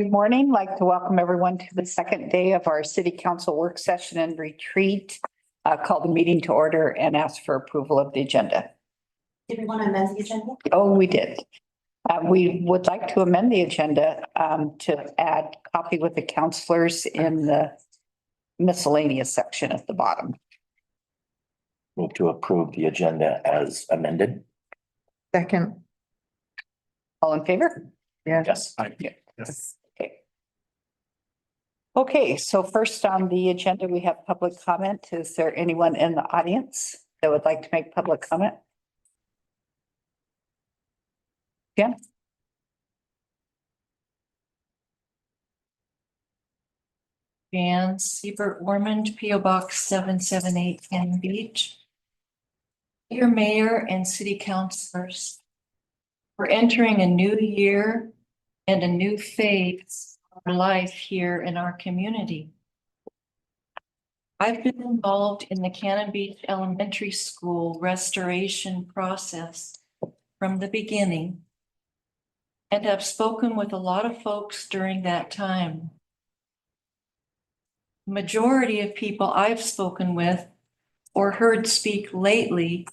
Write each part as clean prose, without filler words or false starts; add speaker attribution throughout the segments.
Speaker 1: Good morning. I'd like to welcome everyone to the second day of our city council work session and retreat. Call the meeting to order and ask for approval of the agenda.
Speaker 2: Did we want to amend the agenda?
Speaker 1: Oh, we did. We would like to amend the agenda to add coffee with the counselors in the miscellaneous section at the bottom.
Speaker 3: Move to approve the agenda as amended.
Speaker 4: Second.
Speaker 1: All in favor?
Speaker 3: Yes.
Speaker 1: Yes. Okay. Okay, so first on the agenda, we have public comment. Is there anyone in the audience that would like to make public comment? Yeah.
Speaker 5: Van Siebert Ormond, P O Box 778 Cannon Beach. Dear Mayor and City Councilors, we're entering a new year and a new phase of our life here in our community. I've been involved in the Cannon Beach Elementary School restoration process from the beginning and have spoken with a lot of folks during that time. Majority of people I've spoken with or heard speak lately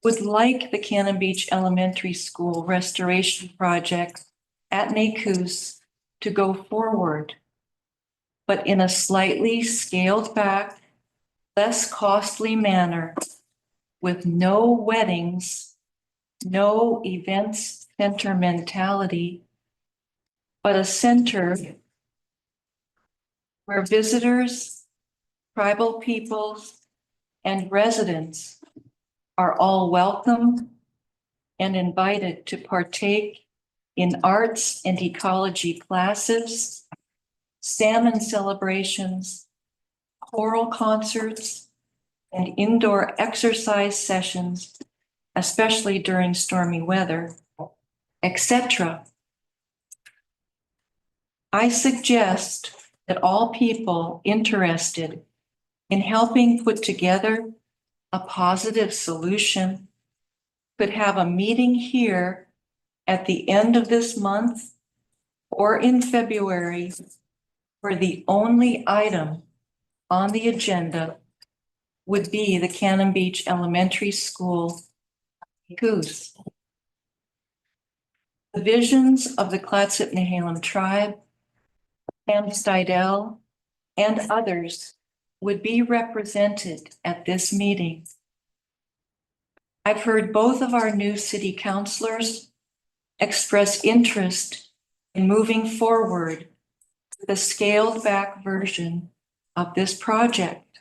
Speaker 5: would like the Cannon Beach Elementary School restoration project at NACUS to go forward, but in a slightly scaled back, less costly manner with no weddings, no events center mentality, but a center where visitors, tribal peoples, and residents are all welcome and invited to partake in arts and ecology classes, salmon celebrations, choral concerts, and indoor exercise sessions, especially during stormy weather, etc. I suggest that all people interested in helping put together a positive solution could have a meeting here at the end of this month or in February, where the only item on the agenda would be the Cannon Beach Elementary School goose. The visions of the Clatsop Nehalem tribe, Pam Steidel, and others would be represented at this meeting. I've heard both of our new city councilors express interest in moving forward with a scaled back version of this project.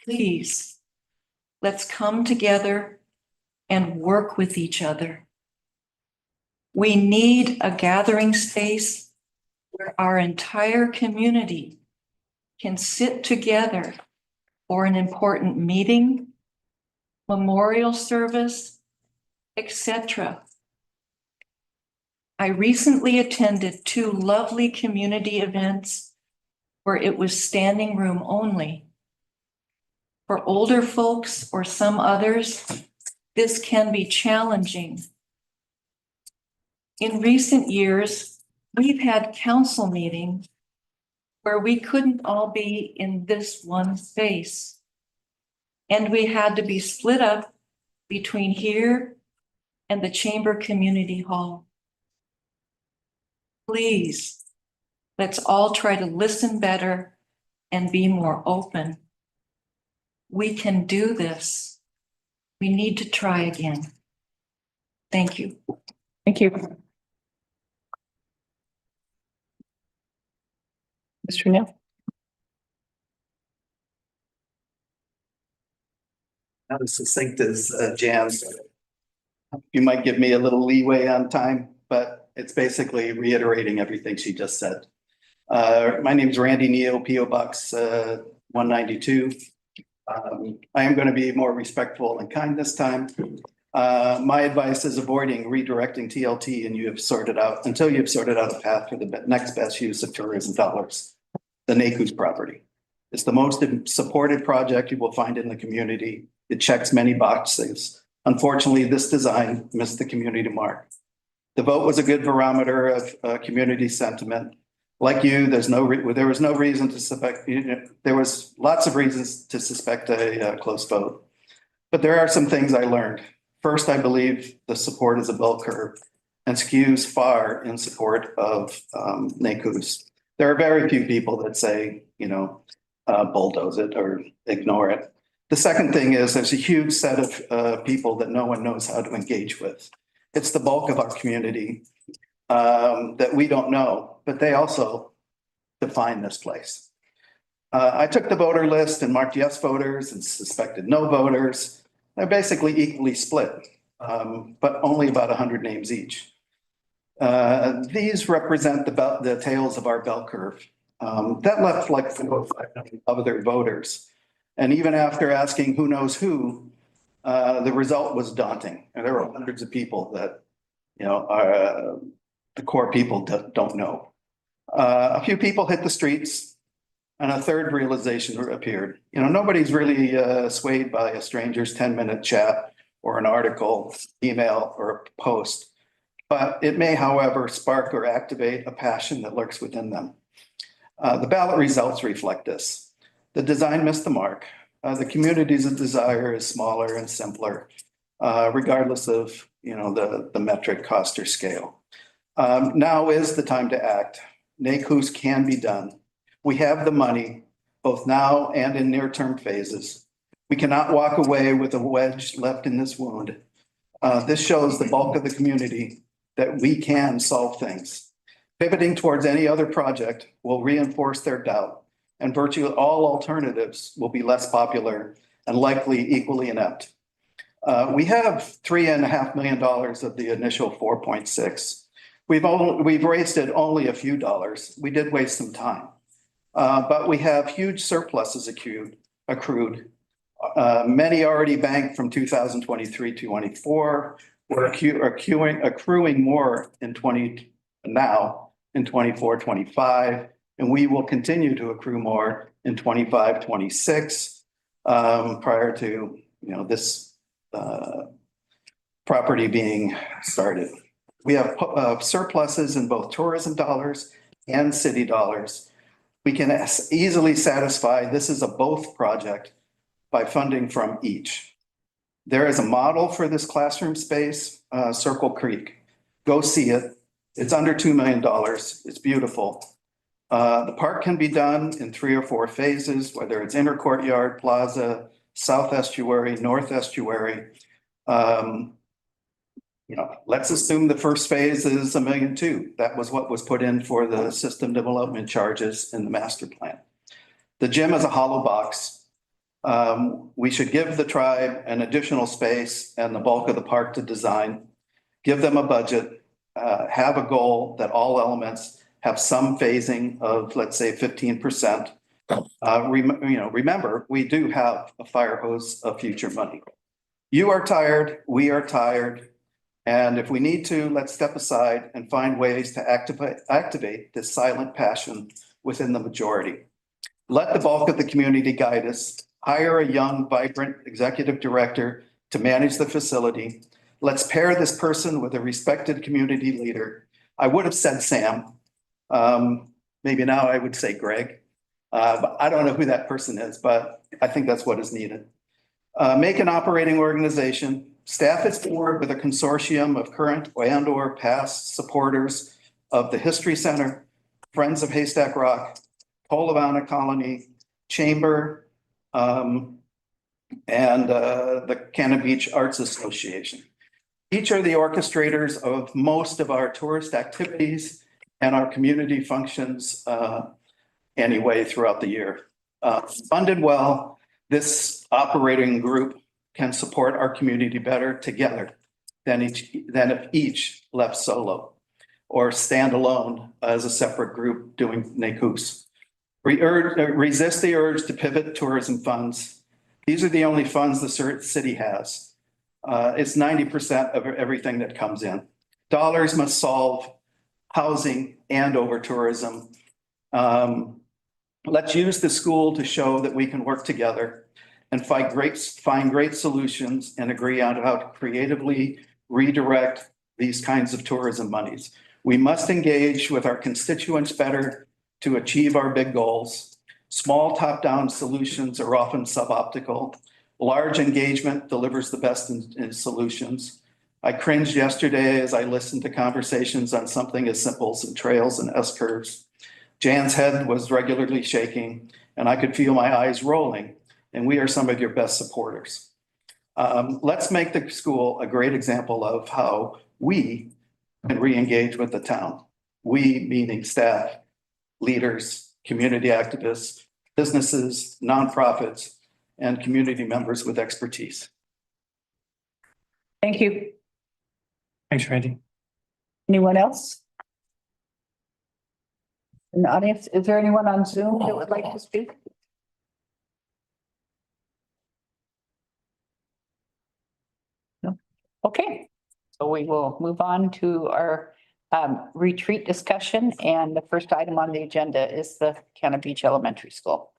Speaker 5: Please, let's come together and work with each other. We need a gathering space where our entire community can sit together for an important meeting, memorial service, etc. I recently attended 2 lovely community events where it was standing room only. For older folks or some others, this can be challenging. In recent years, we've had council meetings where we couldn't all be in this one space, and we had to be split up between here and the Chamber Community Hall. Please, let's all try to listen better and be more open. We can do this. We need to try again. Thank you.
Speaker 1: Thank you. Mr. Neal.
Speaker 6: Not as succinct as Jan's. You might give me a little leeway on time, but it's basically reiterating everything she just said. My name is Randy Neal, P.O. Box 192. I am going to be more respectful and kind this time. My advice is avoiding redirecting TLT and until you've sorted out a path for the next best use of tourism dollars. The NACUS property. It's the most supported project you will find in the community. It checks many boxes. Unfortunately, this design missed the community mark. The vote was a good barometer of community sentiment. Like you, there was no reason to suspect, there was lots of reasons to suspect a close vote. But there are some things I learned. First, I believe the support is a bell curve and skews far in support of NACOOS. There are very few people that say, bulldoze it or ignore it. The second thing is there's a huge set of people that no one knows how to engage with. It's the bulk of our community that we don't know, but they also define this place. I took the voter list and marked yes voters and suspected no voters. They're basically equally split, but only about 100 names each. These represent the tails of our bell curve. That left like 4 or 5 other voters. And even after asking who knows who, the result was daunting. And there were hundreds of people that, the core people don't know. A few people hit the streets and a third realization appeared. Nobody's really swayed by a stranger's 10-minute chat or an article, email, or a post. But it may, however, spark or activate a passion that lurks within them. The ballot results reflect this. The design missed the mark. The community's desire is smaller and simpler, regardless of the metric, cost, or scale. Now is the time to act. NACOOS can be done. We have the money, both now and in near-term phases. We cannot walk away with a wedge left in this wound. This shows the bulk of the community that we can solve things. Pivoting towards any other project will reinforce their doubt, and virtually all alternatives will be less popular and likely equally inept. We have $3.5 million of the initial 4.6. We've wasted only a few dollars. We did waste some time, but we have huge surpluses accrued. Many already banked from 2023-24. We're accruing more in 24-25, and we will continue to accrue more in 25-26 prior to this property being started. We have surpluses in both tourism dollars and city dollars. We can easily satisfy this is a both project by funding from each. There is a model for this classroom space, Circle Creek. Go see it. It's under $2 million. It's beautiful. The park can be done in 3 or 4 phases, whether it's inner courtyard, plaza, south estuary, north estuary. Let's assume the first phase is $1.2 million. That was what was put in for the system development charges in the master plan. The gym is a hollow box. We should give the tribe an additional space and the bulk of the park to design, give them a budget, have a goal that all elements have some phasing of, let's say, 15%. Remember, we do have a fire hose of future money. You are tired, we are tired. And if we need to, let's step aside and find ways to activate this silent passion within the majority. Let the bulk of the community guide us. Hire a young, vibrant executive director to manage the facility. Let's pair this person with a respected community leader. I would have said Sam. Maybe now I would say Greg. But I don't know who that person is, but I think that's what is needed. Make an operating organization. Staff its board with a consortium of current and/or past supporters of the History Center, Friends of Haystack Rock, Polavana Colony, Chamber, and the Cannon Beach Arts Association. Each are the orchestrators of most of our tourist activities and our community functions anyway throughout the year. Funded well, this operating group can support our community better together than if each left solo or stand alone as a separate group doing NACOOS. Resist the urge to pivot tourism funds. These are the only funds the city has. It's 90% of everything that comes in. Dollars must solve housing and over tourism. Let's use the school to show that we can work together and find great solutions and agree on how to creatively redirect these kinds of tourism monies. We must engage with our constituents better to achieve our big goals. Small top-down solutions are often suboptimal. Large engagement delivers the best in solutions. I cringed yesterday as I listened to conversations on something as simple as trails and S-curves. Jan's head was regularly shaking and I could feel my eyes rolling, and we are some of your best supporters. Let's make the school a great example of how we can re-engage with the town. We, meaning staff, leaders, community activists, businesses, nonprofits, and community members with expertise.
Speaker 1: Thank you.
Speaker 4: Thanks, Randy.
Speaker 1: Anyone else? In the audience, is there anyone on Zoom that would like to speak? No. Okay, so we will move on to our retreat discussion, and the first item on the agenda is the Cannon Beach Elementary School.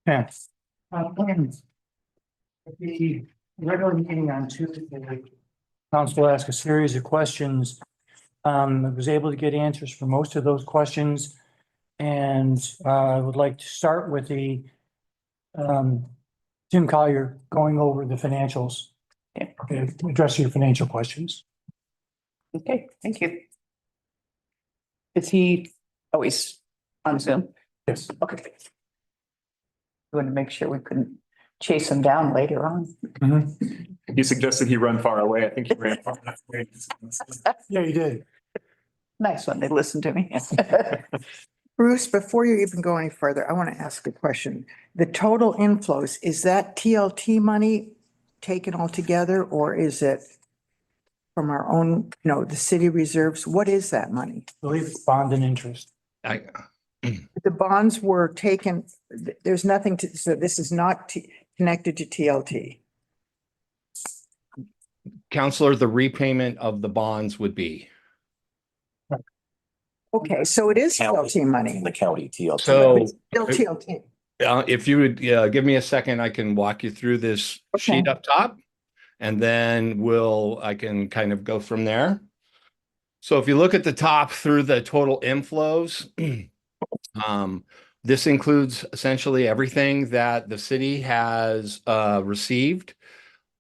Speaker 4: Yeah. The regular meeting on Tuesday, council asked a series of questions. I was able to get answers for most of those questions. And I would like to start with the Tim Collier going over the financials. Okay, address your financial questions.
Speaker 1: Okay, thank you. Is he always on Zoom?
Speaker 4: Yes.
Speaker 1: Okay. We want to make sure we couldn't chase him down later on.
Speaker 7: He suggested he run far away. I think he ran far enough away.
Speaker 4: Yeah, you did.
Speaker 1: Nice when they listen to me.
Speaker 8: Bruce, before you even go any further, I want to ask a question. The total inflows, is that TLT money taken all together, or is it from our own, the city reserves? What is that money?
Speaker 4: I believe it's bond and interest.
Speaker 8: The bonds were taken, there's nothing to, so this is not connected to TLT.
Speaker 9: Counselor, the repayment of the bonds would be.
Speaker 8: Okay, so it is TLT money.
Speaker 3: The county TLT.
Speaker 9: So
Speaker 8: Still TLT.
Speaker 9: if you would give me a second, I can walk you through this sheet up top. And then I can kind of go from there. So if you look at the top through the total inflows, this includes essentially everything that the city has received.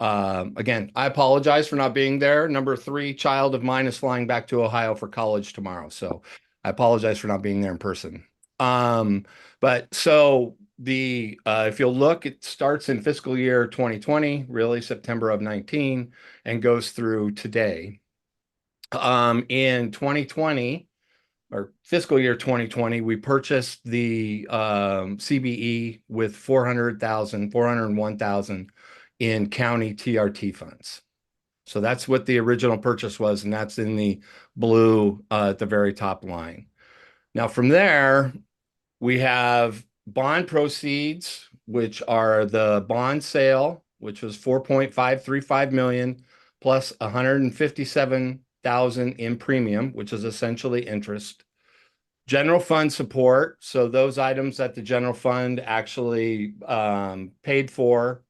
Speaker 9: Again, I apologize for not being there. Number 3 child of mine is flying back to Ohio for college tomorrow. So I apologize for not being there in person. But so if you'll look, it starts in fiscal year 2020, really September of 19, and goes through today. In 2020 or fiscal year 2020, we purchased the CBE with $401,000 in county TRT funds. So that's what the original purchase was, and that's in the blue at the very top line. Now from there, we have bond proceeds, which are the bond sale, which was 4.535 million plus 157,000 in premium, which is essentially interest. General fund support, so those items that the general fund actually paid for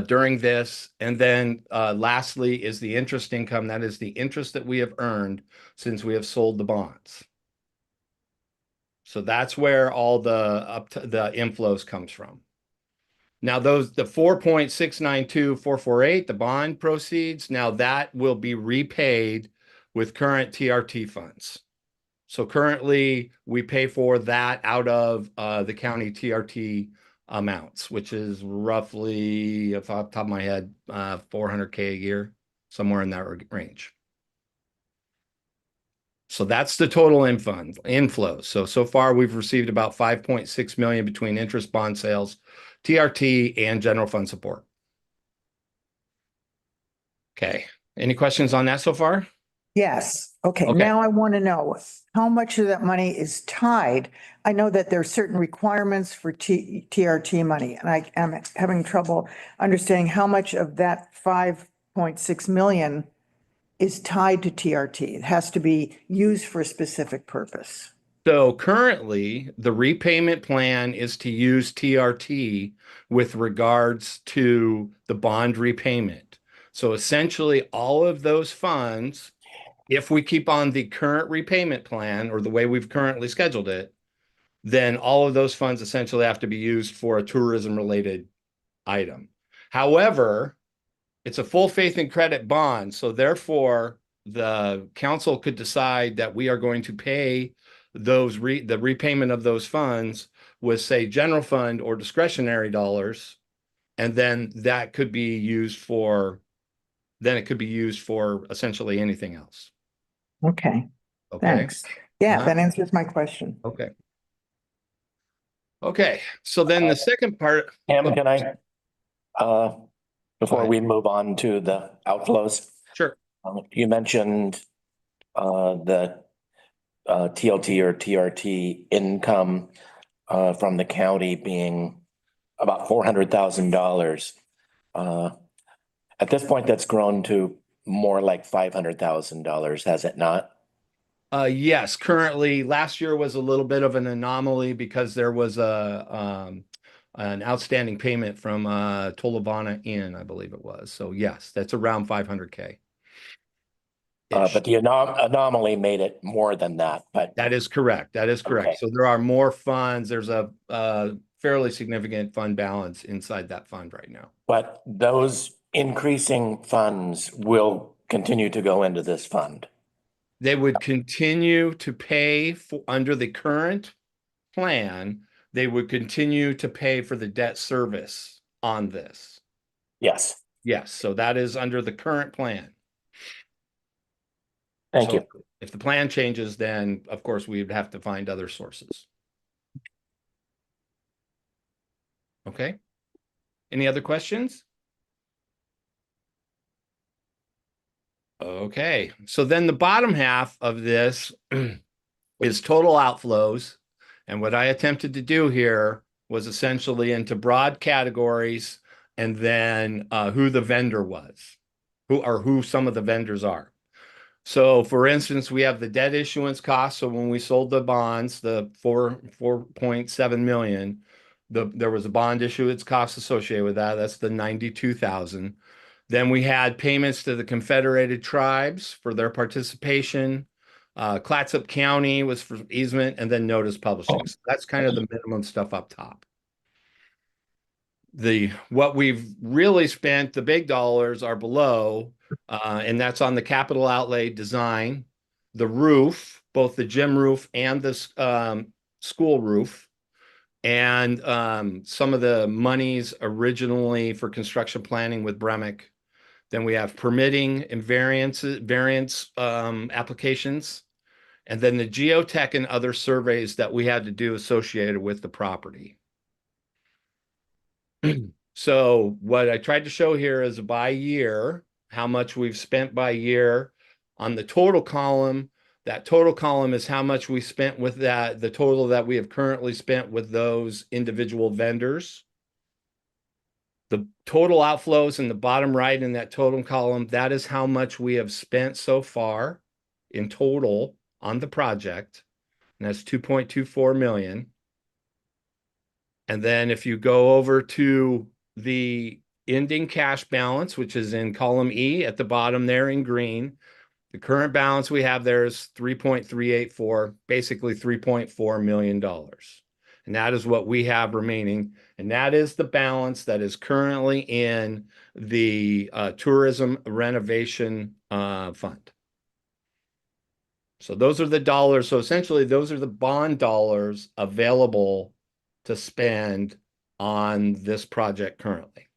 Speaker 9: during this. And then lastly is the interest income. That is the interest that we have earned since we have sold the bonds. So that's where all the inflows comes from. Now the 4.692448, the bond proceeds, now that will be repaid with current TRT funds. So currently we pay for that out of the county TRT amounts, which is roughly, off the top of my head, $400K a year, somewhere in that range. So that's the total inflows. So far we've received about 5.6 million between interest, bond sales, TRT, and general fund support. Okay. Any questions on that so far?
Speaker 8: Yes. Okay.
Speaker 9: Okay.
Speaker 8: Now I want to know how much of that money is tied. I know that there are certain requirements for TRT money, and I am having trouble understanding how much of that 5.6 million is tied to TRT. It has to be used for a specific purpose.
Speaker 9: So currently the repayment plan is to use TRT with regards to the bond repayment. So essentially, all of those funds, if we keep on the current repayment plan or the way we've currently scheduled it, then all of those funds essentially have to be used for a tourism related item. However, it's a full faith and credit bond. So therefore, the council could decide that we are going to pay those the repayment of those funds with, say, general fund or discretionary dollars. And then that could be used for, then it could be used for essentially anything else.
Speaker 8: Okay,
Speaker 9: Okay.
Speaker 8: thanks. Yeah,
Speaker 9: Uh-huh.
Speaker 8: that answers my question.
Speaker 9: Okay. Okay. So then the second part.
Speaker 3: Pam, can I, before
Speaker 9: ahead.
Speaker 3: we move on to the outflows,
Speaker 9: Sure.
Speaker 3: you mentioned the TLT or TRT income from the county being about $400,000. At this point, that's grown to more like $500,000, has it not?
Speaker 9: Yes, currently, last year was a little bit of an anomaly because there was an outstanding payment from Tolovana Inn, I believe it was. So yes, that's around 500K.
Speaker 3: But the anomaly made it more than that, but
Speaker 9: That is correct. That is correct.
Speaker 3: Okay.
Speaker 9: So there are more funds. There's a fairly significant fund balance inside that fund right now.
Speaker 3: but those increasing funds will continue to go into this fund.
Speaker 9: They would continue to pay for, under the current plan, they would continue to pay for the debt service on this.
Speaker 3: Yes,
Speaker 9: Yes, so that is under the current plan.
Speaker 3: thank
Speaker 9: So
Speaker 3: you.
Speaker 9: if the plan changes, then of course we would have to find other sources. Okay. Any other questions? Okay, so then the bottom half of this is total outflows. And what I attempted to do here was essentially into broad categories and then who the vendor was, who some of the vendors are. So for instance, we have the debt issuance costs. So when we sold the bonds, the 4.7 million, there was a bond issuance cost associated with that. That's the 92,000. Then we had payments to the Confederated Tribes for their participation. Clatsop County was for easement, and then notice publishing. So that's kind of the minimum stuff up top. What we've really spent, the big dollars are below, and that's on the capital outlay design, the roof, both the gym roof and the school roof, and some of the monies originally for construction planning with Bremick. Then we have permitting and variance applications, and then the geotech and other surveys that we had to do associated with the property. So what I tried to show here is by year, how much we've spent by year on the total column. That total column is how much we spent with that, the total that we have currently spent with those individual vendors. The total outflows in the bottom right in that total column, that is how much we have spent so far in total on the project. And that's 2.24 million. And then if you go over to the ending cash balance, which is in column E at the bottom there in green, the current balance we have there is 3.384, basically $3.4 million. And that is what we have remaining. And that is the balance that is currently in the tourism renovation fund. So those are the dollars. So essentially, those are the bond dollars available to spend on this project currently.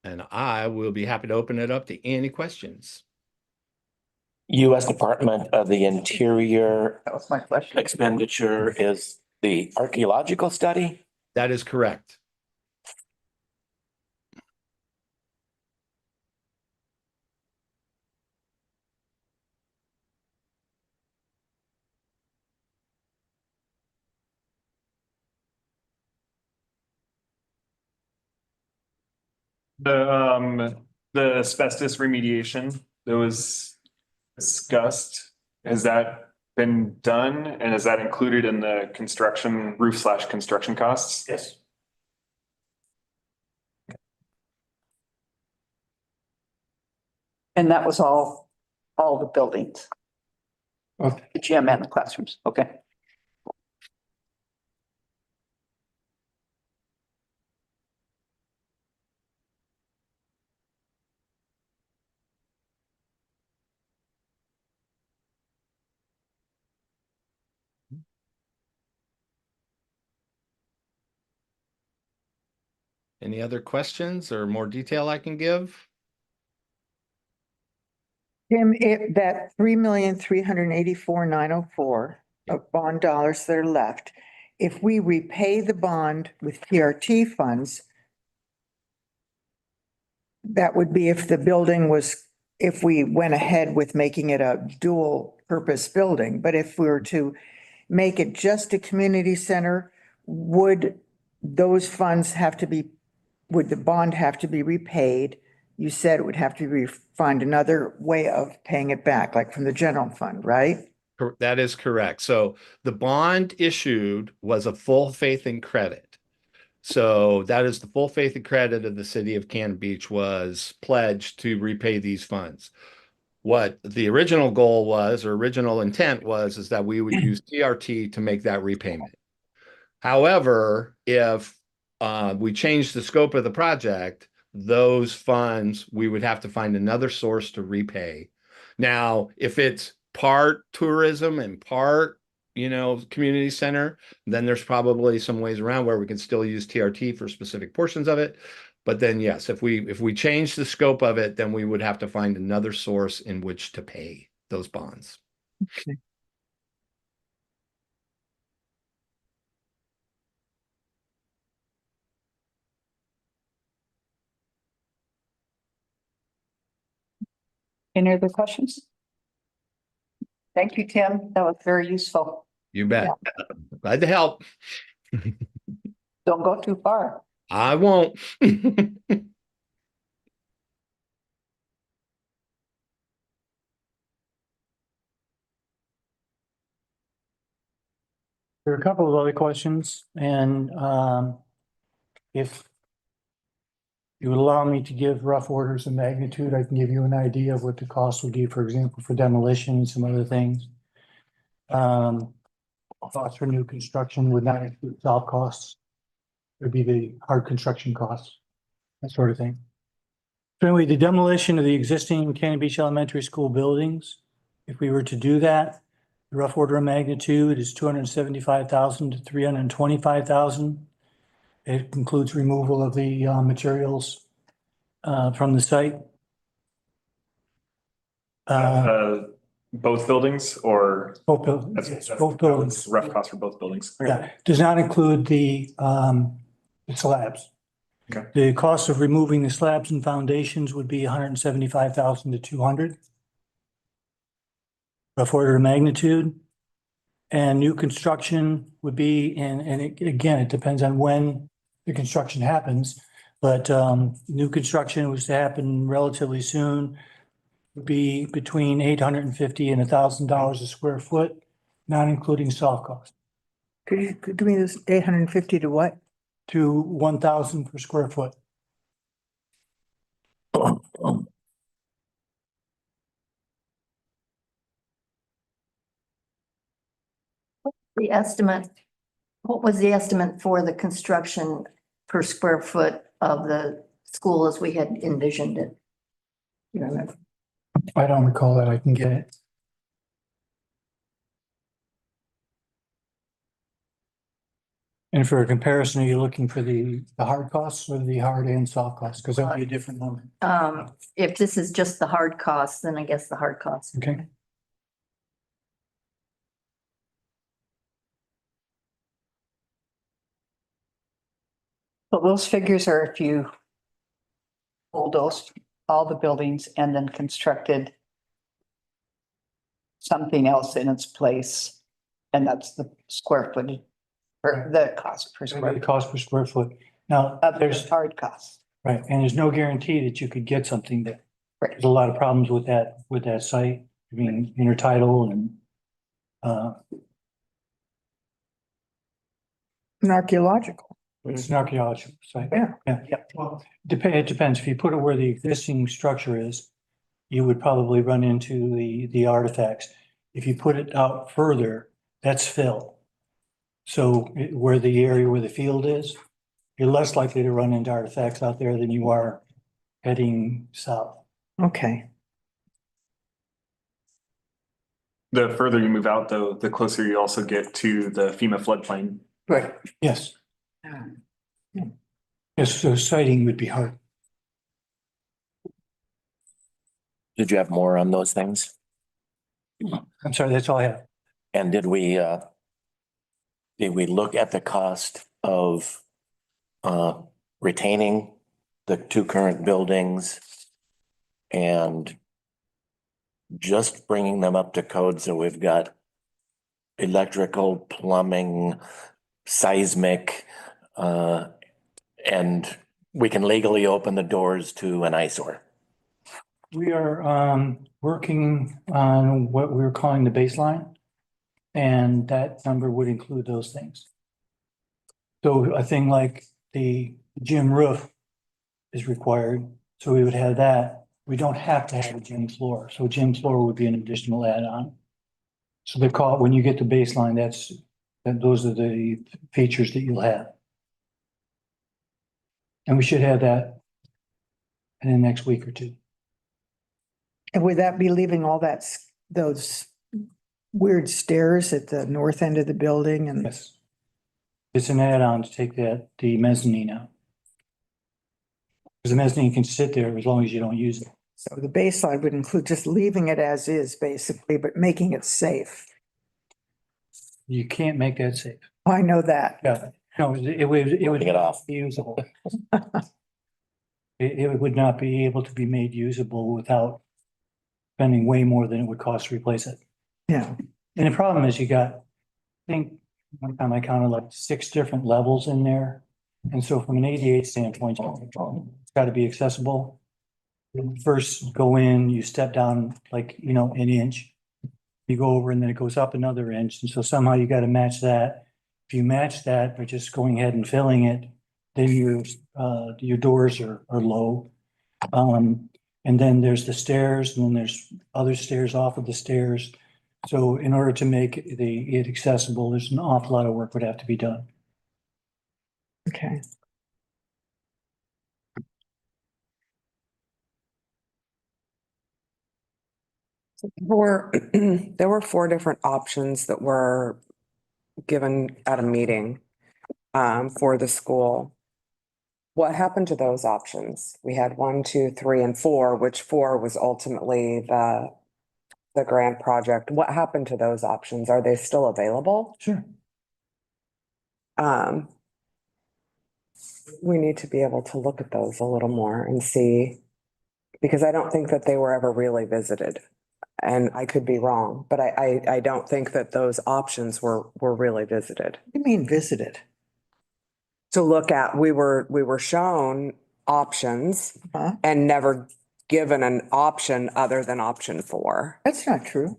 Speaker 9: And I will be happy to open it up to any questions.
Speaker 3: U.S. Department of the Interior
Speaker 1: That was my question.
Speaker 3: expenditure is the archaeological study.
Speaker 9: That is correct.
Speaker 7: The asbestos remediation that was discussed, has that been done? And is that included in the construction roof/construction costs?
Speaker 3: Yes.
Speaker 1: And that was all the buildings,
Speaker 4: Okay.
Speaker 1: the gym and the classrooms. Okay.
Speaker 9: Any other questions or more detail I can give?
Speaker 8: Tim, that 3,384,904 of bond dollars that are left, if we repay the bond with TRT funds, that would be if the building was, if we went ahead with making it a dual purpose building. But if we were to make it just a community center, would those funds have to be, would the bond have to be repaid? You said it would have to be, find another way of paying it back, like from the general fund, right?
Speaker 9: That is correct. So the bond issued was a full faith and credit. So that is the full faith and credit of the city of Cannon Beach was pledged to repay these funds. What the original goal was, or original intent was, is that we would use TRT to make that repayment. However, if we change the scope of the project, those funds, we would have to find another source to repay. Now, if it's part tourism and part, community center, then there's probably some ways around where we can still use TRT for specific portions of it. But then, yes, if we change the scope of it, then we would have to find another source in which to pay those bonds.
Speaker 1: Any other questions? Thank you, Tim. That was very useful.
Speaker 9: You bet. Glad to help.
Speaker 1: Don't go too far.
Speaker 9: I won't.
Speaker 4: There are a couple of other questions, and if you would allow me to give rough orders of magnitude, I can give you an idea of what the cost would be, for example, for demolition and some other things. Costs for new construction would not include soft costs. It would be the hard construction costs, that sort of thing. So anyway, the demolition of the existing Cannon Beach Elementary School buildings, if we were to do that, the rough order of magnitude is $275,000 to $325,000. It includes removal of the materials from the site.
Speaker 7: Both buildings or?
Speaker 4: Both buildings, yes, both buildings.
Speaker 7: Rough cost for both buildings. Okay.
Speaker 4: Yeah, does not include the slabs.
Speaker 7: Okay.
Speaker 4: The cost of removing the slabs and foundations would be $175,000 to $200,000. Rough order of magnitude. And new construction would be, again, it depends on when the construction happens, but new construction was to happen relatively soon, would be between $850 and $1,000 a square foot, not including soft costs.
Speaker 8: Could you give me this 850 to what?
Speaker 4: To 1,000 per square foot.
Speaker 2: The estimate, what was the estimate for the construction per square foot of the school as we had envisioned it? You remember?
Speaker 4: I don't recall that. I can get it. And for a comparison, are you looking for the hard costs or the hard and soft costs? Because that would be a different number.
Speaker 2: If this is just the hard costs, then I guess the hard costs.
Speaker 4: Okay.
Speaker 1: But those figures are if you bulldoze all the buildings and then constructed something else in its place. And that's the square footage or the cost per square
Speaker 4: The cost per square foot. Now,
Speaker 1: of
Speaker 4: there's,
Speaker 1: there's hard costs.
Speaker 4: right, and there's no guarantee that you could get something there.
Speaker 1: Right.
Speaker 4: There's a lot of problems with that site, I mean, intertidal and
Speaker 8: An archaeological.
Speaker 4: it's an archaeological site.
Speaker 8: Yeah.
Speaker 4: Yeah. Well, it depends. If you put it where the existing structure is, you would probably run into the artifacts. If you put it out further, that's fill. So where the area where the field is, you're less likely to run into artifacts out there than you are heading south.
Speaker 8: Okay.
Speaker 7: The further you move out, though, the closer you also get to the FEMA floodplain.
Speaker 1: Right.
Speaker 4: Yes. Yes, so sighting would be hard.
Speaker 3: Did you have more on those things?
Speaker 4: I'm sorry, that's all I have.
Speaker 3: And did we look at the cost of retaining the two current buildings and just bringing them up to code so we've got electrical, plumbing, seismic, and we can legally open the doors to an eyesore?
Speaker 4: We are working on what we're calling the baseline. And that number would include those things. So a thing like the gym roof is required, so we would have that. We don't have to have a gym floor, so gym floor would be an additional add-on. So they call it, when you get the baseline, those are the features that you'll have. And we should have that in the next week or two.
Speaker 8: And would that be leaving all those weird stairs at the north end of the building and?
Speaker 4: Yes. It's an add-on to take the mezzanine out. Because the mezzanine can sit there as long as you don't use it.
Speaker 8: So the baseline would include just leaving it as is basically, but making it safe.
Speaker 4: You can't make that safe.
Speaker 8: I know that.
Speaker 4: Yeah, no, it would
Speaker 3: Take it off.
Speaker 4: be usable. It would not be able to be made usable without spending way more than it would cost to replace it.
Speaker 8: Yeah.
Speaker 4: And the problem is I think, one time I counted like 6 different levels in there. And so from an ADA standpoint, it's got to be accessible. You first go in, you step down like, an inch. You go over and then it goes up another inch. And so somehow you got to match that. If you match that by just going ahead and filling it, then your doors are low. And then there's the stairs, and then there's other stairs off of the stairs. So in order to make it accessible, there's an awful lot of work would have to be done.
Speaker 8: Okay.
Speaker 10: There were 4 different options that were given at a meeting for the school. What happened to those options? We had 1, 2, 3, and 4, which 4 was ultimately the grant project. What happened to those options? Are they still available?
Speaker 4: Sure.
Speaker 10: We need to be able to look at those a little more and see, because I don't think that they were ever really visited. And I could be wrong, but I don't think that those options were really visited.
Speaker 8: What do you mean visited?
Speaker 10: To look at, we were shown options
Speaker 8: Huh?
Speaker 10: and never given an option other than option 4.
Speaker 8: That's not true.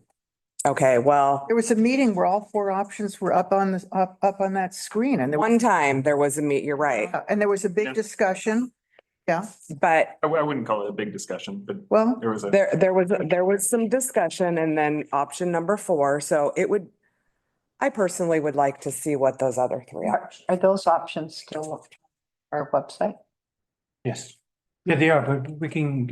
Speaker 10: Okay, well,
Speaker 8: There was a meeting where all 4 options were up on that screen and
Speaker 10: one time there was you're right,
Speaker 8: there was a big
Speaker 7: Yeah.
Speaker 8: discussion. Yeah,
Speaker 10: but
Speaker 7: I wouldn't call it a big discussion, but
Speaker 8: well,
Speaker 7: there was a.
Speaker 10: there was some discussion and then option number 4. So I personally would like to see what those other 3 are.
Speaker 1: Are those options still on our website?
Speaker 4: Yes. Yeah, they are, but we can,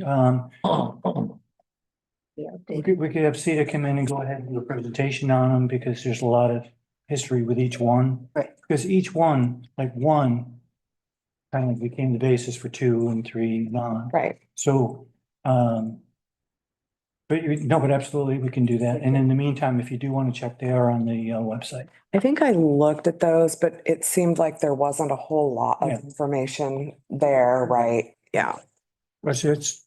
Speaker 4: we could have CETA come in and go ahead and do a presentation on them because there's a lot of history with each one.
Speaker 1: Right.
Speaker 4: Because each one, like 1 kind of became the basis for 2 and 3 and on.
Speaker 10: Right.
Speaker 4: So, but absolutely, we can do that. And in the meantime, if you do want to check, they are on the website.
Speaker 10: I think I looked at those, but it seemed like there wasn't a whole lot
Speaker 4: Yeah.
Speaker 10: of information there, right? Yeah.
Speaker 4: But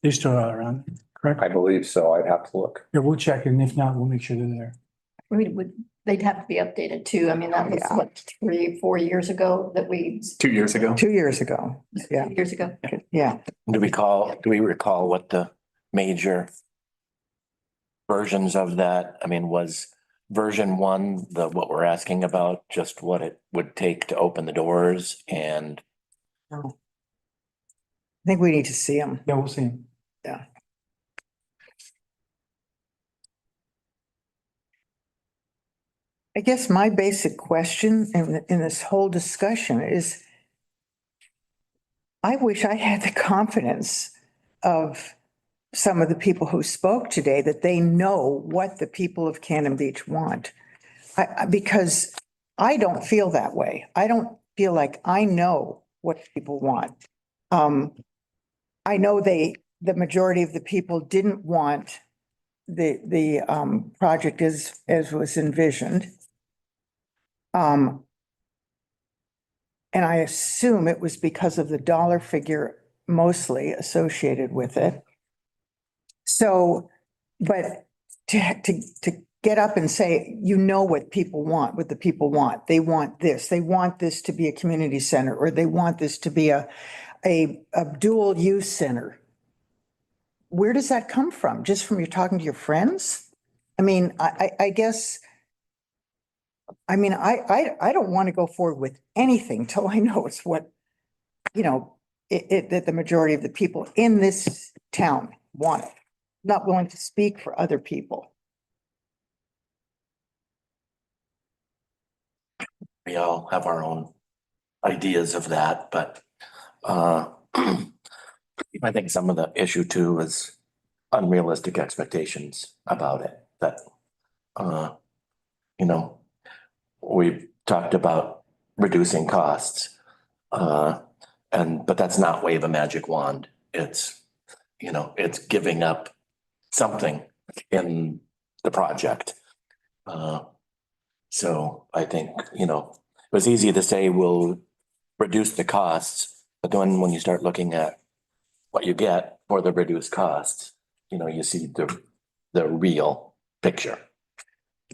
Speaker 4: they still are on, correct?
Speaker 11: I believe so. I'd have to look.
Speaker 4: Yeah, we'll check, and if not, we'll make sure they're there.
Speaker 2: They'd have to be updated too. I mean, that was
Speaker 10: Yeah.
Speaker 2: what, 3, 4 years ago that
Speaker 7: 2 years ago.
Speaker 8: 2 years ago. Yeah,
Speaker 2: years ago.
Speaker 8: yeah.
Speaker 3: Do we recall what the major versions of that, was version 1, what we're asking about, just what it would take to open the doors and
Speaker 8: I think we need to see them.
Speaker 4: Yeah, we'll see.
Speaker 8: I guess my basic question in this whole discussion is, I wish I had the confidence of some of the people who spoke today, that they know what the people of Cannon Beach want. Because I don't feel that way. I don't feel like I know what people want. I know the majority of the people didn't want the project as was envisioned. And I assume it was because of the dollar figure mostly associated with it. So, but to get up and say, you know what people want, what the people want. They want this to be a community center, or they want this to be a dual use center. Where does that come from? Just from you talking to your friends? I mean, I guess, I mean, I don't want to go forward with anything till I know it's what, you know, that the majority of the people in this town want it. Not willing to speak for other people.
Speaker 3: We all have our own ideas of that, but I think some of the issue too is unrealistic expectations about it, that you know, we've talked about reducing costs. But that's not wave a magic wand. It's, you know, it's giving up something in the project. So I think, you know, it was easy to say we'll reduce the costs, but then when you start looking at what you get for the reduced costs, you know, you see the real picture.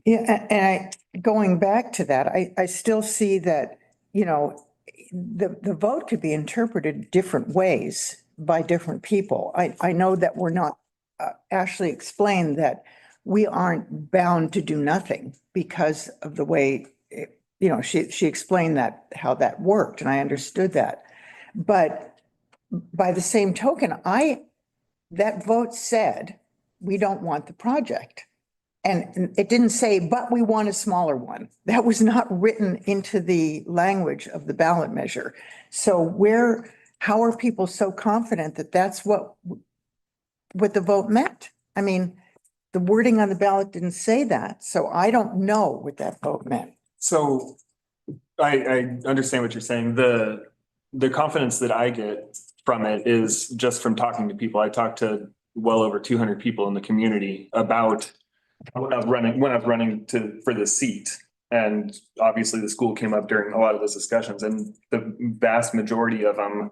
Speaker 8: Yeah, and going back to that, I still see that, you know, the vote could be interpreted different ways by different people. I know that we're not, Ashley explained that we aren't bound to do nothing because of the way, you know, she explained that, how that worked, and I understood that. But by the same token, that vote said, we don't want the project. And it didn't say, but we want a smaller one. That was not written into the language of the ballot measure. So how are people so confident that that's what the vote meant? I mean, the wording on the ballot didn't say that, so I don't know what that vote meant.
Speaker 7: So I understand what you're saying. The confidence that I get from it is just from talking to people. I talked to well over 200 people in the community about when I was running for this seat. And obviously the school came up during a lot of those discussions, and the vast majority of them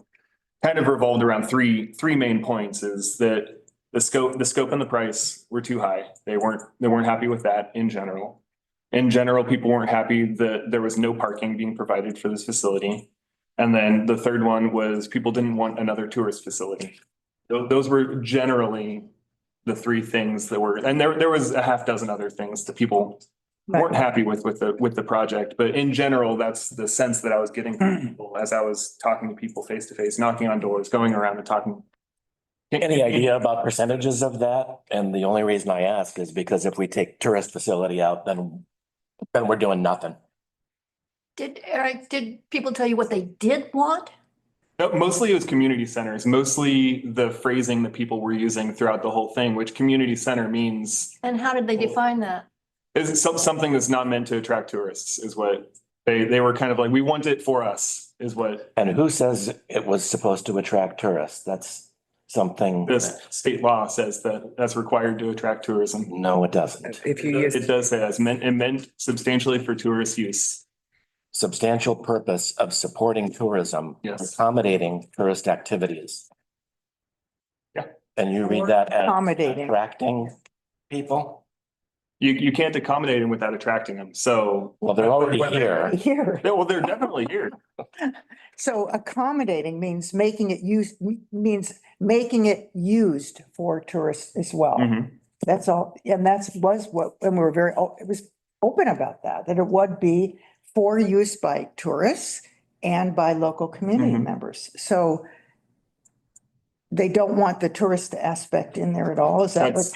Speaker 7: kind of revolved around three main points. Is that the scope and the price were too high. They weren't happy with that in general. In general, people weren't happy that there was no parking being provided for this facility. And then the third one was people didn't want another tourist facility. Those were generally the three things that were, and there was a half dozen other things that people weren't happy with the project. But in general, that's the sense that I was getting from people as I was talking to people face to face, knocking on doors, going around and talking.
Speaker 3: Any idea about percentages of that? And the only reason I ask is because if we take tourist facility out, then we're doing nothing.
Speaker 2: Eric, did people tell you what they did want?
Speaker 7: No, mostly it was community centers, mostly the phrasing that people were using throughout the whole thing, which community center means
Speaker 2: And how did they define that?
Speaker 7: is something that's not meant to attract tourists is what they were kind of like, we want it for us is what
Speaker 3: And who says it was supposed to attract tourists? That's something.
Speaker 7: this state law says that that's required to attract tourism.
Speaker 3: No, it doesn't.
Speaker 10: If you use,
Speaker 7: It does say it meant substantially for tourist use.
Speaker 3: Substantial purpose of supporting tourism.
Speaker 7: Yes.
Speaker 3: Accommodating tourist activities.
Speaker 7: Yeah.
Speaker 3: And you read that as
Speaker 8: Accommodating.
Speaker 3: attracting people?
Speaker 7: You can't accommodate them without attracting them. So.
Speaker 3: Well, they're already here.
Speaker 8: Here,
Speaker 7: Yeah, well, they're definitely here.
Speaker 8: so accommodating means making it used for tourists as well.
Speaker 7: Mhm.
Speaker 8: That's all, and and we were it was open about that it would be for use by tourists and by local community
Speaker 7: Mhm.
Speaker 8: members. So they don't want the tourist aspect in there at all? Is that what?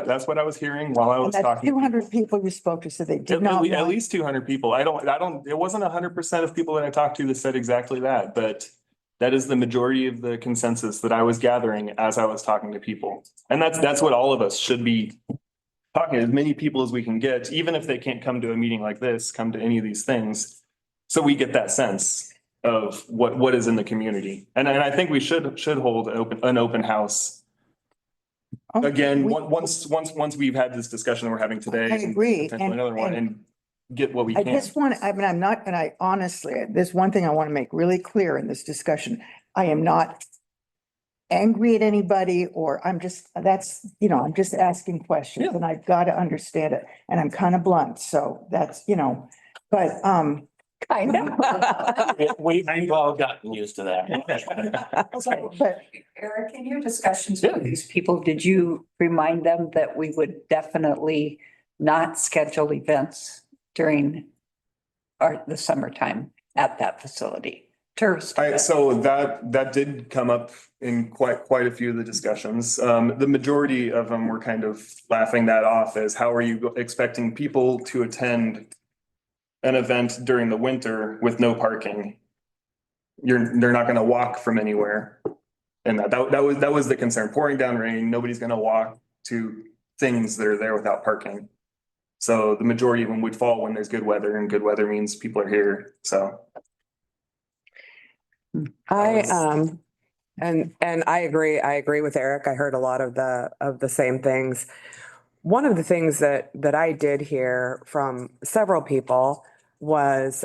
Speaker 7: That's what I was hearing while I
Speaker 8: And
Speaker 7: was
Speaker 8: that's
Speaker 7: talking.
Speaker 8: 200 people you spoke to, so they did not
Speaker 7: At
Speaker 8: want.
Speaker 7: least 200 people. It wasn't 100% of people that I talked to that said exactly that, but that is the majority of the consensus that I was gathering as I was talking to people. And that's what all of us should be talking, as many people as we can get, even if they can't come to a meeting like this, come to any of these things. So we get that sense of what is in the community. And I think we should hold an open house.
Speaker 8: Oh,
Speaker 7: Again,
Speaker 8: we-
Speaker 7: once we've had this discussion we're having today.
Speaker 8: I
Speaker 7: and
Speaker 8: agree,
Speaker 7: potentially another one,
Speaker 8: and-
Speaker 7: and get what we
Speaker 8: I
Speaker 7: can.
Speaker 8: just want, I mean, I'm not, and I honestly, there's one thing I want to make really clear in this discussion. I am not angry at anybody, or I'm just, that's, I'm just asking questions,
Speaker 7: Yeah.
Speaker 8: and I've got to understand it, and I'm kind of blunt, so that's, but,
Speaker 1: Kind of.
Speaker 3: We've all gotten used to that.
Speaker 8: but
Speaker 1: Eric, in your discussions with these people, did you remind them that we would definitely not schedule events during the summertime at that facility? Tourist.
Speaker 7: So that did come up in quite a few of the discussions. The majority of them were kind of laughing that off as, how are you expecting people to attend an event during the winter with no parking? They're not gonna walk from anywhere. And that was the concern. Pouring down rain, nobody's gonna walk to things that are there without parking. So the majority of them would fall when there's good weather, and good weather means people are here, so.
Speaker 10: And I agree with Eric. I heard a lot of the same things. One of the things that I did hear from several people was,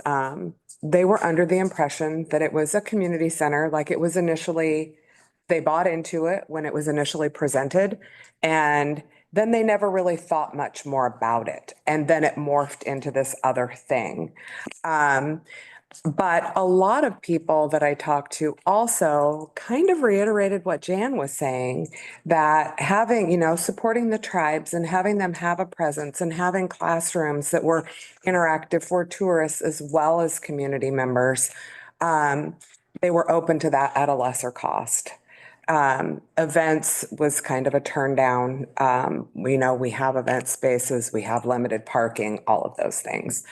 Speaker 10: they were under the impression that it was a community center, like it was initially, they bought into it when it was initially presented. And then they never really thought much more about it. And then it morphed into this other thing. But a lot of people that I talked to also kind of reiterated what Jan was saying, that having, supporting the tribes and having them have a presence and having classrooms that were interactive for tourists as well as community members, they were open to that at a lesser cost. Events was kind of a turn down. We have event spaces, we have limited parking, all of those things.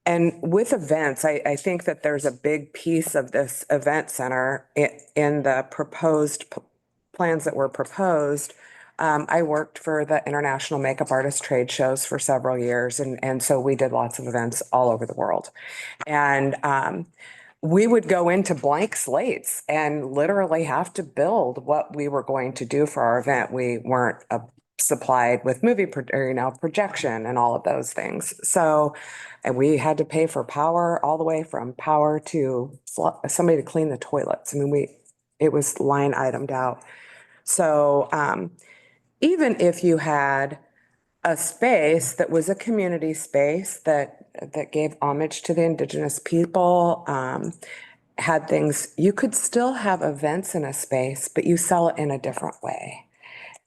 Speaker 10: And with events, I think that there's a big piece of this event center in the proposed plans that were proposed. I worked for the International Makeup Artist Trade Shows for several years. And so we did lots of events all over the world. And we would go into blank slates and literally have to build what we were going to do for our event. We weren't supplied with projection and all of those things. So, and we had to pay for power, all the way from power to somebody to clean the toilets. I mean, it was line itemed out. So, even if you had a space that was a community space that gave homage to the Indigenous people, had things, you could still have events in a space, but you sell it in a different way.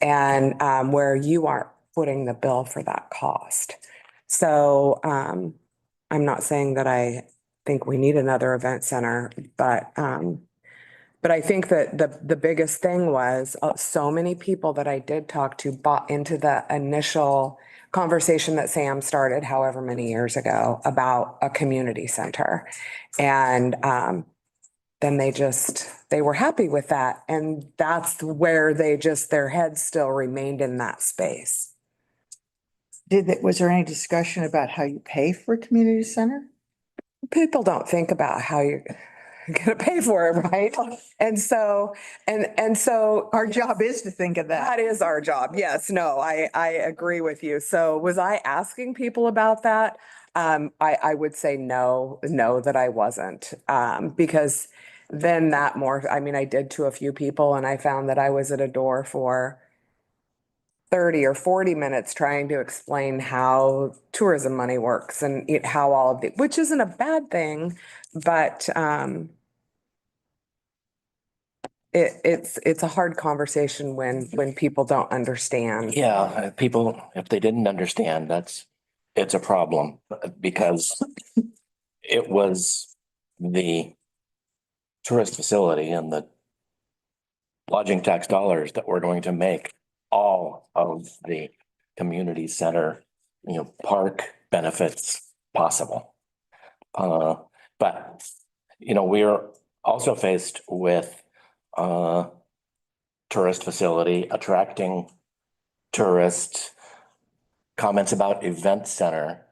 Speaker 10: And where you aren't footing the bill for that cost. So I'm not saying that I think we need another event center, but I think that the biggest thing was so many people that I did talk to bought into the initial conversation that Sam started however many years ago about a community center. And then they were happy with that. And that's where their heads still remained in that space.
Speaker 8: was there any discussion about how you pay for a community center?
Speaker 10: People don't think about how you're gonna pay for it, right? And so
Speaker 8: Our job is to think of that.
Speaker 10: that is our job. Yes, no, I agree with you. So was I asking people about that? I would say no, that I wasn't. Because then I did to a few people and I found that I was at a door for 30 or 40 minutes trying to explain how tourism money works and how all of which isn't a bad thing, but it's a hard conversation when people don't understand.
Speaker 3: Yeah, people, if they didn't understand, it's a problem because it was the tourist facility and the lodging tax dollars that we're going to make all of the community center, park benefits possible. But, we're also faced with tourist facility attracting tourists. Comments about event center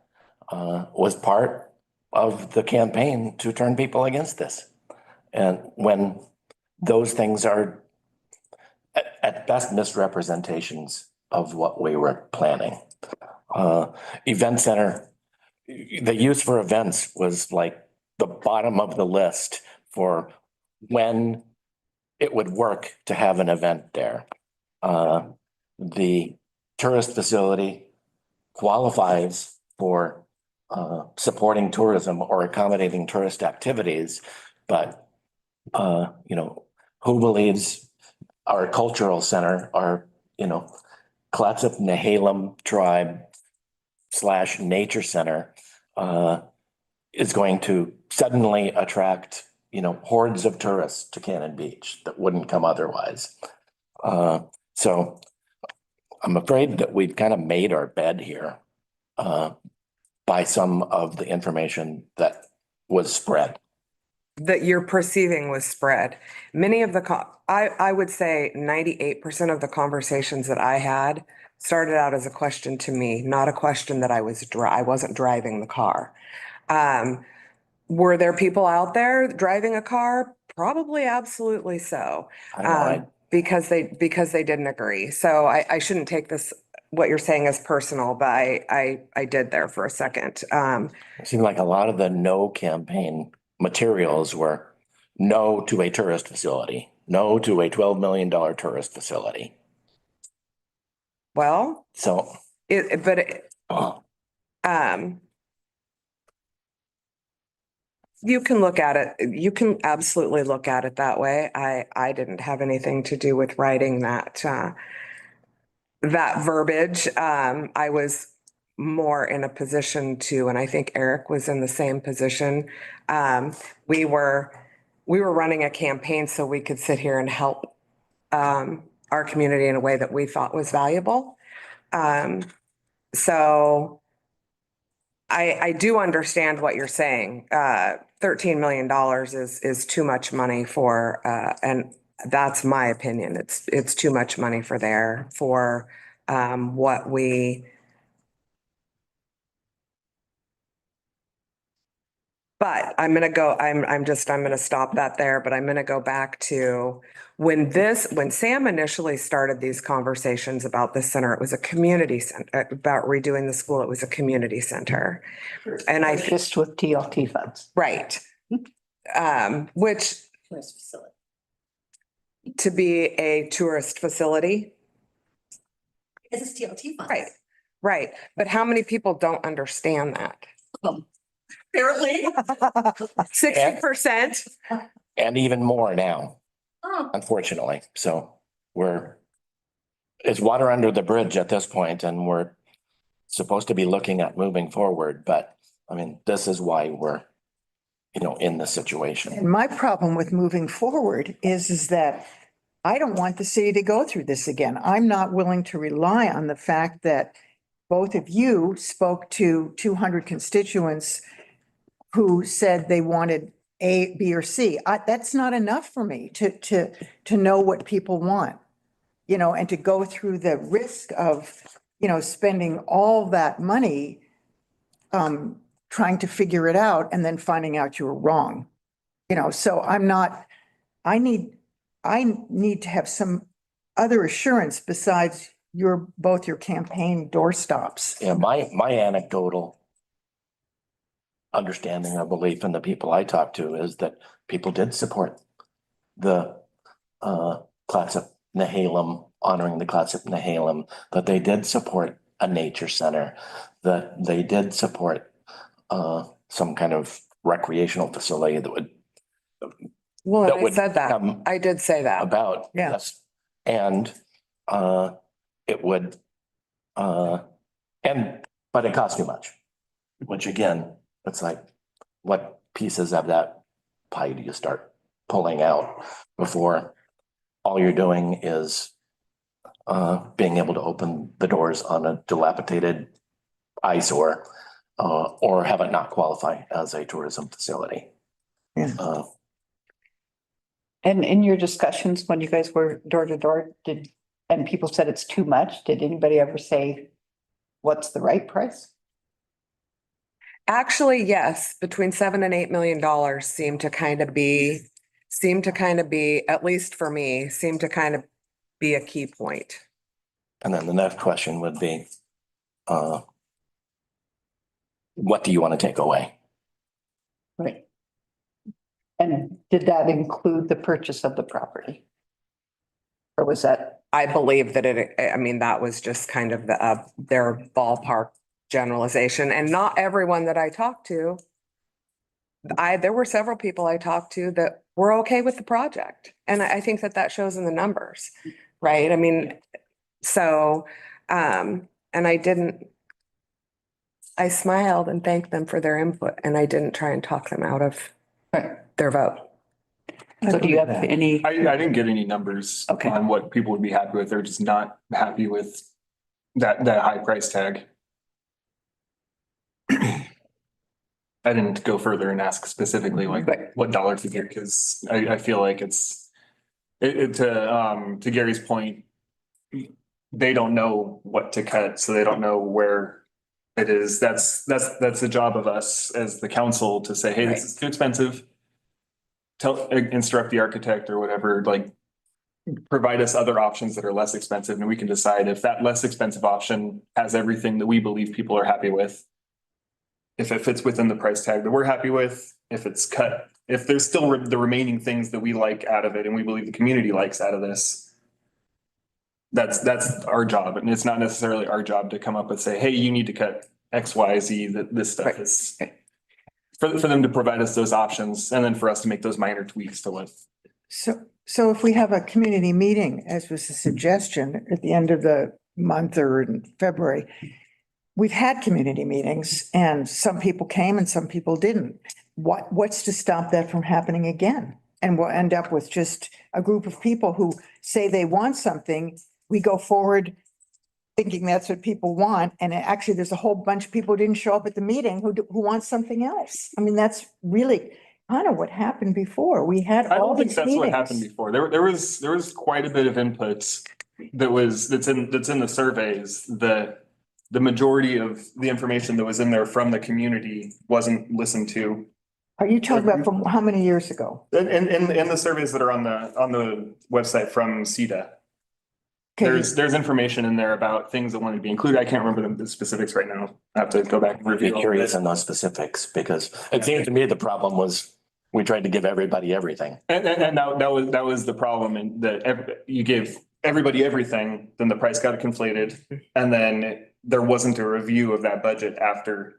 Speaker 3: was part of the campaign to turn people against this. And when those things are at best misrepresentations of what we were planning. Event center, the use for events was like the bottom of the list for when it would work to have an event there. The tourist facility qualifies for supporting tourism or accommodating tourist activities, but who believes our cultural center, our Clatsop Nehalem tribe / nature center is going to suddenly attract hordes of tourists to Cannon Beach that wouldn't come otherwise. So I'm afraid that we've kind of made our bed here by some of the information that was spread.
Speaker 10: That you're perceiving was spread. Many of the, I would say 98% of the conversations that I had started out as a question to me, not a question that I wasn't driving the car. Were there people out there driving a car? Probably, absolutely so.
Speaker 3: I know,
Speaker 10: Because they didn't agree. So I shouldn't take this, what you're saying as personal, but I did there for a second.
Speaker 3: it seemed like a lot of the no campaign materials were no to a tourist facility, no to a $12 million tourist facility.
Speaker 10: Well,
Speaker 3: So,
Speaker 10: you can look at it, you can absolutely look at it that way. I didn't have anything to do with writing that verbiage. I was more in a position to, and I think Eric was in the same position. We were running a campaign so we could sit here and help our community in a way that we thought was valuable. So I do understand what you're saying. $13 million is too much money for, and that's my opinion. It's too much money for what we. But I'm gonna stop that there, but I'm gonna go back to when Sam initially started these conversations about the center, it was a community center, about redoing the school, it was a community center. And I,
Speaker 1: Just with TLT funds.
Speaker 10: right. Which
Speaker 2: Tourist facility.
Speaker 10: to be a tourist facility,
Speaker 2: It's TLT funds.
Speaker 10: right, right. But how many people don't understand that?
Speaker 2: Apparently.
Speaker 10: 60%.
Speaker 3: and even more now,
Speaker 2: Oh.
Speaker 3: unfortunately. So it's water under the bridge at this point, and we're supposed to be looking at moving forward. But I mean, this is why we're, in this situation.
Speaker 8: And my problem with moving forward is that I don't want the city to go through this again. I'm not willing to rely on the fact that both of you spoke to 200 constituents who said they wanted A, B, or C. That's not enough for me to know what people want, and to go through the risk of, spending all that money trying to figure it out and then finding out you were wrong. So I need to have some other assurance besides both your campaign doorstops.
Speaker 3: Yeah, my anecdotal understanding or belief in the people I talked to is that people did support the Clatsop Nehalem, honoring the Clatsop Nehalem, that they did support a nature center, that they did support some kind of recreational facility that would
Speaker 10: Well,
Speaker 3: That
Speaker 10: I
Speaker 3: would
Speaker 10: said that.
Speaker 3: come
Speaker 10: I did say that.
Speaker 3: about,
Speaker 8: Yeah.
Speaker 3: yes. And it would but it costs too much, which again, it's like, what pieces of that pie do you start pulling out before all you're doing is being able to open the doors on a dilapidated eyesore or have it not qualify as a tourism facility.
Speaker 8: Yeah.
Speaker 1: And in your discussions, when you guys were door to door, and people said it's too much, did anybody ever say, what's the right price?
Speaker 10: Actually, yes, between $7 and $8 million seemed to kind of be, at least for me, seemed to kind of be a key point.
Speaker 3: And then the next question would be, what do you want to take away?
Speaker 1: Right. And did that include the purchase of the property? Or was that,
Speaker 10: I believe that that was just kind of their ballpark generalization, and not everyone that I talked to. There were several people I talked to that were okay with the project. And I think that shows in the numbers, right? I mean, so, and I smiled and thanked them for their input, and I didn't try and talk them out of their vote.
Speaker 1: so do you have any?
Speaker 7: I didn't get any numbers
Speaker 1: Okay.
Speaker 7: on what people would be happy with. They're just not happy with that high price tag. I didn't go further and ask specifically like
Speaker 1: Right.
Speaker 7: what dollar figure, because I feel like to Gary's point, they don't know what to cut, so they don't know where it is. That's the job of us as the council to say, hey, this is too expensive. Instruct the architect or whatever, like provide us other options that are less expensive, and we can decide if that less expensive option has everything that we believe people are happy with. If it fits within the price tag that we're happy with, if it's cut, if there's still the remaining things that we like out of it and we believe the community likes out of this. That's our job. And it's not necessarily our job to come up with say, hey, you need to cut X, Y, Z, that this stuff is. For them to provide us those options and then for us to make those minor tweaks to what.
Speaker 8: So if we have a community meeting, as was a suggestion at the end of the month or in February, we've had community meetings and some people came and some people didn't. What's to stop that from happening again? And we'll end up with just a group of people who say they want something. We go forward thinking that's what people want. And actually, there's a whole bunch of people who didn't show up at the meeting who want something else. I mean, that's really kind of what happened before. We had
Speaker 7: I
Speaker 8: all
Speaker 7: don't think
Speaker 8: these
Speaker 7: that's what happened
Speaker 8: meetings.
Speaker 7: before. There was quite a bit of input that's in the surveys. The majority of the information that was in there from the community wasn't listened to.
Speaker 8: Are you talking about from how many years ago?
Speaker 7: In the surveys that are on the website from CETA.
Speaker 8: Okay,
Speaker 7: There's information in there about things that wanted to be included. I can't remember the specifics right now. I have to go back and
Speaker 3: Be
Speaker 7: review. all
Speaker 3: curious
Speaker 7: this.
Speaker 3: in those specifics because it seemed to me the problem was we tried to give everybody everything.
Speaker 7: And that was the problem, and that you gave everybody everything, then the price got conflated, and then there wasn't a review of that budget after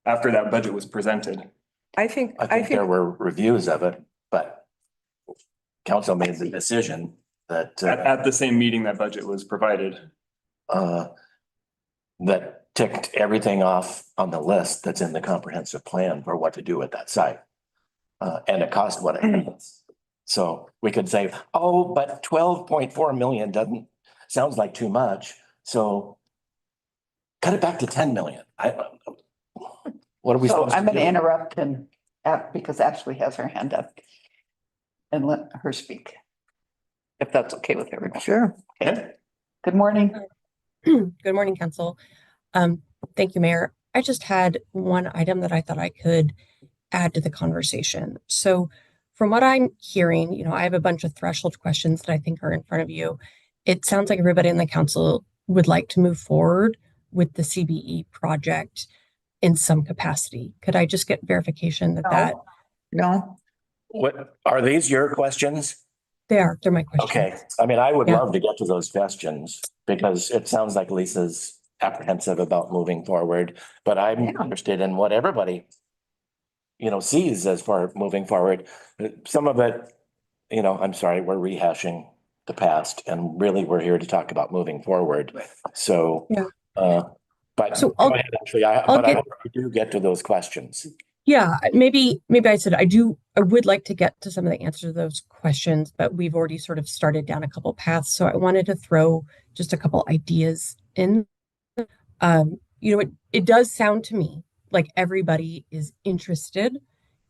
Speaker 7: that budget was presented.
Speaker 10: I think
Speaker 3: There were reviews of it, but council made the decision that
Speaker 7: At the same meeting that budget was provided.
Speaker 3: that ticked everything off on the list that's in the comprehensive plan for what to do with that site. And it cost what it is. So we could say, oh, but 12.4 million sounds like too much. So cut it back to 10 million. What are we
Speaker 1: so
Speaker 3: supposed to
Speaker 1: I'm going to
Speaker 3: do?
Speaker 1: interrupt and because Ashley has her hand up and let her speak. If that's okay with everyone.
Speaker 8: sure.
Speaker 1: Okay. Good morning.
Speaker 12: Good morning, Council. Thank you, Mayor. I just had one item that I thought I could add to the conversation. So from what I'm hearing, I have a bunch of threshold questions that I think are in front of you. It sounds like everybody in the council would like to move forward with the CBE project in some capacity. Could I just get verification that
Speaker 8: No,
Speaker 3: What, are these your questions?
Speaker 12: they're my questions?
Speaker 3: Okay, I mean, I would
Speaker 12: Yeah.
Speaker 3: love to get to those questions because it sounds like Lisa's apprehensive about moving forward, but I'm
Speaker 8: Yeah.
Speaker 3: interested in what everybody, sees as far moving forward. Some of it, I'm sorry, we're rehashing the past and really we're here to talk about moving forward. So,
Speaker 12: Yeah.
Speaker 3: but
Speaker 12: So
Speaker 3: go ahead, actually,
Speaker 12: I'll
Speaker 3: but I
Speaker 12: get-
Speaker 3: hope we do get to those questions.
Speaker 12: Yeah, maybe I said I would like to get to some of the answers to those questions, but we've already sort of started down a couple paths. So I wanted to throw just a couple ideas in. It does sound to me like everybody is interested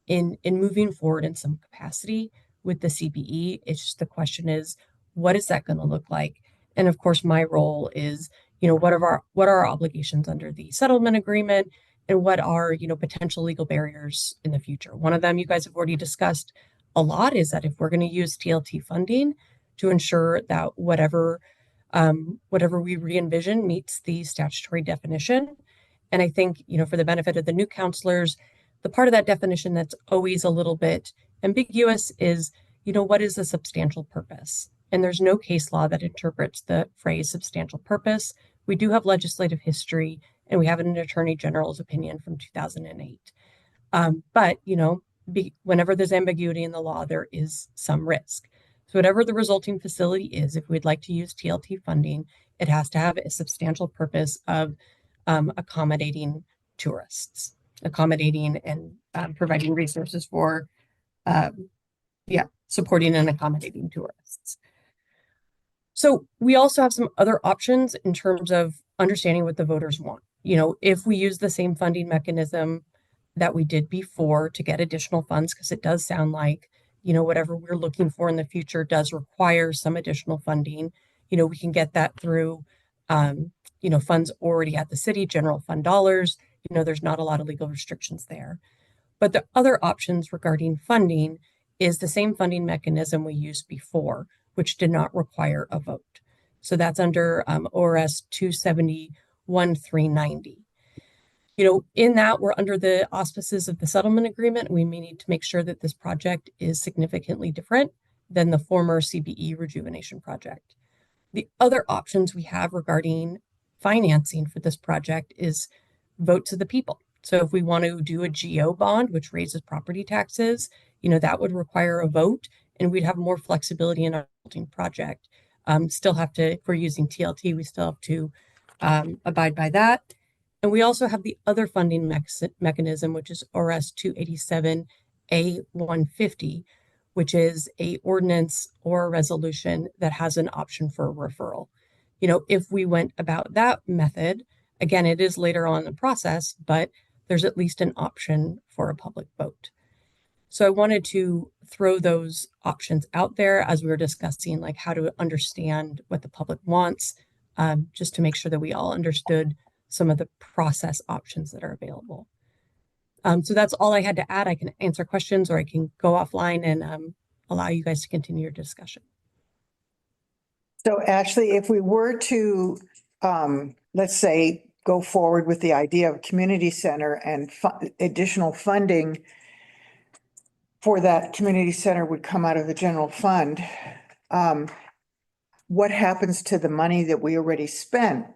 Speaker 12: in moving forward in some capacity with the CBE. It's just the question is, what is that going to look like? And of course, my role is, what are our obligations under the settlement agreement, and what are, potential legal barriers in the future. One of them you guys have already discussed a lot is that if we're going to use TLT funding to ensure that whatever we re-envision meets the statutory definition. And I think, for the benefit of the new counselors, the part of that definition that's always a little bit ambiguous is, what is a substantial purpose? And there's no case law that interprets the phrase substantial purpose. We do have legislative history, and we have an attorney general's opinion from 2008. But, whenever there's ambiguity in the law, there is some risk. So whatever the resulting facility is, if we'd like to use TLT funding, it has to have a substantial purpose of accommodating tourists, accommodating and providing resources for, supporting and accommodating tourists. So we also have some other options in terms of understanding what the voters want. If we use the same funding mechanism that we did before to get additional funds, because it does sound like, whatever we're looking for in the future does require some additional funding. We can get that through, funds already at the city, general fund dollars. There's not a lot of legal restrictions there. But the other options regarding funding is the same funding mechanism we used before, which did not require a vote. So that's under ORS 271-390. In that, we're under the auspices of the settlement agreement. We may need to make sure that this project is significantly different than the former CBE rejuvenation project. The other options we have regarding financing for this project is votes of the people. So if we want to do a GO bond, which raises property taxes, that would require a vote, and we'd have more flexibility in our project. If we're using TLT, we still have to abide by that. And we also have the other funding mechanism, which is ORS 287-A150, which is a ordinance or a resolution that has an option for a referral. If we went about that method, again, it is later on in the process, but there's at least an option for a public vote. So I wanted to throw those options out there as we were discussing, like how to understand what the public wants, just to make sure that we all understood some of the process options that are available. So that's all I had to add. I can answer questions, or I can go offline and allow you guys to continue your discussion.
Speaker 8: So Ashley, if we were to, let's say, go forward with the idea of community center and additional funding for that community center would come out of the general fund, what happens to the money that we already spent?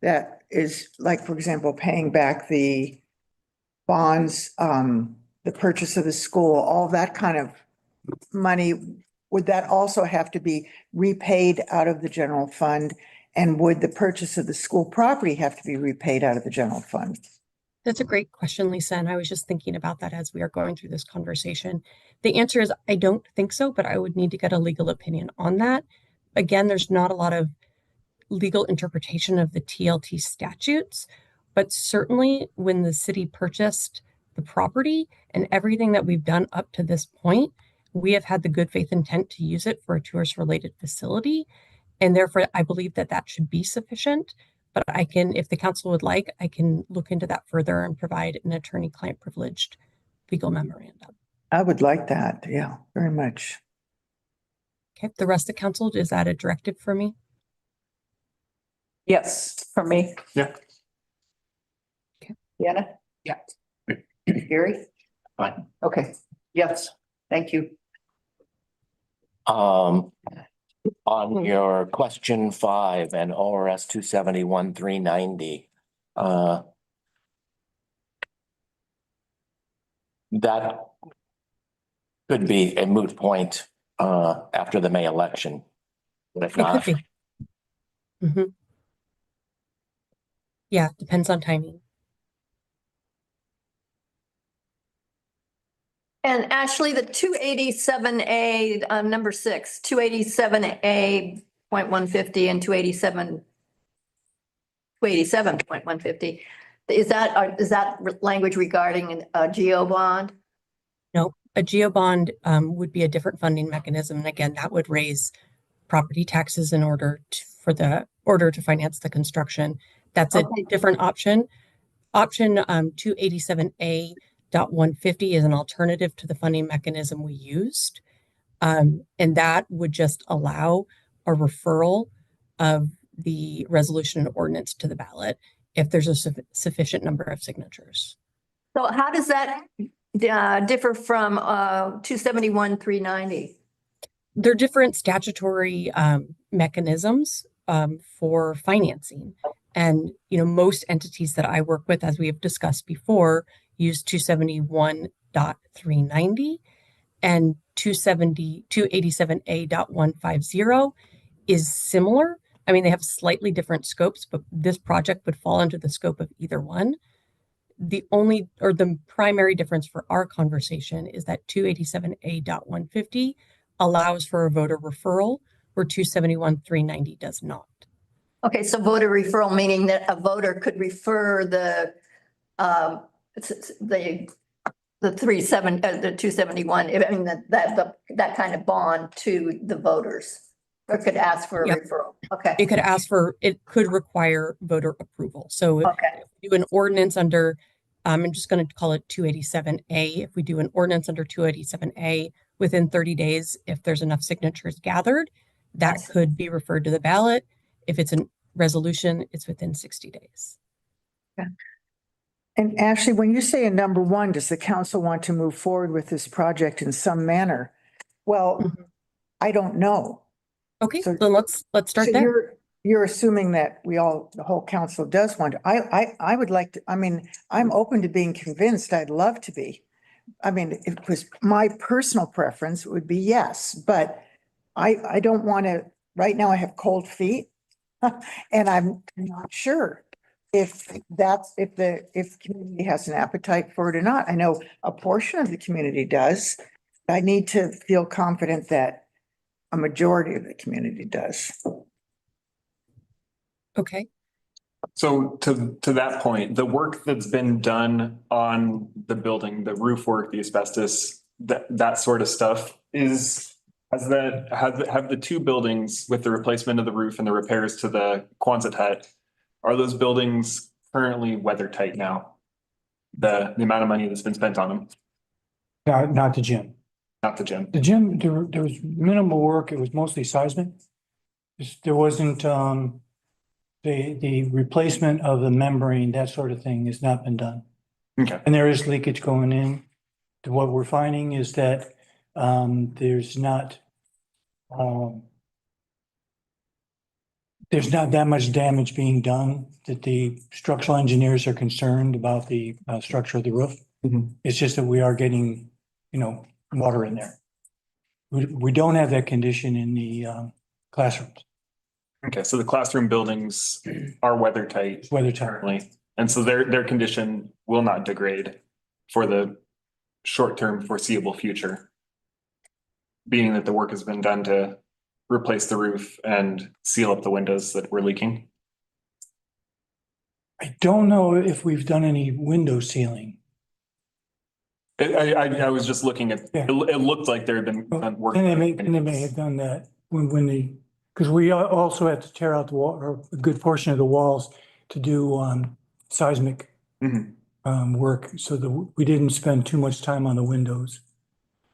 Speaker 8: That is, like, for example, paying back the bonds, the purchase of the school, all that kind of money. Would that also have to be repaid out of the general fund? And would the purchase of the school property have to be repaid out of the general fund?
Speaker 12: That's a great question, Lisa. And I was just thinking about that as we are going through this conversation. The answer is I don't think so, but I would need to get a legal opinion on that. Again, there's not a lot of legal interpretation of the TLT statutes, but certainly when the city purchased the property and everything that we've done up to this point, we have had the good faith intent to use it for a tourist related facility. And therefore, I believe that that should be sufficient. But I can, if the council would like, I can look into that further and provide an attorney-client privileged legal memorandum.
Speaker 8: I would like that. Yeah, very much.
Speaker 12: Okay, the rest of council, is that a directive for me?
Speaker 1: Yes, for me.
Speaker 7: Yeah.
Speaker 12: Okay.
Speaker 1: Deanna? Yeah. Gary?
Speaker 3: Fine.
Speaker 1: Okay, yes, thank you.
Speaker 3: On your question 5 and ORS 271-390, that could be a moot point after the May election. But if
Speaker 12: It
Speaker 3: not,
Speaker 12: could be. Yeah, depends on timing.
Speaker 2: And Ashley, the 287A, number 6, 287A.150 and 287.150. Is that language regarding a geo bond?
Speaker 12: No, a geo bond would be a different funding mechanism. And again, that would raise property taxes in order to finance the construction. That's a
Speaker 2: Okay.
Speaker 12: different option. Option 287A.150 is an alternative to the funding mechanism we used. And that would just allow a referral of the resolution and ordinance to the ballot if there's a sufficient number of signatures.
Speaker 2: So how does that differ from 271.390?
Speaker 12: They're different statutory mechanisms for financing. And, most entities that I work with, as we have discussed before, use 271.390 and 287A.150 is similar. I mean, they have slightly different scopes, but this project would fall under the scope of either one. The primary difference for our conversation is that 287A.150 allows for a voter referral where 271.390 does not.
Speaker 2: Okay, so voter referral, meaning that a voter could refer the 271, I mean, that kind of bond to the voters, or could ask for a
Speaker 12: Yep.
Speaker 2: referral. Okay,
Speaker 12: It could require voter approval. So if
Speaker 2: okay,
Speaker 12: we do an ordinance under, I'm just going to call it 287A. If we do an ordinance under 287A within 30 days, if there's enough signatures gathered, that could be referred to the ballot. If it's a resolution, it's within 60 days.
Speaker 8: And Ashley, when you say a number one, does the council want to move forward with this project in some manner? Well, I don't know.
Speaker 12: Okay,
Speaker 8: So-
Speaker 12: then let's start
Speaker 8: So
Speaker 12: there.
Speaker 8: you're assuming that the whole council does want to, I would like to, I mean, I'm open to being convinced. I'd love to be. I mean, if it was my personal preference, it would be yes, but I don't want to, right now I have cold feet. And I'm not sure if the community has an appetite for it or not. I know a portion of the community does. I need to feel confident that a majority of the community does.
Speaker 12: Okay.
Speaker 7: So to that point, the work that's been done on the building, the roof work, the asbestos, that sort of stuff have the two buildings with the replacement of the roof and the repairs to the Quonset hut, are those buildings currently weather tight now? The amount of money that's been spent on them,
Speaker 4: Not the gym.
Speaker 7: not the gym.
Speaker 4: The gym, there was minimal work. It was mostly seismic. There wasn't, the replacement of the membrane, that sort of thing has not been done.
Speaker 7: Okay.
Speaker 4: And there is leakage going in. What we're finding is that, there's not that much damage being done, that the structural engineers are concerned about the structure of the roof.
Speaker 7: Mhm.
Speaker 4: It's just that we are getting, water in there. We don't have that condition in the classrooms,
Speaker 7: Okay, so the classroom buildings are weather tight
Speaker 4: weather tight.
Speaker 7: currently, and so their condition will not degrade for the short-term foreseeable future. Being that the work has been done to replace the roof and seal up the windows that were leaking.
Speaker 4: I don't know if we've done any window sealing.
Speaker 7: I was just looking at,
Speaker 4: Yeah.
Speaker 7: it looked like there had been work.
Speaker 4: And they may have done that because we also had to tear out the wall, or a good portion of the walls to do seismic
Speaker 7: Mhm.
Speaker 4: work, so that we didn't spend too much time on the windows.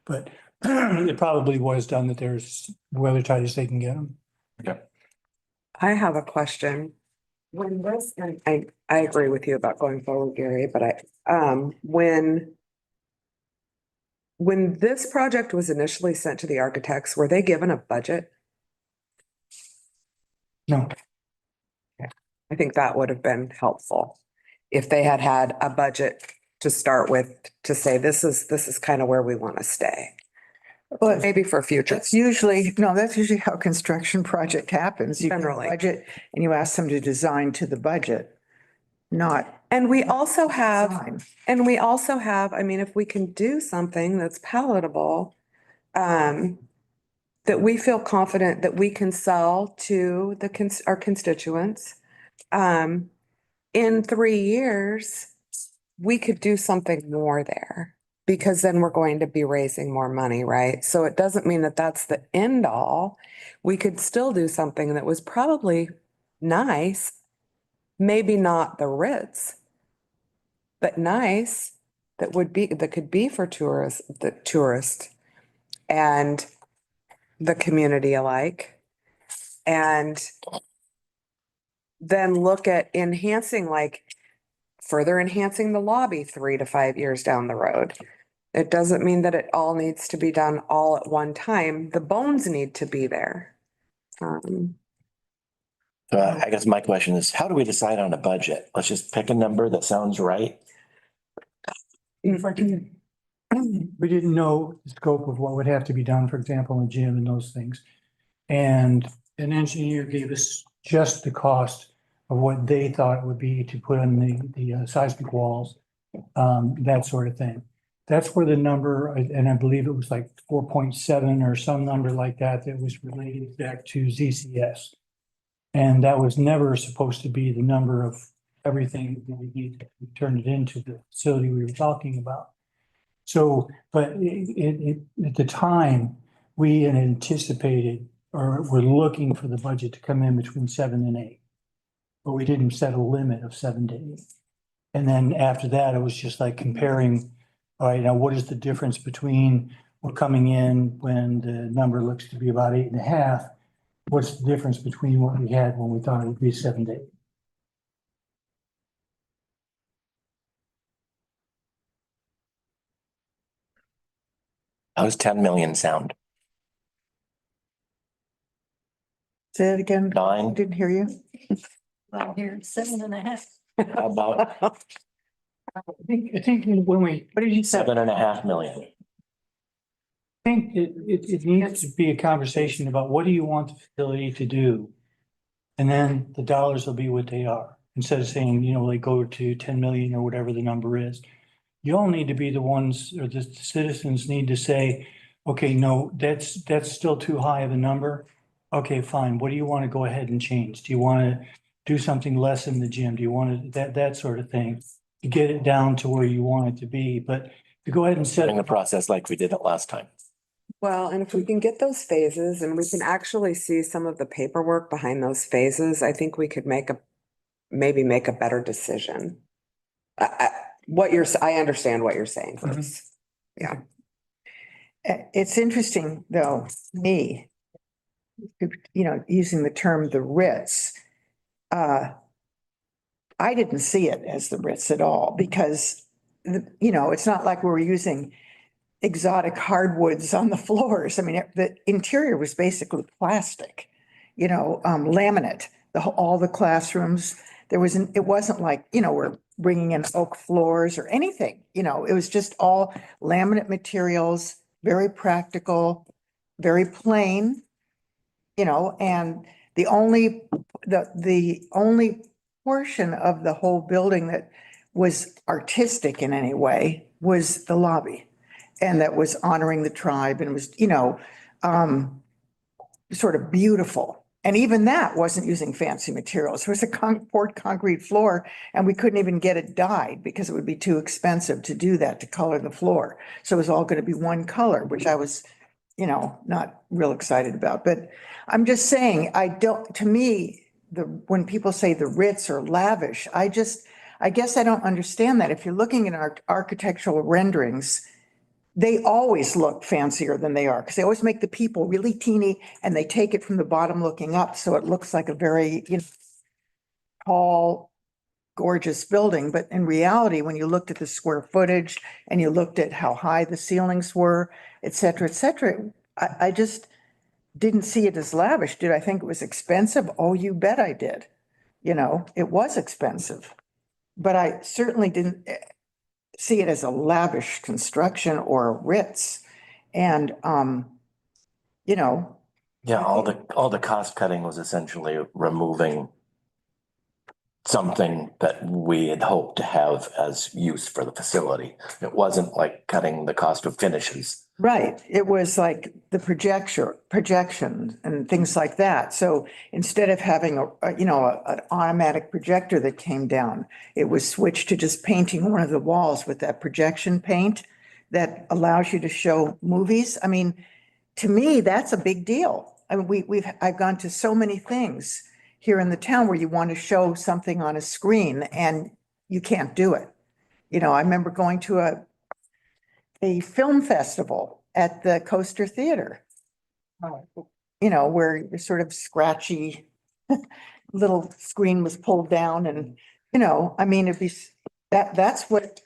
Speaker 4: But it probably was done that there's weather tight as they can get them.
Speaker 10: I have a question. When this, and I agree with you about going forward, Gary, but when this project was initially sent to the architects, were they given a budget?
Speaker 4: No,
Speaker 10: I think that would have been helpful. If they had had a budget to start with, to say, this is kind of where we want to stay.
Speaker 8: But
Speaker 10: Maybe for future.
Speaker 8: that's usually how a construction project happens. You get a
Speaker 10: Generally.
Speaker 8: budget and you ask them to design to the budget, not
Speaker 10: And we also have,
Speaker 8: Fine.
Speaker 10: I mean, if we can do something that's palatable, that we feel confident that we can sell to our constituents, in 3 years, we could do something more there because then we're going to be raising more money, right? So it doesn't mean that that's the end all. We could still do something that was probably nice, maybe not the Ritz, but nice that could be for the tourist and the community alike. And then look at further enhancing the lobby 3 to 5 years down the road. It doesn't mean that it all needs to be done all at one time. The bones need to be there.
Speaker 3: So I guess my question is, how do we decide on a budget? Let's just pick a number that sounds right.
Speaker 4: If I can, we didn't know the scope of what would have to be done, for example, in the gym and those things. And an engineer gave us just the cost of what they thought it would be to put on the seismic walls, that sort of thing. That's where the number, and I believe it was like 4.7 or some number like that, that was related back to ZCS. And that was never supposed to be the number of everything that we needed to turn it into the facility we were talking about. So, but at the time, we had anticipated or were looking for the budget to come in between 7 and 8. But we didn't set a limit of 7 to 8. And then after that, it was just like comparing, all right, now what is the difference between we're coming in when the number looks to be about 8.5? What's the difference between what we had when we thought it would be 7 to 8?
Speaker 3: How does 10 million sound?
Speaker 8: Say it again.
Speaker 3: 9?
Speaker 8: Didn't hear you.
Speaker 2: Well, here, 7.5.
Speaker 3: How about
Speaker 4: I think when what did you say?
Speaker 3: 7.5 million?
Speaker 4: I think it needs to be a conversation about what do you want the facility to do? And then the dollars will be what they are. Instead of saying, like go to 10 million or whatever the number is. You all need to be the ones, or the citizens need to say, okay, no, that's still too high of a number. Okay, fine. What do you want to go ahead and change? Do you want to do something less in the gym? Do you want to, that sort of thing? To get it down to where you want it to be, but to go ahead and set.
Speaker 3: In the process like we did it last time.
Speaker 10: Well, and if we can get those phases and we can actually see some of the paperwork behind those phases, I think we could maybe make a better decision. I understand what you're saying, Bruce. Yeah.
Speaker 8: It's interesting, though, me, using the term the Ritz. I didn't see it as the Ritz at all because, it's not like we were using exotic hardwoods on the floors. I mean, the interior was basically plastic, laminate, all the classrooms. It wasn't like, we're bringing in oak floors or anything, it was just all laminate materials, very practical, very plain, and the only portion of the whole building that was artistic in any way was the lobby. And that was honoring the tribe and was, sort of beautiful. And even that wasn't using fancy materials. It was a poured concrete floor and we couldn't even get it dyed because it would be too expensive to do that, to color the floor. So it was all going to be one color, which I was, not real excited about. But I'm just saying, to me, when people say the Ritz or lavish, I guess I don't understand that. If you're looking at our architectural renderings, they always look fancier than they are because they always make the people really teeny and they take it from the bottom looking up. So it looks like a very tall, gorgeous building. But in reality, when you looked at the square footage and you looked at how high the ceilings were, et cetera, I just didn't see it as lavish. Did I think it was expensive? Oh, you bet I did. It was expensive, but I certainly didn't see it as a lavish construction or a Ritz. And,
Speaker 3: Yeah, all the cost cutting was essentially removing something that we had hoped to have as use for the facility. It wasn't like cutting the cost of finishes.
Speaker 8: Right. It was like the projection and things like that. So instead of having an automatic projector that came down, it was switched to just painting one of the walls with that projection paint that allows you to show movies. I mean, to me, that's a big deal. I mean, I've gone to so many things here in the town where you want to show something on a screen and you can't do it. I remember going to a film festival at the Coaster Theater. Where the sort of scratchy little screen was pulled down and, I mean, that's what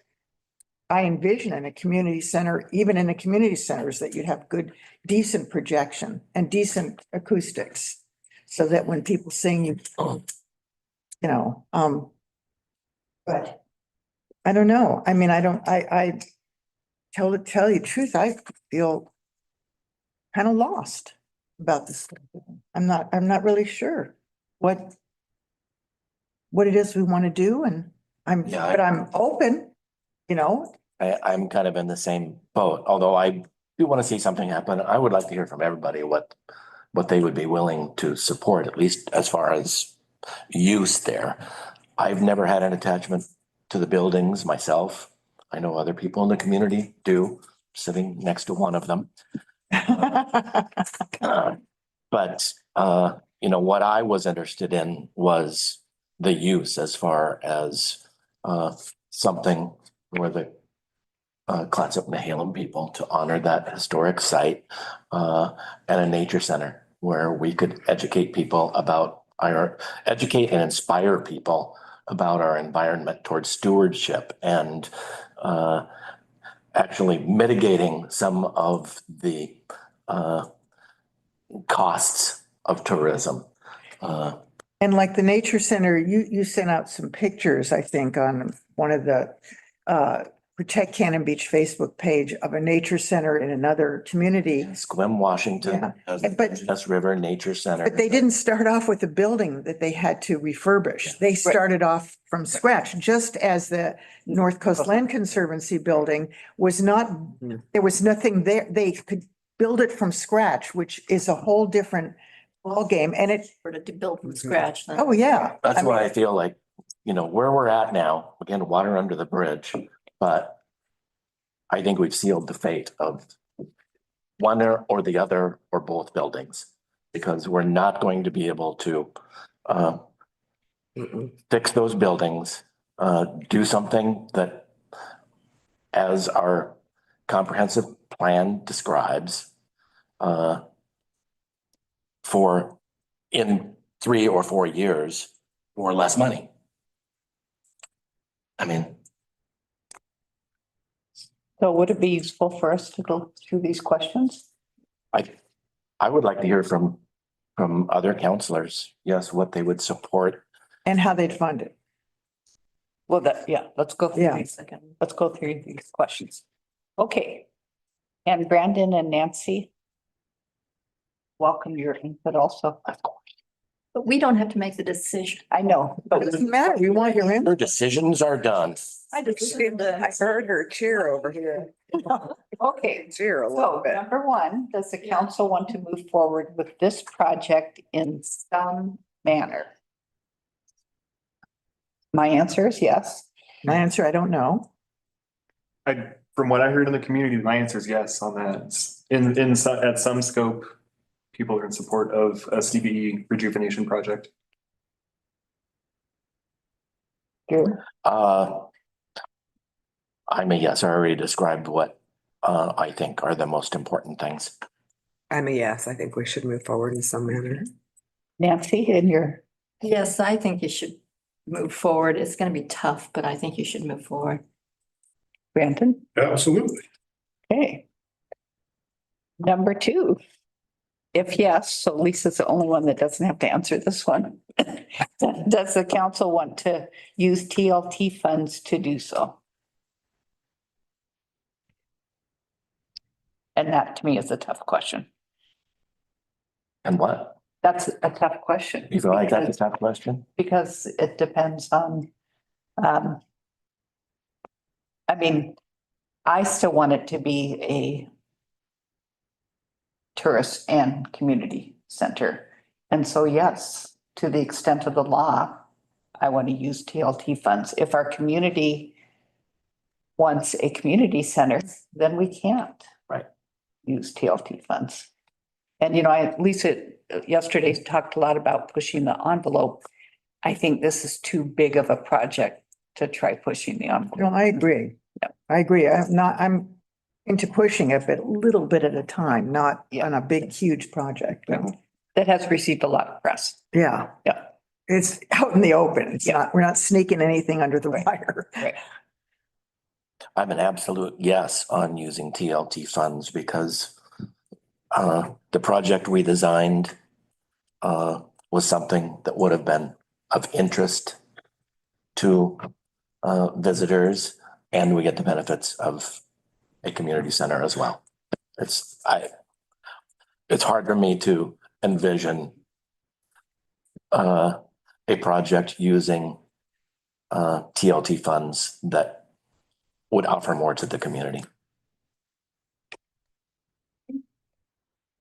Speaker 8: I envision in a community center, even in the community centers, that you'd have good, decent projection and decent acoustics. So that when people sing, but I don't know. I mean, I tell you the truth, I feel kind of lost about this. I'm not really sure what it is we want to do, and but I'm open,
Speaker 3: I'm kind of in the same boat, although I do want to see something happen. I would like to hear from everybody what they would be willing to support, at least as far as use there. I've never had an attachment to the buildings myself. I know other people in the community do, sitting next to one of them. But what I was interested in was the use as far as something where the Clatsop Nehalem people to honor that historic site and a nature center where we could educate and inspire people about our environment towards stewardship and actually mitigating some of the costs of tourism.
Speaker 8: and like the nature center, you sent out some pictures, I think, on one of the Protect Cannon Beach Facebook page of a nature center in another community.
Speaker 3: Sequim, Washington, has the
Speaker 8: But-
Speaker 3: Dungeness River Nature Center.
Speaker 8: But they didn't start off with a building that they had to refurbish. They started off from scratch, just as the North Coast Land Conservancy building was not, there was nothing there. They could build it from scratch, which is a whole different ballgame. And it,
Speaker 2: For it to build from scratch. then.
Speaker 8: oh, yeah.
Speaker 3: That's why I feel like, where we're at now, again, water under the bridge, but I think we've sealed the fate of one or the other or both buildings, because we're not going to be able to fix those buildings, do something that, as our comprehensive plan describes, for in 3 or 4 years or less money. I mean,
Speaker 1: So would it be useful for us to go through these questions?
Speaker 3: I would like to hear from other counselors, yes, what they would support.
Speaker 8: And how they'd fund it.
Speaker 1: Well, let's go through
Speaker 8: Yeah.
Speaker 1: these again. Let's go through these questions. Okay. And Brandon and Nancy, welcome your input also.
Speaker 2: But we don't have to make the decision.
Speaker 1: I know,
Speaker 8: It
Speaker 1: but
Speaker 8: doesn't matter. We want your input.
Speaker 3: Their decisions are done.
Speaker 2: I just assumed
Speaker 10: I heard her cheer over here.
Speaker 1: okay.
Speaker 10: Cheer a
Speaker 1: So number one, does the council want to move forward with this project in some manner? My answer is yes.
Speaker 8: My answer, I don't know.
Speaker 7: From what I heard in the community, my answer is yes on that. At some scope, people are in support of a CBE rejuvenation project.
Speaker 3: I'm a yes. I already described what I think are the most important things.
Speaker 10: I'm a yes. I think we should move forward in some manner.
Speaker 1: Nancy, in your,
Speaker 2: Yes, I think you should move forward. It's gonna be tough, but I think you should move forward.
Speaker 1: Brandon?
Speaker 11: Absolutely.
Speaker 1: Okay. Number two. If yes, so Lisa's the only one that doesn't have to answer this one. Does the council want to use TLT funds to do so? And that to me is a tough question.
Speaker 3: And what?
Speaker 1: That's a tough question.
Speaker 3: You feel like that's a tough question?
Speaker 1: Because it depends on, I mean, I still want it to be a tourist and community center. And so, yes, to the extent of the law, I want to use TLT funds. If our community wants a community center, then we can't.
Speaker 3: Right.
Speaker 1: Use TLT funds. And, Lisa yesterday talked a lot about pushing the envelope. I think this is too big of a project to try pushing the
Speaker 8: No,
Speaker 1: envelope.
Speaker 8: I agree.
Speaker 1: Yeah.
Speaker 8: I agree. I'm into pushing it, but a little bit at a time, not
Speaker 1: Yeah.
Speaker 8: on a big, huge project.
Speaker 1: Yeah. That has received a lot of press.
Speaker 8: Yeah.
Speaker 1: Yeah.
Speaker 8: It's out in the open. It's
Speaker 1: Yeah.
Speaker 8: not, we're not sneaking anything under the
Speaker 1: Right.
Speaker 8: wire.
Speaker 1: Right.
Speaker 3: I'm an absolute yes on using TLT funds because the project we designed was something that would have been of interest to visitors, and we get the benefits of a community center as well. It's hard for me to envision a project using TLT funds that would offer more to the community.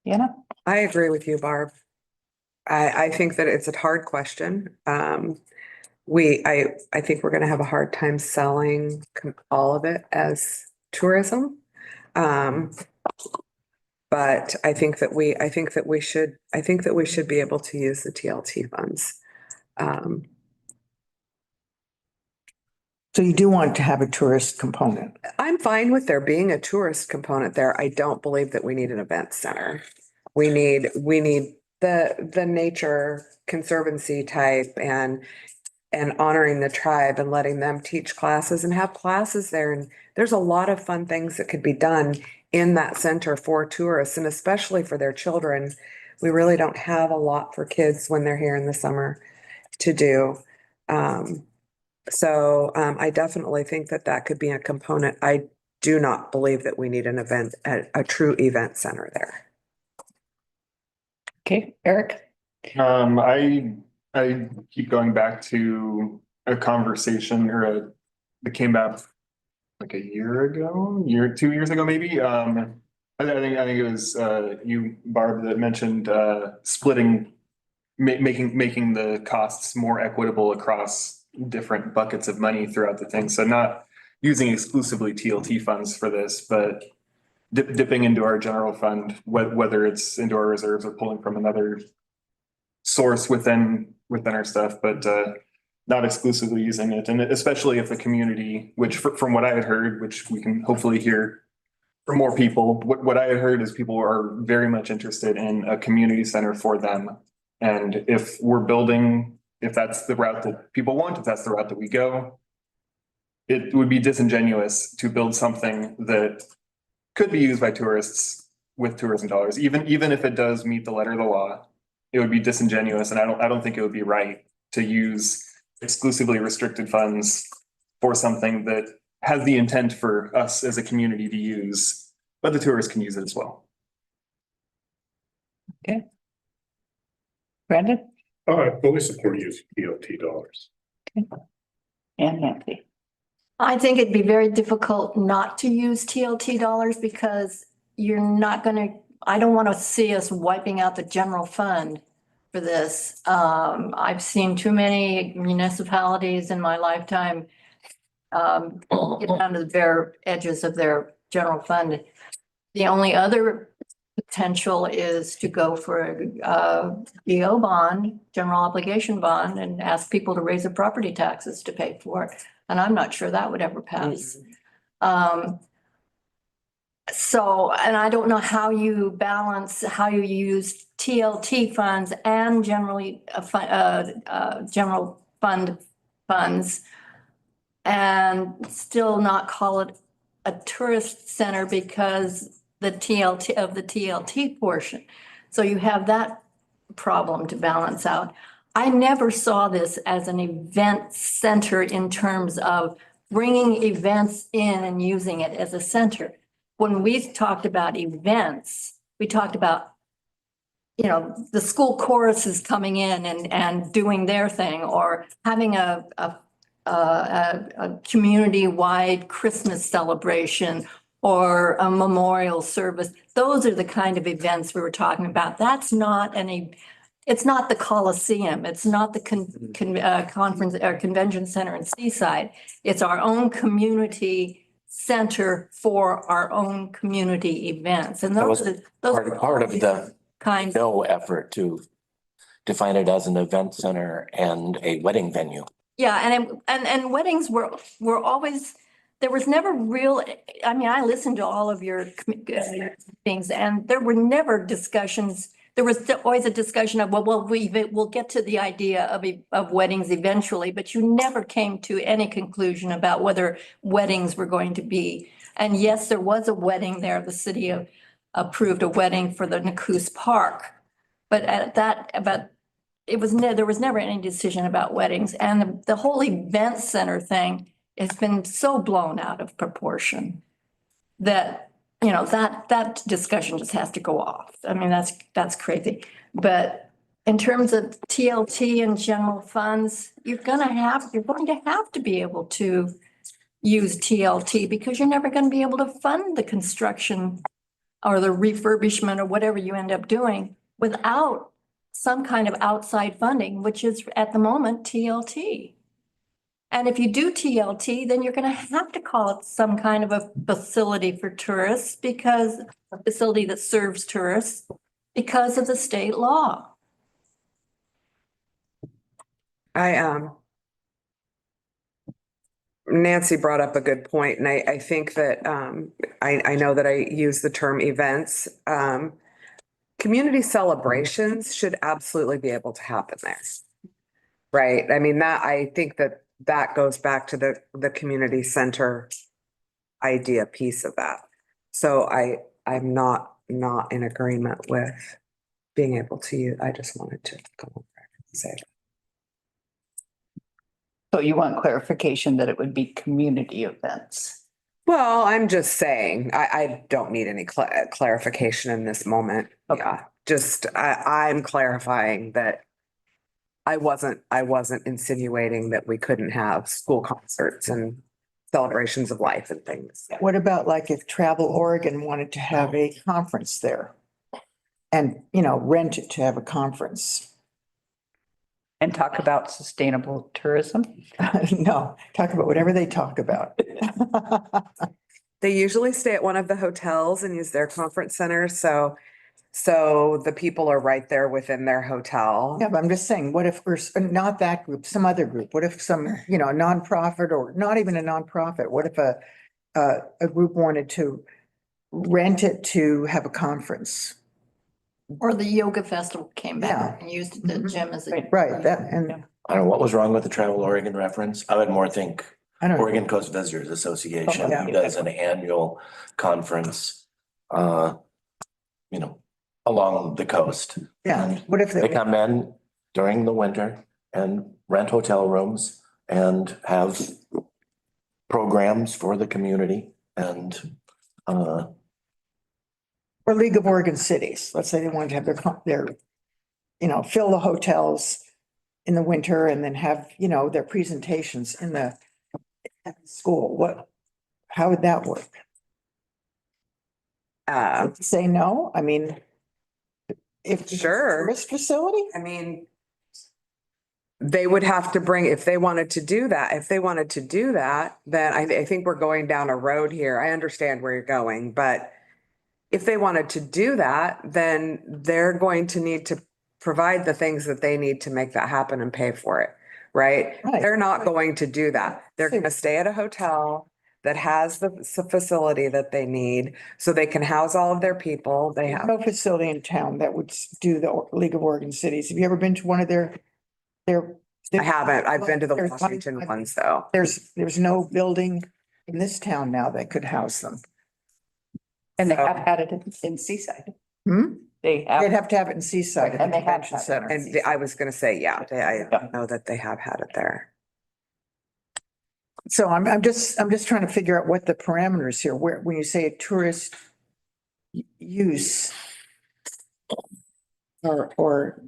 Speaker 1: Yeah.
Speaker 10: I agree with you, Barb. I think that it's a hard question. I think we're gonna have a hard time selling all of it as tourism. But I think that we should be able to use the TLT funds.
Speaker 8: So you do want to have a tourist component.
Speaker 10: I'm fine with there being a tourist component there. I don't believe that we need an event center. We need the nature conservancy type and honoring the tribe and letting them teach classes and have classes there. And there's a lot of fun things that could be done in that center for tourists and especially for their children. We really don't have a lot for kids when they're here in the summer to do. So I definitely think that could be a component. I do not believe that we need an event, a true event center there.
Speaker 1: Okay, Eric?
Speaker 7: I keep going back to a conversation that came up like a year ago, 2 years ago, maybe. I think it was you, Barb, that mentioned splitting, making the costs more equitable across different buckets of money throughout the thing. So not using exclusively TLT funds for this, but dipping into our general fund, whether it's into our reserves or pulling from another source within our stuff, but not exclusively using it. And especially if the community, which from what I had heard, which we can hopefully hear from more people, what I had heard is people are very much interested in a community center for them. And if we're building, if that's the route that people want, if that's the route that we go, it would be disingenuous to build something that could be used by tourists with tourism dollars, even if it does meet the letter of the law. It would be disingenuous, and I don't think it would be right to use exclusively restricted funds for something that has the intent for us as a community to use, but the tourists can use it as well.
Speaker 1: Okay. Brandon?
Speaker 11: I fully support using DOT dollars.
Speaker 1: And Nancy?
Speaker 2: I think it'd be very difficult not to use TLT dollars because you're not gonna, I don't want to see us wiping out the general fund for this. I've seen too many municipalities in my lifetime get down to the bare edges of their general fund. The only other potential is to go for a GO bond, general obligation bond, and ask people to raise their property taxes to pay for it. And I'm not sure that would ever pass. So, and I don't know how you balance, how you use TLT funds and generally general fund funds and still not call it a tourist center because the TLT portion. So you have that problem to balance out. I never saw this as an event center in terms of bringing events in and using it as a center. When we talked about events, we talked about you know, the school chorus is coming in and doing their thing, or having a community-wide Christmas celebration or a memorial service. Those are the kind of events we were talking about. That's not it's not the Coliseum. It's not the conference or convention center in Seaside. It's our own community center for our own community events. And
Speaker 3: That was
Speaker 2: those
Speaker 3: part of the
Speaker 2: kinds.
Speaker 3: no effort to define it as an event center and a wedding venue.
Speaker 2: Yeah, and weddings were always, there was never real, I mean, I listened to all of your things, and there were never discussions. There was always a discussion of, well, we'll get to the idea of weddings eventually, but you never came to any conclusion about whether weddings were going to be. And yes, there was a wedding there. The city approved a wedding for the Nacoos Park. But there was never any decision about weddings, and the whole event center thing has been so blown out of proportion that, you know, that discussion just has to go off. I mean, that's crazy. But in terms of TLT and general funds, you're going to have to be able to use TLT, because you're never going to be able to fund the construction or the refurbishment or whatever you end up doing without some kind of outside funding, which is at the moment TLT. And if you do TLT, then you're going to have to call it some kind of a facility for tourists, because a facility that serves tourists, because of the state law.
Speaker 10: Nancy brought up a good point, and I think that I know that I use the term events. Community celebrations should absolutely be able to happen there. Right? I mean, I think that goes back to the community center idea piece of that. So I'm not in agreement with being able to use, I just wanted to go on record and say that.
Speaker 1: So you want clarification that it would be community events?
Speaker 10: Well, I'm just saying, I don't need any clarification in this moment.
Speaker 1: Okay.
Speaker 10: Yeah, just I'm clarifying that I wasn't insinuating that we couldn't have school concerts and celebrations of life and things.
Speaker 8: What about like if Travel Oregon wanted to have a conference there? And, you know, rent it to have a conference?
Speaker 1: And talk about sustainable tourism?
Speaker 8: No, talk about whatever they talk about.
Speaker 10: They usually stay at one of the hotels and use their conference center, so the people are right there within their hotel.
Speaker 8: Yeah, but I'm just saying, what if we're not that group, some other group? What if some, you know, nonprofit, or not even a nonprofit? What if a group wanted to rent it to have a conference?
Speaker 2: Or the yoga festival came back
Speaker 8: Yeah.
Speaker 2: and used the gym as a.
Speaker 8: Right, that, and
Speaker 3: I don't know what was wrong with the Travel Oregon reference. I would more think
Speaker 8: I don't know.
Speaker 3: Oregon Coast Visitors Association
Speaker 8: Oh, yeah.
Speaker 3: does an annual conference, you know, along the coast.
Speaker 8: Yeah,
Speaker 3: And
Speaker 8: what if
Speaker 3: they
Speaker 8: they,
Speaker 3: come in during the winter and rent hotel rooms and have programs for the community and,
Speaker 8: or League of Oregon Cities, let's say they wanted to have their, you know, fill the hotels in the winter and then have, you know, their presentations in the school. How would that work? Say no? I mean, if.
Speaker 10: Sure.
Speaker 8: Tourist facility?
Speaker 10: I mean, they would have to bring, if they wanted to do that, then I think we're going down a road here. I understand where you're going, but if they wanted to do that, then they're going to need to provide the things that they need to make that happen and pay for it, right?
Speaker 8: Right.
Speaker 10: They're not going to do that. They're going to stay at a hotel that has the facility that they need, so they can house all of their people. They have.
Speaker 8: No facility in town that would do the League of Oregon Cities. Have you ever been to one of their?
Speaker 10: I haven't. I've been to the
Speaker 8: There's-
Speaker 10: Washington ones though.
Speaker 8: There's no building in this town now that could house them.
Speaker 1: And they have had it in Seaside.
Speaker 8: Hmm?
Speaker 1: They
Speaker 8: They'd
Speaker 1: have,
Speaker 8: have to have it in Seaside at the
Speaker 1: And they have
Speaker 8: convention
Speaker 1: had it.
Speaker 8: center.
Speaker 10: And I was gonna say, yeah, I
Speaker 1: Yeah.
Speaker 10: know that they have had it there.
Speaker 8: So I'm just trying to figure out what the parameters here, where, when you say a tourist use, or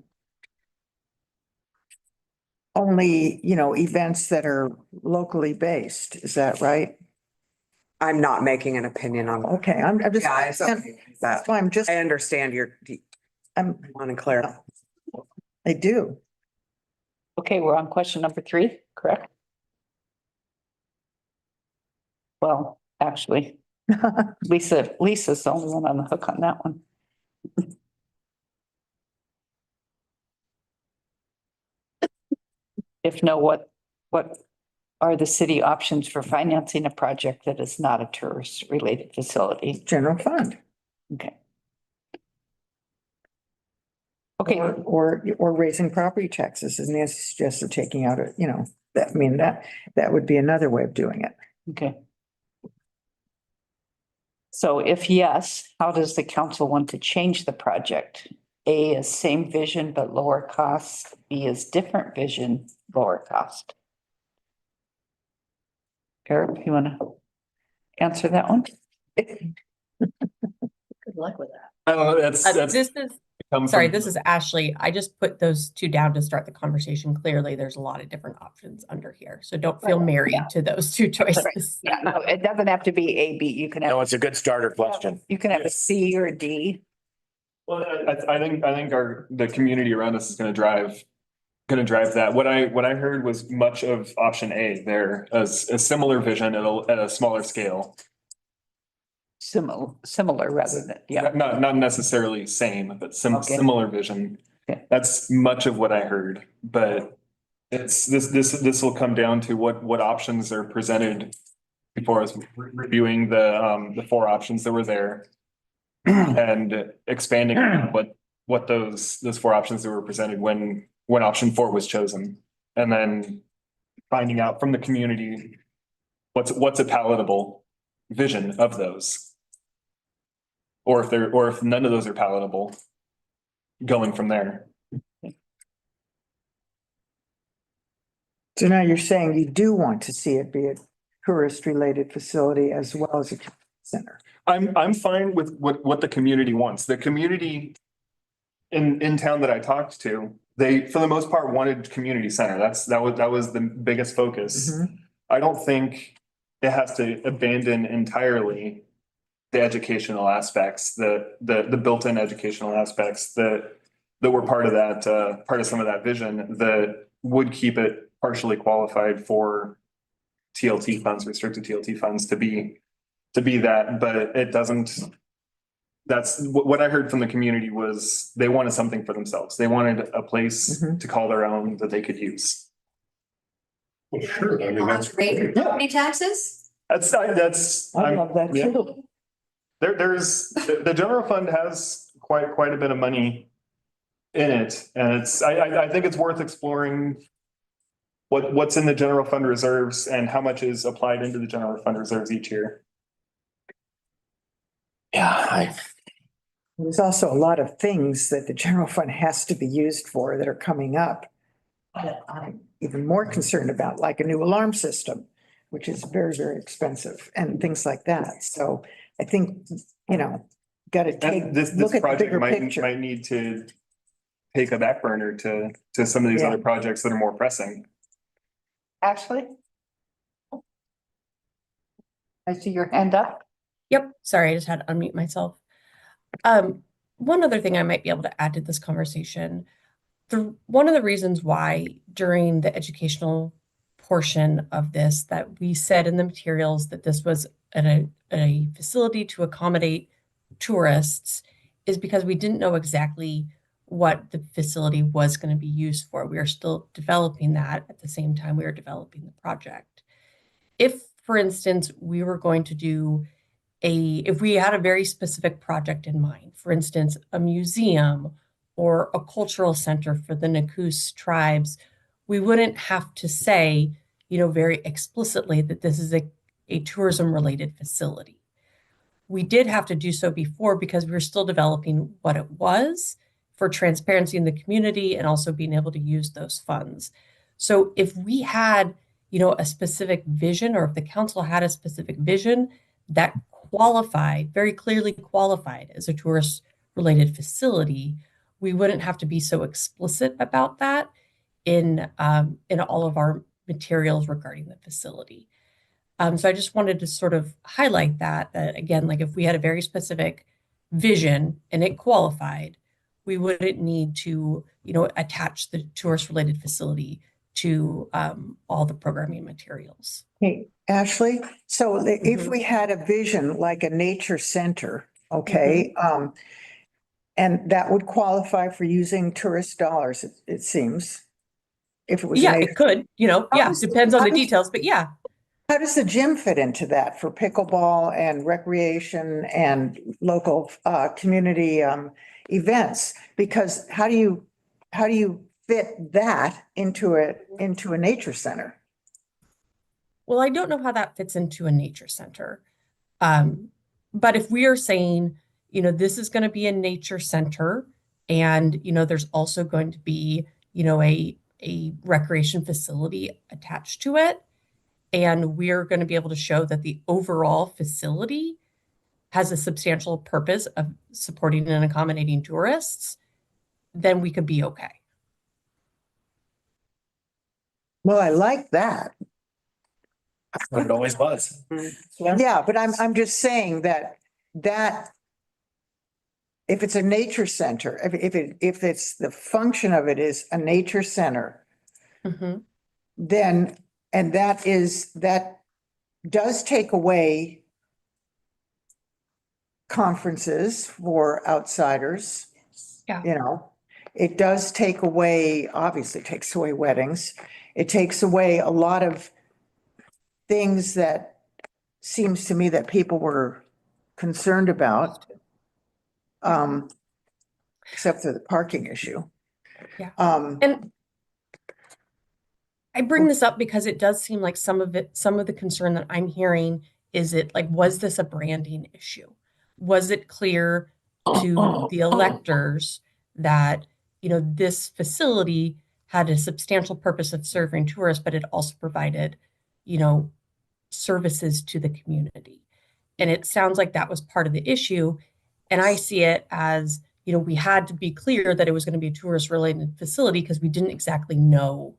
Speaker 8: only, events that are locally based. Is that right?
Speaker 10: I'm not making an opinion on.
Speaker 8: Okay, I'm just,
Speaker 10: Yeah, it's okay.
Speaker 8: that's
Speaker 10: That-
Speaker 8: why I'm just,
Speaker 10: I understand
Speaker 8: I'm,
Speaker 10: want to clarify.
Speaker 8: I do.
Speaker 1: Okay, we're on question number 3, correct? Well, actually, Lisa's the only one on the hook on that one. If no, what are the city options for financing a project that is not a tourist related facility?
Speaker 8: General fund.
Speaker 1: Okay. Okay,
Speaker 8: Or raising property taxes, as Nancy suggested, taking out, that would be another way of doing it.
Speaker 1: okay. So if yes, how does the council want to change the project? A is same vision but lower cost. B is different vision, lower cost. Eric, you want to answer that one?
Speaker 2: Good luck with that.
Speaker 7: I don't know, that's.
Speaker 12: This is,
Speaker 7: come
Speaker 12: sorry,
Speaker 7: from-
Speaker 12: this is Ashley. I just put those two down to start the conversation. Clearly, there's a lot of different options under here. So don't feel
Speaker 1: Right,
Speaker 12: married
Speaker 1: yeah.
Speaker 12: to those two choices.
Speaker 1: Yeah, no, it doesn't have to be A, B. You can
Speaker 3: No,
Speaker 1: have,
Speaker 3: it's a good starter question.
Speaker 1: you can have a C or a D.
Speaker 7: Well, I think the community around us is gonna drive that. What I heard was much of option A there as a similar vision at a smaller scale.
Speaker 1: Similar rather than, yeah.
Speaker 7: Not necessarily same, but
Speaker 1: Okay.
Speaker 7: similar vision.
Speaker 1: Okay.
Speaker 7: That's much of what I heard, but it's this will come down to what options are presented before us reviewing the 4 options that were there. And expanding on what those 4 options that were presented when option 4 was chosen. And then finding out from the community what's a palatable vision of those. Or if none of those are palatable, going from there.
Speaker 8: So now you're saying you do want to see it be a tourist related facility as well as a center.
Speaker 7: I'm fine with what the community wants. The community in town that I talked to, they, for the most part, wanted community center. That was the biggest focus.
Speaker 8: Mhm.
Speaker 7: I don't think it has to abandon entirely the educational aspects, the built-in educational aspects that were part of that, part of some of that vision that would keep it partially qualified for TLT funds, restricted TLT funds to be that, but it doesn't. That's what I heard from the community was they wanted something for themselves. They wanted a place
Speaker 8: Mhm.
Speaker 7: to call their own that they could use.
Speaker 11: Well, sure, I mean, that's.
Speaker 2: Property taxes?
Speaker 8: I
Speaker 7: I'm-
Speaker 8: love that
Speaker 7: yeah.
Speaker 8: too.
Speaker 7: There's the general fund has quite a bit of money in it, and I think it's worth exploring what's in the general fund reserves and how much is applied into the general fund reserves each year.
Speaker 3: Yeah,
Speaker 8: There's also a lot of things that the general fund has to be used for that are coming up that I'm even more concerned about, like a new alarm system, which is very, very expensive and things like that. So I think, got to take,
Speaker 7: And this
Speaker 8: look at the
Speaker 7: project
Speaker 8: bigger
Speaker 7: might
Speaker 8: picture.
Speaker 7: need to take a back burner to some of these
Speaker 8: Yeah.
Speaker 7: other projects that are more pressing.
Speaker 1: Ashley? I see your hand up.
Speaker 12: Yep, sorry, I just had to unmute myself. One other thing I might be able to add to this conversation. One of the reasons why during the educational portion of this that we said in the materials that this was a facility to accommodate tourists is because we didn't know exactly what the facility was going to be used for. We are still developing that at the same time we are developing the project. If, for instance, we were going to do if we had a very specific project in mind, for instance, a museum or a cultural center for the Nakus tribes, we wouldn't have to say, very explicitly that this is a tourism related facility. We did have to do so before because we were still developing what it was for transparency in the community and also being able to use those funds. So if we had, a specific vision, or if the council had a specific vision that very clearly qualified as a tourist related facility, we wouldn't have to be so explicit about that in all of our materials regarding the facility. So I just wanted to sort of highlight that again, like if we had a very specific vision and it qualified, we wouldn't need to, attach the tourist related facility to all the programming materials.
Speaker 8: Hey, Ashley, so if we had a vision like a nature center, okay, and that would qualify for using tourist dollars, it seems. If it was.
Speaker 12: Yeah, it could, depends on the
Speaker 8: how does-
Speaker 12: details, but yeah.
Speaker 8: How does the gym fit into that for pickleball and recreation and local community events? Because how do you fit that into a nature center?
Speaker 12: Well, I don't know how that fits into a nature center. But if we are saying, this is going to be a nature center and, there's also going to be, a recreation facility attached to it, and we're going to be able to show that the overall facility has a substantial purpose of supporting and accommodating tourists, then we could be okay.
Speaker 8: Well, I like that.
Speaker 3: But it always was.
Speaker 8: Yeah, but I'm just saying that if it's a nature center, if it's the function of it is a nature center, then, and that does take away conferences for outsiders.
Speaker 12: Yeah.
Speaker 8: It does take away, obviously takes away weddings. It takes away a lot of things that seems to me that people were concerned about. Except for the parking issue.
Speaker 12: Yeah. And I bring this up because it does seem like some of the concern that I'm hearing is was this a branding issue? Was it clear to the electors that, this facility had a substantial purpose of serving tourists, but it also provided, services to the community? And it sounds like that was part of the issue. And I see it as, we had to be clear that it was going to be a tourist related facility because we didn't exactly know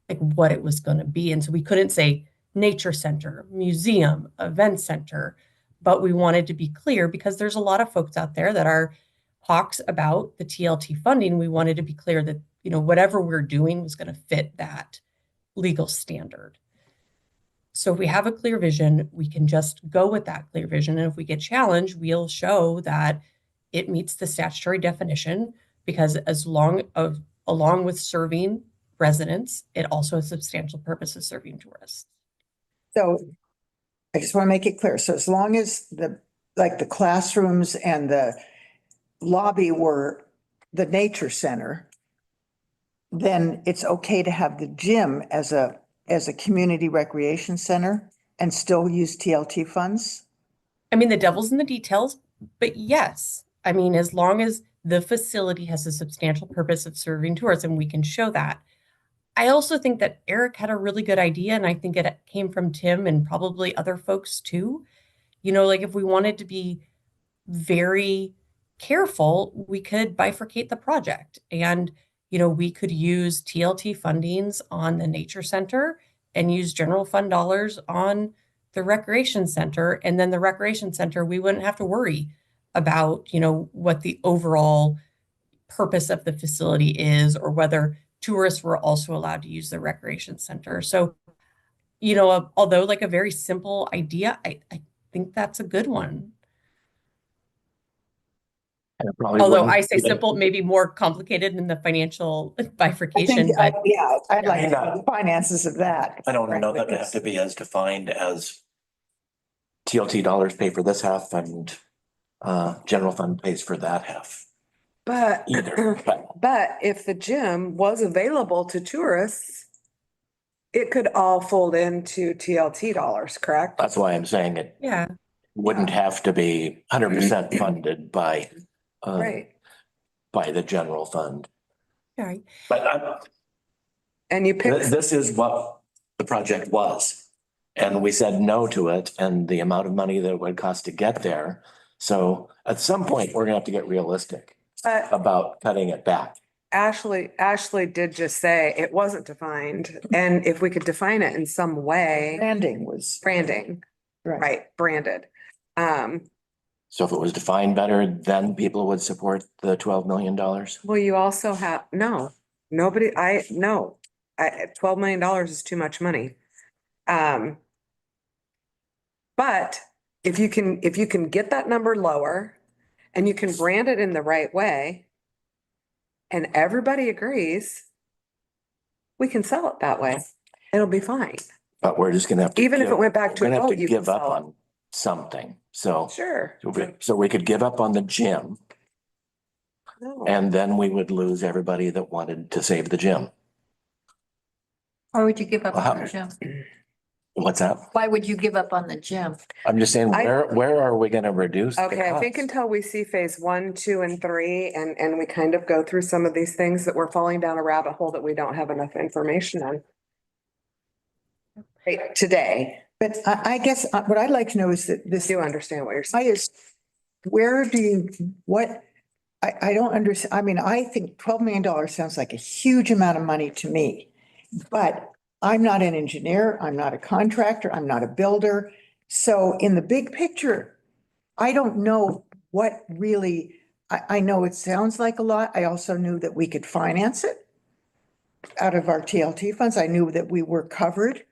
Speaker 12: what it was going to be. And so we couldn't say nature center, museum, event center, but we wanted to be clear because there's a lot of folks out there that are hawks about the TLT funding. We wanted to be clear that, whatever we're doing was going to fit that legal standard. So if we have a clear vision, we can just go with that clear vision. And if we get challenged, we'll show that it meets the statutory definition because along with serving residents, it also has substantial purpose of serving tourists.
Speaker 8: So I just want to make it clear. So as long as the classrooms and the lobby were the nature center, then it's okay to have the gym as a community recreation center and still use TLT funds?
Speaker 12: I mean, the devil's in the details, but yes. I mean, as long as the facility has a substantial purpose of serving tourists and we can show that. I also think that Eric had a really good idea, and I think it came from Tim and probably other folks too. If we wanted to be very careful, we could bifurcate the project and, we could use TLT fundings on the nature center and use general fund dollars on the recreation center. And then the recreation center, we wouldn't have to worry about, what the overall purpose of the facility is or whether tourists were also allowed to use the recreation center. So, although a very simple idea, I think that's a good one. Although I say simple, maybe more complicated in the financial bifurcation.
Speaker 8: I'd like the finances of that.
Speaker 3: I don't know that it has to be as defined as TLT dollars pay for this half and general fund pays for that half.
Speaker 10: But,
Speaker 3: Either.
Speaker 10: but if the gym was available to tourists, it could all fold into TLT dollars, correct?
Speaker 3: That's why I'm saying it
Speaker 12: Yeah.
Speaker 3: wouldn't have to be 100% funded by
Speaker 10: Right.
Speaker 3: by the general fund.
Speaker 12: Right.
Speaker 3: But
Speaker 10: And you pick,
Speaker 3: this is what the project was. And we said no to it and the amount of money that it would cost to get there. So at some point, we're gonna have to get realistic.
Speaker 10: But
Speaker 3: about cutting it back.
Speaker 10: Ashley did just say it wasn't defined, and if we could define it in some way,
Speaker 8: Branding was.
Speaker 10: branding, right, branded.
Speaker 3: So if it was defined better, then people would support the $12 million.
Speaker 10: Well, you also have, no, nobody, no, $12 million is too much money. But if you can get that number lower and you can brand it in the right way and everybody agrees, we can sell it that way. It'll be fine.
Speaker 3: But we're just gonna have to.
Speaker 10: Even if it went back to
Speaker 3: We're gonna have
Speaker 10: adult,
Speaker 3: to
Speaker 10: you can
Speaker 3: give up
Speaker 10: sell it.
Speaker 3: on something. So
Speaker 10: Sure.
Speaker 3: so we could give up on the gym
Speaker 10: No.
Speaker 3: and then we would lose everybody that wanted to save the gym.
Speaker 2: Why would you give up
Speaker 3: Wow.
Speaker 2: on the gym?
Speaker 3: What's that?
Speaker 2: Why would you give up on the gym?
Speaker 3: I'm just saying,
Speaker 10: I-
Speaker 3: where are we gonna reduce? the
Speaker 10: Okay, I think
Speaker 3: costs?
Speaker 10: until we see phase 1, 2, and 3, and we kind of go through some of these things that we're falling down a rabbit hole that we don't have enough information on. Right, today,
Speaker 8: But I guess what I'd like to know is that this.
Speaker 10: do you understand what you're saying?
Speaker 8: I is, where do you, what, I don't understand, I mean, I think $12 million sounds like a huge amount of money to me. But I'm not an engineer, I'm not a contractor, I'm not a builder. So in the big picture, I don't know what really, I know it sounds like a lot. I also knew that we could finance it out of our TLT funds. I knew that we were covered,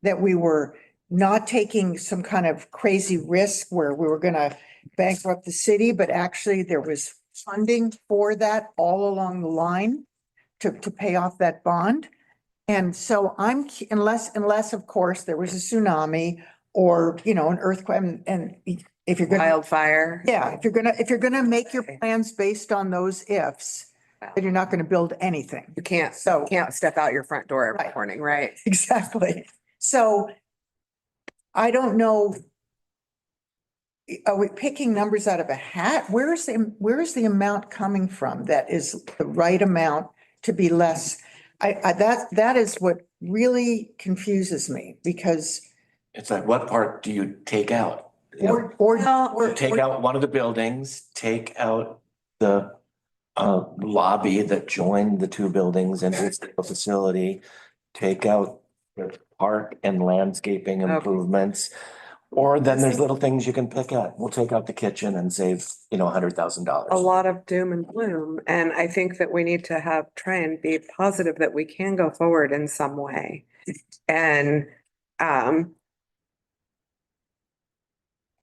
Speaker 8: that we were not taking some kind of crazy risk where we were gonna bankrupt the city, but actually there was funding for that all along the line to pay off that bond. And so unless of course there was a tsunami or, an earthquake and if you're gonna,
Speaker 10: Wildfire.
Speaker 8: yeah, if you're gonna make your plans based on those ifs, then you're not gonna build anything.
Speaker 10: You can't,
Speaker 8: So-
Speaker 10: can't step out your front door every
Speaker 8: Right.
Speaker 10: morning, right?
Speaker 8: Exactly. So I don't know. Are we picking numbers out of a hat? Where is the amount coming from that is the right amount to be less? That is what really confuses me because
Speaker 3: It's like, what part do you take out?
Speaker 8: or
Speaker 3: Take out one of the buildings, take out the lobby that joined the two buildings into its facility, take out the park and landscaping
Speaker 10: Okay.
Speaker 3: improvements. Or then there's little things you can pick out. We'll take out the kitchen and save, $100,000.
Speaker 10: A lot of doom and gloom, and I think that we need to try and be positive that we can go forward in some way. And,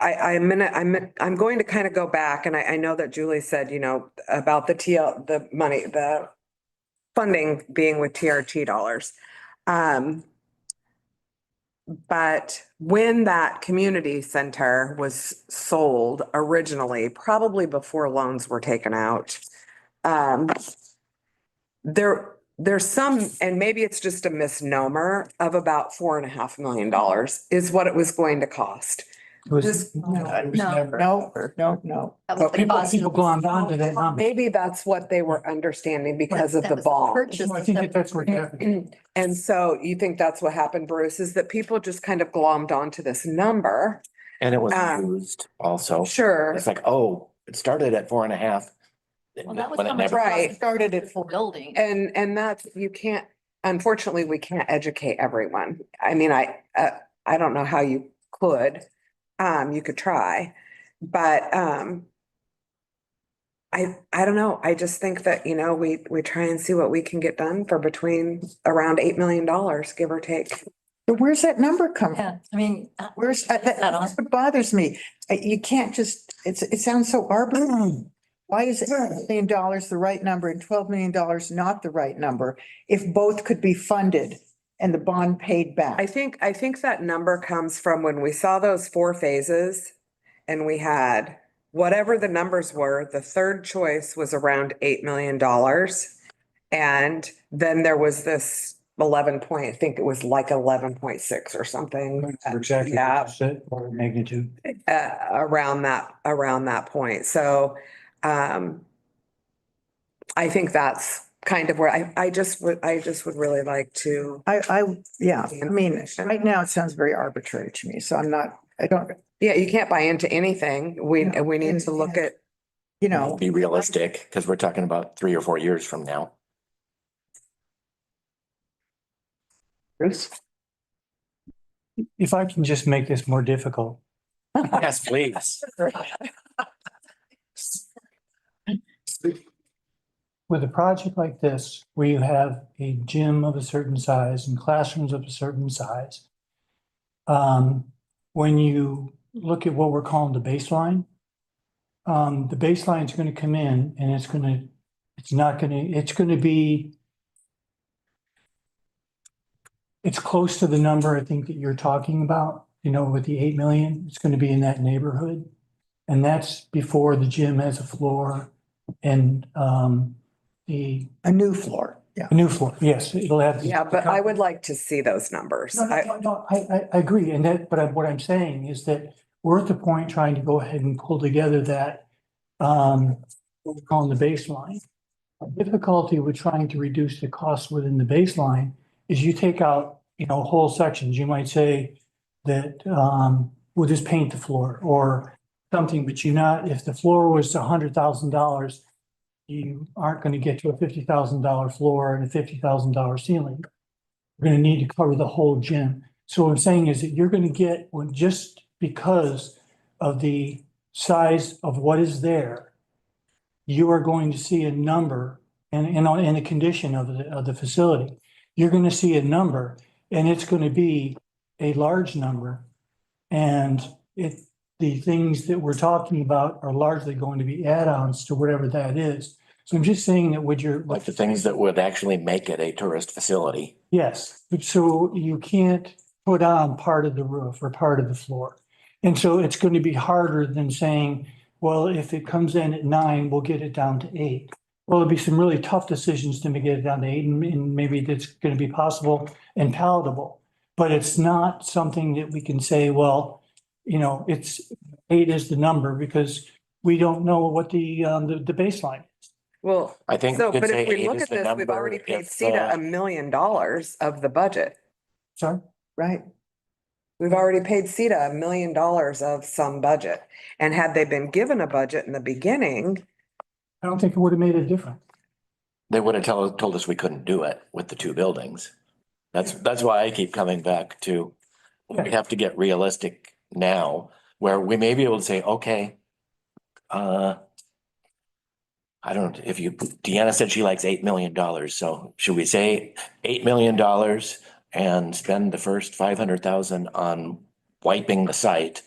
Speaker 10: I'm going to kind of go back, and I know that Julie said, about the money, the funding being with TRT dollars. But when that community center was sold originally, probably before loans were taken out, there's some, and maybe it's just a misnomer of about $4.5 million is what it was going to cost.
Speaker 4: It was,
Speaker 10: This-
Speaker 4: it was
Speaker 2: No.
Speaker 4: never.
Speaker 8: no.
Speaker 2: That was the
Speaker 4: People
Speaker 2: cost.
Speaker 4: glommed onto that number.
Speaker 10: Maybe that's what they were understanding because of
Speaker 2: That
Speaker 10: the
Speaker 2: was
Speaker 10: bond.
Speaker 2: purchase.
Speaker 4: I think that's what happened.
Speaker 10: And so you think that's what happened, Bruce, is that people just kind of glommed onto this number?
Speaker 3: And it was used
Speaker 8: Oh.
Speaker 3: also.
Speaker 10: Sure.
Speaker 3: It's like, oh, it started at 4.5.
Speaker 2: Well, that was
Speaker 3: When
Speaker 2: how
Speaker 3: it
Speaker 2: much
Speaker 3: never-
Speaker 2: it
Speaker 10: Right.
Speaker 2: started it for building.
Speaker 10: And that's, you can't, unfortunately, we can't educate everyone. I mean, I don't know how you could. You could try, but, I don't know. I just think that, we try and see what we can get done for between around $8 million, give or take.
Speaker 8: But where's that number come from?
Speaker 2: Yeah, I mean.
Speaker 8: Where's,
Speaker 2: that on?
Speaker 8: that's what bothers me. You can't just, it sounds so arbitrary. Why is $8 million the right number and $12 million not the right number if both could be funded and the bond paid
Speaker 10: I
Speaker 8: back?
Speaker 10: think that number comes from when we saw those 4 phases and we had whatever the numbers were, the third choice was around $8 million. And then there was this 11 point, I think it was like 11.6 or something.
Speaker 4: Exactly.
Speaker 10: Yeah.
Speaker 4: what you said, or magnitude.
Speaker 10: Around that point. So, I think that's kind of where I just would really like to.
Speaker 8: Yeah, I mean, right now it sounds very arbitrary to me, so I don't,
Speaker 10: Yeah, you can't buy into anything. We need to look at
Speaker 8: you know,
Speaker 3: Be realistic, because we're talking about 3 or 4 years from now.
Speaker 1: Bruce?
Speaker 4: If I can just make this more difficult.
Speaker 3: Yes, please.
Speaker 4: With a project like this, where you have a gym of a certain size and classrooms of a certain size, when you look at what we're calling the baseline, the baseline is going to come in and it's going to be, it's close to the number I think that you're talking about, you know, with the 8 million, it's going to be in that neighborhood. And that's before the gym has a floor and,
Speaker 8: a new floor. Yeah.
Speaker 4: a new floor, yes, it'll have.
Speaker 10: Yeah, but I would like to see those numbers.
Speaker 4: I agree, and what I'm saying is that we're at the point trying to go ahead and pull together that, what we're calling the baseline. The difficulty with trying to reduce the cost within the baseline is you take out, you know, whole sections, you might say that, we'll just paint the floor or something, but if the floor was $100,000, you aren't going to get to a $50,000 floor and a $50,000 ceiling. We're going to need to cover the whole gym. So what I'm saying is that you're going to get, just because of the size of what is there, you are going to see a number and in the condition of the facility, you're going to see a number and it's going to be a large number. And the things that we're talking about are largely going to be add-ons to whatever that is. So I'm just saying that
Speaker 3: Like the things that would actually make it a tourist facility.
Speaker 4: yes, so you can't put on part of the roof or part of the floor. And so it's going to be harder than saying, well, if it comes in at 9, we'll get it down to 8. Well, there'll be some really tough decisions to get it down to 8, and maybe that's going to be possible and palatable. But it's not something that we can say, well, you know, it's 8 is the number, because we don't know what the baseline is.
Speaker 10: Well,
Speaker 3: I think
Speaker 10: so,
Speaker 3: we could
Speaker 10: but
Speaker 3: say
Speaker 10: if we
Speaker 3: 8
Speaker 10: look
Speaker 3: is
Speaker 10: at
Speaker 3: the
Speaker 10: this, we've
Speaker 3: number
Speaker 10: already paid
Speaker 3: if,
Speaker 10: CETA $1 million of the budget.
Speaker 4: Sorry?
Speaker 8: Right.
Speaker 10: We've already paid CETA $1 million of some budget. And had they been given a budget in the beginning,
Speaker 4: I don't think it would have made a difference.
Speaker 3: They would have told us we couldn't do it with the 2 buildings. That's why I keep coming back to, we have to get realistic now, where we may be able to say, okay, I don't, Deanna said she likes $8 million, so should we say $8 million and spend the first 500,000 on wiping the site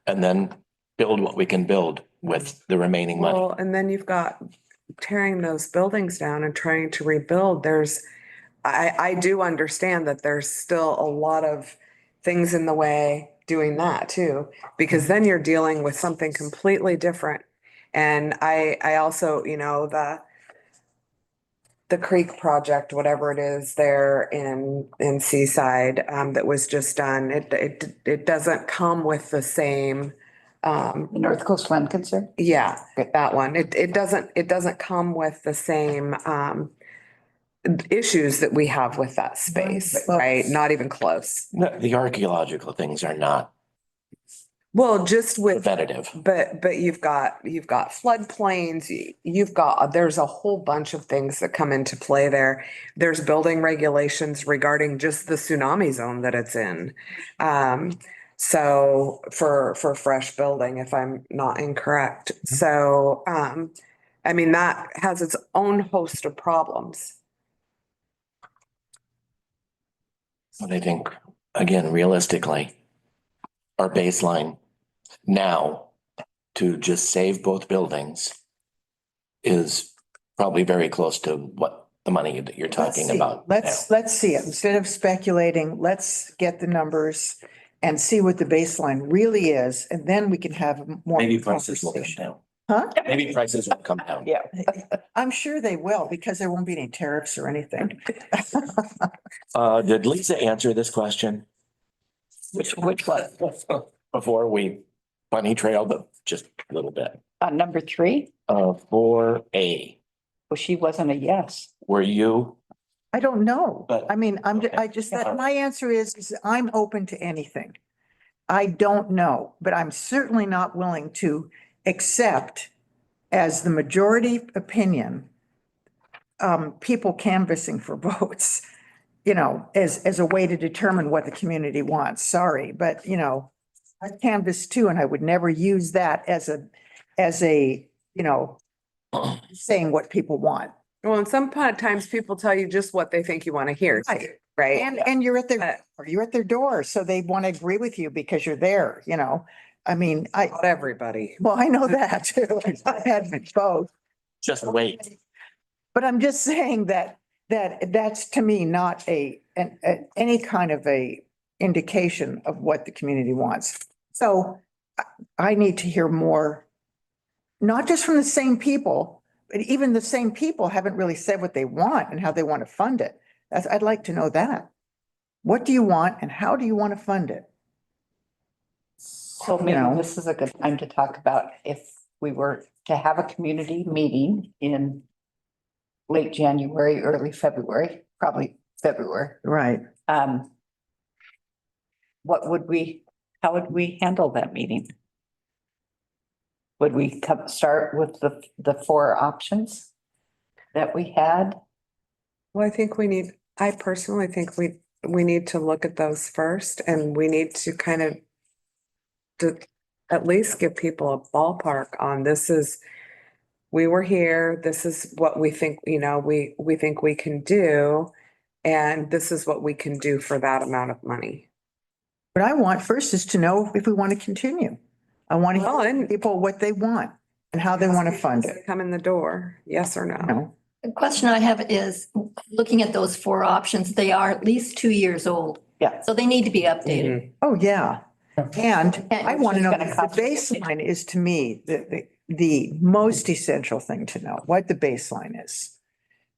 Speaker 3: and then build what we can build with the remaining money?
Speaker 10: well, and then you've got tearing those buildings down and trying to rebuild. I do understand that there's still a lot of things in the way doing that too, because then you're dealing with something completely different. And I also, you know, the Creek project, whatever it is there in Seaside, that was just done, it doesn't come with the same,
Speaker 1: The North Coast Land Concern?
Speaker 10: yeah, that one. It doesn't come with the same, issues that we have with that space, right? Not even close.
Speaker 3: No, the archaeological things are not
Speaker 10: Well, just with,
Speaker 3: preventative.
Speaker 10: but you've got floodplains, there's a whole bunch of things that come into play there. There's building regulations regarding just the tsunami zone that it's in. So for fresh building, if I'm not incorrect. So, I mean, that has its own host of problems.
Speaker 3: But I think, again, realistically, our baseline now to just save both buildings is probably very close to what the money that you're talking about.
Speaker 8: Let's see it. Instead of speculating, let's get the numbers and see what the baseline really is, and then we can have more.
Speaker 3: Maybe prices will come down.
Speaker 8: Huh?
Speaker 3: Maybe prices will come down.
Speaker 1: Yeah.
Speaker 8: I'm sure they will, because there won't be any tariffs or anything.
Speaker 3: Did Lisa answer this question
Speaker 1: Which one?
Speaker 3: before we bunny trailed, but just a little bit?
Speaker 1: Number 3?
Speaker 3: 4A,
Speaker 1: Well, she wasn't a yes.
Speaker 3: were you?
Speaker 8: I don't know.
Speaker 3: But-
Speaker 8: I mean, my answer is I'm open to anything. I don't know, but I'm certainly not willing to accept as the majority opinion, people canvassing for votes, you know, as a way to determine what the community wants. Sorry, but you know, I canvassed too, and I would never use that as a, you know, saying what people want.
Speaker 10: Well, and sometimes people tell you just what they think you want to hear, too, right?
Speaker 8: And you're at their door, so they want to agree with you because you're there, you know? I mean,
Speaker 10: Not everybody.
Speaker 8: well, I know that too. I had both.
Speaker 3: Just wait.
Speaker 8: But I'm just saying that's to me not any kind of a indication of what the community wants. So I need to hear more, not just from the same people, but even the same people haven't really said what they want and how they want to fund it. I'd like to know that. What do you want and how do you want to fund it?
Speaker 1: So maybe
Speaker 8: know.
Speaker 1: this is a good time to talk about if we were to have a community meeting in late January, early February, probably February.
Speaker 8: Right.
Speaker 1: How would we handle that meeting? Would we start with the four options that we had?
Speaker 10: Well, I personally think we need to look at those first, and we need to kind of to at least give people a ballpark on we were here, this is what we think, you know, we think we can do, and this is what we can do for that amount of money.
Speaker 8: What I want first is to know if we want to continue. I want to
Speaker 10: Well,
Speaker 8: hear from
Speaker 10: and-
Speaker 8: people what they want and how they want to fund it.
Speaker 10: Come in the door, yes or
Speaker 8: You
Speaker 10: no?
Speaker 8: know?
Speaker 2: The question I have is, looking at those four options, they are at least 2 years old.
Speaker 1: Yeah.
Speaker 2: So they need to be updated.
Speaker 8: Oh, yeah. And I want to know,
Speaker 1: Which is
Speaker 8: the
Speaker 1: gonna cost-
Speaker 8: baseline is to me, the most essential thing to know, what the baseline is.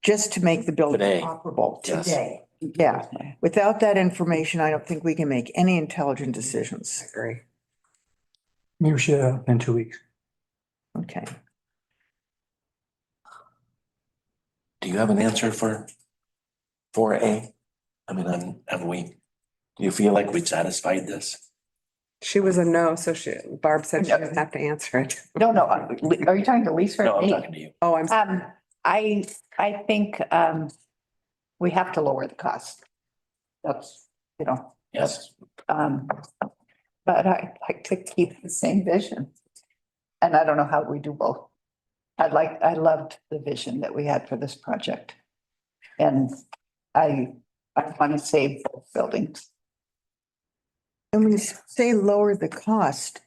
Speaker 8: Just to make the building
Speaker 3: Today.
Speaker 8: operable
Speaker 3: Yes.
Speaker 8: today. Yeah. Without that information, I don't think we can make any intelligent
Speaker 10: I
Speaker 8: decisions.
Speaker 10: agree.
Speaker 4: Maybe we should in 2 weeks.
Speaker 8: Okay.
Speaker 3: Do you have an answer for 4A? I mean, do you feel like we've satisfied this?
Speaker 10: She was a no, so Barb said she didn't have to answer it.
Speaker 1: No, are you talking to Lisa
Speaker 3: No,
Speaker 1: or
Speaker 3: I'm
Speaker 1: me?
Speaker 3: talking to you.
Speaker 10: Oh, I'm,
Speaker 1: I think, we have to lower the cost. That's, you know,
Speaker 3: Yes.
Speaker 1: but I like to keep the same vision. And I don't know how we do both. I loved the vision that we had for this project. And I want to save both buildings.
Speaker 8: And when you say lower the cost,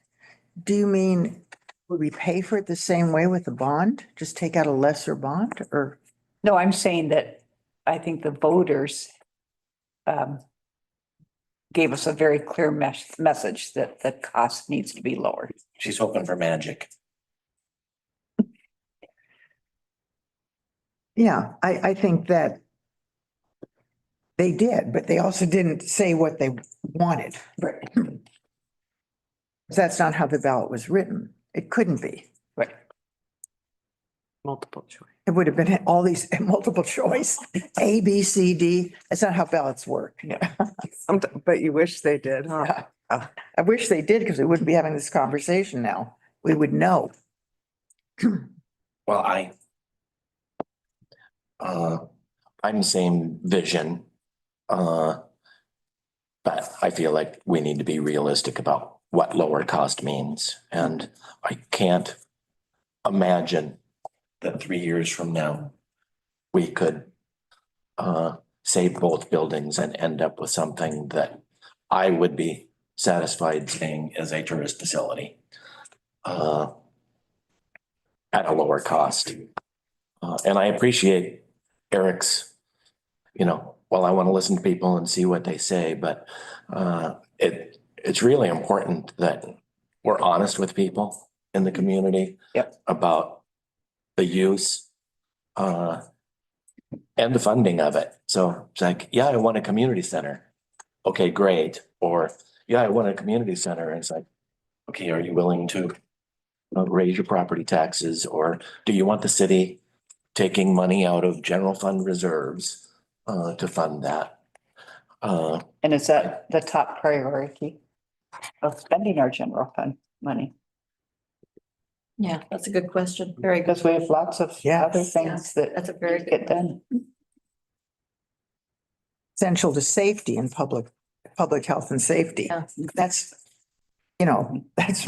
Speaker 8: do you mean, would we pay for it the same way with the bond? Just take out a lesser bond or?
Speaker 1: No, I'm saying that I think the voters gave us a very clear message that the cost needs to be lowered.
Speaker 3: She's hoping for magic.
Speaker 8: Yeah, I think that they did, but they also didn't say what they wanted.
Speaker 1: Right.
Speaker 8: That's not how the ballot was written. It couldn't be.
Speaker 1: Right.
Speaker 10: multiple choice.
Speaker 8: It would have been all these multiple choice, A, B, C, D. That's not how ballots work. Yeah.
Speaker 10: But you wish they did, huh?
Speaker 8: I wish they did because we wouldn't be having this conversation now. We would know.
Speaker 3: Well, I'm the same vision. But I feel like we need to be realistic about what lower cost means. And I can't imagine that 3 years from now, we could save both buildings and end up with something that I would be satisfied saying is a tourist facility at a lower cost. And I appreciate Eric's, well, I want to listen to people and see what they say, but it's really important that we're honest with people in the community.
Speaker 1: Yep.
Speaker 3: About the use and the funding of it. So it's like, yeah, I want a community center. Okay, great. Or, yeah, I want a community center. And it's like, okay, are you willing to raise your property taxes? Or do you want the city taking money out of general fund reserves to fund that?
Speaker 1: And is that the top priority of spending our general fund money?
Speaker 2: Yeah, that's a good question. Very good.
Speaker 1: Because we have lots of
Speaker 8: Yes.
Speaker 1: other things that
Speaker 2: That's a very good
Speaker 1: get done.
Speaker 8: Essential to safety and public health and safety.
Speaker 2: Yeah.
Speaker 8: That's, that's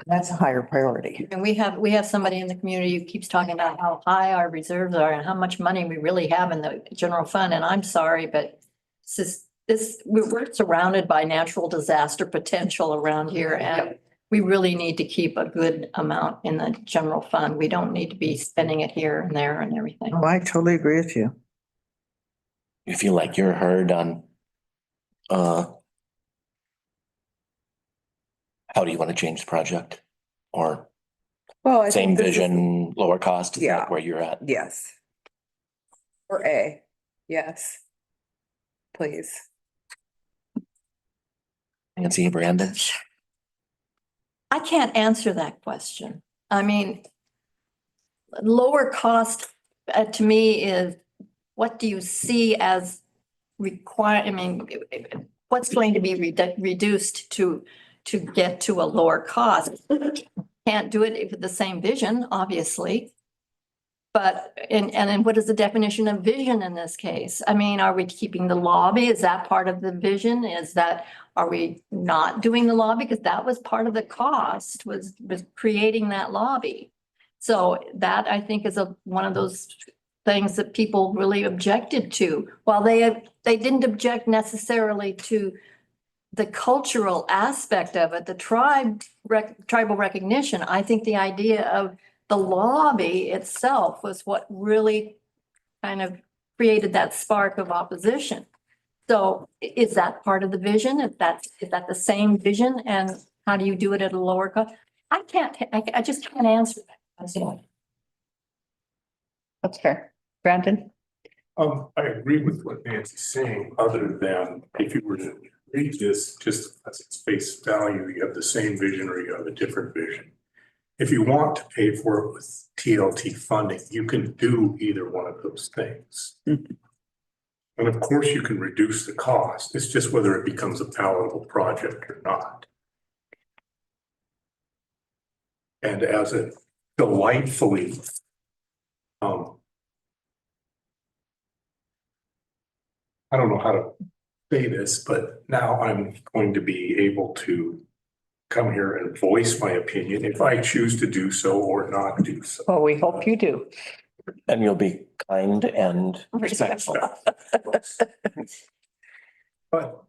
Speaker 8: that's a higher priority.
Speaker 2: And we have somebody in the community who keeps talking about how high our reserves are and how much money we really have in the general fund. And I'm sorry, but we're surrounded by natural disaster potential around here, and we really need to keep a good amount in the general fund. We don't need to be spending it here and there and everything.
Speaker 8: Oh, I totally agree with you.
Speaker 3: You feel like you're heard on, how do you want to change the project? Or
Speaker 10: Well, I
Speaker 3: same
Speaker 10: think this is-
Speaker 3: vision, lower cost, is
Speaker 10: Yeah.
Speaker 3: that where you're at?
Speaker 10: Yes. Or A, yes. Please.
Speaker 3: Nancy, Brandon?
Speaker 2: I can't answer that question. I mean, lower cost to me is, what do you see as what's going to be reduced to get to a lower cost? Can't do it with the same vision, obviously. But, and what is the definition of vision in this case? I mean, are we keeping the lobby? Is that part of the vision? Are we not doing the lobby? Because that was part of the cost, was creating that lobby. So that, I think, is one of those things that people really objected to. While they didn't object necessarily to the cultural aspect of it, the tribal recognition, I think the idea of the lobby itself was what really kind of created that spark of opposition. So is that part of the vision? Is that the same vision? And how do you do it at a lower cost? I just can't answer that.
Speaker 1: That's fair. Brandon?
Speaker 11: I agree with what Nancy's saying, other than if you were to read this just as its face value, you have the same vision or you have a different vision. If you want to pay for it with TLT funding, you can do either one of those things. And of course, you can reduce the cost. It's just whether it becomes a palatable project or not. And as it delightfully, I don't know how to say this, but now I'm going to be able to come here and voice my opinion if I choose to do so or not do so.
Speaker 1: Well, we hope you do.
Speaker 3: And you'll be kind and respectful.
Speaker 11: But,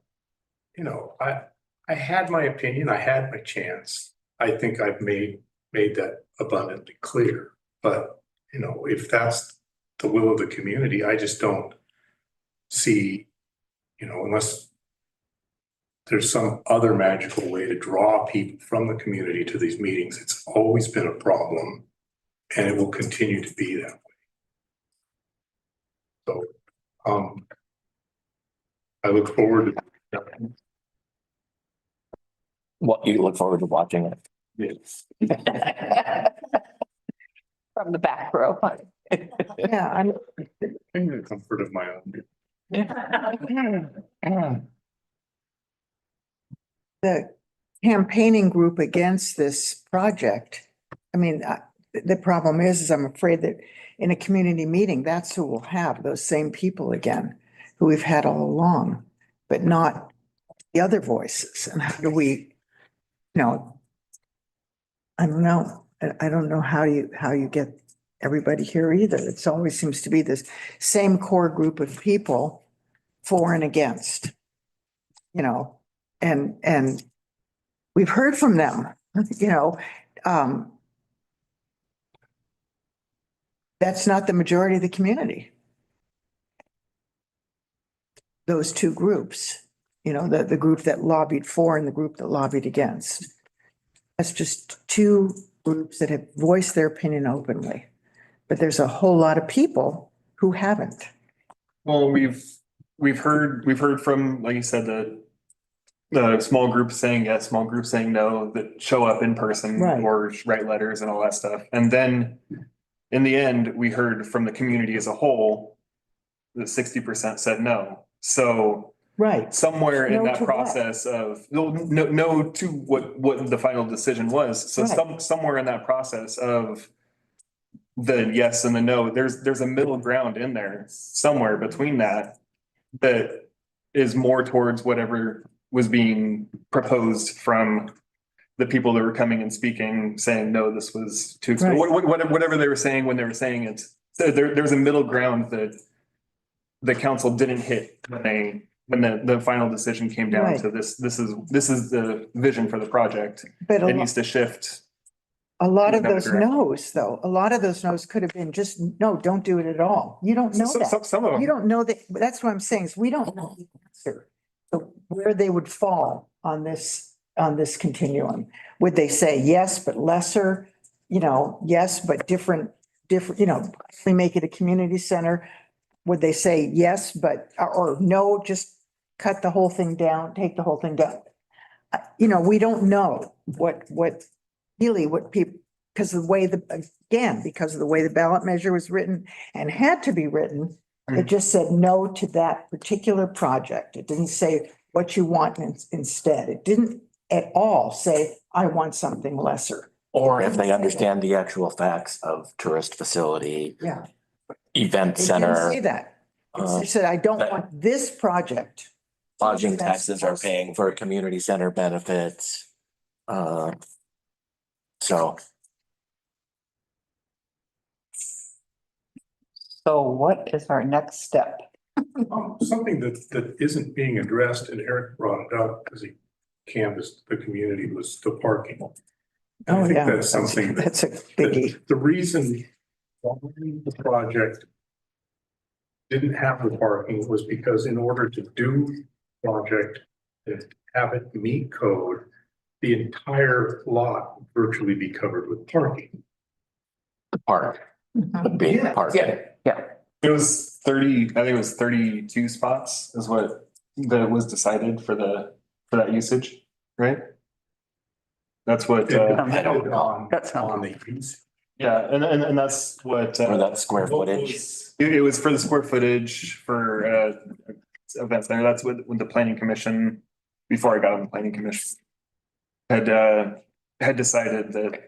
Speaker 11: I had my opinion, I had my chance. I think I've made that abundantly clear. But, if that's the will of the community, I just don't see, unless there's some other magical way to draw people from the community to these meetings, it's always been a problem and it will continue to be that way. So, I look forward to.
Speaker 3: What, you look forward to watching it?
Speaker 11: Yes.
Speaker 1: From the back row.
Speaker 8: Yeah, I'm,
Speaker 11: The comfort of my own.
Speaker 8: the campaigning group against this project. I mean, the problem is I'm afraid that in a community meeting, that's who we'll have, those same people again, who we've had all along, but not the other voices. And how do we, I don't know. I don't know how you get everybody here either. It's always seems to be this same core group of people for and against, and we've heard from them, that's not the majority of the community. Those two groups, the group that lobbied for and the group that lobbied against. That's just two groups that have voiced their opinion openly. But there's a whole lot of people who haven't.
Speaker 7: Well, we've heard from, like you said, the small group saying yes, small group saying no, that show up in person
Speaker 8: Right.
Speaker 7: or write letters and all that stuff. And then in the end, we heard from the community as a whole that 60% said no. So
Speaker 8: Right.
Speaker 7: somewhere in
Speaker 8: No
Speaker 7: that
Speaker 8: to what?
Speaker 7: process of, no to what the final decision was. So
Speaker 8: Right.
Speaker 7: somewhere in that process of the yes and the no, there's a middle ground in there somewhere between that is more towards whatever was being proposed from the people that were coming and speaking, saying, no, this was too expensive,
Speaker 8: Right.
Speaker 7: whatever they were saying when they were saying it. So there's a middle ground that the council didn't hit when the final decision came down
Speaker 8: Right.
Speaker 7: to this is the vision for the project.
Speaker 8: But
Speaker 7: It needs to shift.
Speaker 8: a lot of
Speaker 7: Another
Speaker 8: those
Speaker 7: direction.
Speaker 8: no's, though, a lot of those no's could have been just, no, don't do it at all. You don't know that.
Speaker 7: Some of
Speaker 8: You
Speaker 7: them,
Speaker 8: don't know that, that's what I'm saying, is we don't know the answer. So where they would fall on this continuum. Would they say yes, but lesser, yes, but different, we make it a community center? Would they say yes, but, or no, just cut the whole thing down, take the whole thing down? We don't know what people, because of the way because of the way the ballot measure was written and had to be written, it just said no to that particular project. It didn't say what you want instead. It didn't at all say, I want something lesser.
Speaker 3: Or if they understand the actual facts of tourist facility,
Speaker 8: Yeah.
Speaker 3: event
Speaker 8: It didn't
Speaker 3: center,
Speaker 8: say that.
Speaker 3: uh,
Speaker 8: It said, I don't
Speaker 3: that-
Speaker 8: want this project.
Speaker 3: lodging taxes are paying for community center benefits. So
Speaker 1: So what is our next step?
Speaker 11: Something that isn't being addressed, and Eric brought it up because he canvassed the community, was the parking. I
Speaker 8: Oh,
Speaker 11: think
Speaker 8: yeah.
Speaker 11: that's something that
Speaker 8: That's a biggie.
Speaker 11: the reason why the project didn't have the parking was because in order to do the project and have it meet code, the entire lot would virtually be covered with parking.
Speaker 3: the park would be
Speaker 11: Yeah.
Speaker 3: park.
Speaker 1: Yeah.
Speaker 7: it was 30, I think it was 32 spots is what was decided for that usage, right? That's what,
Speaker 3: I don't know.
Speaker 1: That sounds-
Speaker 11: On the use.
Speaker 7: yeah, and that's what.
Speaker 3: For that square footage.
Speaker 7: It was for the square footage for event center. That's what when the planning commission, before I got on the planning commission, had decided that.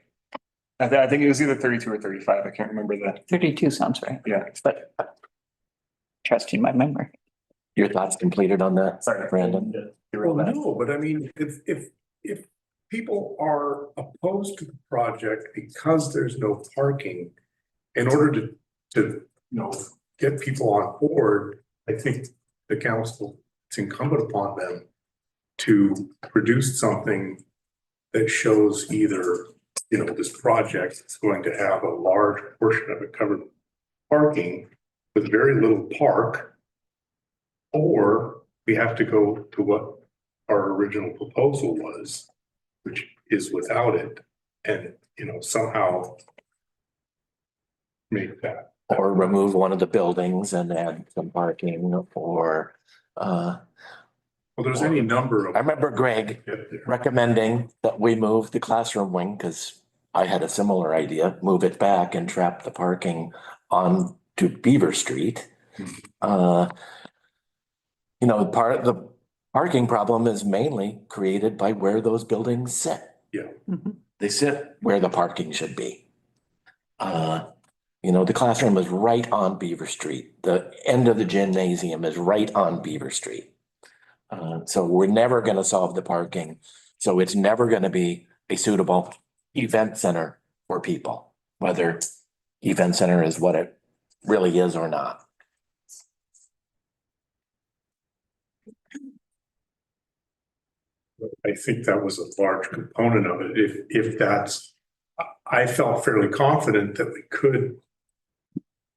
Speaker 7: I think it was either 32 or 35. I can't remember that.
Speaker 1: 32 sounds right.
Speaker 7: Yeah,
Speaker 1: But trusting my memory.
Speaker 3: Your thoughts completed on that,
Speaker 7: sorry,
Speaker 3: Brandon?
Speaker 7: Yeah, derail
Speaker 11: Well,
Speaker 7: that.
Speaker 11: no, but I mean, if people are opposed to the project because there's no parking, in order to get people on board, I think the council, it's incumbent upon them to produce something that shows either, this project is going to have a large portion of it covered with parking with very little park, or we have to go to what our original proposal was, which is without it, and, somehow make that.
Speaker 3: Or remove one of the buildings and add some parking or,
Speaker 11: Well, there's any number of.
Speaker 3: I remember Greg recommending that we move the classroom wing, because I had a similar idea, move it back and trap the parking on to Beaver Street. The parking problem is mainly created by where those buildings sit.
Speaker 11: Yeah.
Speaker 3: They sit where the parking should be. The classroom is right on Beaver Street. The end of the gymnasium is right on Beaver Street. So we're never gonna solve the parking. So it's never gonna be a suitable event center for people, whether event center is what it really is or not.
Speaker 11: I think that was a large component of it. If that's, I felt fairly confident that we could,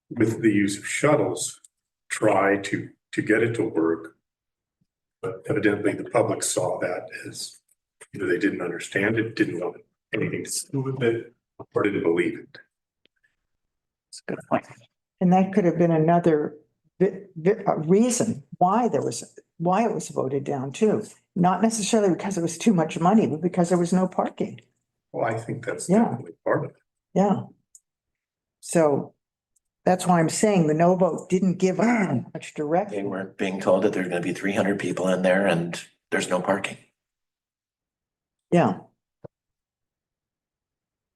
Speaker 11: with the use of shuttles, try to get it to work. But evidently the public saw that as, they didn't understand it, didn't know anything to do with it, or didn't believe it.
Speaker 1: That's a good point.
Speaker 8: And that could have been another reason why it was voted down too. Not necessarily because it was too much money, but because there was no parking.
Speaker 11: Well, I think that's
Speaker 8: Yeah.
Speaker 11: definitely part of it.
Speaker 8: Yeah. So That's why I'm saying the no vote didn't give us much
Speaker 3: They
Speaker 8: direction.
Speaker 3: were being told that there's gonna be 300 people in there and there's no parking.
Speaker 8: Yeah,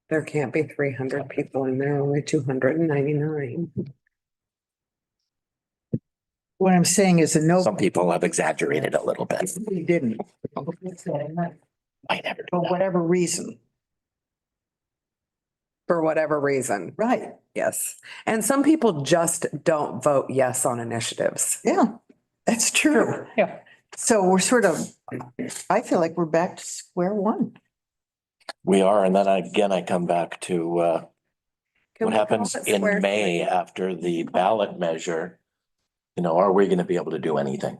Speaker 10: There can't be 300 people in there, only 299.
Speaker 8: what I'm saying is a no.
Speaker 3: Some people have exaggerated a little bit.
Speaker 8: We didn't,
Speaker 3: I never do
Speaker 8: for
Speaker 3: that.
Speaker 8: whatever reason.
Speaker 10: For whatever reason,
Speaker 8: Right,
Speaker 10: yes. And some people just don't vote yes on initiatives.
Speaker 8: yeah, that's true.
Speaker 1: Yeah.
Speaker 8: So we're sort of, I feel like we're back to square one.
Speaker 3: We are, and then again, I come back to
Speaker 10: Can
Speaker 3: what
Speaker 10: we
Speaker 3: happens
Speaker 10: call it
Speaker 3: in
Speaker 10: square
Speaker 3: May
Speaker 10: three?
Speaker 3: after the ballot measure. You know, are we gonna be able to do anything?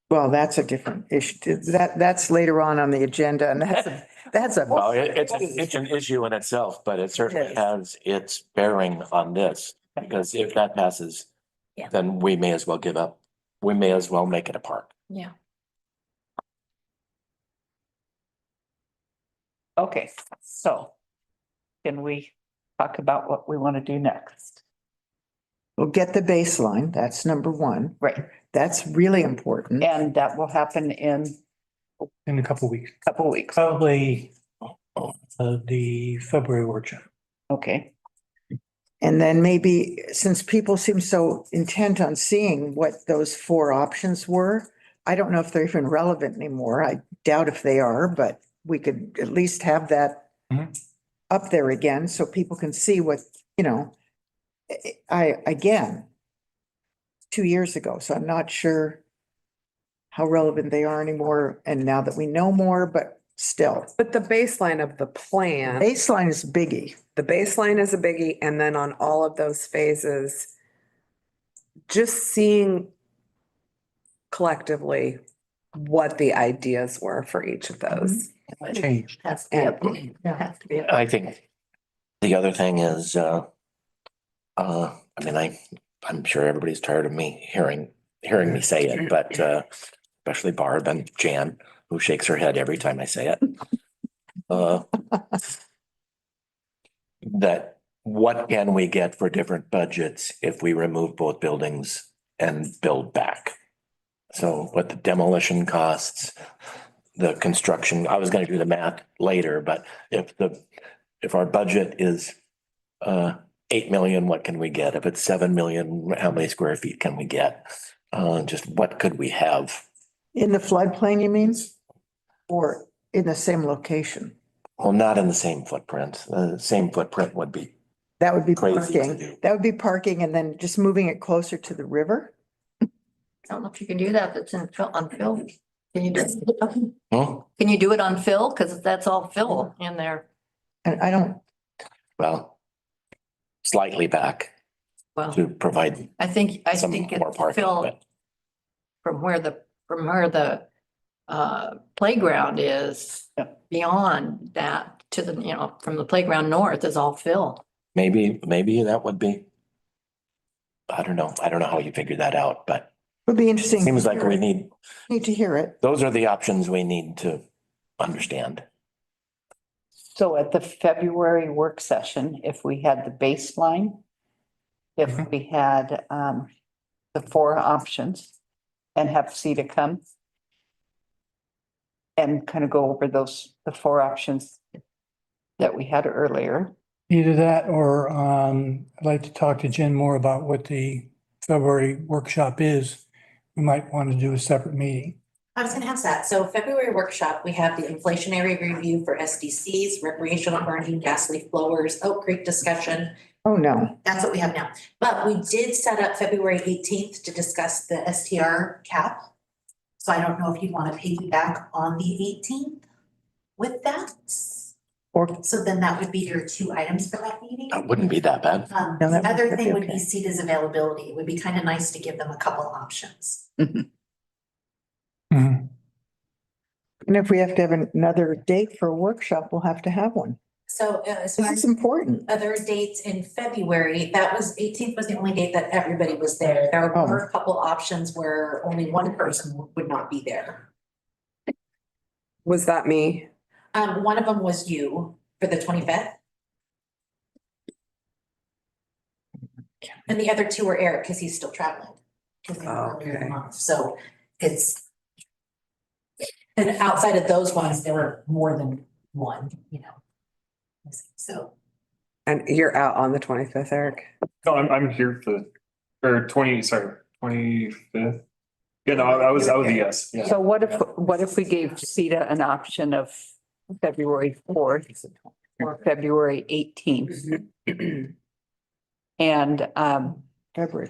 Speaker 8: Well, that's a different issue. That's later on the agenda and that's a.
Speaker 3: Well, it's an issue in itself, but it certainly
Speaker 8: Yes.
Speaker 3: has its bearing on this. Because if that passes,
Speaker 2: Yeah.
Speaker 3: then we may as well give up. We may as well make it a park.
Speaker 2: Yeah.
Speaker 1: Okay, so can we talk about what we want to do next?
Speaker 8: We'll get the baseline. That's number one.
Speaker 1: Right,
Speaker 8: That's really important.
Speaker 1: and that will happen in
Speaker 4: In a couple of weeks,
Speaker 1: a couple of weeks.
Speaker 4: probably the February workshop.
Speaker 1: Okay,
Speaker 8: And then maybe, since people seem so intent on seeing what those four options were, I don't know if they're even relevant anymore. I doubt if they are, but we could at least have that
Speaker 4: Mhm.
Speaker 8: up there again so people can see what, you know, again, 2 years ago, so I'm not sure how relevant they are anymore. And now that we know more, but still,
Speaker 10: But the baseline of the plan,
Speaker 8: baseline is biggie.
Speaker 10: the baseline is a biggie, and then on all of those phases, just seeing collectively what the ideas were for each of those.
Speaker 4: Changed.
Speaker 2: Has to be, has to be.
Speaker 3: I think the other thing is, I mean, I'm sure everybody's tired of me hearing me say it, but, especially Barb and Jan, who shakes her head every time I say it. That what can we get for different budgets if we remove both buildings and build back? So what the demolition costs, the construction, I was gonna do the math later, but if our budget is 8 million, what can we get? If it's 7 million, how many square feet can we get? Just what could we have?
Speaker 8: In the floodplain, you mean? Or in the same location?
Speaker 3: Well, not in the same footprint. The same footprint would be
Speaker 8: That would be
Speaker 3: crazy to
Speaker 8: parking.
Speaker 3: do.
Speaker 8: That would be parking and then just moving it closer to the river.
Speaker 2: I don't know if you can do that. That's on Phil. Can you do it?
Speaker 3: Hmm?
Speaker 2: Can you do it on Phil? Because that's all Phil in there.
Speaker 8: And I don't,
Speaker 3: Well, slightly back
Speaker 2: Well,
Speaker 3: to provide
Speaker 2: I think
Speaker 3: some
Speaker 2: it's
Speaker 3: more parking,
Speaker 2: Phil
Speaker 3: but
Speaker 2: from where the playground is beyond that to the, from the playground north is all Phil.
Speaker 3: maybe that would be. I don't know. I don't know how you figure that out, but
Speaker 8: would be interesting.
Speaker 3: seems like we need,
Speaker 8: Need to hear it.
Speaker 3: those are the options we need to understand.
Speaker 1: so at the February work session, if we had the baseline, if we had the four options and have CETA come and kind of go over the four options that we had earlier.
Speaker 4: Either that or I'd like to talk to Jen more about what the February workshop is. We might want to do a separate meeting.
Speaker 13: I was gonna ask that. So February workshop, we have the inflationary review for SDCs, recreational burning, gas leaf blowers, Oak Creek discussion.
Speaker 8: Oh, no.
Speaker 13: That's what we have now. But we did set up February 18th to discuss the STR cap. So I don't know if you'd want to piggyback on the 18th with that.
Speaker 8: Or,
Speaker 13: So then that would be your two items for that meeting.
Speaker 3: That wouldn't be that bad.
Speaker 8: No,
Speaker 13: The
Speaker 8: that
Speaker 13: other
Speaker 8: would be
Speaker 13: thing would be
Speaker 8: okay.
Speaker 13: CETA's availability. It would be kind of nice to give them a couple options.
Speaker 4: Mhm.
Speaker 8: and if we have to have another date for a workshop, we'll have to have one.
Speaker 13: So as
Speaker 8: This
Speaker 13: far
Speaker 8: is
Speaker 13: as
Speaker 8: important.
Speaker 13: other dates in February, that was 18th was the only date that everybody was there. There were a couple options where only one person would not be there.
Speaker 10: Was that me?
Speaker 13: One of them was you for the 25th. And the other two are Eric, because he's still traveling. 'Cause they were earlier in the
Speaker 10: Okay.
Speaker 13: month. So it's. And outside of those ones, there were more than one, you know. So,
Speaker 10: And you're out on the 25th, Eric?
Speaker 7: No, I'm here for, or 25th. Yeah, no, I was a yes, yeah.
Speaker 1: So what if we gave CETA an option of February 4th or February 18th? And,
Speaker 8: February.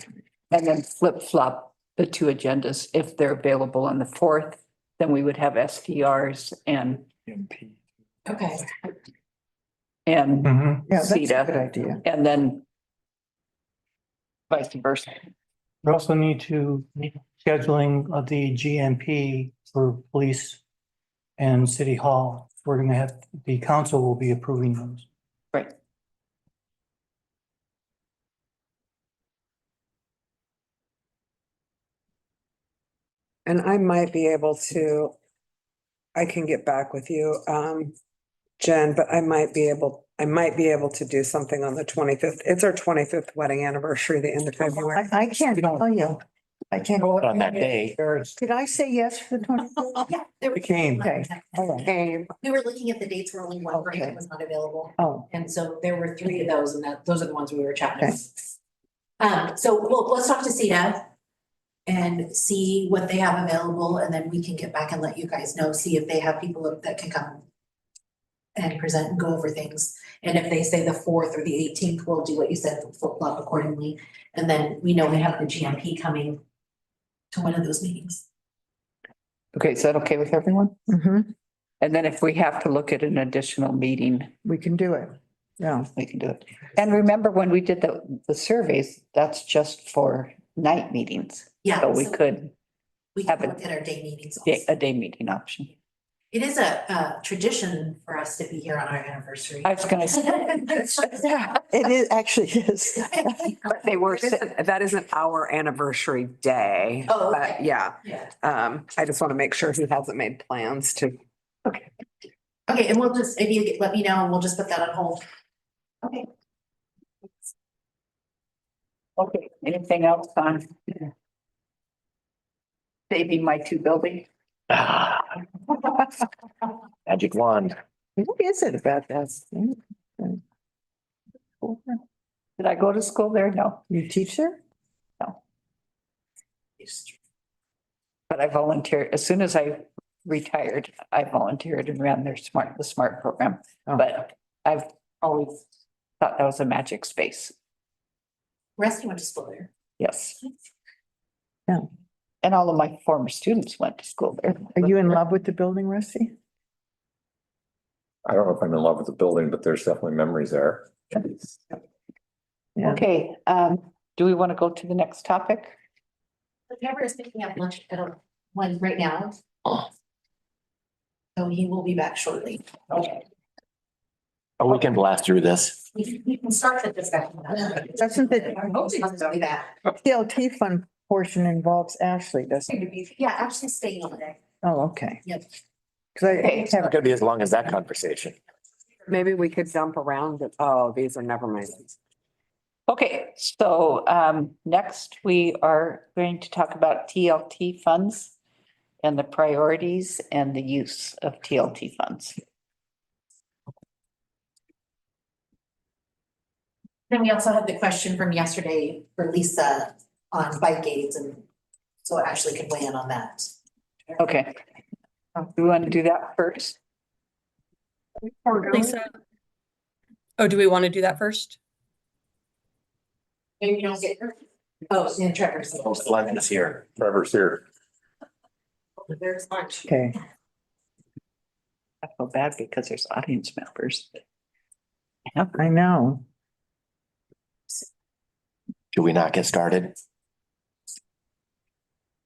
Speaker 1: and then flip flop the two agendas. If they're available on the 4th, then we would have STRs and
Speaker 13: okay.
Speaker 4: Mhm.
Speaker 8: Yeah, that's a
Speaker 1: CETA.
Speaker 8: good idea.
Speaker 1: And then vice versa.
Speaker 4: We also need to scheduling of the GMP for police and city hall. We're gonna have, the council will be approving those.
Speaker 1: Right.
Speaker 10: And I might be able to, I can get back with you, Jen, but I might be able to do something on the 25th. It's our 25th wedding anniversary, the end of February.
Speaker 8: I can't tell you. I can't.
Speaker 3: On that day.
Speaker 8: Did I say yes for the 24th?
Speaker 13: Yeah. there were-
Speaker 4: It came.
Speaker 8: Okay, all right.
Speaker 10: Okay.
Speaker 13: We were looking at the dates where only one
Speaker 8: Okay.
Speaker 13: person was not available.
Speaker 8: Oh,
Speaker 13: And so there were three of those and those are the ones we were chatting about. So let's talk to CETA and see what they have available and then we can get back and let you guys know, see if they have people that can come and present and go over things. And if they say the 4th or the 18th, we'll do what you said, flip flop accordingly. And then we know we have the GMP coming to one of those meetings.
Speaker 1: Okay, is that okay with everyone?
Speaker 8: mhm,
Speaker 1: And then if we have to look at an additional meeting,
Speaker 8: we can do it. Yeah,
Speaker 1: we can do it. And remember when we did the surveys, that's just for night meetings.
Speaker 13: Yeah.
Speaker 1: So we
Speaker 13: so
Speaker 1: could
Speaker 13: We
Speaker 1: have
Speaker 13: can
Speaker 1: a
Speaker 13: look at our day meetings.
Speaker 1: day,
Speaker 13: also.
Speaker 1: a day meeting option.
Speaker 13: It is a tradition for us to be here on our anniversary.
Speaker 1: I was gonna say.
Speaker 8: it is, actually is.
Speaker 1: But they were,
Speaker 10: That isn't our anniversary day,
Speaker 13: Oh,
Speaker 10: but
Speaker 13: okay.
Speaker 10: yeah.
Speaker 13: Yeah.
Speaker 10: I just want to make sure he hasn't made plans to.
Speaker 13: Okay, and we'll just, if you let me know, and we'll just put that on hold. Okay.
Speaker 1: okay, anything else on? Saving my two buildings?
Speaker 3: Ah, Magic wand.
Speaker 8: What is it about that?
Speaker 1: Did I go to school there? No,
Speaker 8: You teach there?
Speaker 1: but I volunteered, as soon as I retired, I volunteered and ran the SMART program.
Speaker 8: Oh.
Speaker 1: But I've always thought that was a magic space.
Speaker 13: Rusty went to school there.
Speaker 1: Yes.
Speaker 8: Yeah.
Speaker 1: And all of my former students went to school there.
Speaker 8: Are you in love with the building, Rusty?
Speaker 14: I don't know if I'm in love with the building, but there's definitely memories there.
Speaker 8: Yeah.
Speaker 1: Okay, do we want to go to the next topic?
Speaker 13: The driver is picking up lunch at one right now. So he will be back shortly.
Speaker 1: Okay.
Speaker 3: Oh, we can blast through this.
Speaker 13: We can start the discussion.
Speaker 8: Doesn't the
Speaker 13: Let's do that.
Speaker 8: TLT fund portion involves Ashley, doesn't it?
Speaker 13: Yeah, actually staying on there.
Speaker 8: Oh, okay.
Speaker 13: Yep.
Speaker 8: Cause I
Speaker 3: It's not
Speaker 8: have,
Speaker 3: gonna be as long as that conversation.
Speaker 10: Maybe we could jump around. Oh, these are never mind.
Speaker 1: Okay, so next we are going to talk about TLT funds and the priorities and the use of TLT funds.
Speaker 13: Then we also had the question from yesterday for Lisa on bike aids and so Ashley could weigh in on that.
Speaker 1: Okay. Do we want to do that first?
Speaker 12: Lisa? Oh, do we want to do that first?
Speaker 13: Maybe you don't get her. Oh, and Trevor's.
Speaker 3: Lunch is here.
Speaker 14: Trevor's here.
Speaker 13: There's lunch.
Speaker 8: okay.
Speaker 1: I feel bad because there's audience members.
Speaker 8: I know.
Speaker 3: Do we not get started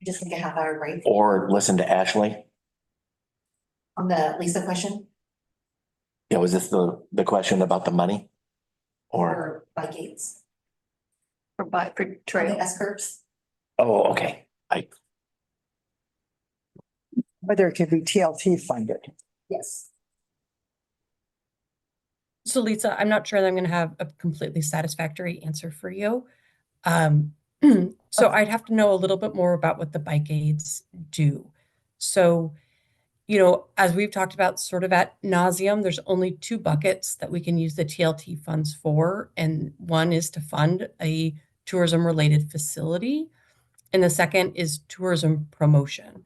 Speaker 13: Just like a half hour break
Speaker 3: or listen to Ashley?
Speaker 13: on the Lisa question
Speaker 3: Yeah, was this the question about the money? Or,
Speaker 13: or bike aids.
Speaker 1: For
Speaker 13: For the S curves.
Speaker 3: oh, okay.
Speaker 8: Whether it could be TLT funded.
Speaker 13: Yes.
Speaker 12: So Lisa, I'm not sure that I'm going to have a completely satisfactory answer for you. So I'd have to know a little bit more about what the bike aids do. So, as we've talked about sort of ad nauseum, there's only two buckets that we can use the TLT funds for. And one is to fund a tourism related facility. And the second is tourism promotion.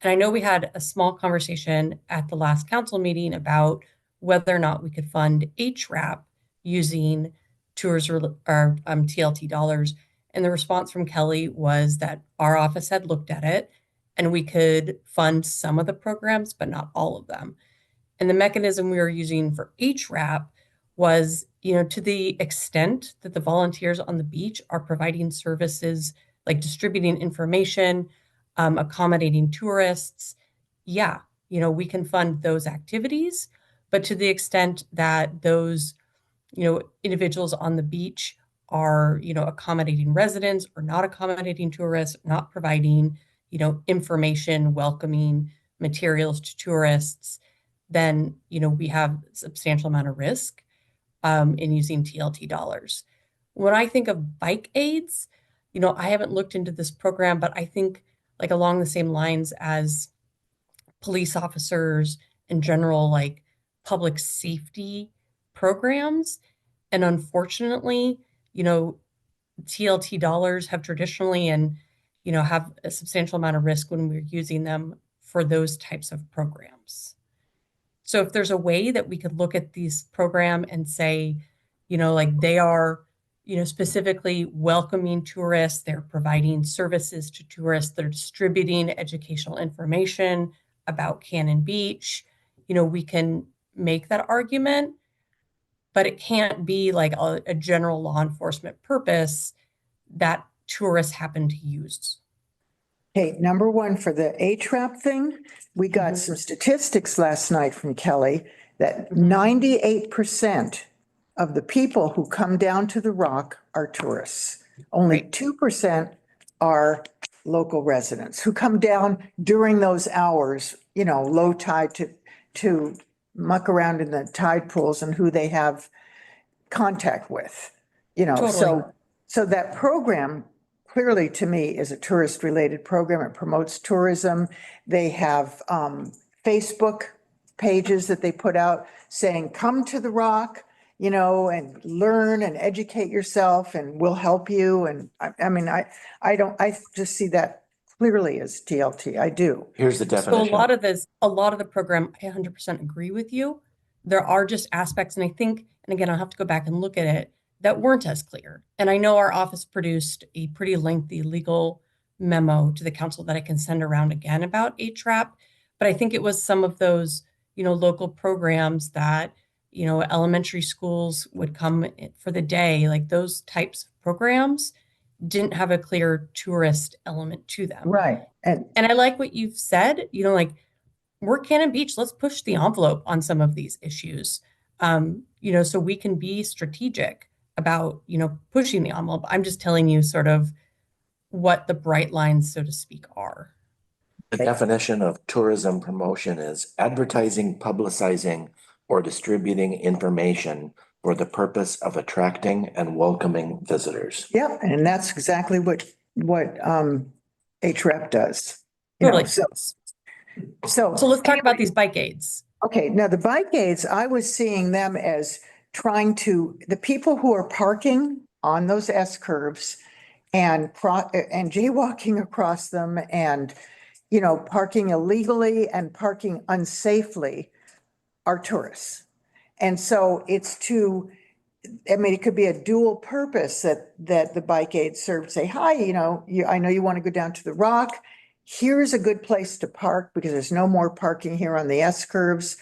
Speaker 12: And I know we had a small conversation at the last council meeting about whether or not we could fund HRAP using TLT dollars. And the response from Kelly was that our office had looked at it and we could fund some of the programs, but not all of them. And the mechanism we were using for HRAP was, to the extent that the volunteers on the beach are providing services like distributing information, accommodating tourists, we can fund those activities. But to the extent that those, individuals on the beach are, accommodating residents or not accommodating tourists, not providing, information, welcoming materials to tourists, then, we have a substantial amount of risk in using TLT dollars. When I think of bike aids, I haven't looked into this program, but I think like along the same lines as police officers in general, like public safety programs. And unfortunately, TLT dollars have traditionally and, have a substantial amount of risk when we're using them for those types of programs. So if there's a way that we could look at these program and say, like they are, specifically welcoming tourists, they're providing services to tourists, they're distributing educational information about Cannon Beach, we can make that argument, but it can't be like a general law enforcement purpose that tourists happen to use.
Speaker 8: Okay, number one, for the HRAP thing, we got some statistics last night from Kelly that 98% of the people who come down to the Rock are tourists. Only 2% are local residents who come down during those hours, low tide to muck around in the tide pools and who they have contact with,
Speaker 12: Totally.
Speaker 8: So that program clearly to me is a tourist related program. It promotes tourism. They have Facebook pages that they put out saying, come to the Rock, and learn and educate yourself and we'll help you. And I just see that clearly as TLT. I do.
Speaker 3: Here's the
Speaker 12: So
Speaker 3: definition.
Speaker 12: a lot of the program, I 100% agree with you. There are just aspects, and I think, and again, I'll have to go back and look at it, that weren't as clear. And I know our office produced a pretty lengthy legal memo to the council that I can send around again about HRAP, but I think it was some of those, local programs that, elementary schools would come for the day, like those types of programs didn't have a clear tourist element to them.
Speaker 8: Right.
Speaker 12: And I like what you've said, like we're Cannon Beach, let's push the envelope on some of these issues. So we can be strategic about, pushing the envelope. I'm just telling you sort of what the bright lines, so to speak, are.
Speaker 3: The definition of tourism promotion is advertising, publicizing, or distributing information for the purpose of attracting and welcoming visitors.
Speaker 8: Yeah, and that's exactly what HRAP does.
Speaker 12: Totally.
Speaker 8: So
Speaker 12: let's talk about these bike aids.
Speaker 8: Okay, now the bike aids, I was seeing them as the people who are parking on those S curves and jaywalking across them and, parking illegally and parking unsafely are tourists. And so it could be a dual purpose that the bike aid serves. Say, hi, I know you want to go down to the Rock. Here's a good place to park because there's no more parking here on the S curves.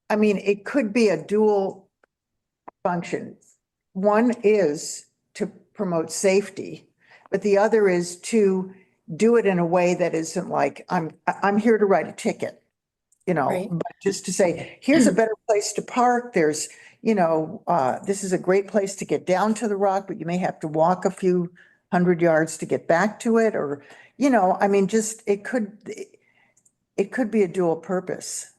Speaker 8: It could be a dual function. One is to promote safety, but the other is to do it in a way that isn't like, I'm here to write a ticket,
Speaker 12: Right.
Speaker 8: but just to say, here's a better place to park. There's, this is a great place to get down to the Rock, but you may have to walk a few 100 yards to get back to it, or, it could be a dual purpose.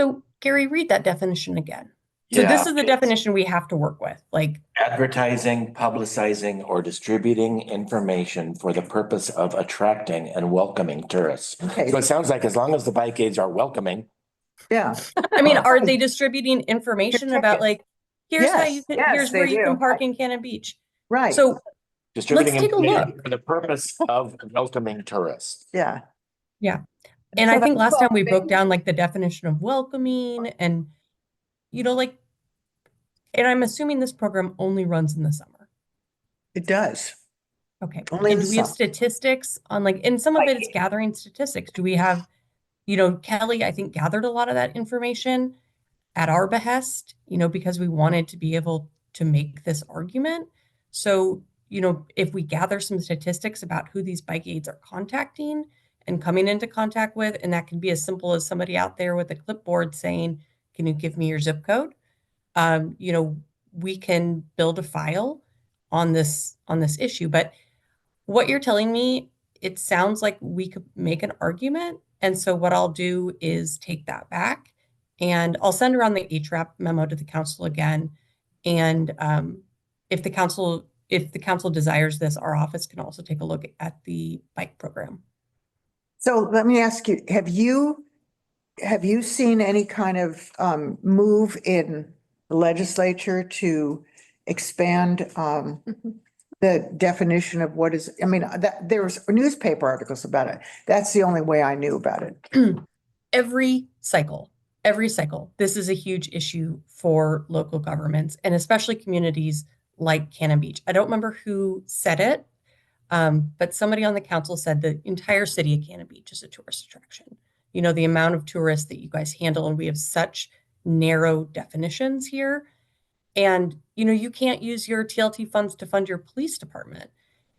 Speaker 12: So Gary, read that definition again. So this
Speaker 3: Yeah,
Speaker 12: is the definition we have to work with, like,
Speaker 3: advertising, publicizing, or distributing information for the purpose of attracting and welcoming tourists.
Speaker 8: Okay,
Speaker 3: So it sounds like as long as the bike aids are welcoming,
Speaker 8: yeah.
Speaker 12: I mean, are they distributing information about like, here's how you
Speaker 8: Yes,
Speaker 12: can,
Speaker 8: yes,
Speaker 12: here's
Speaker 8: they
Speaker 12: where you can
Speaker 8: do.
Speaker 12: park in Cannon Beach?
Speaker 8: Right,
Speaker 12: So
Speaker 3: distributing
Speaker 12: take a look.
Speaker 3: information for the purpose of welcoming tourists.
Speaker 8: yeah.
Speaker 12: And I
Speaker 8: So
Speaker 12: think
Speaker 8: that's
Speaker 12: last time we
Speaker 8: all.
Speaker 12: broke down like the definition of welcoming and, you know, like, and I'm assuming this program only runs in the summer.
Speaker 8: It does.
Speaker 12: Okay.
Speaker 8: Only
Speaker 12: And
Speaker 8: in
Speaker 12: do
Speaker 8: the
Speaker 12: we have
Speaker 8: summer.
Speaker 12: statistics on like, and some of it is gathering statistics. Do we have, you know, Kelly, I think gathered a lot of that information at our behest, you know, because we wanted to be able to make this argument. So, you know, if we gather some statistics about who these bike aids are contacting and coming into contact with, and that can be as simple as somebody out there with a clipboard saying, can you give me your zip code? You know, we can build a file on this issue. But what you're telling me, it sounds like we could make an argument. And so what I'll do is take that back and I'll send around the HRAP memo to the council again. And if the council desires this, our office can also take a look at the bike program.
Speaker 8: So let me ask you, have you seen any kind of move in the legislature to expand the definition of what is, I mean, that there was newspaper articles about it. That's the only way I knew about it.
Speaker 12: Every cycle, this is a huge issue for local governments and especially communities like Cannon Beach. I don't remember who said it, but somebody on the council said the entire city of Cannon Beach is a tourist attraction. You know, the amount of tourists that you guys handle, and we have such narrow definitions here. And, you know, you can't use your TLT funds to fund your police department.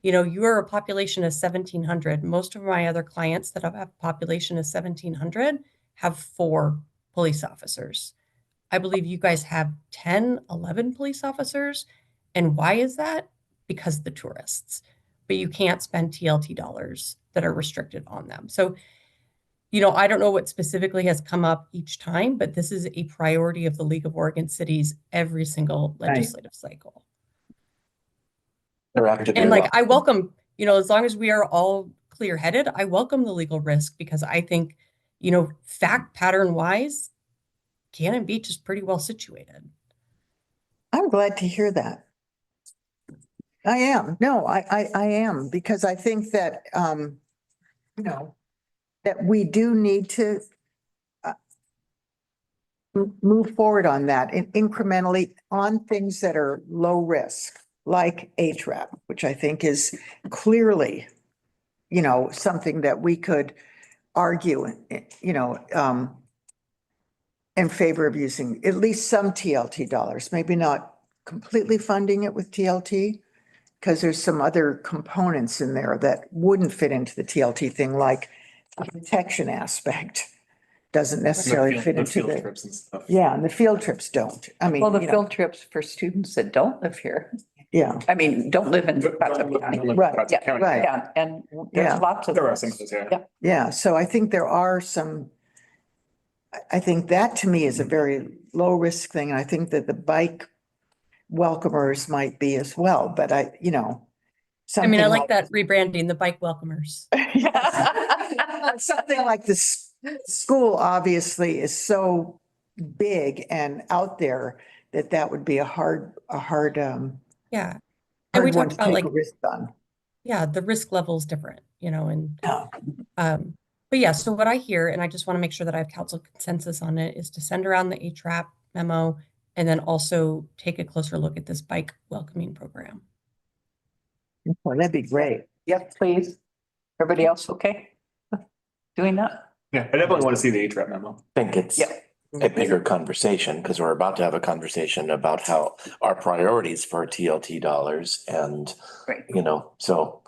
Speaker 12: You know, you are a population of 1,700. Most of my other clients that have a population of 1,700 have 4 police officers. I believe you guys have 10, 11 police officers. And why is that? Because of the tourists. But you can't spend TLT dollars that are restricted on them. So, you know, I don't know what specifically has come up each time, but this is a priority of the League of Oregon Cities every single legislative cycle.
Speaker 3: They're active.
Speaker 12: And like, I welcome, you know, as long as we are all clear-headed, I welcome the legal risk because I think, you know, fact pattern wise, Cannon Beach is pretty well situated.
Speaker 8: I'm glad to hear that. I am. No, I am, because I think that, you know, that we do need to move forward on that incrementally on things that are low risk, like HRAP, which I think is clearly, you know, something that we could argue, you know, in favor of using at least some TLT dollars, maybe not completely funding it with TLT, because there's some other components in there that wouldn't fit into the TLT thing, like the protection aspect doesn't necessarily fit into the,
Speaker 7: trips and stuff.
Speaker 8: yeah, and the field trips don't. I mean,
Speaker 1: Well, the
Speaker 8: you know,
Speaker 1: field trips for students that don't live here,
Speaker 8: yeah,
Speaker 1: I mean, don't live in Clatsop County.
Speaker 8: Right,
Speaker 1: Yeah,
Speaker 8: right.
Speaker 1: yeah, and
Speaker 8: Yeah.
Speaker 1: there's lots of.
Speaker 7: There are some of those, yeah.
Speaker 1: Yeah.
Speaker 8: yeah. So I think there are some, I think that to me is a very low risk thing. And I think that the bike welcomers might be as well, but you know.
Speaker 12: I mean, I
Speaker 8: something
Speaker 12: like that rebranding, the bike welcomers.
Speaker 8: Something like this school obviously is so big and out there that would be a hard,
Speaker 12: Yeah. And we
Speaker 8: hard one
Speaker 12: talked
Speaker 8: to
Speaker 12: about
Speaker 8: take
Speaker 12: like,
Speaker 8: a risk on.
Speaker 12: yeah, the risk level is different, you know, and
Speaker 8: Yeah.
Speaker 12: but yeah, so what I hear, and I just want to make sure that I have council consensus on it, is to send around the HRAP memo and then also take a closer look at this bike welcoming program.
Speaker 8: Well, that'd be great.
Speaker 1: Yep, please. Everybody else okay? Doing that?
Speaker 7: Yeah, I definitely want to see the HRAP memo.
Speaker 3: Think it's
Speaker 1: Yeah.
Speaker 3: a bigger conversation because we're about to have a conversation about how our priorities for TLT dollars and,
Speaker 1: Right.
Speaker 3: you know, so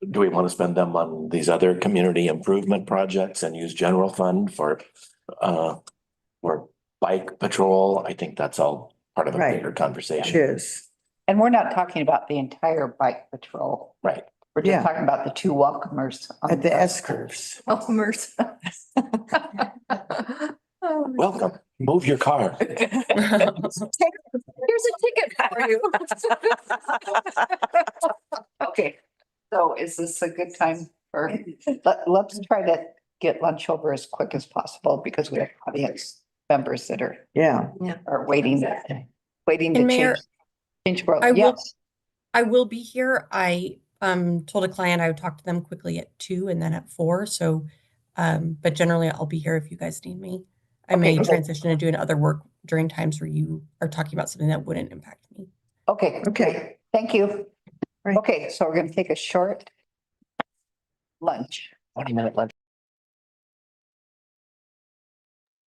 Speaker 3: do we want to spend them on these other community improvement projects and use general fund for bike patrol? I think that's all part of a
Speaker 8: Right.
Speaker 3: bigger
Speaker 8: It
Speaker 3: conversation.
Speaker 8: is.
Speaker 1: And we're not talking about the entire bike patrol.
Speaker 3: Right.
Speaker 1: We're
Speaker 8: Yeah.
Speaker 1: just talking about the 2 welcomers. on
Speaker 8: At the
Speaker 1: bike.
Speaker 8: S curves.
Speaker 1: Welcomers.
Speaker 3: Welcome. Move your car.
Speaker 12: Here's a ticket for you.
Speaker 1: Okay, so is this a good time for, let's try to get lunch over as quick as possible because we have audience members that are
Speaker 8: Yeah.
Speaker 1: waiting to
Speaker 12: And Mayor,
Speaker 1: change world.
Speaker 12: I will-
Speaker 1: Yes.
Speaker 12: I will be here. I told a client I would talk to them quickly at 2 and then at 4. So, but generally I'll be here if you guys need me. I may
Speaker 1: Okay.
Speaker 12: transition to doing other work during times where you are talking about something that wouldn't impact me.
Speaker 1: Okay.
Speaker 8: Okay.
Speaker 1: Thank you.
Speaker 8: Right.
Speaker 1: Okay, so we're gonna take a short lunch, 20-minute lunch.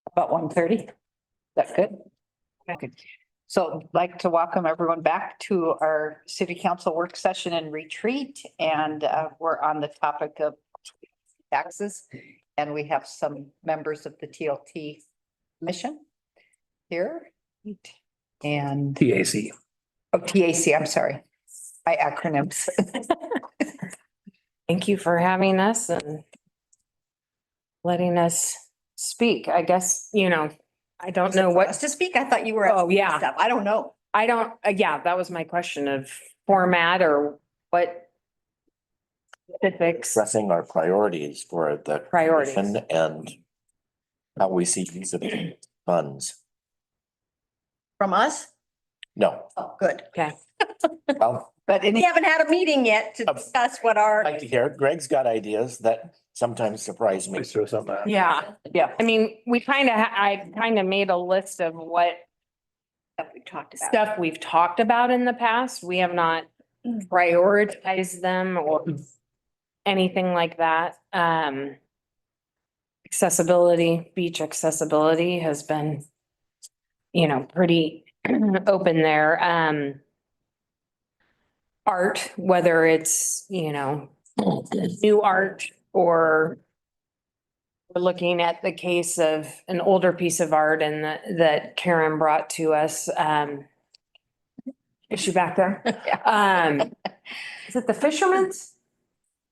Speaker 1: About 1:30. That's good. Okay. So I'd like to welcome everyone back to our city council work session and retreat. And we're on the topic of taxes. And we have some members of the TLT mission here. And
Speaker 4: TAC.
Speaker 1: oh, TAC, I'm sorry. My acronyms.
Speaker 15: Thank you for having us and letting us speak. I guess, I don't know what,
Speaker 2: To speak, I thought you were.
Speaker 15: Oh, yeah.
Speaker 2: Stuff. I don't know.
Speaker 15: I don't, yeah, that was my question of format or what specifics.
Speaker 3: Expressing our priorities for the.
Speaker 15: Priorities.
Speaker 3: commission And how we see use of funds.
Speaker 2: From us?
Speaker 3: No,
Speaker 2: Oh, good.
Speaker 15: Okay.
Speaker 3: well,
Speaker 1: But
Speaker 2: We
Speaker 1: any,
Speaker 2: haven't had a meeting yet to discuss what our.
Speaker 3: I'd like to hear it. Greg's got ideas that sometimes surprise me.
Speaker 4: Please throw something out.
Speaker 15: Yeah.
Speaker 1: yeah,
Speaker 15: I mean, I kind of made a list of what
Speaker 2: That we talked about.
Speaker 15: stuff we've talked about in the past. We have not prioritized them or anything like that. Accessibility, beach accessibility has been, pretty open there. Art, whether it's, new art or we're looking at the case of an older piece of art and that Karen brought to us. Is she back there? Is it the Fisherman's?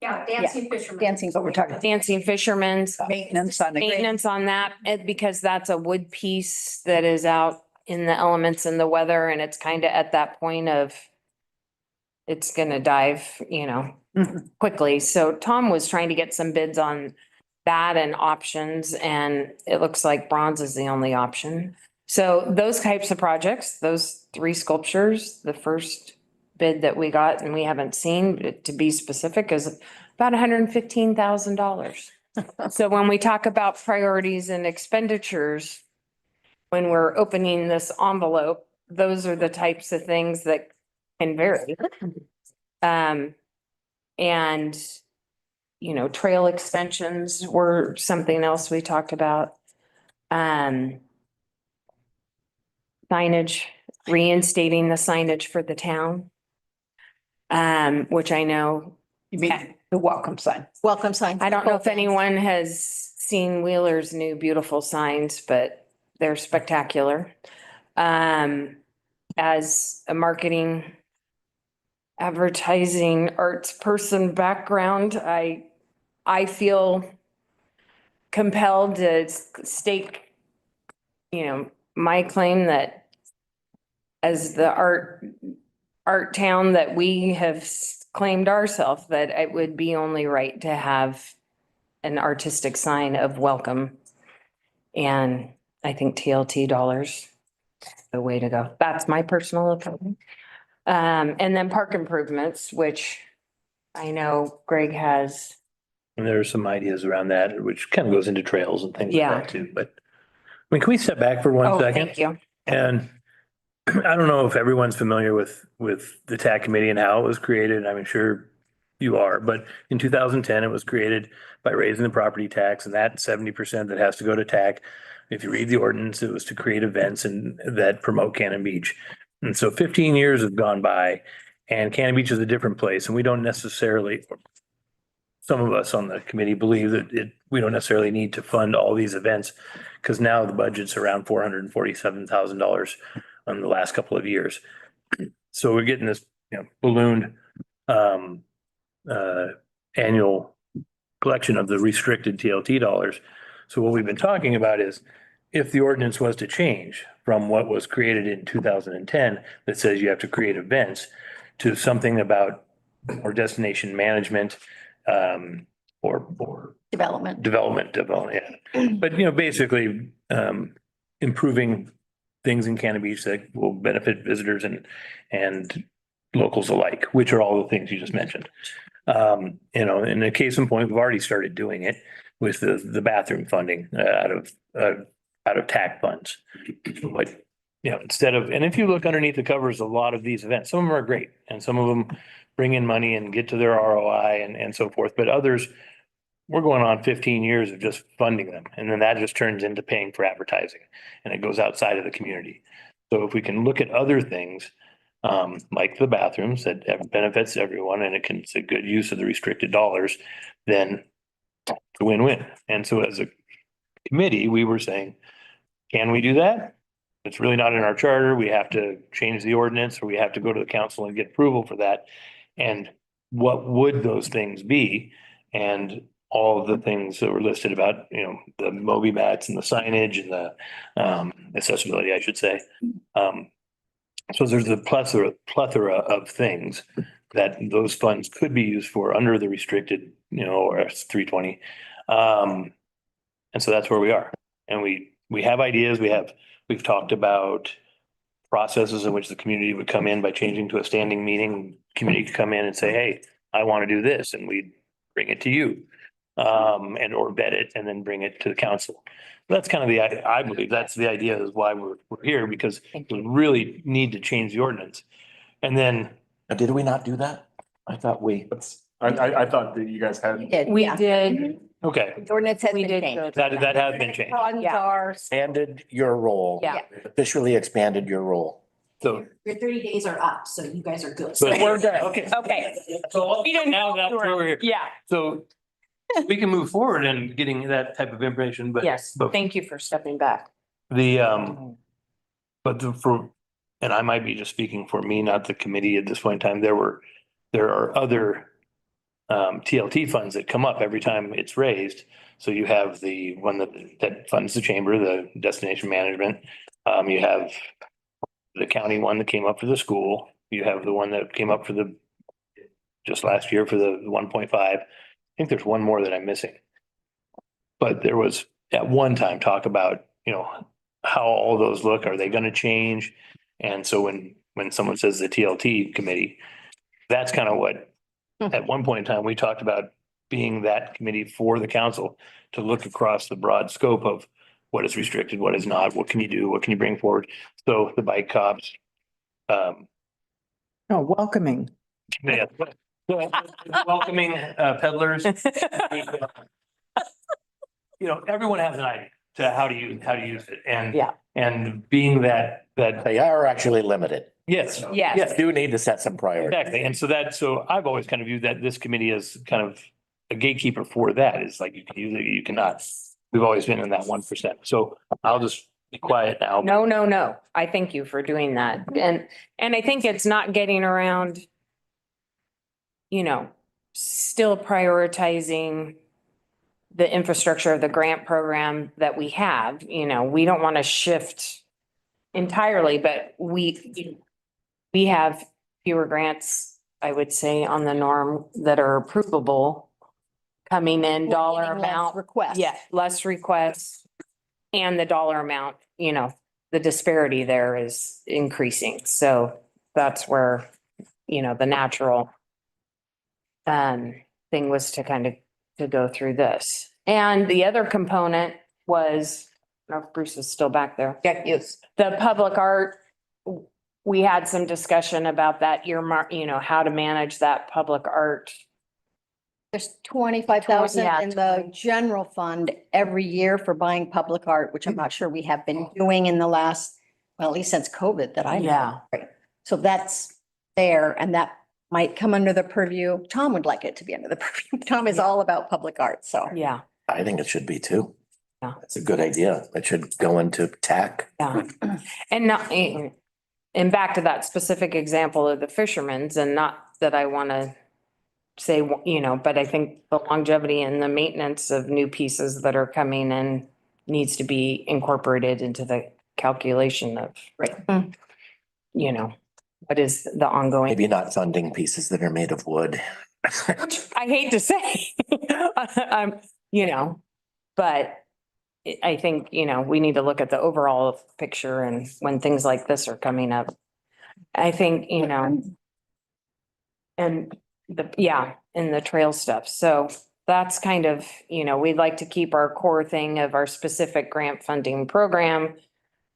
Speaker 13: Yeah, dancing fisherman.
Speaker 1: dancing, but we're talking
Speaker 15: Dancing Fisherman's.
Speaker 1: maintenance on the.
Speaker 15: Maintenance on that, because that's a wood piece that is out in the elements and the weather, and it's kind of at that point of it's gonna dive,
Speaker 1: Mhm.
Speaker 15: quickly. So Tom was trying to get some bids on that and options, and it looks like bronze is the only option. So those types of projects, those 3 sculptures, the first bid that we got, and we haven't seen, to be specific, is about $115,000. So when we talk about priorities and expenditures, when we're opening this envelope, those are the types of things that can vary. And, trail extensions were something else we talked about. Signage, reinstating the signage for the town. Which I know,
Speaker 1: You mean the welcome sign?
Speaker 2: Welcome sign.
Speaker 15: I don't know if anyone has seen Wheeler's new beautiful signs, but they're spectacular. As a marketing, advertising, arts person background, I feel compelled to stake, my claim that as the art town that we have claimed ourselves, that it would be only right to have an artistic sign of welcome. And I think TLT dollars, the way to go. That's my personal opinion. And then park improvements, which I know Greg has.
Speaker 4: And there are some ideas around that, which kind of goes into trails and things like
Speaker 15: Yeah.
Speaker 4: that too, but. I mean, can we step back for 1
Speaker 15: Oh,
Speaker 4: second?
Speaker 15: thank you.
Speaker 4: And I don't know if everyone's familiar with the TAC committee and how it was created. I'm sure you are, but in 2010, it was created by raising the property tax, and that 70% that has to go to TAC. If you read the ordinance, it was to create events and that promote Cannon Beach. And so 15 years have gone by, and Cannon Beach is a different place, and we don't necessarily, some of us on the committee believe that we don't necessarily need to fund all these events, because now the budget's around $447,000 on the last couple of years. So we're getting this, ballooned annual collection of the restricted TLT dollars. So what we've been talking about is if the ordinance was to change from what was created in 2010 that says you have to create events to something about or destination management, or
Speaker 2: Development.
Speaker 4: development, yeah. But, basically, improving things in Cannon Beach that will benefit visitors and locals alike, which are all the things you just mentioned. In a case in point, we've already started doing it with the bathroom funding out of TAC funds. But, instead of, and if you look underneath the covers, a lot of these events, some of them are great and some of them bring in money and get to their ROI and so forth, but others, we're going on 15 years of just funding them. And then that just turns into paying for advertising and it goes outside of the community. So if we can look at other things, like the bathrooms that benefits everyone and it's a good use of the restricted dollars, then it's a win-win. And so as a committee, we were saying, can we do that? It's really not in our charter. We have to change the ordinance or we have to go to the council and get approval for that. And what would those things be? And all of the things that were listed about, the Moby mats and the signage and the accessibility, I should say. So there's a plethora of things that those funds could be used for under the restricted, or 320. And so that's where we are. And we have ideas. We've talked about processes in which the community would come in by changing to a standing meeting. Community could come in and say, hey, I want to do this, and we bring it to you. And or vet it and then bring it to the council. That's kind of I believe that's the idea is why we're here, because we really need to change the ordinance. And then.
Speaker 3: Did we not do that? I thought
Speaker 7: I thought that you guys had.
Speaker 15: We did.
Speaker 4: Okay,
Speaker 2: The ordinance has
Speaker 15: We
Speaker 2: been
Speaker 15: did
Speaker 2: changed.
Speaker 15: go
Speaker 4: that has been changed.
Speaker 2: Funds
Speaker 15: Yeah.
Speaker 2: are.
Speaker 3: expanded your role.
Speaker 15: Yeah.
Speaker 3: Officially expanded your role.
Speaker 4: So.
Speaker 13: Your 30 days are up, so you guys are good.
Speaker 4: So
Speaker 15: We're good.
Speaker 4: Okay.
Speaker 15: Okay.
Speaker 4: So
Speaker 15: We didn't
Speaker 4: now
Speaker 15: know
Speaker 4: that's
Speaker 15: we were-
Speaker 4: where we're here.
Speaker 15: Yeah,
Speaker 4: So we can move forward and getting that type of information, but.
Speaker 15: yes.
Speaker 4: But
Speaker 15: Thank you for stepping back.
Speaker 4: and I might be just speaking for me, not the committee at this point in time, there are other TLT funds that come up every time it's raised. So you have the one that funds the chamber, the destination management. You have the county one that came up for the school. You have the one that came up for just last year for the 1.5. I think there's one more that I'm missing. But there was at one time talk about, how all those look. Are they going to change? And so when someone says the TLT committee, that's kind of what, at one point in time, we talked about being that committee for the council to look across the broad scope of what is restricted, what is not, what can you do, what can you bring forward? So the bike cops.
Speaker 8: Welcoming.
Speaker 4: Yeah. Welcoming peddlers. Everyone has an idea to how to use it and.
Speaker 15: Yeah.
Speaker 4: And being that.
Speaker 3: They are actually limited.
Speaker 4: Yes.
Speaker 15: Yes.
Speaker 3: Do need to set some priorities.
Speaker 4: Exactly. And so I've always kind of viewed that this committee as kind of a gatekeeper for that. It's like you can use it, you cannot. We've always been in that 1%. So I'll just be quiet now.
Speaker 15: No. I thank you for doing that. And I think it's not getting around, still prioritizing the infrastructure of the grant program that we have. We don't want to shift entirely, but we have fewer grants, I would say, on the norm that are approvable coming in dollar amount.
Speaker 2: Request.
Speaker 15: Yeah, less requests and the dollar amount, the disparity there is increasing. So that's where, the natural thing was to kind of to go through this. And the other component was, I don't know if Bruce is still back there.
Speaker 2: Yeah, yes.
Speaker 15: The public art, we had some discussion about that earmark, how to manage that public art.
Speaker 2: There's 25,000
Speaker 15: Yeah,
Speaker 2: in the general fund every year for buying public art, which I'm not sure we have been doing in the last, well, at least since COVID that I know.
Speaker 15: Yeah.
Speaker 2: Right. So that's there and that might come under the purview. Tom would like it to be under the purview. Tom is all about public art, so.
Speaker 15: Yeah,
Speaker 3: I think it should be too.
Speaker 15: Yeah.
Speaker 3: That's a good idea. It should go into TAC.
Speaker 15: yeah. And not, and back to that specific example of the fishermen's, and not that I want to say, but I think the longevity and the maintenance of new pieces that are coming in, needs to be incorporated into the calculation of,
Speaker 1: Right.
Speaker 15: you know, what is the ongoing.
Speaker 3: Maybe not funding pieces that are made of wood.
Speaker 15: I hate to say, you know, but I think, you know, we need to look at the overall picture and when things like this are coming up. I think, you know, and and the trail stuff. So that's kind of, you know, we'd like to keep our core thing of our specific grant funding program.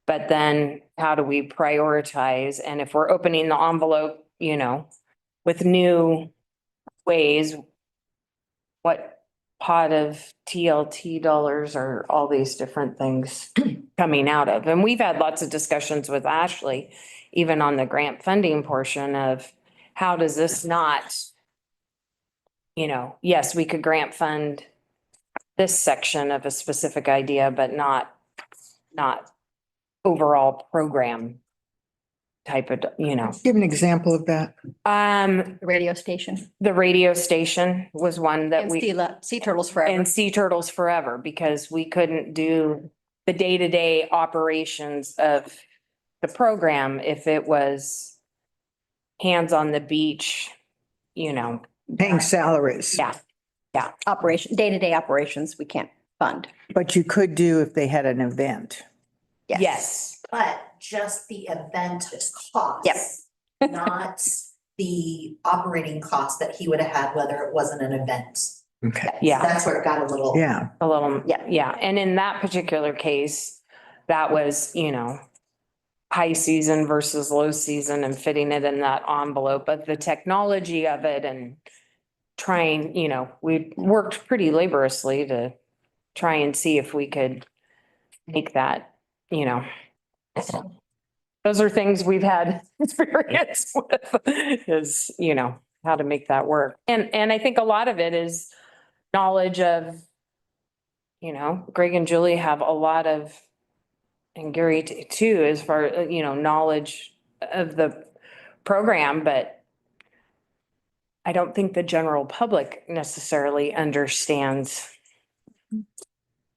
Speaker 15: But then how do we prioritize? And if we're opening the envelope, you know, with new ways, what pot of TLT dollars are all these different things coming out of? And we've had lots of discussions with Ashley, even on the grant funding portion of how does this not, you know, yes, we could grant fund this section of a specific idea, but not overall program type of, you know.
Speaker 8: Give an example of that.
Speaker 2: The radio station.
Speaker 15: The radio station was one that we.
Speaker 2: Sea turtles forever.
Speaker 15: And Sea Turtles Forever, because we couldn't do the day-to-day operations of the program if it was hands on the beach, you know.
Speaker 8: Paying salaries.
Speaker 15: Yeah,
Speaker 2: Day-to-day operations, we can't fund.
Speaker 8: But you could do if they had an event.
Speaker 15: yes.
Speaker 13: But just the event cost.
Speaker 2: Yep.
Speaker 13: Not the operating cost that he would have had, whether it wasn't an event.
Speaker 8: Okay.
Speaker 15: Yeah.
Speaker 13: That's where it got a little.
Speaker 8: Yeah.
Speaker 15: A little, yeah. And in that particular case, that was, you know, high season versus low season and fitting it in that envelope, but the technology of it and trying, you know, we worked pretty laboriously to try and see if we could make that, you know. Those are things we've had experience with, is, you know, how to make that work. And I think a lot of it is knowledge of, you know, Greg and Julie have a lot of, and Gary too, as far, you know, knowledge of the program, but I don't think the general public necessarily understands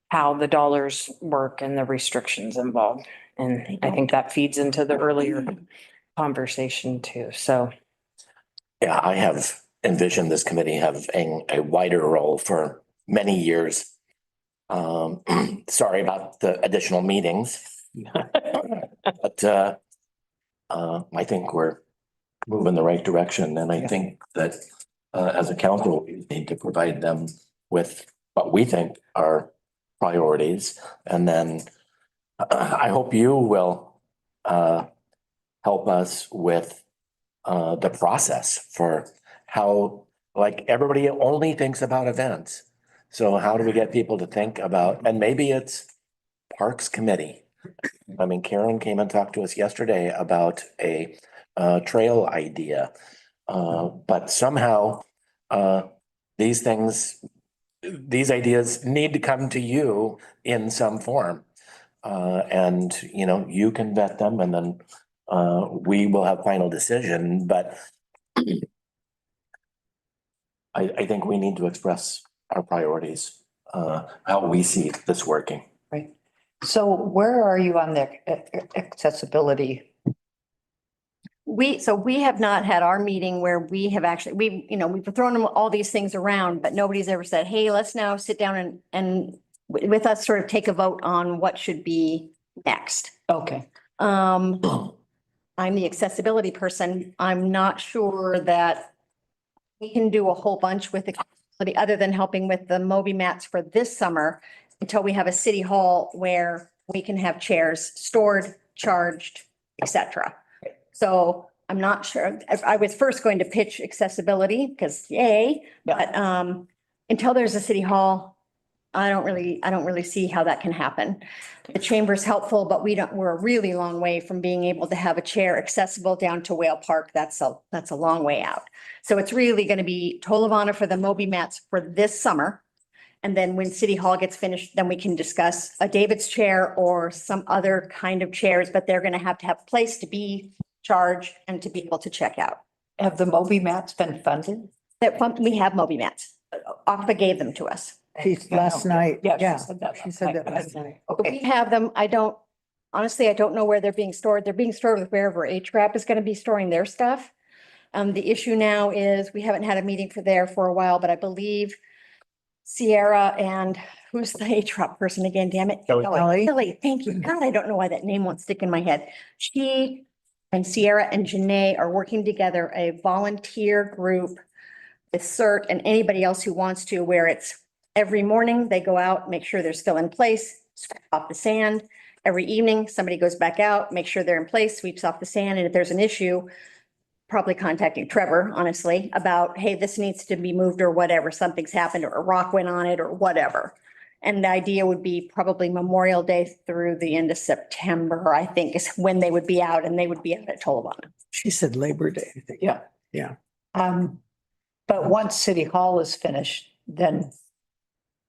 Speaker 15: how the dollars work and the restrictions involved. And I think that feeds into the earlier conversation too, so.
Speaker 3: Yeah, I have envisioned this committee having a wider role for many years. Sorry about the additional meetings. But I think we're moving the right direction, and I think that as a council, we need to provide them with what we think are priorities, and then I hope you will help us with the process for how, like, everybody only thinks about events. So how do we get people to think about, and maybe it's Parks Committee. I mean, Karen came and talked to us yesterday about a trail idea. But somehow these ideas need to come to you in some form. And, you know, you can vet them and then we will have final decision, but I think we need to express our priorities, how we see this working.
Speaker 1: Right. So where are you on the accessibility?
Speaker 2: We have not had our meeting where we have actually, we've thrown all these things around, but nobody's ever said, hey, let's now sit down and with us sort of take a vote on what should be next.
Speaker 1: Okay.
Speaker 2: I'm the accessibility person. I'm not sure that we can do a whole bunch with accessibility other than helping with the Moby mats for this summer until we have a city hall where we can have chairs stored, charged, etc. So I'm not sure. I was first going to pitch accessibility because yay, but until there's a city hall, I don't really see how that can happen. The chamber's helpful, but we're a really long way from being able to have a chair accessible down to Whale Park. That's a long way out. So it's really going to be toll of honor for the Moby mats for this summer. And then when City Hall gets finished, then we can discuss a David's chair or some other kind of chairs, but they're going to have a place to be charged and to be able to check out.
Speaker 1: Have the Moby mats been funded?
Speaker 2: We have Moby mats. ARPA gave them to us.
Speaker 8: Last night,
Speaker 1: Yeah,
Speaker 8: yeah.
Speaker 1: she said that.
Speaker 8: She said that last night.
Speaker 1: Okay.
Speaker 16: We have them. Honestly, I don't know where they're being stored. They're being stored with wherever HRAP is going to be storing their stuff. The issue now is we haven't had a meeting for a while, but I believe Sierra and who's the HRAP person again? Damn it.
Speaker 8: Kelly.
Speaker 16: Kelly, thank you. God, I don't know why that name won't stick in my head. She and Sierra and Janae are working together, a volunteer group with CERT and anybody else who wants to, where it's every morning they go out, make sure they're still in place, scrape off the sand. Every evening, somebody goes back out, make sure they're in place, sweeps off the sand, and if there's an issue, probably contacting Trevor, honestly, about, hey, this needs to be moved or whatever, something's happened or a rock went on it or whatever. And the idea would be probably Memorial Day through the end of September, I think, is when they would be out, and they would be out at Tolobana.
Speaker 8: She said Labor Day, I think.
Speaker 1: Yeah.
Speaker 8: Yeah.
Speaker 1: But once City Hall is finished, then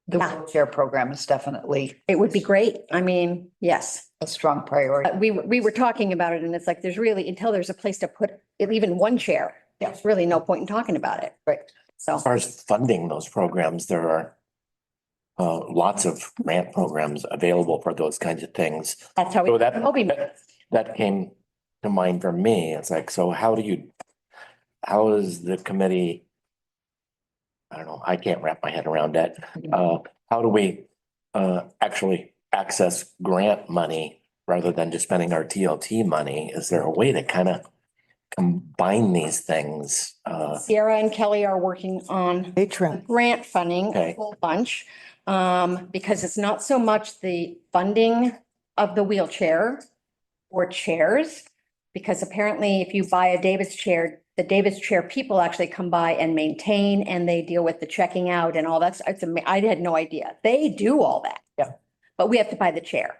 Speaker 1: the
Speaker 16: Yeah.
Speaker 1: wheelchair program is definitely
Speaker 16: It would be great. I mean, yes.
Speaker 1: a strong priority.
Speaker 16: We were talking about it and it's like, there's really, until there's a place to put even one chair, there's really no point in talking about it.
Speaker 1: Right.
Speaker 16: So.
Speaker 3: As far as funding those programs, there are lots of grant programs available for those kinds of things.
Speaker 16: That's how
Speaker 3: So that,
Speaker 16: hoping.
Speaker 3: that came to mind for me. It's like, so how is the committee? I don't know, I can't wrap my head around that. How do we actually access grant money rather than just spending our TLT money? Is there a way to kind of combine these things?
Speaker 16: Sierra and Kelly are working on
Speaker 8: HRAP.
Speaker 16: grant funding, a
Speaker 3: Okay.
Speaker 16: whole bunch. Because it's not so much the funding of the wheelchair or chairs. Because apparently if you buy a Davis chair, the Davis chair people actually come by and maintain and they deal with the checking out and all that. I had no idea. They do all that.
Speaker 1: Yeah.
Speaker 16: But we have to buy the chair.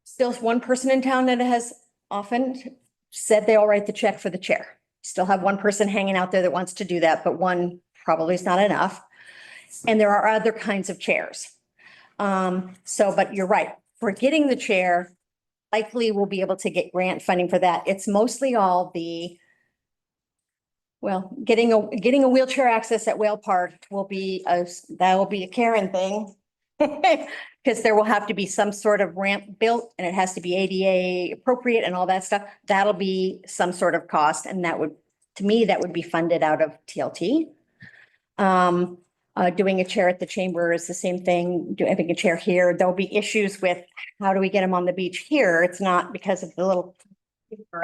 Speaker 16: Still one person in town that has often said they'll write the check for the chair. Still have one person hanging out there that wants to do that, but one probably is not enough. And there are other kinds of chairs. But you're right. For getting the chair, likely we'll be able to get grant funding for that. It's mostly all getting a wheelchair access at Whale Park will be a Karen thing. Because there will have to be some sort of ramp built and it has to be ADA appropriate and all that stuff. That'll be some sort of cost and to me, that would be funded out of TLT. Doing a chair at the chamber is the same thing. Having a chair here, there'll be issues with how do we get them on the beach here? It's not because of the little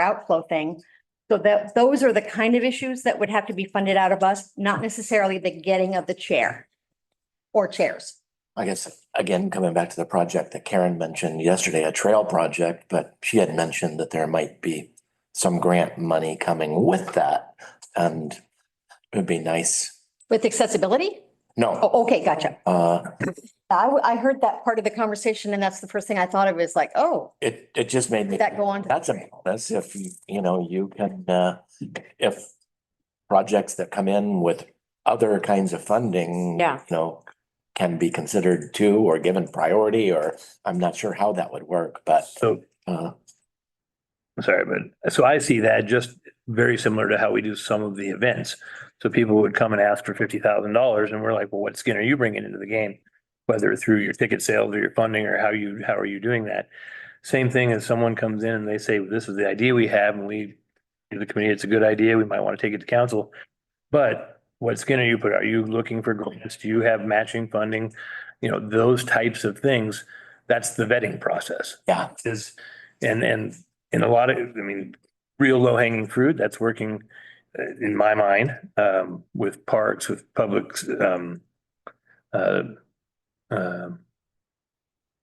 Speaker 16: outflow thing. So those are the kind of issues that would have to be funded out of us, not necessarily the getting of the chair or chairs.
Speaker 3: I guess, again, coming back to the project that Karen mentioned yesterday, a trail project, but she had mentioned that there might be some grant money coming with that. And it would be nice.
Speaker 16: With accessibility?
Speaker 3: No,
Speaker 16: Oh, okay, gotcha.
Speaker 3: uh,
Speaker 16: I heard that part of the conversation and that's the first thing I thought of is like, oh,
Speaker 3: it just made me.
Speaker 16: did that go on? to-
Speaker 3: That's a bonus if you can, if projects that come in with other kinds of funding.
Speaker 15: Yeah.
Speaker 3: Can be considered too, or given priority, or I'm not sure how that would work, but.
Speaker 17: So, sorry, but so I see that just very similar to how we do some of the events. So people would come and ask for $50,000 and we're like, well, what skin are you bringing into the game? Whether through your ticket sales or your funding or how are you doing that? Same thing as someone comes in and they say, this is the idea we have and we, the committee, it's a good idea. We might want to take it to council. But what skin are you putting? Are you looking for grants? Do you have matching funding? Those types of things. That's the vetting process.
Speaker 3: Yeah.
Speaker 17: And a lot of, real low hanging fruit that's working in my mind, with parks, with public,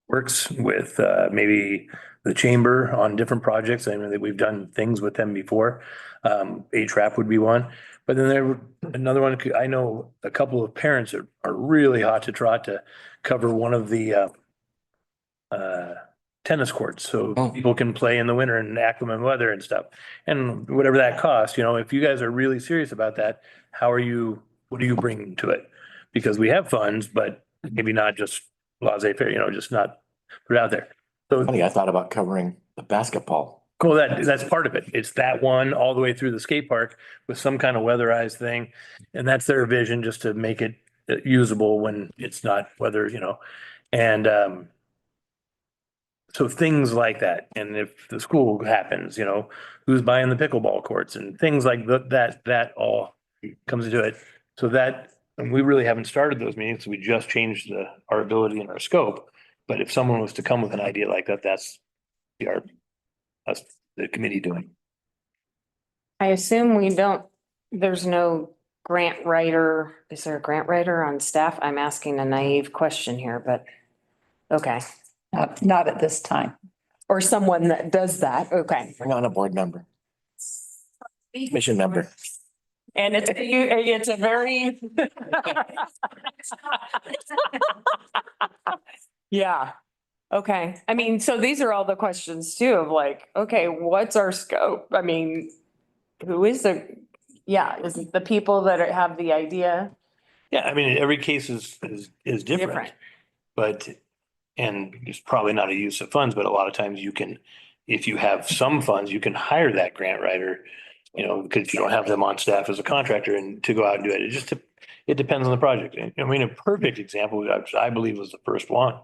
Speaker 17: works with, maybe the chamber on different projects. I know that we've done things with them before. HRAP would be one. But then another one, I know a couple of parents are really hot to trot to cover one of the tennis courts. So people can play in the winter in inclement weather and stuff. And whatever that costs, if you guys are really serious about that, what are you bringing to it? Because we have funds, but maybe not just laissez-faire, just not put it out there. So
Speaker 3: Funny, I thought about covering the basketball.
Speaker 17: Cool, that's part of it. It's that one all the way through the skate park with some kind of weatherized thing. And that's their vision, just to make it usable when it's not, whether, you know, and, so things like that. And if the school happens, you know, who's buying the pickleball courts and things like that all comes into it. So that, and we really haven't started those meetings. We just changed our ability and our scope. But if someone was to come with an idea like that, that's the committee doing.
Speaker 15: I assume there's no grant writer. Is there a grant writer on staff? I'm asking a naive question here, but okay.
Speaker 1: Not at this time.
Speaker 15: Or someone that does that. Okay.
Speaker 3: Bring on a board member, commission member.
Speaker 15: And it's a very. Yeah. Okay. I mean, so these are all the questions too of like, okay, what's our scope? I mean, who is is it the people that have the idea?
Speaker 17: Yeah, I mean, every case is different,
Speaker 15: Different.
Speaker 17: but, and it's probably not a use of funds, but a lot of times you can, if you have some funds, you can hire that grant writer, you know, because you don't have them on staff as a contractor and to go out and do it. It depends on the project. I mean, a perfect example, which I believe was the first one,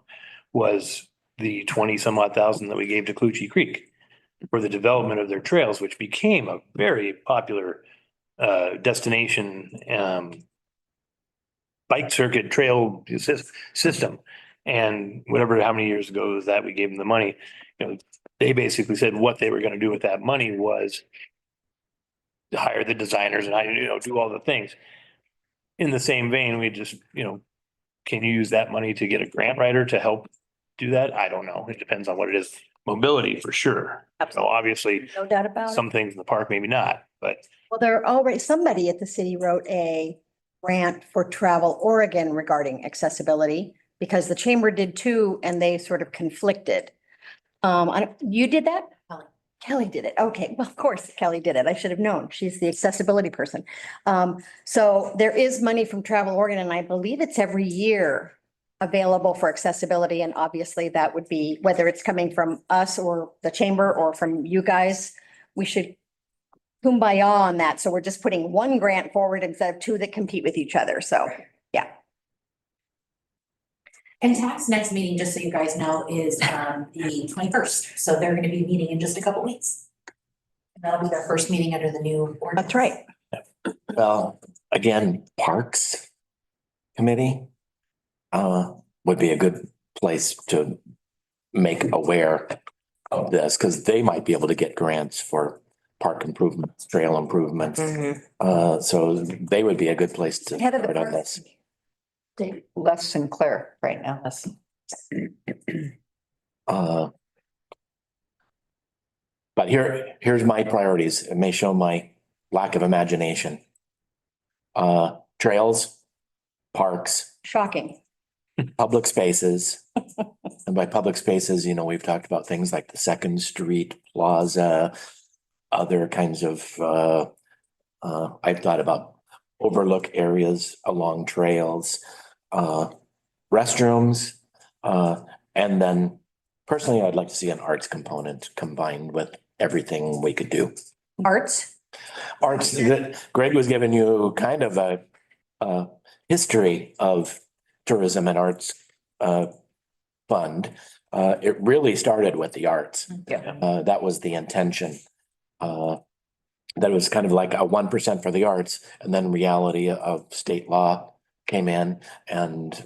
Speaker 17: was the 20 some odd thousand that we gave to Clutchie Creek for the development of their trails, which became a very popular destination bike circuit trail system. And whatever, how many years ago was that we gave them the money, you know, they basically said what they were going to do with that money was to hire the designers and do all the things. In the same vein, we just, can you use that money to get a grant writer to help do that? I don't know. It depends on what it is. Mobility for sure. So obviously,
Speaker 16: No doubt about it.
Speaker 17: some things in the park, maybe not, but
Speaker 16: Well, somebody at the city wrote a grant for Travel Oregon regarding accessibility because the chamber did too, and they sort of conflicted. You did that? Kelly did it. Okay, well, of course Kelly did it. I should have known. She's the accessibility person. So there is money from Travel Oregon, and I believe it's every year available for accessibility. And obviously that would be, whether it's coming from us or the chamber or from you guys, we should kumbaya on that. So we're just putting one grant forward instead of two that compete with each other. So, yeah.
Speaker 13: And TAC's next meeting, just so you guys know, is the 21st. So they're gonna be meeting in just a couple weeks. And that'll be their first meeting under the new ordinance.
Speaker 16: That's right.
Speaker 3: Well, again, Parks Committee would be a good place to make aware of this, because they might be able to get grants for park improvements, trail improvements. So they would be a good place to
Speaker 16: Head of the
Speaker 3: start on
Speaker 16: Parks
Speaker 3: this.
Speaker 1: Les Sinclair right now.
Speaker 3: But here's my priorities. It may show my lack of imagination. Trails, parks,
Speaker 16: Shocking.
Speaker 3: public spaces. And by public spaces, we've talked about things like the Second Street Plaza, other kinds of, I've thought about overlook areas along trails, restrooms, and then personally, I'd like to see an arts component combined with everything we could do.
Speaker 16: Arts.
Speaker 3: Arts, Greg was giving you kind of a history of tourism and arts fund. It really started with the arts. That was the intention. That was kind of like a 1% for the arts, and then reality of state law came in, and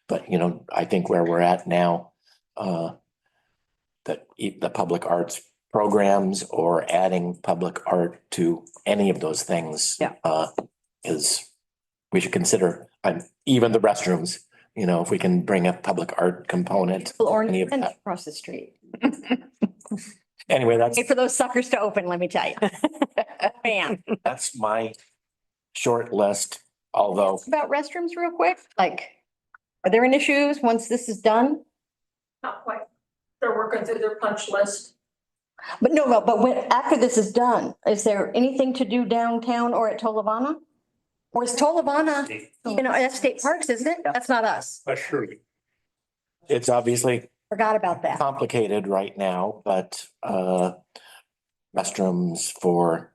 Speaker 3: but I think where we're at now, that the public arts programs or adding public art to any of those things is, we should consider, even the restrooms, if we can bring a public art component.
Speaker 16: Or
Speaker 3: any of that.
Speaker 16: across the street.
Speaker 3: Anyway, that's
Speaker 16: Wait for those suckers to open, let me tell you. Man.
Speaker 3: that's my short list, although
Speaker 16: About restrooms real quick, like, are there any issues once this is done?
Speaker 5: Not quite. They're working through their punch list.
Speaker 16: But but after this is done, is there anything to do downtown or at Tolovana? Or is Tolovana, that's state parks, isn't it? That's not us.
Speaker 11: Surely.
Speaker 3: it's obviously
Speaker 16: Forgot about that.
Speaker 3: complicated right now, but restrooms for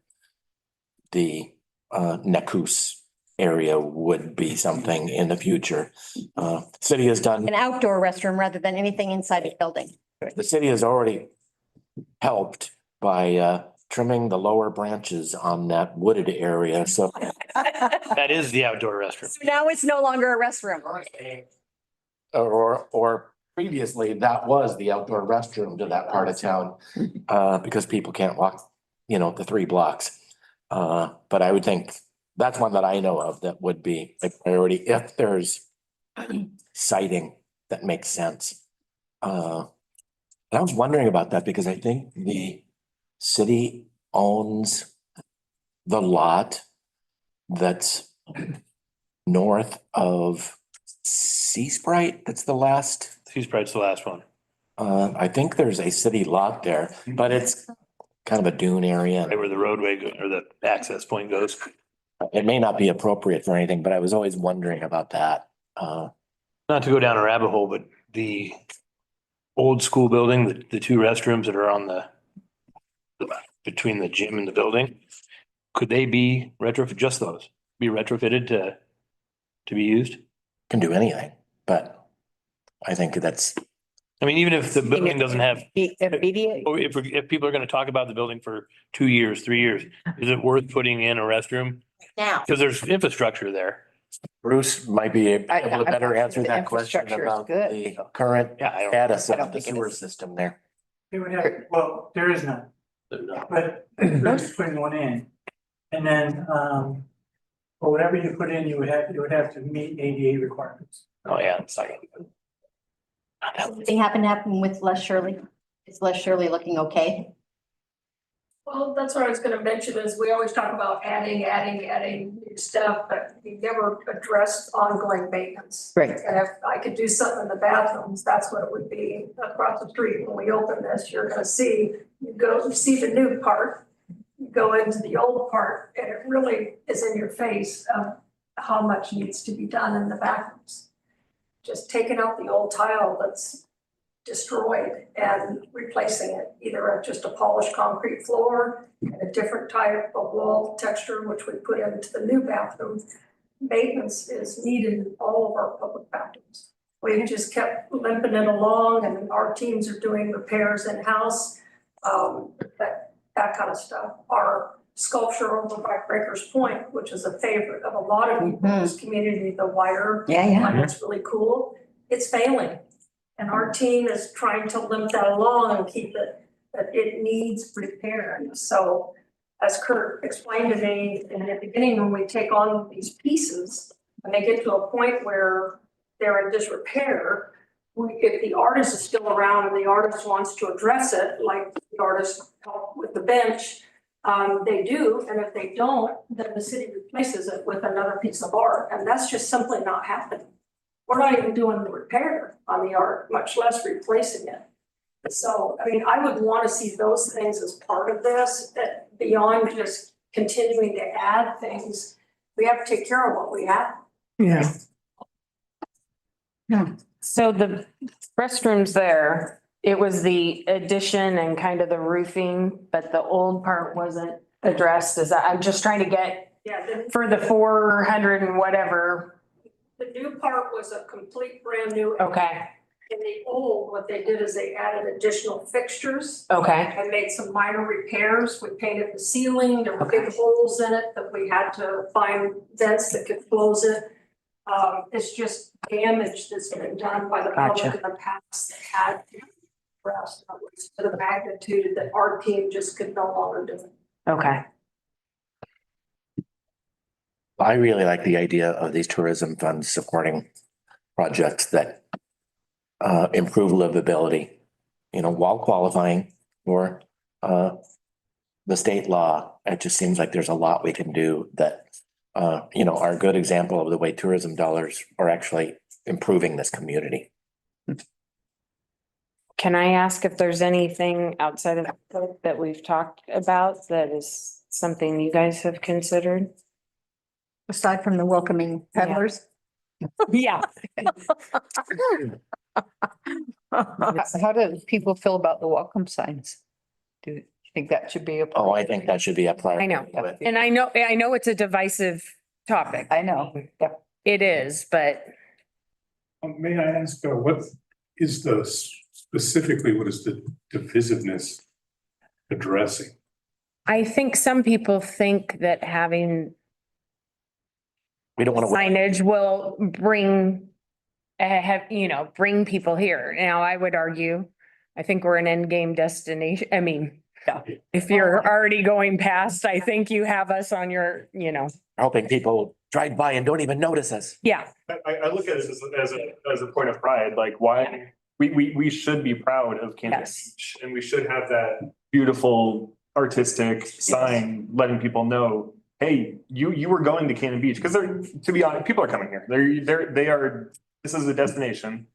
Speaker 3: the Nakus area would be something in the future. City has done,
Speaker 16: An outdoor restroom rather than anything inside the building.
Speaker 3: the city has already helped by trimming the lower branches on that wooded area, so.
Speaker 17: That is the outdoor restroom.
Speaker 16: Now it's no longer a restroom.
Speaker 3: Or previously, that was the outdoor restroom to that part of town, because people can't walk, the 3 blocks. But I would think that's one that I know of that would be a priority if there's siting that makes sense. And I was wondering about that because I think the city owns the lot that's north of Sea Sprite. That's the last.
Speaker 17: Sea Sprite's the last one.
Speaker 3: I think there's a city lot there, but it's kind of a dune area.
Speaker 17: Right where the roadway or the access point goes.
Speaker 3: It may not be appropriate for anything, but I was always wondering about that.
Speaker 17: Not to go down a rabbit hole, but the old school building, the 2 restrooms that are on between the gym and the building, could they be retrofit, just those, be retrofitted to be used?
Speaker 3: Can do anything, but I think that's.
Speaker 17: I mean, even if the building doesn't have,
Speaker 1: Immediate.
Speaker 17: or if people are gonna talk about the building for 2 years, 3 years, is it worth putting in a restroom?
Speaker 16: Now.
Speaker 17: Because there's infrastructure there.
Speaker 3: Bruce might be able to better answer
Speaker 1: The
Speaker 3: that question
Speaker 1: infrastructure is
Speaker 3: about
Speaker 1: good.
Speaker 3: the current
Speaker 17: Yeah, I don't.
Speaker 3: status
Speaker 1: I don't
Speaker 3: of the
Speaker 1: think it
Speaker 3: sewer
Speaker 1: is.
Speaker 3: system there.
Speaker 4: It would have, well, there is none, but Bruce is putting one in. And then, or whatever you put in, you would have to meet ADA requirements.
Speaker 17: Oh, yeah, it's like.
Speaker 16: Anything happen to happen with Les Shirley? Is Les Shirley looking okay?
Speaker 18: Well, that's what I was gonna mention is we always talk about adding new stuff, but we never addressed ongoing maintenance.
Speaker 1: Right.
Speaker 18: And if I could do something in the bathrooms, that's what it would be across the street. When we open this, you're gonna see, you see the new part, you go into the old part, and it really is in your face of how much needs to be done in the bathrooms. Just taking out the old tile that's destroyed and replacing it, either at just a polished concrete floor and a different type of wall texture, which we put into the new bathroom. Maintenance is needed in all of our public bathrooms. We've just kept limping it along and our teams are doing repairs in-house, that kind of stuff. Our sculpture over by Breakers Point, which is a favorite of a lot of people in this community, the wire.
Speaker 16: Yeah.
Speaker 18: It's really cool. It's failing. And our team is trying to limp that along and keep it, that it needs repair. So as Kurt explained to me in the beginning, when we take on these pieces and they get to a point where they're in disrepair, if the artist is still around and the artist wants to address it, like the artist helped with the bench, they do. And if they don't, then the city replaces it with another piece of art. And that's just simply not happening. We're not even doing the repair on the art, much less replacing it. So, I mean, I would want to see those things as part of this, that beyond just continuing to add things, we have to take care of what we have.
Speaker 8: Yeah.
Speaker 15: So the restrooms there, it was the addition and kind of the roofing, but the old part wasn't addressed. Is that, I'm just trying to get
Speaker 18: Yeah,
Speaker 15: for the 400 and whatever.
Speaker 18: the new part was a complete brand new.
Speaker 15: Okay,
Speaker 18: In the old, what they did is they added additional fixtures.
Speaker 15: okay,
Speaker 18: And made some minor repairs. We painted the ceiling, there were big holes in it that we had to find vents that could close it. It's just damage that's been done by the public
Speaker 15: Gotcha.
Speaker 18: in the past that had addressed, to the magnitude that our team just could no longer do it.
Speaker 15: okay.
Speaker 3: I really like the idea of these tourism funds supporting projects that improve livability, while qualifying for the state law. It just seems like there's a lot we can do that, are a good example of the way tourism dollars are actually improving this community.
Speaker 15: Can I ask if there's anything outside of that we've talked about that is something you guys have considered?
Speaker 16: Aside from the welcoming peddlers?
Speaker 15: Yeah.
Speaker 1: How do people feel about the welcome signs? Do you think that should be a?
Speaker 3: Oh, I think that should be a priority.
Speaker 15: I know. And I know it's a divisive topic.
Speaker 1: I know. Yeah.
Speaker 15: It is, but
Speaker 11: May I ask, what is specifically, what is the divisiveness addressing?
Speaker 15: I think some people think that having
Speaker 3: We don't want to.
Speaker 15: signage will bring, bring people here. Now, I would argue, I think we're an end game destination. I mean,
Speaker 1: Yeah.
Speaker 15: if you're already going past, I think you have us on your,
Speaker 3: Hoping people drive by and don't even notice us.
Speaker 15: yeah.
Speaker 7: I look at it as a point of pride, like why, we should be proud of Canada
Speaker 15: Yes.
Speaker 7: Beach. And we should have that beautiful artistic sign letting people know, hey, you were going to Cannon Beach, because to be honest, people are coming here. This is a destination.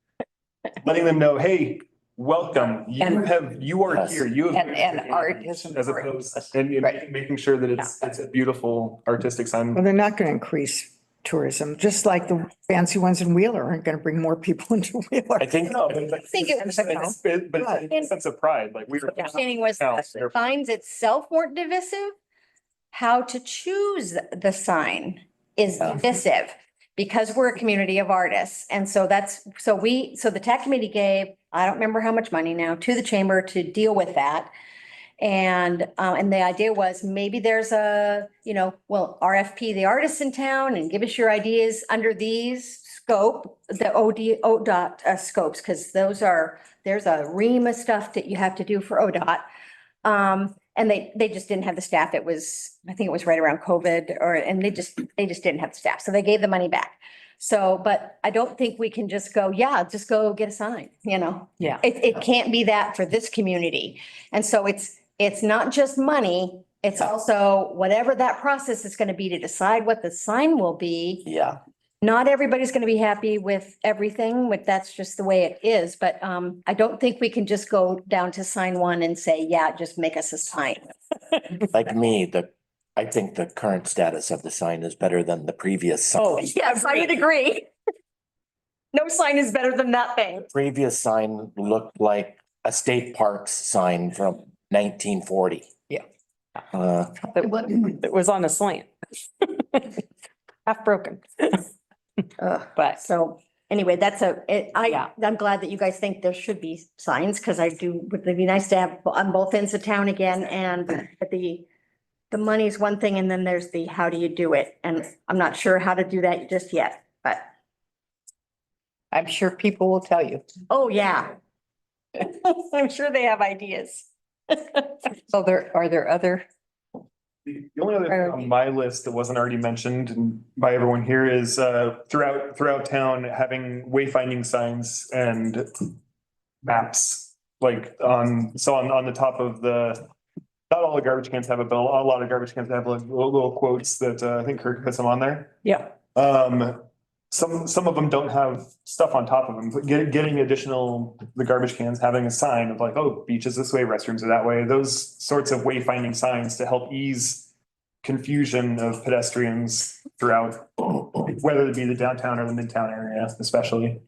Speaker 7: Letting them know, hey, welcome, you are
Speaker 3: Yes.
Speaker 7: here, you have.
Speaker 1: And art is
Speaker 7: As
Speaker 1: important.
Speaker 7: opposed, and
Speaker 1: Right.
Speaker 7: making sure that it's a beautiful artistic sign.
Speaker 8: Well, they're not going to increase tourism, just like the fancy ones in Wheeler aren't going to bring more people into Wheeler.
Speaker 3: I think.
Speaker 7: No, but
Speaker 16: think it was-
Speaker 7: but it's a sense of pride, like we were.
Speaker 16: Understanding was
Speaker 7: Yeah.
Speaker 16: the signs itself weren't divisive. How to choose the sign is divisive because we're a community of artists. And so so the TAC committee gave, I don't remember how much money now, to the chamber to deal with that. And the idea was maybe there's RFP the artists in town and give us your ideas under these scope, the ODOT scopes, because there's a ream of stuff that you have to do for ODOT. And they just didn't have the staff. I think it was right around COVID and they just didn't have the staff. So they gave the money back. So, but I don't think we can just go get a sign,
Speaker 15: Yeah.
Speaker 16: It can't be that for this community. And so it's not just money. It's also whatever that process is going to be to decide what the sign will be.
Speaker 3: Yeah.
Speaker 16: Not everybody's going to be happy with everything, but that's just the way it is. But I don't think we can just go down to sign one and say, just make us a sign.
Speaker 3: Like me, I think the current status of the sign is better than the previous sign.
Speaker 16: Yes, I would agree. No sign is better than that thing.
Speaker 3: Previous sign looked like a state parks sign from 1940.
Speaker 1: Yeah.
Speaker 15: It was on a slant. Half broken.
Speaker 16: But so anyway, I'm glad that you guys think there should be signs because would be nice to have on both ends of town again. And the money is one thing and then there's the how do you do it? And I'm not sure how to do that just yet, but.
Speaker 1: I'm sure people will tell you.
Speaker 16: Oh, yeah. I'm sure they have ideas.
Speaker 1: So are there other?
Speaker 7: The only other thing on my list that wasn't already mentioned by everyone here is throughout town, having wayfinding signs and maps, like on the top of not all the garbage cans have it, but a lot of garbage cans have like little quotes that I think Kirk puts them on there.
Speaker 15: Yeah.
Speaker 7: Some of them don't have stuff on top of them, but getting the garbage cans, having a sign of like, oh, beach is this way, restrooms are that way, those sorts of wayfinding signs to help ease confusion of pedestrians throughout, whether it be the downtown or the midtown area, especially.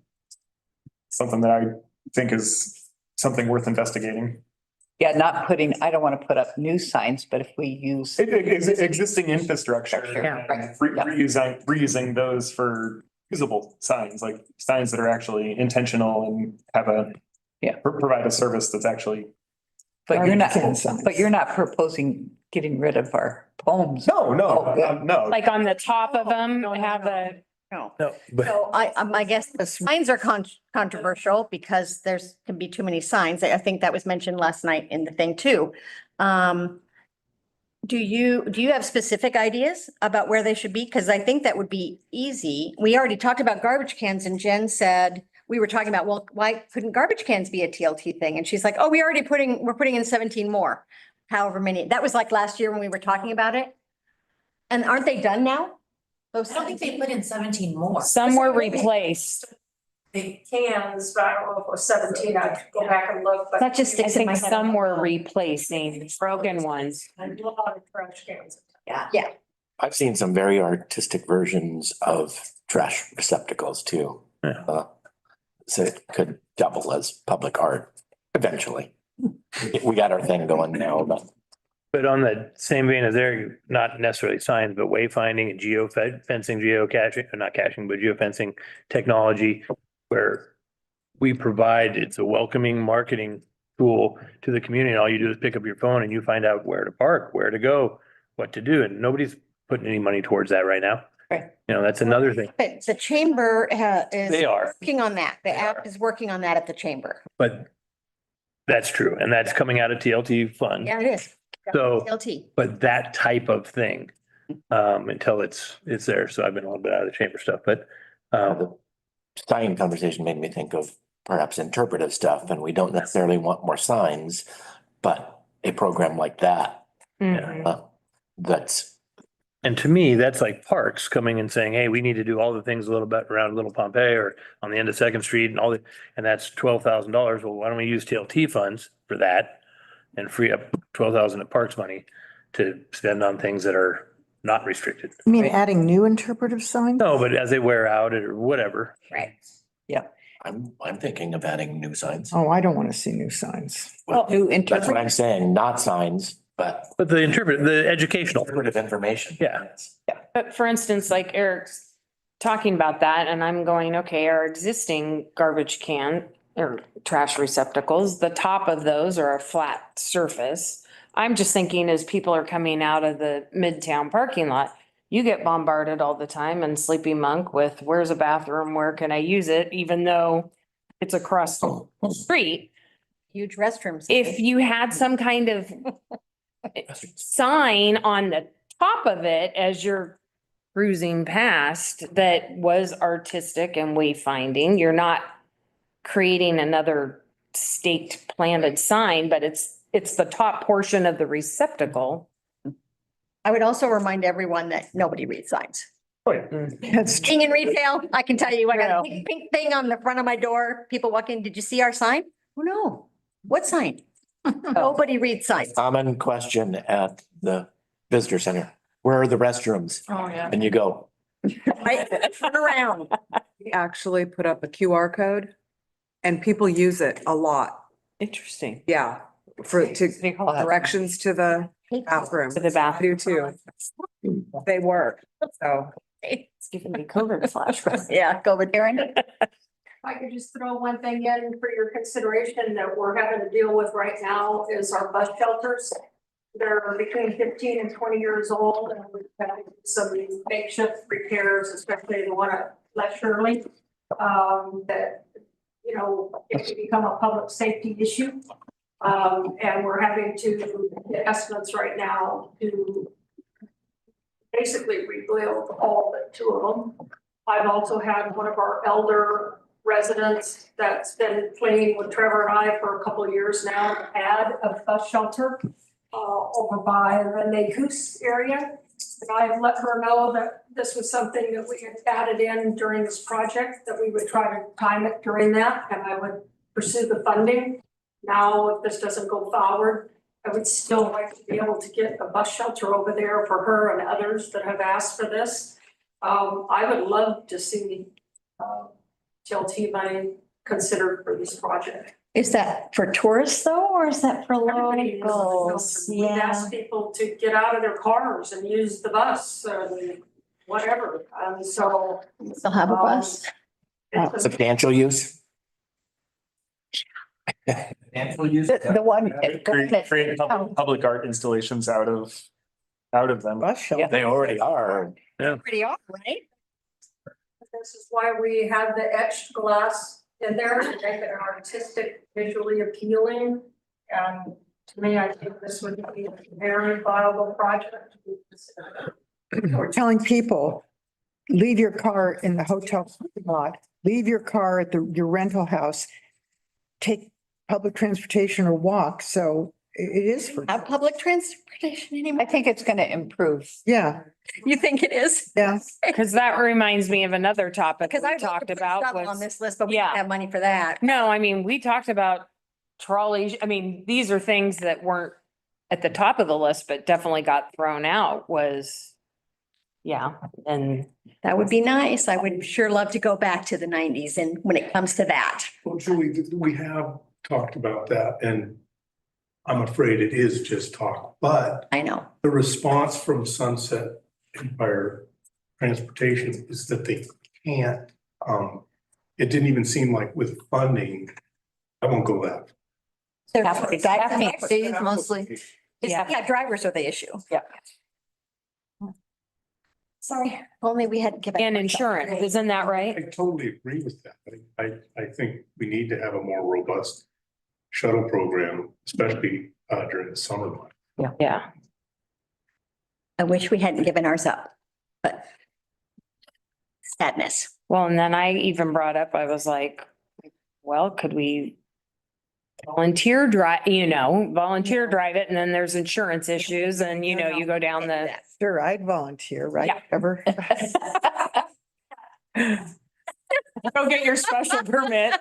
Speaker 7: Something that I think is something worth investigating.
Speaker 1: Yeah, I don't want to put up new signs, but if we use.
Speaker 7: Existing infrastructure.
Speaker 1: Yeah, right.
Speaker 7: And reusing those for usable signs, like signs that are actually intentional and have provide a service that's actually.
Speaker 1: But you're not proposing getting rid of our poems.
Speaker 7: No.
Speaker 15: Like on the top of them, have a.
Speaker 16: No.
Speaker 17: but
Speaker 16: So I guess the signs are controversial because can be too many signs. I think that was mentioned last night in the thing too. Do you have specific ideas about where they should be? Because I think that would be easy. We already talked about garbage cans and Jen said, we were talking about, well, why couldn't garbage cans be a TLT thing? And she's like, oh, we're putting in 17 more, however many. That was like last year when we were talking about it. And aren't they done now?
Speaker 13: I don't think they put in 17 more.
Speaker 15: Some were replaced.
Speaker 18: The cans, but I don't know if it was 17, I'd go back and look, but.
Speaker 16: That just
Speaker 15: I
Speaker 16: sticks in
Speaker 15: think
Speaker 16: my head.
Speaker 15: some were replacing broken ones.
Speaker 18: A lot of trash cans.
Speaker 16: Yeah.
Speaker 3: I've seen some very artistic versions of trash receptacles too.
Speaker 17: Yeah.
Speaker 3: So it could double as public art eventually. We got our thing going now, but
Speaker 17: But on the same vein as there, not necessarily signs, but wayfinding and geofencing, geocaching, or not caching, but geofencing technology where we provide, it's a welcoming marketing tool to the community. And all you do is pick up your phone and you find out where to park, where to go, what to do. And nobody's putting any money towards that right now.
Speaker 16: Right.
Speaker 17: You know, that's another thing.
Speaker 16: But the chamber is.
Speaker 17: They are.
Speaker 16: Working on that. The app is working on that at the chamber.
Speaker 17: But that's true. And that's coming out of TLT fund.
Speaker 16: Yeah, it is.
Speaker 17: So,
Speaker 16: LT.
Speaker 17: but that type of thing, until it's there. So I've been a little bit out of the chamber stuff, but,
Speaker 3: The sign conversation made me think of perhaps interpretive stuff, and we don't necessarily want more signs, but a program like that, that's,
Speaker 17: and to me, that's like parks coming and saying, hey, we need to do all the things a little bit around Little Pompeii or on the end of Second Street and all that. And that's $12,000. Well, why don't we use TLT funds for that and free up 12,000 of parks money to spend on things that are not restricted?
Speaker 8: You mean adding new interpretive signs?
Speaker 17: No, but as they wear out or whatever.
Speaker 16: Right.
Speaker 3: I'm thinking of adding new signs.
Speaker 8: Oh, I don't want to see new signs.
Speaker 1: Well, new
Speaker 3: That's what I'm saying, not signs, but
Speaker 17: But the educational.
Speaker 3: interpretive information.
Speaker 17: Yeah.
Speaker 15: But for instance, like Eric's talking about that and I'm going, okay, our existing garbage can or trash receptacles, the top of those are a flat surface. I'm just thinking as people are coming out of the Midtown parking lot, you get bombarded all the time in Sleepy Monk with where's a bathroom, where can I use it, even though it's across the street.
Speaker 16: Huge restrooms.
Speaker 15: If you had some kind of sign on the top of it as you're cruising past that was artistic and wayfinding, you're not creating another staked planted sign, but it's the top portion of the receptacle.
Speaker 16: I would also remind everyone that nobody reads signs.
Speaker 8: That's
Speaker 16: Being in retail, I can tell you, I got a big pink thing on the front of my door. People walk in, did you see our sign? Oh, no. What sign? Nobody reads signs.
Speaker 3: Common question at the visitor center. Where are the restrooms?
Speaker 5: Oh, yeah.
Speaker 3: And you go,
Speaker 16: Right? Turn around.
Speaker 10: We actually put up a QR code and people use it a lot.
Speaker 15: Interesting.
Speaker 10: Yeah, directions to the bathroom.
Speaker 15: To the bathroom.
Speaker 10: I do too. They work, so.
Speaker 15: It's giving me COVID flashbacks.
Speaker 16: Yeah, go with Aaron.
Speaker 18: If I could just throw one thing in for your consideration that we're having to deal with right now is our bus shelters. They're between 15 and 20 years old, and we've had some makeshift repairs, especially the one at Les Shirley. That, you know, it could become a public safety issue. And we're having to get estimates right now to basically rebuild all but two of them. I've also had one of our elder residents that's been playing with Trevor and I for a couple of years now, add a bus shelter over by the Nagus area. And I've let her know that this was something that we had added in during this project, that we would try to time it during that, and I would pursue the funding. Now, if this doesn't go forward, I would still like to be able to get a bus shelter over there for her and others that have asked for this. I would love to see TLT money considered for this project.
Speaker 16: Is that for tourists though, or is that for locals?
Speaker 18: We ask people to get out of their cars and use the bus and whatever, so.
Speaker 16: They'll have a bus.
Speaker 3: substantial use?
Speaker 1: The one.
Speaker 7: Create public art installations out of them.
Speaker 8: Bus shelter.
Speaker 3: They already are.
Speaker 16: Pretty awesome, right?
Speaker 18: This is why we have the etched glass in there to make it artistic, visually appealing. And to me, I think this would be a very viable project to be considered.
Speaker 8: We're telling people, leave your car in the hotel parking lot, leave your car at your rental house, take public transportation or walk. So it is for,
Speaker 16: Have public transportation anymore?
Speaker 1: I think it's going to improve.
Speaker 8: yeah,
Speaker 16: You think it is?
Speaker 8: yeah.
Speaker 15: Because that reminds me of another topic
Speaker 16: Because
Speaker 15: we
Speaker 16: I
Speaker 15: talked about
Speaker 16: on
Speaker 15: was,
Speaker 16: this list, but we don't have money for that.
Speaker 15: no, I mean, we talked about trolleys. I mean, these are things that weren't at the top of the list, but definitely got thrown out was, yeah, and
Speaker 16: That would be nice. I would sure love to go back to the 90s and when it comes to that.
Speaker 11: Well, Julie, we have talked about that and I'm afraid it is just talk, but
Speaker 16: I know.
Speaker 11: the response from Sunset Empire Transportation is that they can't, it didn't even seem like with funding, I won't go that.
Speaker 2: Days mostly.
Speaker 16: Yeah, drivers are the issue.
Speaker 1: Yeah.
Speaker 16: Sorry, if only we hadn't given.
Speaker 15: And insurance, isn't that
Speaker 11: I
Speaker 15: right?
Speaker 11: totally agree with that. I think we need to have a more robust shuttle program, especially during the summer months.
Speaker 15: Yeah.
Speaker 16: I wish we hadn't given ours up, but sadness.
Speaker 15: Well, and then I even brought up, I was like, well, could we volunteer drive it, and then there's insurance issues and, you go down the.
Speaker 8: Sure, I'd volunteer, right?
Speaker 15: Yeah.
Speaker 8: Ever.
Speaker 15: Go get your special permit.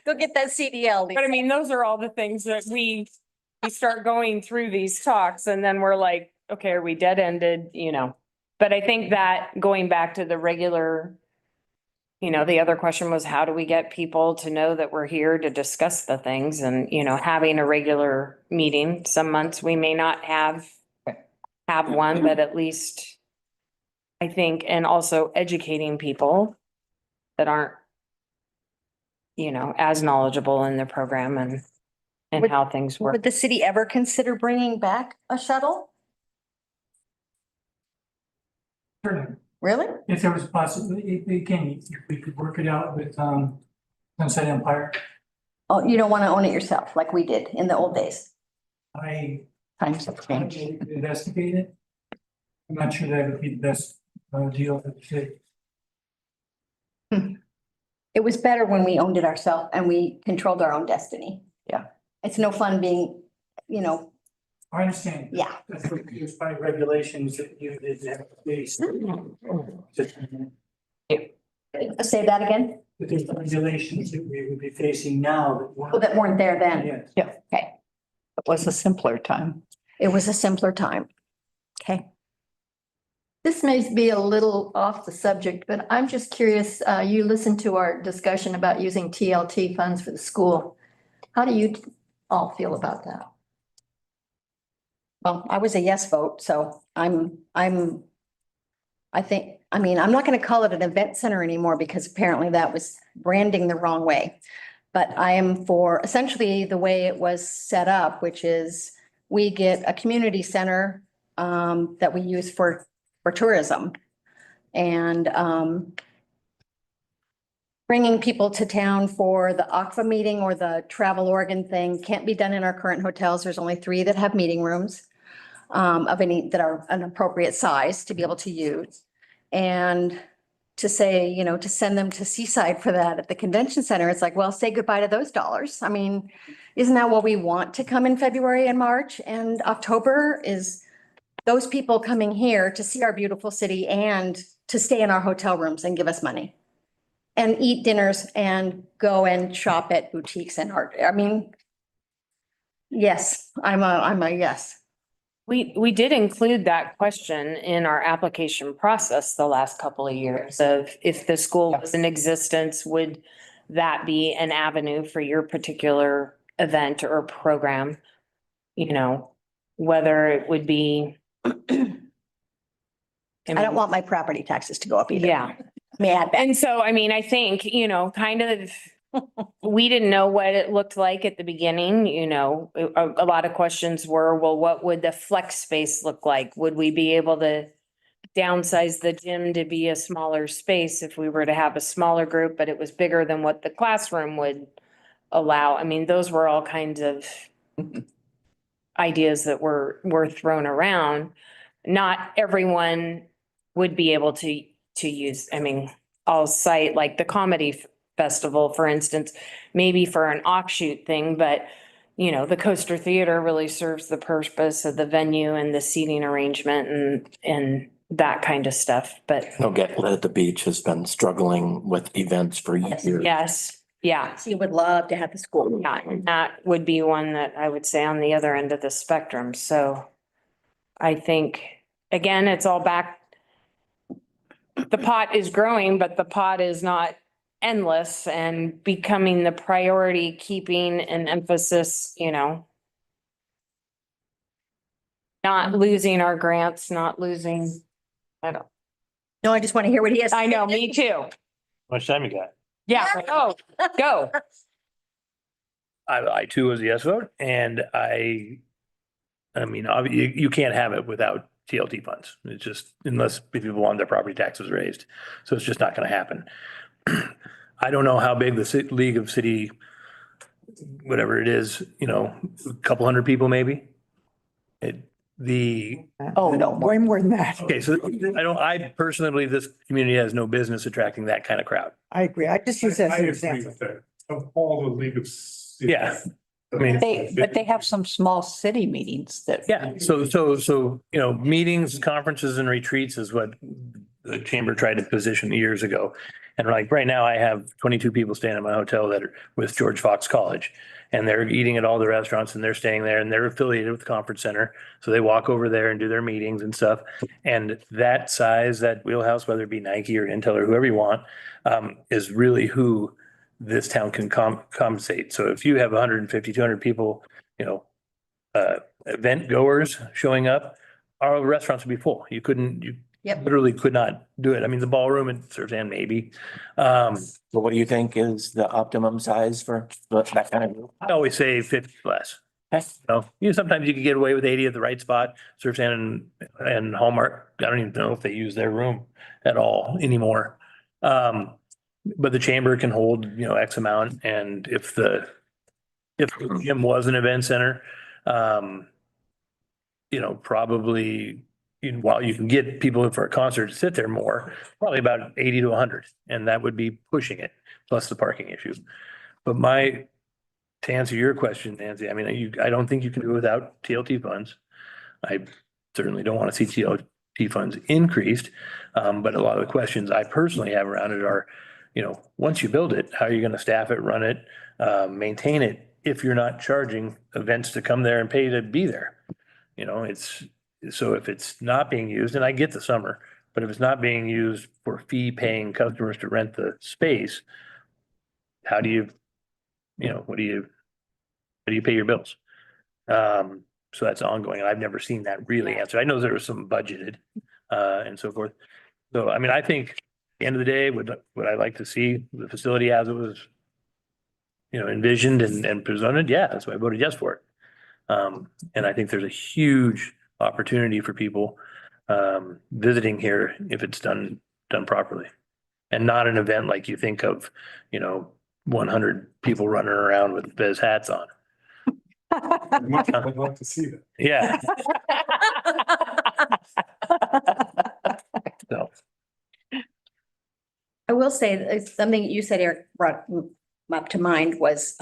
Speaker 16: Go get that CDL.
Speaker 15: But I mean, those are all the things that we start going through these talks and then we're like, okay, are we dead ended, But I think that going back to the regular, the other question was, how do we get people to know that we're here to discuss the things and, having a regular meeting. Some months we may not have one, but at least I think, and also educating people that aren't, as knowledgeable in the program and how things work.
Speaker 16: Would the city ever consider bringing back a shuttle?
Speaker 4: Certainly.
Speaker 16: Really?
Speaker 4: If there was a possibility, again, if we could work it out with, Sunset Empire,
Speaker 16: Oh, you don't want to own it yourself like we did in the old days?
Speaker 1: Times have changed.
Speaker 4: Investigate it. I'm not sure that would be the best, deal for the city.
Speaker 16: It was better when we owned it ourselves and we controlled our own destiny.
Speaker 1: Yeah.
Speaker 16: It's no fun being,
Speaker 4: I understand.
Speaker 16: yeah.
Speaker 4: That's what there's by regulations that you did have to face.
Speaker 16: Say that again?
Speaker 4: But there's regulations that we would be facing now that
Speaker 16: Oh, that weren't there then.
Speaker 4: Yes.
Speaker 1: Yeah.
Speaker 16: Okay.
Speaker 1: It was a simpler time.
Speaker 16: It was a simpler time. Okay.
Speaker 2: This may be a little off the subject, but I'm just curious, you listened to our discussion about using TLT funds for the school. How do you all feel about that?
Speaker 16: Well, I was a yes vote, so I think, I'm not gonna call it an event center anymore because apparently that was branding the wrong way. But I am for essentially the way it was set up, which is we get a community center that we use for tourism. And bringing people to town for the AQUA meeting or the Travel Oregon thing can't be done in our current hotels. There's only 3 that have meeting rooms of any that are an appropriate size to be able to use. And to say, to send them to Seaside for that at the convention center, it's like, well, say goodbye to those dollars. Isn't that what we want to come in February and March and October is those people coming here to see our beautiful city and to stay in our hotel rooms and give us money and eat dinners and go and shop at boutiques and art. Yes, I'm a yes.
Speaker 15: We did include that question in our application process the last couple of years of if the school was in existence, would that be an avenue for your particular event or program? Whether it would be.
Speaker 16: I don't want my property taxes to go up either.
Speaker 15: Yeah.
Speaker 16: Mad.
Speaker 15: And so, I think, kind of, we didn't know what it looked like at the beginning, a lot of questions were, well, what would the flex space look like? Would we be able to downsize the gym to be a smaller space if we were to have a smaller group, but it was bigger than what the classroom would allow? Those were all kinds of ideas that were thrown around. Not everyone would be able to use, I'll cite like the comedy festival, for instance, maybe for an offshoot thing, but the Coaster Theater really serves the purpose of the venue and the seating arrangement and that kind of stuff, but.
Speaker 3: Get Lit at the Beach has been struggling with events for years.
Speaker 15: Yes, yeah.
Speaker 16: So you would love to have the school.
Speaker 15: Yeah, that would be one that I would say on the other end of the spectrum. So I think, again, it's all back. The pot is growing, but the pot is not endless and becoming the priority, keeping an emphasis, not losing our grants, not losing, I don't,
Speaker 16: No, I just want to hear what he has. to
Speaker 15: I know,
Speaker 16: say.
Speaker 15: me too.
Speaker 17: How much time you got?
Speaker 15: Yeah, go.
Speaker 17: I too was a yes vote, and I mean, you can't have it without TLT funds. It's just, unless people want their property taxes raised. So it's just not gonna happen. I don't know how big the League of City, whatever it is, a couple hundred people maybe.
Speaker 1: Oh, no.
Speaker 8: Way more than that.
Speaker 17: Okay, so I personally believe this community has no business attracting that kind of crowd.
Speaker 8: I agree. I just use that
Speaker 11: I
Speaker 8: as an
Speaker 11: agree
Speaker 8: example.
Speaker 11: with that. Of all the League of Cities.
Speaker 17: Yeah. I mean,
Speaker 1: But they have some small city meetings that.
Speaker 17: yeah, so, meetings, conferences and retreats is what the chamber tried to position years ago. And like right now I have 22 people staying in my hotel that are with George Fox College. And they're eating at all the restaurants and they're staying there and they're affiliated with the conference center. So they walk over there and do their meetings and stuff. And that size, that wheelhouse, whether it be Nike or Intel or whoever you want, is really who this town can compensate. So if you have 150, 200 people, event goers showing up, our restaurants would be full. You
Speaker 16: Yep.
Speaker 17: literally could not do it. I mean, the ballroom and Surfsand maybe.
Speaker 3: So what do you think is the optimum size for that kind of group?
Speaker 17: I always say 50 less.
Speaker 3: Okay.
Speaker 17: Sometimes you could get away with 80 at the right spot. Surfsand and Hallmark, I don't even know if they use their room at all anymore. But the chamber can hold, X amount. And if the gym was an event center, probably while you can get people in for a concert to sit there more, probably about 80 to 100. And that would be pushing it, plus the parking issue. But to answer your question, Nancy, I mean, I don't think you can do it without TLT funds. I certainly don't want to see TLT funds increased. But a lot of the questions I personally have around it are, once you build it, how are you going to staff it, run it, maintain it, if you're not charging events to come there and pay to be there? So if it's not being used, and I get the summer, but if it's not being used for fee paying customers to rent the space, how do you pay your bills? So that's ongoing. And I've never seen that really answered. I know there was some budgeted, and so forth. So, I mean, I think at the end of the day, would I like to see the facility as it was, envisioned and presented? Yeah, that's why I voted yes for it. And I think there's a huge opportunity for people visiting here if it's done properly. And not an event like you think of, 100 people running around with Bez hats on.
Speaker 11: I'd love to see that.
Speaker 17: Yeah. So,
Speaker 16: I will say that something you said, Eric, brought up to mind was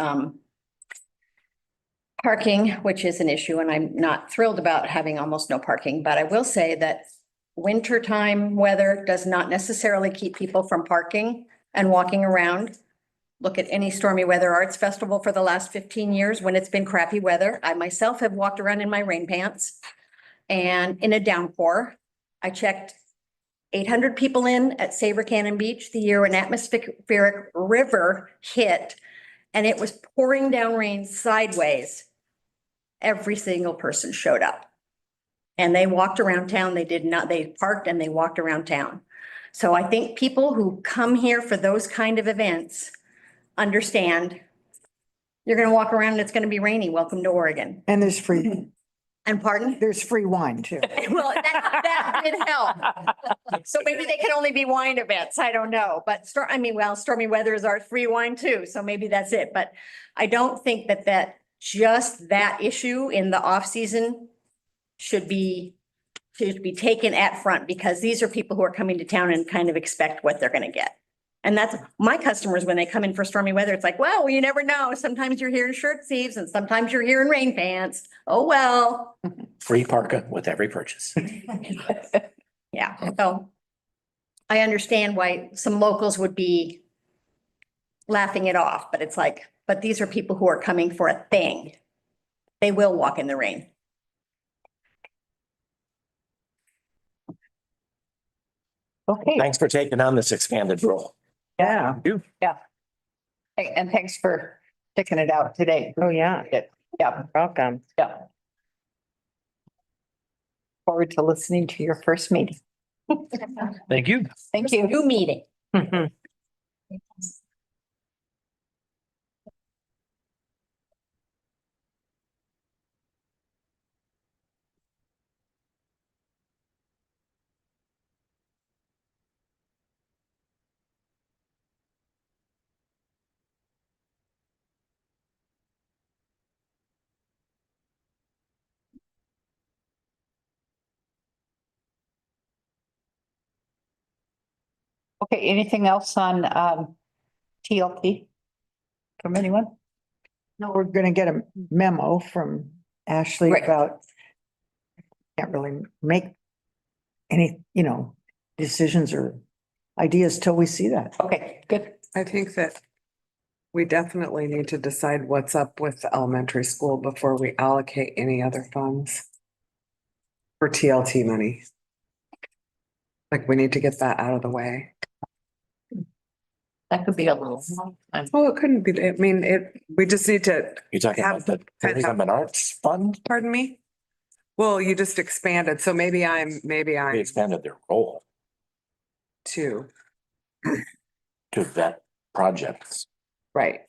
Speaker 16: parking, which is an issue, and I'm not thrilled about having almost no parking, but I will say that wintertime weather does not necessarily keep people from parking and walking around. Look at any Stormy Weather Arts Festival for the last 15 years when it's been crappy weather. I myself have walked around in my rain pants and in a downpour. I checked 800 people in at Sabre Cannon Beach the year an atmospheric river hit and it was pouring down rain sideways. Every single person showed up and they walked around town. They parked and they walked around town. So I think people who come here for those kind of events understand you're going to walk around and it's going to be rainy. Welcome to Oregon.
Speaker 8: And there's free,
Speaker 16: And pardon?
Speaker 8: there's free wine too.
Speaker 16: Well, that did help. So maybe they can only be wine events. I don't know. But Stormy Weather is our free wine too. So maybe that's it. But I don't think that just that issue in the off season should be taken at front because these are people who are coming to town and kind of expect what they're going to get. And that's my customers when they come in for stormy weather. It's like, well, you never know. Sometimes you're here in shirt sleeves and sometimes you're here in rain pants. Oh, well.
Speaker 3: Free parka with every purchase.
Speaker 16: Yeah, so I understand why some locals would be laughing it off, but it's like, but these are people who are coming for a thing. They will walk in the rain.
Speaker 1: Okay.
Speaker 3: Thanks for taking on this expanded role.
Speaker 1: Yeah. Yeah. And thanks for sticking it out today.
Speaker 15: Oh, yeah.
Speaker 1: Yeah.
Speaker 15: Welcome.
Speaker 1: Yeah. forward to listening to your first meeting.
Speaker 17: Thank you.
Speaker 1: Thank you.
Speaker 16: New meeting.
Speaker 1: Okay, anything else on TLP from anyone?
Speaker 8: No, we're gonna get a memo from Ashley
Speaker 1: Right.
Speaker 8: about can't really make any, decisions or ideas till we see that.
Speaker 1: Okay, good.
Speaker 10: I think that we definitely need to decide what's up with the elementary school before we allocate any other funds for TLT money. Like, we need to get that out of the way.
Speaker 1: That could be a little.
Speaker 10: Well, it couldn't be, I mean, we just need to,
Speaker 3: You're talking about the tourism and arts fund?
Speaker 10: pardon me? Well, you just expanded, so maybe I'm
Speaker 3: We expanded their role
Speaker 10: two,
Speaker 3: to vet projects.
Speaker 10: right,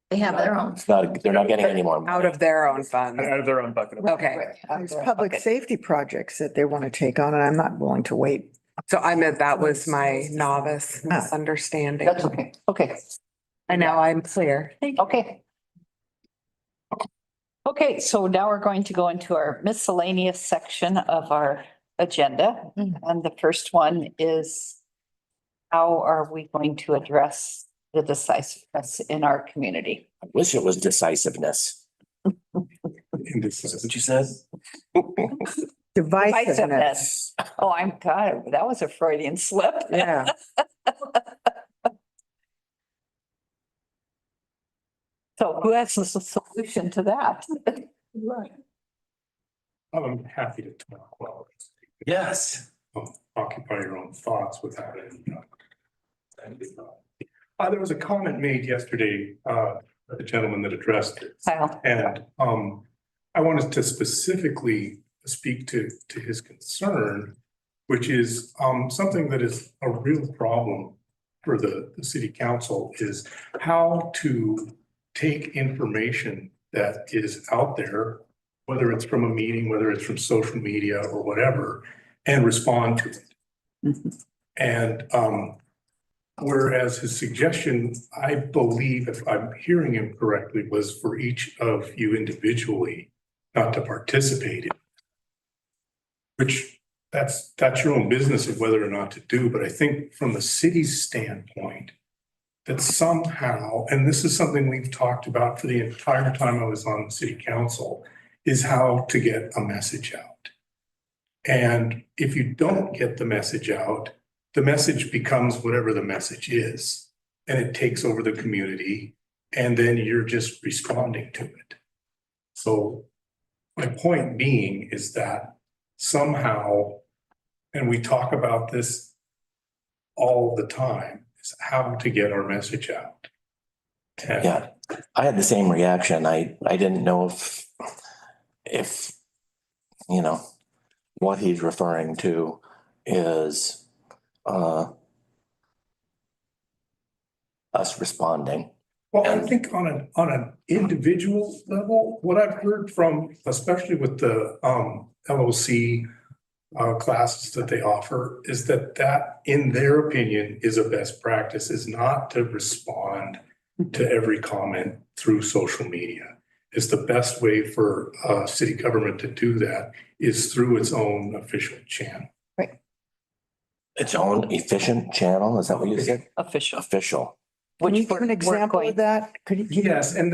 Speaker 2: They have their own.
Speaker 3: It's not, they're not getting any more. money.
Speaker 10: out of their own funds.
Speaker 7: Out of their own bucket.
Speaker 10: Okay,
Speaker 8: There's public safety projects that they want to take on, and I'm not willing to wait.
Speaker 10: so I meant that was my novice misunderstanding.
Speaker 1: That's okay. Okay,
Speaker 10: And now I'm clear.
Speaker 1: okay. Okay, so now we're going to go into our miscellaneous section of our agenda. And the first one is how are we going to address the decisiveness in our community?
Speaker 3: I wish it was decisiveness. What you said?
Speaker 8: Divisiveness.
Speaker 1: Oh, God, that was a Freudian slip.
Speaker 10: Yeah.
Speaker 1: So who has the solution to that?
Speaker 11: Right. I'm happy to talk well.
Speaker 3: Yes.
Speaker 11: Occupy your own thoughts without any. There was a comment made yesterday, the gentleman that addressed it.
Speaker 1: Kyle.
Speaker 11: And I wanted to specifically speak to his concern, which is something that is a real problem for the city council, is how to take information that is out there, whether it's from a meeting, whether it's from social media or whatever, and respond to it. And whereas his suggestion, I believe, if I'm hearing him correctly, was for each of you individually not to participate in. Which that's your own business of whether or not to do, but I think from the city's standpoint, that somehow, and this is something we've talked about for the entire time I was on the city council, is how to get a message out. And if you don't get the message out, the message becomes whatever the message is, and it takes over the community, and then you're just responding to it. So my point being is that somehow, and we talk about this all the time, is how to get our message out. And
Speaker 3: Yeah, I had the same reaction. I didn't know if, what he's referring to is, us responding.
Speaker 11: well, I think on an individual level, what I've heard from, especially with the LOC classes that they offer, is that in their opinion is a best practice, is not to respond to every comment through social media. Is the best way for city government to do that is through its own official channel.
Speaker 3: Its own efficient channel, is that what you said?
Speaker 1: Official.
Speaker 3: Official.
Speaker 8: Can you
Speaker 1: Which
Speaker 8: give an
Speaker 1: we're
Speaker 8: example
Speaker 1: going,
Speaker 8: of that? Could you?
Speaker 11: Yes, and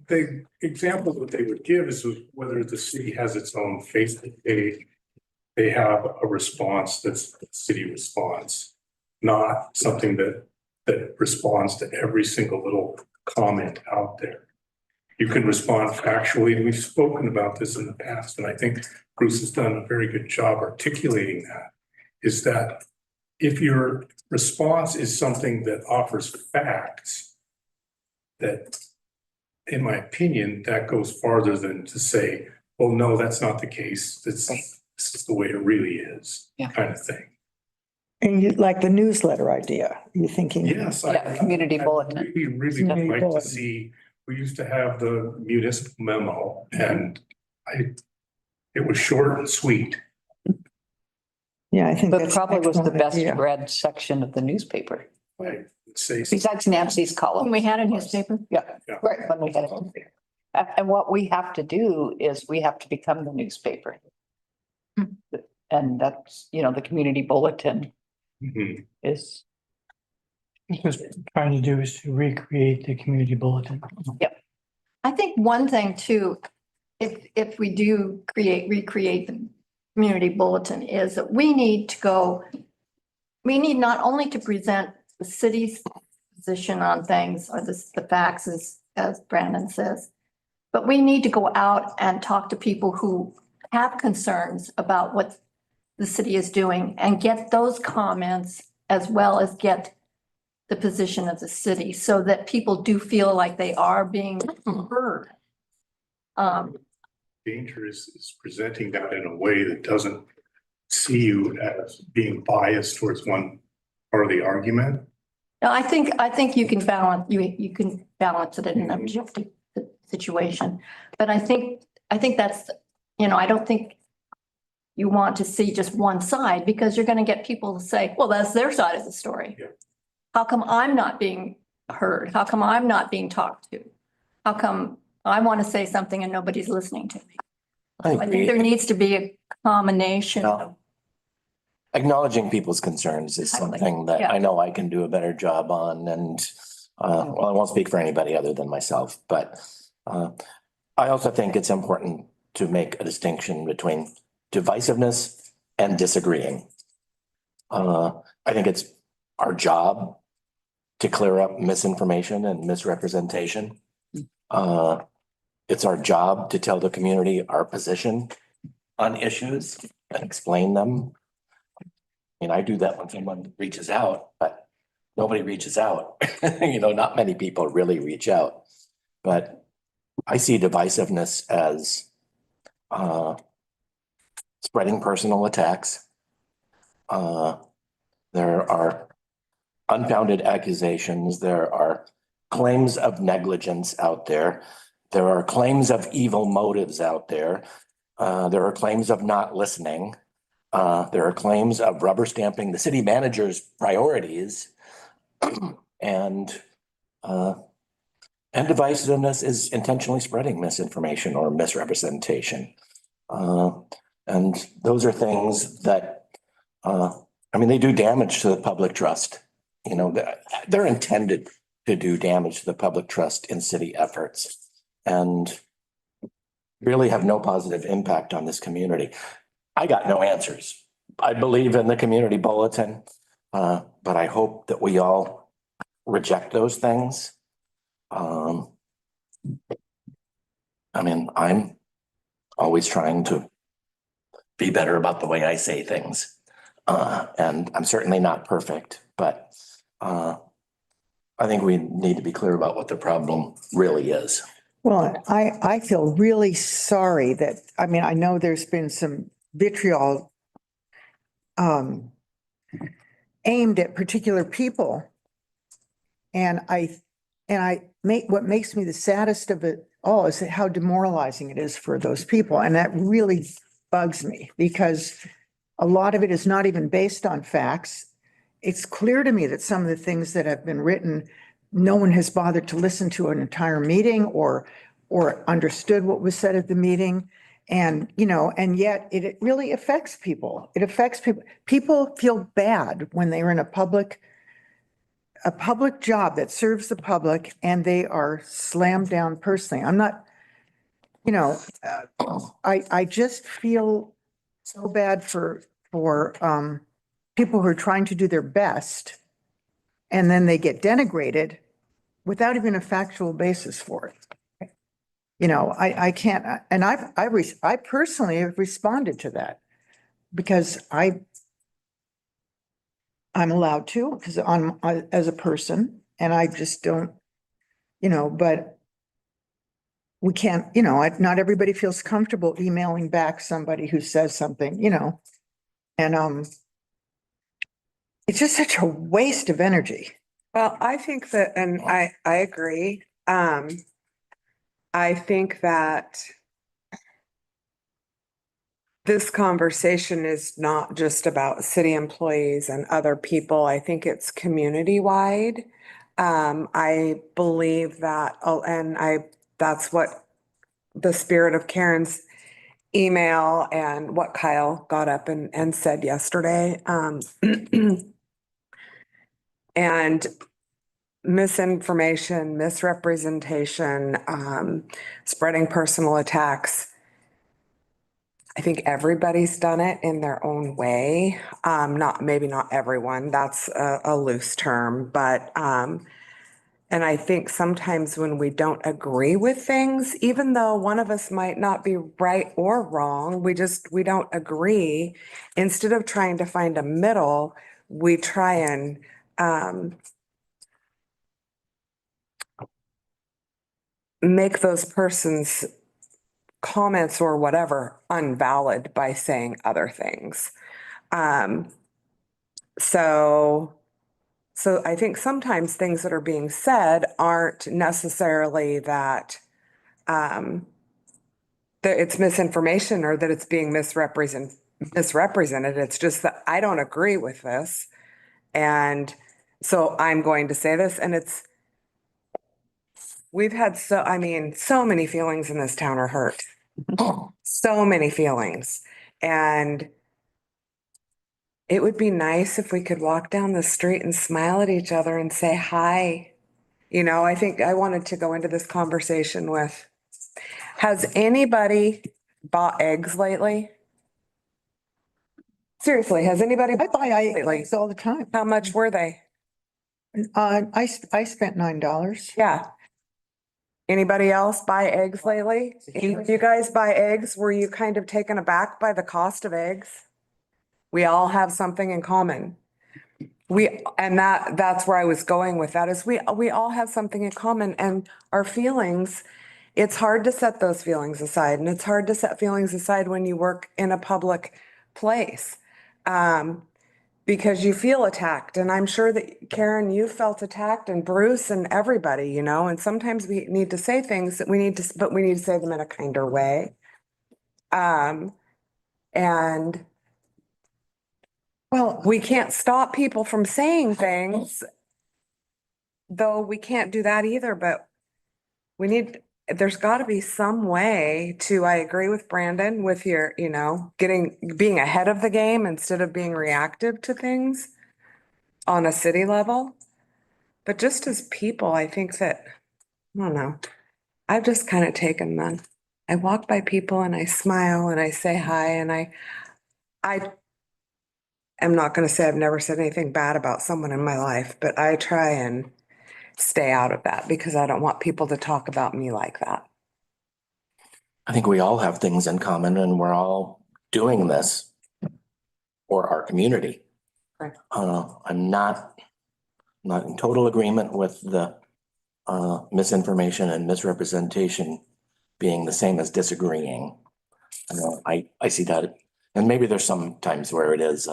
Speaker 11: the example that they would give is whether the city has its own Facebook page. They have a response that's a city response, not something that responds to every single little comment out there. You can respond factually, and we've spoken about this in the past, and I think Bruce has done a very good job articulating that, is that if your response is something that offers facts, that, in my opinion, that goes farther than to say, well, no, that's not the case. It's this is the way it really is,
Speaker 1: Yeah.
Speaker 11: kind of thing.
Speaker 8: And you like the newsletter idea, you thinking?
Speaker 11: Yes.
Speaker 1: Yeah, community bulletin.
Speaker 11: We really
Speaker 8: Community
Speaker 11: would like to
Speaker 8: bulletin.
Speaker 11: see, we used to have the municipal memo and it was short and sweet.
Speaker 8: Yeah, I think
Speaker 1: But
Speaker 8: that's.
Speaker 1: probably was the
Speaker 8: excellent
Speaker 1: best
Speaker 8: idea.
Speaker 1: read section of the newspaper,
Speaker 11: I would say,
Speaker 1: besides Nancy's column.
Speaker 2: When we had a newspaper.
Speaker 1: Yeah,
Speaker 11: Yeah.
Speaker 1: right, when we had it. And what we have to do is we have to become the newspaper. And that's, the community bulletin
Speaker 11: mhm.
Speaker 1: is,
Speaker 4: Because trying to do is to recreate the community bulletin.
Speaker 2: I think one thing too, if we do recreate the community bulletin is that we need not only to present the city's position on things or the facts as Brandon says, but we need to go out and talk to people who have concerns about what the city is doing and get those comments as well as get the position of the city so that people do feel like they are being heard.
Speaker 11: Danger is presenting that in a way that doesn't see you as being biased towards one part of the argument.
Speaker 2: No, I think you can balance, you can balance it in an objective situation. But I think that's, I don't think you want to see just one side because you're going to get people to say, well, that's their side of the story.
Speaker 11: Yeah.
Speaker 2: How come I'm not being heard? How come I'm not being talked to? How come I want to say something and nobody's listening to me? I think there needs to be a combination of.
Speaker 3: Acknowledging people's concerns is
Speaker 2: Exactly.
Speaker 3: something that
Speaker 2: Yeah.
Speaker 3: I know I can do a better job on and, well, I won't speak for anybody other than myself, but, I also think it's important to make a distinction between divisiveness and disagreeing. I think it's our job to clear up misinformation and misrepresentation. It's our job to tell the community our position on issues and explain them. I do that when someone reaches out, but nobody reaches out. Not many people really reach out. But I see divisiveness as spreading personal attacks. There are unfounded accusations. There are claims of negligence out there. There are claims of evil motives out there. There are claims of not listening. There are claims of rubber stamping the city manager's priorities. And divisiveness is intentionally spreading misinformation or misrepresentation. And those are things that, they do damage to the public trust. They're intended to do damage to the public trust in city efforts and really have no positive impact on this community. I got no answers. I believe in the community bulletin, but I hope that we all reject those things. I'm always trying to be better about the way I say things. And I'm certainly not perfect, but I think we need to be clear about what the problem really is.
Speaker 8: Well, I feel really sorry that, I know there's been some vitriol aimed at particular people. And what makes me the saddest of it all is how demoralizing it is for those people. And that really bugs me because a lot of it is not even based on facts. It's clear to me that some of the things that have been written, no one has bothered to listen to an entire meeting or understood what was said at the meeting. And yet it really affects people. It affects people. People feel bad when they're in a public job that serves the public and they are slammed down personally. I'm not, I just feel so bad for people who are trying to do their best and then they get denigrated without even a factual basis for it. I can't, and I personally have responded to that because I'm allowed to, because as a person, and I just don't, but we can't, not everybody feels comfortable emailing back somebody who says something, and it's just such a waste of energy.
Speaker 10: Well, I think that, and I agree. I think that this conversation is not just about city employees and other people. I think it's community-wide. I believe that, that's what the spirit of Karen's email and what Kyle got up and said yesterday. And misinformation, misrepresentation, spreading personal attacks. I think everybody's done it in their own way. Maybe not everyone, that's a loose term, but, and I think sometimes when we don't agree with things, even though one of us might not be right or wrong, we don't agree. Instead of trying to find a middle, we try and, make those persons' comments or whatever unvalid by saying other things. So I think sometimes things that are being said aren't necessarily that it's misinformation or that it's being misrepresented. It's just that I don't agree with this. And so I'm going to say this, and we've had so many feelings in this town are hurt. So many feelings. And it would be nice if we could walk down the street and smile at each other and say hi. I think I wanted to go into this conversation with, has anybody bought eggs lately? Seriously, has anybody?
Speaker 8: I buy
Speaker 10: lately?
Speaker 8: eggs all the time.
Speaker 10: How much were they?
Speaker 8: I spent $9.
Speaker 10: Yeah. Anybody else buy eggs lately? If you guys buy eggs, were you kind of taken aback by the cost of eggs? We all have something in common. That's where I was going with that is we all have something in common, and our feelings, it's hard to set those feelings aside, and it's hard to set feelings aside when you work in a public place. Because you feel attacked, and I'm sure that Karen, you felt attacked, and Bruce and everybody, and sometimes we need to say things that we need to say them in a kinder way. And
Speaker 8: well,
Speaker 10: we can't stop people from saying things, though we can't do that either, but there's got to be some way to, I agree with Brandon with your, being ahead of the game instead of being reactive to things on a city level. But just as people, I think that, I don't know, I've just kind of taken I walk by people and I smile and I say hi, and I am not going to say I've never said anything bad about someone in my life, but I try and stay out of that because I don't want people to talk about me like that.
Speaker 3: I think we all have things in common, and we're all doing this for our community.
Speaker 10: Right.
Speaker 3: I'm not in total agreement with the misinformation and misrepresentation being the same as disagreeing. I see that, and maybe there's some times where it is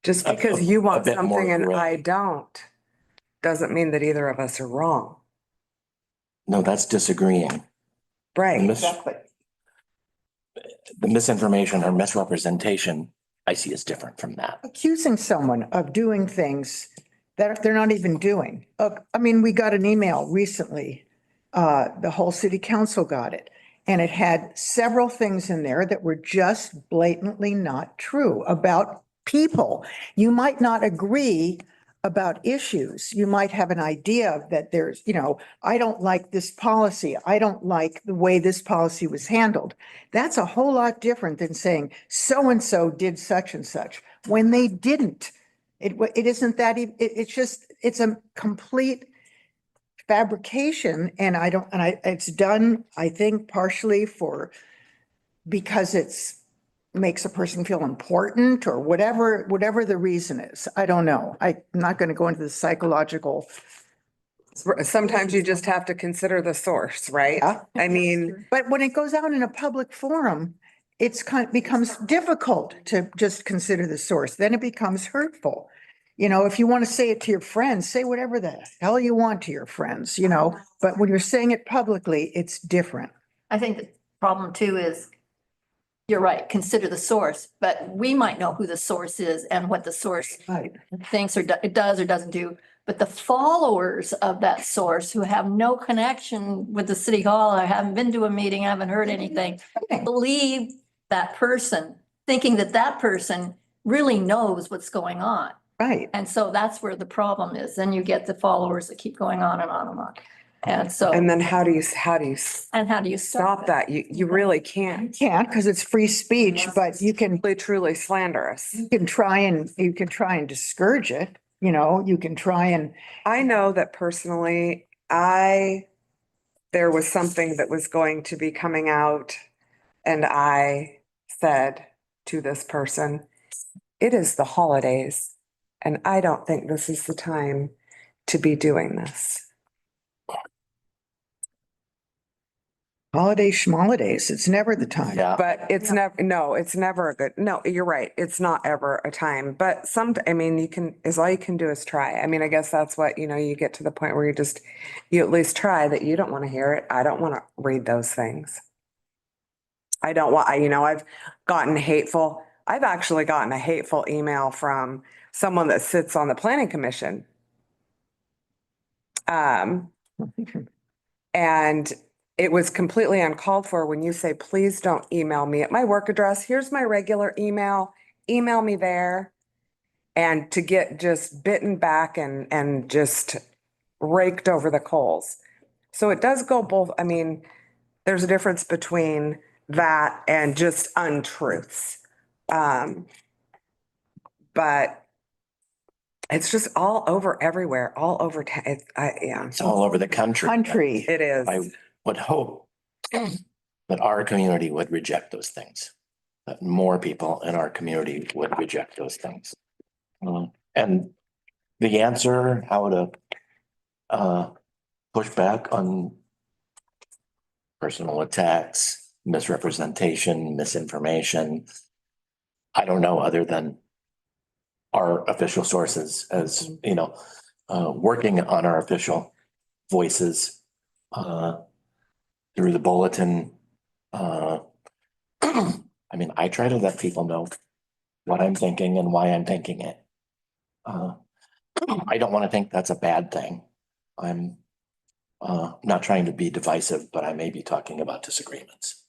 Speaker 10: just because you want
Speaker 3: bit more
Speaker 10: something and
Speaker 3: gray.
Speaker 10: I don't, doesn't mean that either of us are wrong.
Speaker 3: No, that's disagreeing.
Speaker 10: Right.
Speaker 3: The misinformation or misrepresentation I see is different from that.
Speaker 8: Accusing someone of doing things that they're not even doing. We got an email recently, the whole city council got it, and it had several things in there that were just blatantly not true about people. You might not agree about issues. You might have an idea that there's, I don't like this policy. I don't like the way this policy was handled. That's a whole lot different than saying so-and-so did such and such when they didn't. It isn't that, it's a complete fabrication, and it's done, I think, partially because it's makes a person feel important or whatever the reason is. I don't know. I'm not going to go into the psychological
Speaker 10: Sometimes you just have to consider the source, right?
Speaker 8: Yeah.
Speaker 10: I mean,
Speaker 8: But when it goes out in a public forum, becomes difficult to just consider the source. Then it becomes hurtful. You know, if you want to say it to your friends, say whatever the hell you want to your friends, you know, but when you're saying it publicly, it's different.
Speaker 2: I think the problem too is, you're right, consider the source, but we might know who the source is and what the source
Speaker 8: Right.
Speaker 2: thinks or it does or doesn't do. But the followers of that source who have no connection with the city hall, I haven't been to a meeting, I haven't heard anything, believe that person, thinking that that person really knows what's going on.
Speaker 8: Right.
Speaker 2: And so that's where the problem is. Then you get the followers that keep going on and on and on. And so,
Speaker 10: and then how do you
Speaker 2: and how do you
Speaker 10: stop that? You really can't.
Speaker 8: Can't, because it's free speech, but you can
Speaker 10: Truly slanderous.
Speaker 8: you can try and discourage it, you know, you can try and.
Speaker 10: I know that personally, there was something that was going to be coming out and I said to this person, it is the holidays and I don't think this is the time to be doing this.
Speaker 8: Holiday schmolidays, it's never the time.
Speaker 3: Yeah.
Speaker 10: But it's never a good, no, you're right. It's not ever a time, but I mean, all you can do is try. I mean, I guess that's what, you get to the point where you at least try that you don't want to hear it. I don't want to read those things. I don't want, I've actually gotten a hateful email from someone that sits on the planning commission. And it was completely uncalled for when you say, please don't email me at my work address. Here's my regular email me there. And to get just bitten back and just raked over the coals. So it does go both. I mean, there's a difference between that and just untruths. But it's just all over everywhere, all over.
Speaker 3: It's all over the country.
Speaker 10: It is.
Speaker 3: I would hope that our community would reject those things, that more people in our community would reject those things. And the answer, how to push back on personal attacks, misrepresentation, misinformation, I don't know, other than our official sources, as working on our official voices through the bulletin. I mean, I try to let people know what I'm thinking and why I'm thinking it. I don't want to think that's a bad thing. I'm not trying to be divisive, but I may be talking about disagreements.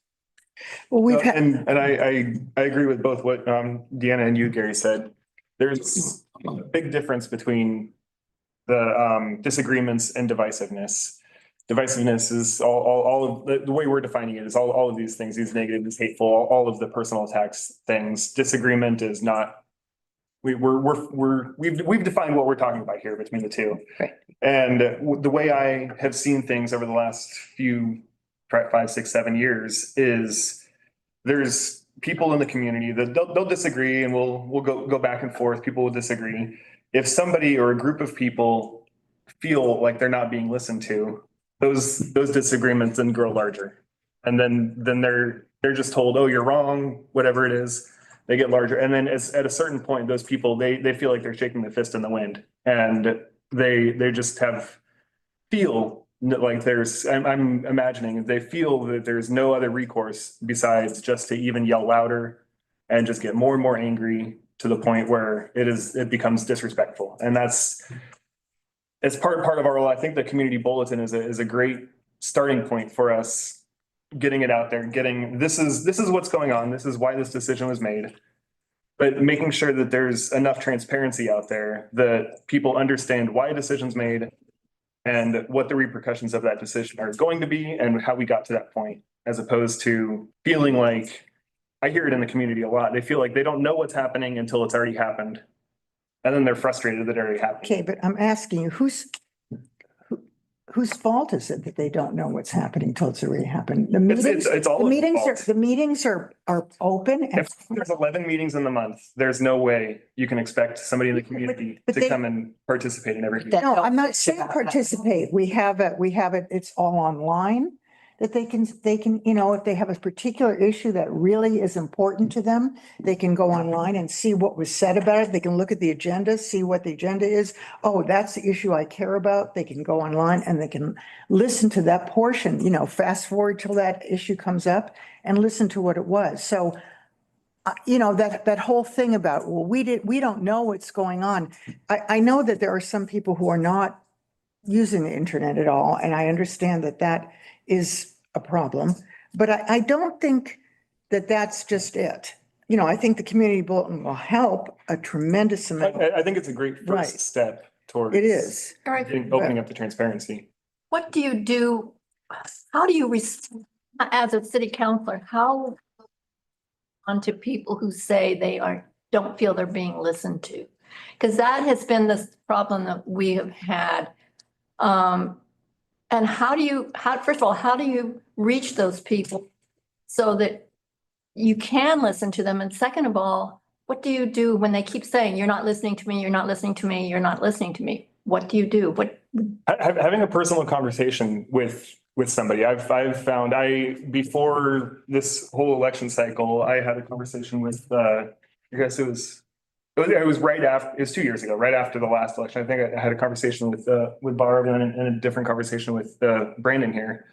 Speaker 8: Well, we've had.
Speaker 7: And I agree with both what Deanna and you, Gary, said. There's a big difference between the disagreements and divisiveness. Divisiveness is all of the way we're defining it is all of these things, these negative, these hateful, all of the personal attacks things. Disagreement is not. We've defined what we're talking about here between the two.
Speaker 1: Right.
Speaker 7: And the way I have seen things over the last few 5, 6, 7 years is there's people in the community that they'll disagree and we'll go back and forth. People will disagree. If somebody or a group of people feel like they're not being listened to, those disagreements then grow larger. And then they're just told, oh, you're wrong, whatever it is. They get larger. And then at a certain point, those people, they feel like they're shaking the fist in the wind. And they just feel like I'm imagining they feel that there's no other recourse besides just to even yell louder and just get more and more angry to the point where it becomes disrespectful. And it's part of our role. I think the community bulletin is a great starting point for us getting it out there, this is what's going on. This is why this decision was made. But making sure that there's enough transparency out there that people understand why a decision's made and what the repercussions of that decision are going to be and how we got to that point, as opposed to feeling like, I hear it in the community a lot. They feel like they don't know what's happening until it's already happened. And then they're frustrated that it already happened.
Speaker 8: Okay, but I'm asking you, who's whose fault is it that they don't know what's happening till it's already happened? The
Speaker 7: It's-
Speaker 8: meetings,
Speaker 7: it's all
Speaker 8: the
Speaker 7: of the
Speaker 8: meetings are,
Speaker 7: fault.
Speaker 8: the meetings are open and.
Speaker 7: If there's 11 meetings in the month, there's no way you can expect somebody in the community
Speaker 8: but
Speaker 7: to
Speaker 8: they-
Speaker 7: come and participate in every meeting.
Speaker 8: No, I'm not saying participate. We have it, it's all online. That they can, you know, if they have a particular issue that really is important to them, they can go online and see what was said about it. They can look at the agenda, see what the agenda is. Oh, that's the issue I care about. They can go online and they can listen to that portion, you know, fast forward till that issue comes up and listen to what it was. So, you know, that whole thing about, well, we don't know what's going on. I know that there are some people who are not using the internet at all, and I understand that that is a problem, but I don't think that that's just it. You know, I think the community bulletin will help a tremendous amount.
Speaker 7: I think it's a great
Speaker 8: Right.
Speaker 7: first step towards.
Speaker 8: It is.
Speaker 7: Opening up the transparency.
Speaker 2: What do you do? How do you, as a city councilor, how onto people who say they don't feel they're being listened to? Because that has been the problem that we have had. And first of all, how do you reach those people so that you can listen to them? And second of all, what do you do when they keep saying, you're not listening to me, you're not listening to me, you're not listening to me? What do you do?
Speaker 7: Having a personal conversation with somebody, I've found before this whole election cycle, I had a conversation with, I guess it was right after, it was 2 years ago, right after the last election. I think I had a conversation with Barb and a different conversation with Brandon here.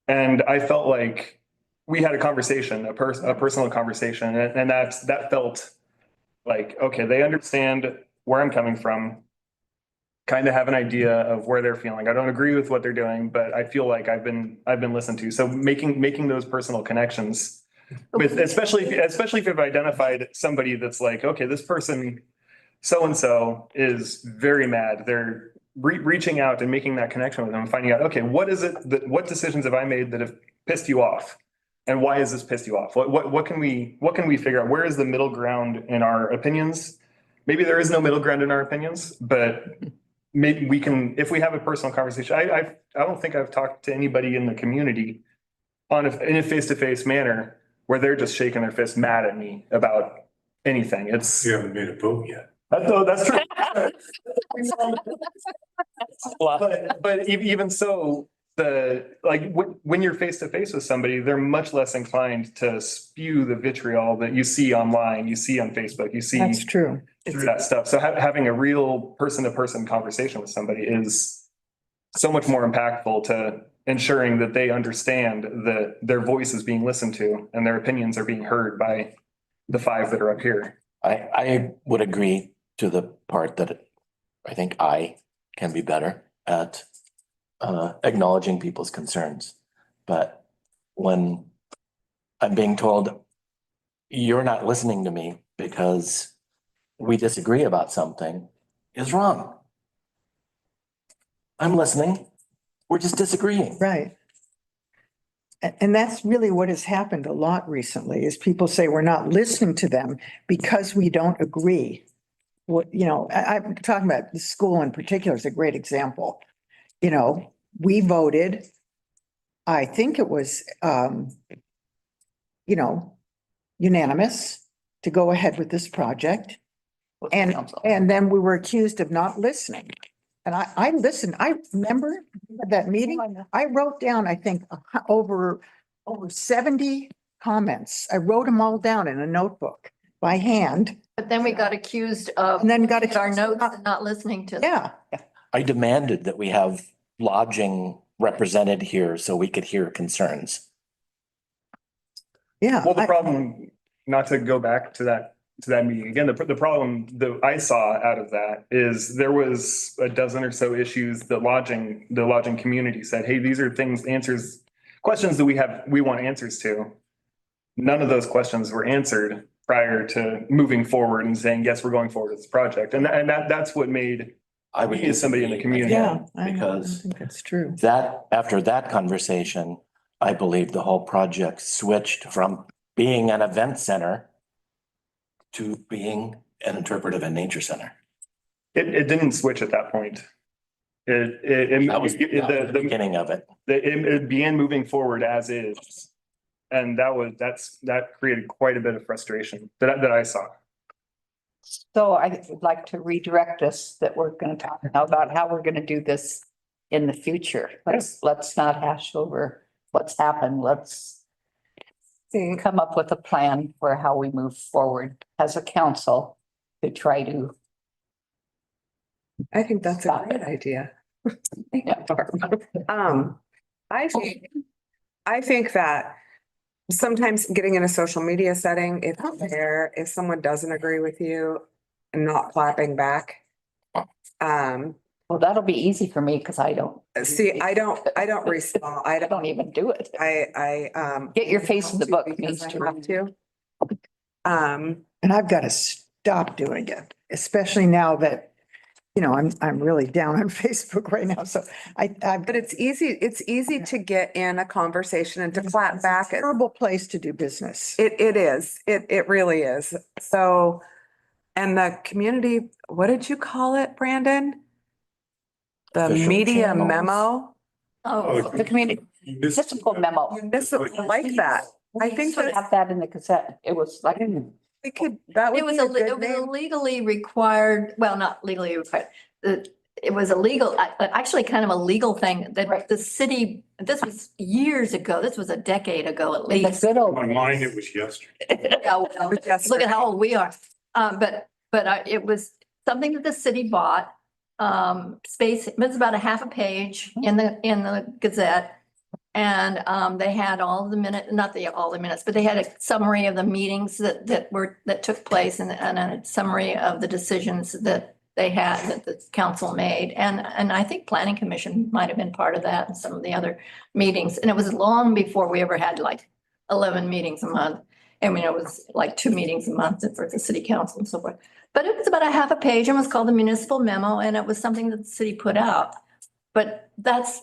Speaker 7: And I felt like we had a conversation, a personal conversation, and that felt like, okay, they understand where I'm coming from, kind of have an idea of where they're feeling. I don't agree with what they're doing, but I feel like I've been listened to. So making those personal connections with, especially if I've identified somebody that's like, okay, this person, so-and-so is very mad. They're reaching out and making that connection with them and finding out, okay, what decisions have I made that have pissed you off? And why has this pissed you off? What can we figure out? Where is the middle ground in our opinions? Maybe there is no middle ground in our opinions, but maybe we can, if we have a personal conversation. I don't think I've talked to anybody in the community in a face-to-face manner where they're just shaking their fist mad at me about anything.
Speaker 11: You haven't made a vote yet.
Speaker 7: That's true. But even so, when you're face to face with somebody, they're much less inclined to spew the vitriol that you see online, you see on Facebook, you see.
Speaker 8: That's true.
Speaker 7: Through that stuff. So having a real person-to-person conversation with somebody is so much more impactful to ensuring that they understand that their voice is being listened to and their opinions are being heard by the five that are up here.
Speaker 3: I would agree to the part that I think I can be better at acknowledging people's concerns. But when I'm being told, you're not listening to me because we disagree about something, is wrong. I'm listening. We're just disagreeing.
Speaker 8: Right. And that's really what has happened a lot recently is people say we're not listening to them because we don't agree. What, you know, I'm talking about the school in particular is a great example. You know, we voted, I think it was, you know, unanimous to go ahead with this project. And then we were accused of not listening. And I listened. I remember that meeting. I wrote down, I think, over 70 comments. I wrote them all down in a notebook by hand.
Speaker 2: But then we got accused of.
Speaker 8: And then got
Speaker 2: our
Speaker 8: accused
Speaker 2: notes and not listening to.
Speaker 8: Yeah.
Speaker 3: I demanded that we have lodging represented here so we could hear concerns.
Speaker 8: Yeah.
Speaker 7: Well, the problem, not to go back to that meeting again, the problem that I saw out of that is there was a dozen or so issues. The lodging community said, hey, these are questions that we want answers to. None of those questions were answered prior to moving forward and saying, yes, we're going forward with this project. And that's what made me as somebody in the community.
Speaker 8: Yeah,
Speaker 3: Because
Speaker 8: I think that's true.
Speaker 3: that after that conversation, I believe the whole project switched from being an event center to being an interpretive and nature center.
Speaker 7: It didn't switch at that point.
Speaker 3: That was the beginning of it.
Speaker 7: It began moving forward as is. And that created quite a bit of frustration that I saw.
Speaker 1: So I would like to redirect us that we're going to talk now about how we're going to do this in the future. Let's not hash over what's happened. Let's come up with a plan for how we move forward as a council to try to.
Speaker 10: I think that's a great idea. I think that sometimes getting in a social media setting, if someone doesn't agree with you and not clapping back.
Speaker 1: Well, that'll be easy for me because I don't.
Speaker 10: See, I don't respond.
Speaker 1: I don't even do it.
Speaker 10: I
Speaker 1: Get your face in the book
Speaker 10: because
Speaker 1: needs
Speaker 10: I
Speaker 1: to.
Speaker 10: have to.
Speaker 8: And I've got to stop doing it, especially now that, you know, I'm really down on Facebook right now. So
Speaker 10: But it's easy to get in a conversation and to clap back.
Speaker 8: It's a terrible place to do business.
Speaker 10: It is. It really is. So, and the community, what did you call it, Brandon? The
Speaker 3: Official
Speaker 10: media
Speaker 3: channels.
Speaker 10: memo?
Speaker 1: Oh, the community, municipal memo.
Speaker 10: I like that. I think
Speaker 1: Should
Speaker 10: that
Speaker 1: have that in the Gazette. It was like.
Speaker 10: we could, that
Speaker 2: It
Speaker 10: would
Speaker 2: was
Speaker 10: be a
Speaker 2: it
Speaker 10: good
Speaker 2: was a
Speaker 10: name.
Speaker 2: legally required, well, not legally required. It was a legal, actually kind of a legal thing that the city, this was years ago. This was a decade ago at
Speaker 1: In the
Speaker 2: least.
Speaker 1: good old.
Speaker 11: On mine, it was yesterday.
Speaker 2: Yeah, well, look at how old we are. It was something that the city bought. Space, it was about a half a page in the Gazette. And they had all the minutes, not all the minutes, but they had a summary of the meetings that took place and a summary of the decisions that the council made. And I think planning commission might have been part of that and some of the other meetings. And it was long before we ever had like 11 meetings a month. I mean, it was like 2 meetings a month for the city council and so forth. But it was about a half a page and was called the municipal memo, and it was something that the city put out. But that's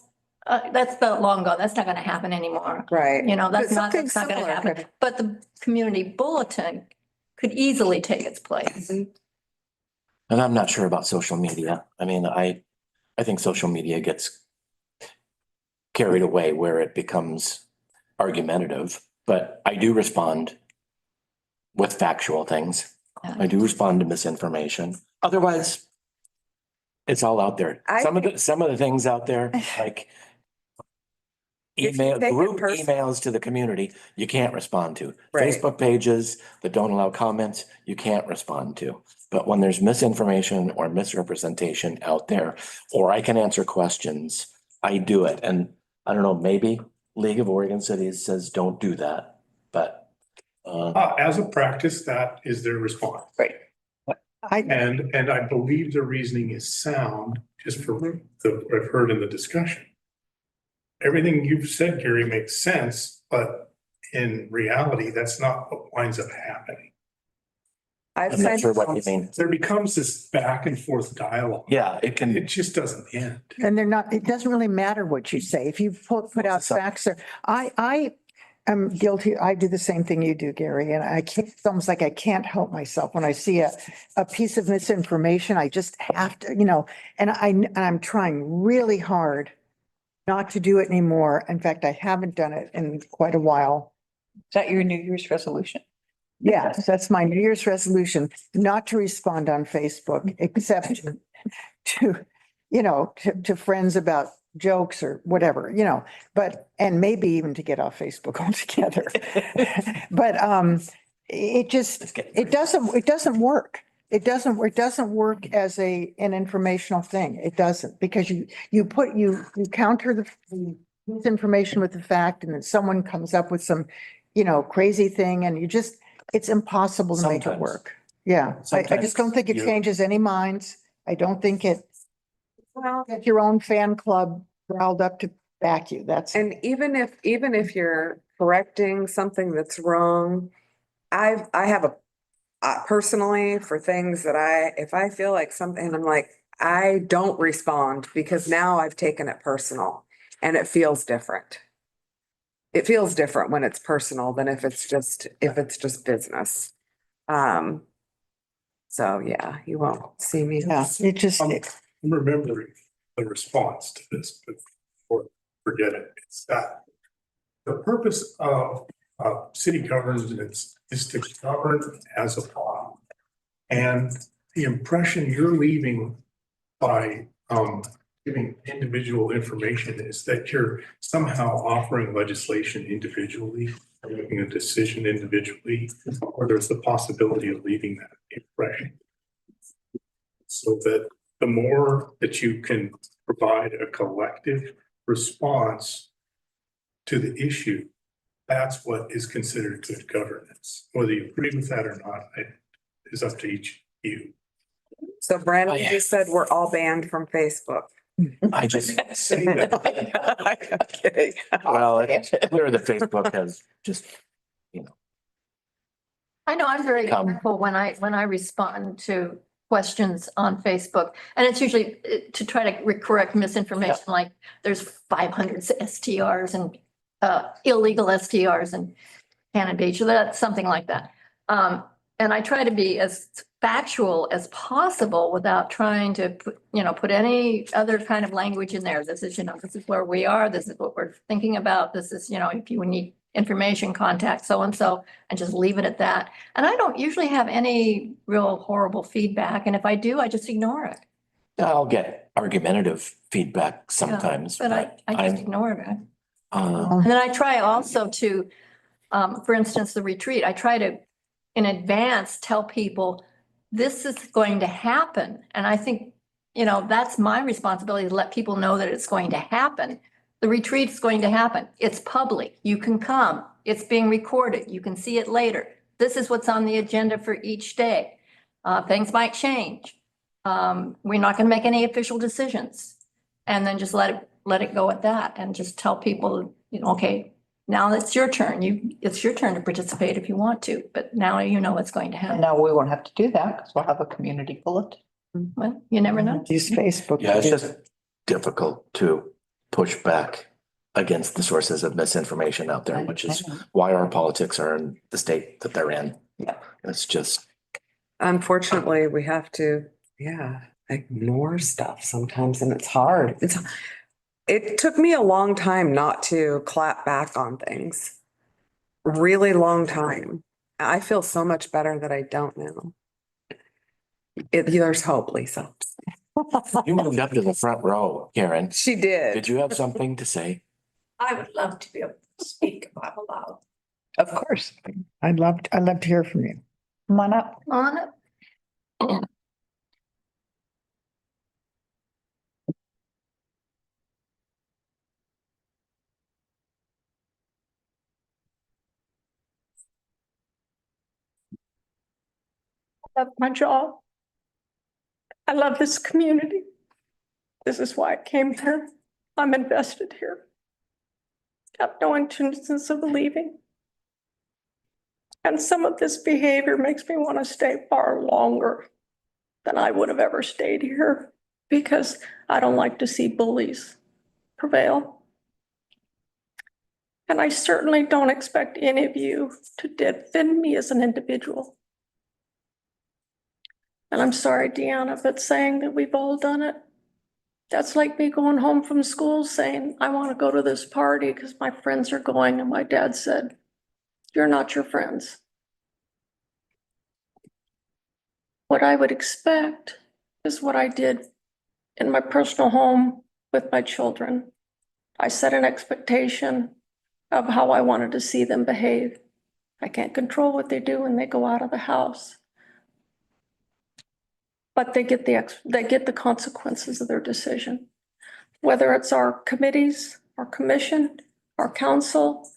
Speaker 2: the long ago. That's not going to happen anymore.
Speaker 10: Right.
Speaker 2: You know, that's
Speaker 10: But
Speaker 2: not
Speaker 10: something
Speaker 2: going to
Speaker 10: similar
Speaker 2: happen.
Speaker 10: could-
Speaker 2: But the community bulletin could easily take its place.
Speaker 3: And I'm not sure about social media. I mean, I think social media gets carried away where it becomes argumentative, but I do respond with factual things. I do respond to misinformation. Otherwise, it's all out there. Some of the things out there, like
Speaker 10: If you
Speaker 3: email,
Speaker 10: take it
Speaker 3: group
Speaker 10: pers-
Speaker 3: emails to the community, you can't respond to.
Speaker 10: Right.
Speaker 3: Facebook pages that don't allow comments, you can't respond to. But when there's misinformation or misrepresentation out there, or I can answer questions, I do it. And I don't know, maybe League of Oregon Cities says don't do that, but
Speaker 11: As a practice, that is their response.
Speaker 1: Right.
Speaker 11: And I believe their reasoning is sound, just for I've heard in the discussion. Everything you've said, Gary, makes sense, but in reality, that's not what winds up happening.
Speaker 3: I'm not sure what you mean.
Speaker 11: There becomes this back and forth dialogue.
Speaker 3: Yeah, it can.
Speaker 11: It just doesn't end.
Speaker 8: And it doesn't really matter what you say. If you put out facts there, I am guilty. I do the same thing you do, Gary, and it's almost like I can't help myself when I see a piece of misinformation. I just have to, you know, and I'm trying really hard not to do it anymore. In fact, I haven't done it in quite a while.
Speaker 1: Is that your New Year's resolution?
Speaker 8: Yes, that's my New Year's resolution, not to respond on Facebook, except to, you know, to friends about jokes or whatever, you know, and maybe even to get off Facebook altogether. But it doesn't work. It doesn't work as an informational thing. It doesn't, because you counter the misinformation with the fact, and then someone comes up with some, you know, crazy thing, and it's impossible to make it
Speaker 3: Sometimes.
Speaker 8: work. Yeah, I just don't think it changes any minds. I don't think get your own fan club riled up to back you.
Speaker 10: And even if you're correcting something that's wrong, I have personally, for things that if I feel like something, I'm like, I don't respond, because now I've taken it personal and it feels different. It feels different when it's personal than if it's just business. So yeah, you won't see me.
Speaker 8: Yeah, it just,
Speaker 11: I'm remembering the response to this, before, forget it. It's that the purpose of city governance is to govern as a body. And the impression you're leaving by giving individual information is that you're somehow offering legislation individually, or making a decision individually, or there's the possibility of leaving that impression. So that the more that you can provide a collective response to the issue, that's what is considered good governance. Whether you agree with that or not, is up to each of you.
Speaker 10: So Brandon just said we're all banned from Facebook.
Speaker 3: I just
Speaker 11: say that.
Speaker 10: I'm kidding.
Speaker 3: Well, it's clear that Facebook has just,
Speaker 2: I know I'm very
Speaker 3: Come.
Speaker 2: careful when I respond to questions on Facebook. And it's usually to try to correct misinformation, like there's 500 STRs and illegal STRs in Cannon Beach, or that's something like that. And I try to be as factual as possible without trying to put any other kind of language in there. This is, this is where we are. This is what we're thinking about. This is, if you need information, contact so-and-so, and just leave it at that. And I don't usually have any real horrible feedback. And if I do, I just ignore it.
Speaker 3: I'll get argumentative feedback sometimes.
Speaker 2: But I just
Speaker 3: I'm-
Speaker 2: ignore it. And then I try also to, for instance, the retreat, I try to in advance tell people this is going to happen. And I think, that's my responsibility to let people know that it's going to happen. The retreat is going to happen. It's public. You can come. It's being recorded. You can see it later. This is what's on the agenda for each day. Things might change. We're not going to make any official decisions. And then just let it go at that and just tell people, okay, now it's your turn. It's your turn to participate if you want to, but now you know what's going to
Speaker 1: And
Speaker 2: happen.
Speaker 1: now we won't have to do that because we'll have a community bulletin.
Speaker 2: Well, you never know.
Speaker 8: Use Facebook.
Speaker 3: Yeah, it's just difficult to push back against the sources of misinformation out there, which is why our politics are in the state that they're in.
Speaker 1: Yeah.
Speaker 3: It's just,
Speaker 10: Unfortunately, we have to, ignore stuff sometimes, and it's hard. It took me a long time not to clap back on things. Really long time. I feel so much better that I don't know. There's hope, Lisa.
Speaker 3: you moved up to the front row, Karen.
Speaker 10: She did.
Speaker 3: Did you have something to say?
Speaker 18: I would love to be able to speak if I'm allowed.
Speaker 1: Of course.
Speaker 8: I'd love to hear from you.
Speaker 1: Come on up.
Speaker 2: On it.
Speaker 18: I love my job. I love this community. This is why I came here. I'm invested here. I have no intentions of leaving. And some of this behavior makes me want to stay far longer than I would have ever stayed here because I don't like to see bullies prevail. And I certainly don't expect any of you to defend me as an individual. And I'm sorry, Deanna, but saying that we've all done it, that's like me going home from school saying, I want to go to this party because my friends are going. And my dad said, you're not your friends. What I would expect is what I did in my personal home with my children. I set an expectation of how I wanted to see them behave. I can't control what they do when they go out of the house. But they get the consequences of their decision. Whether it's our committees, our commission, our council,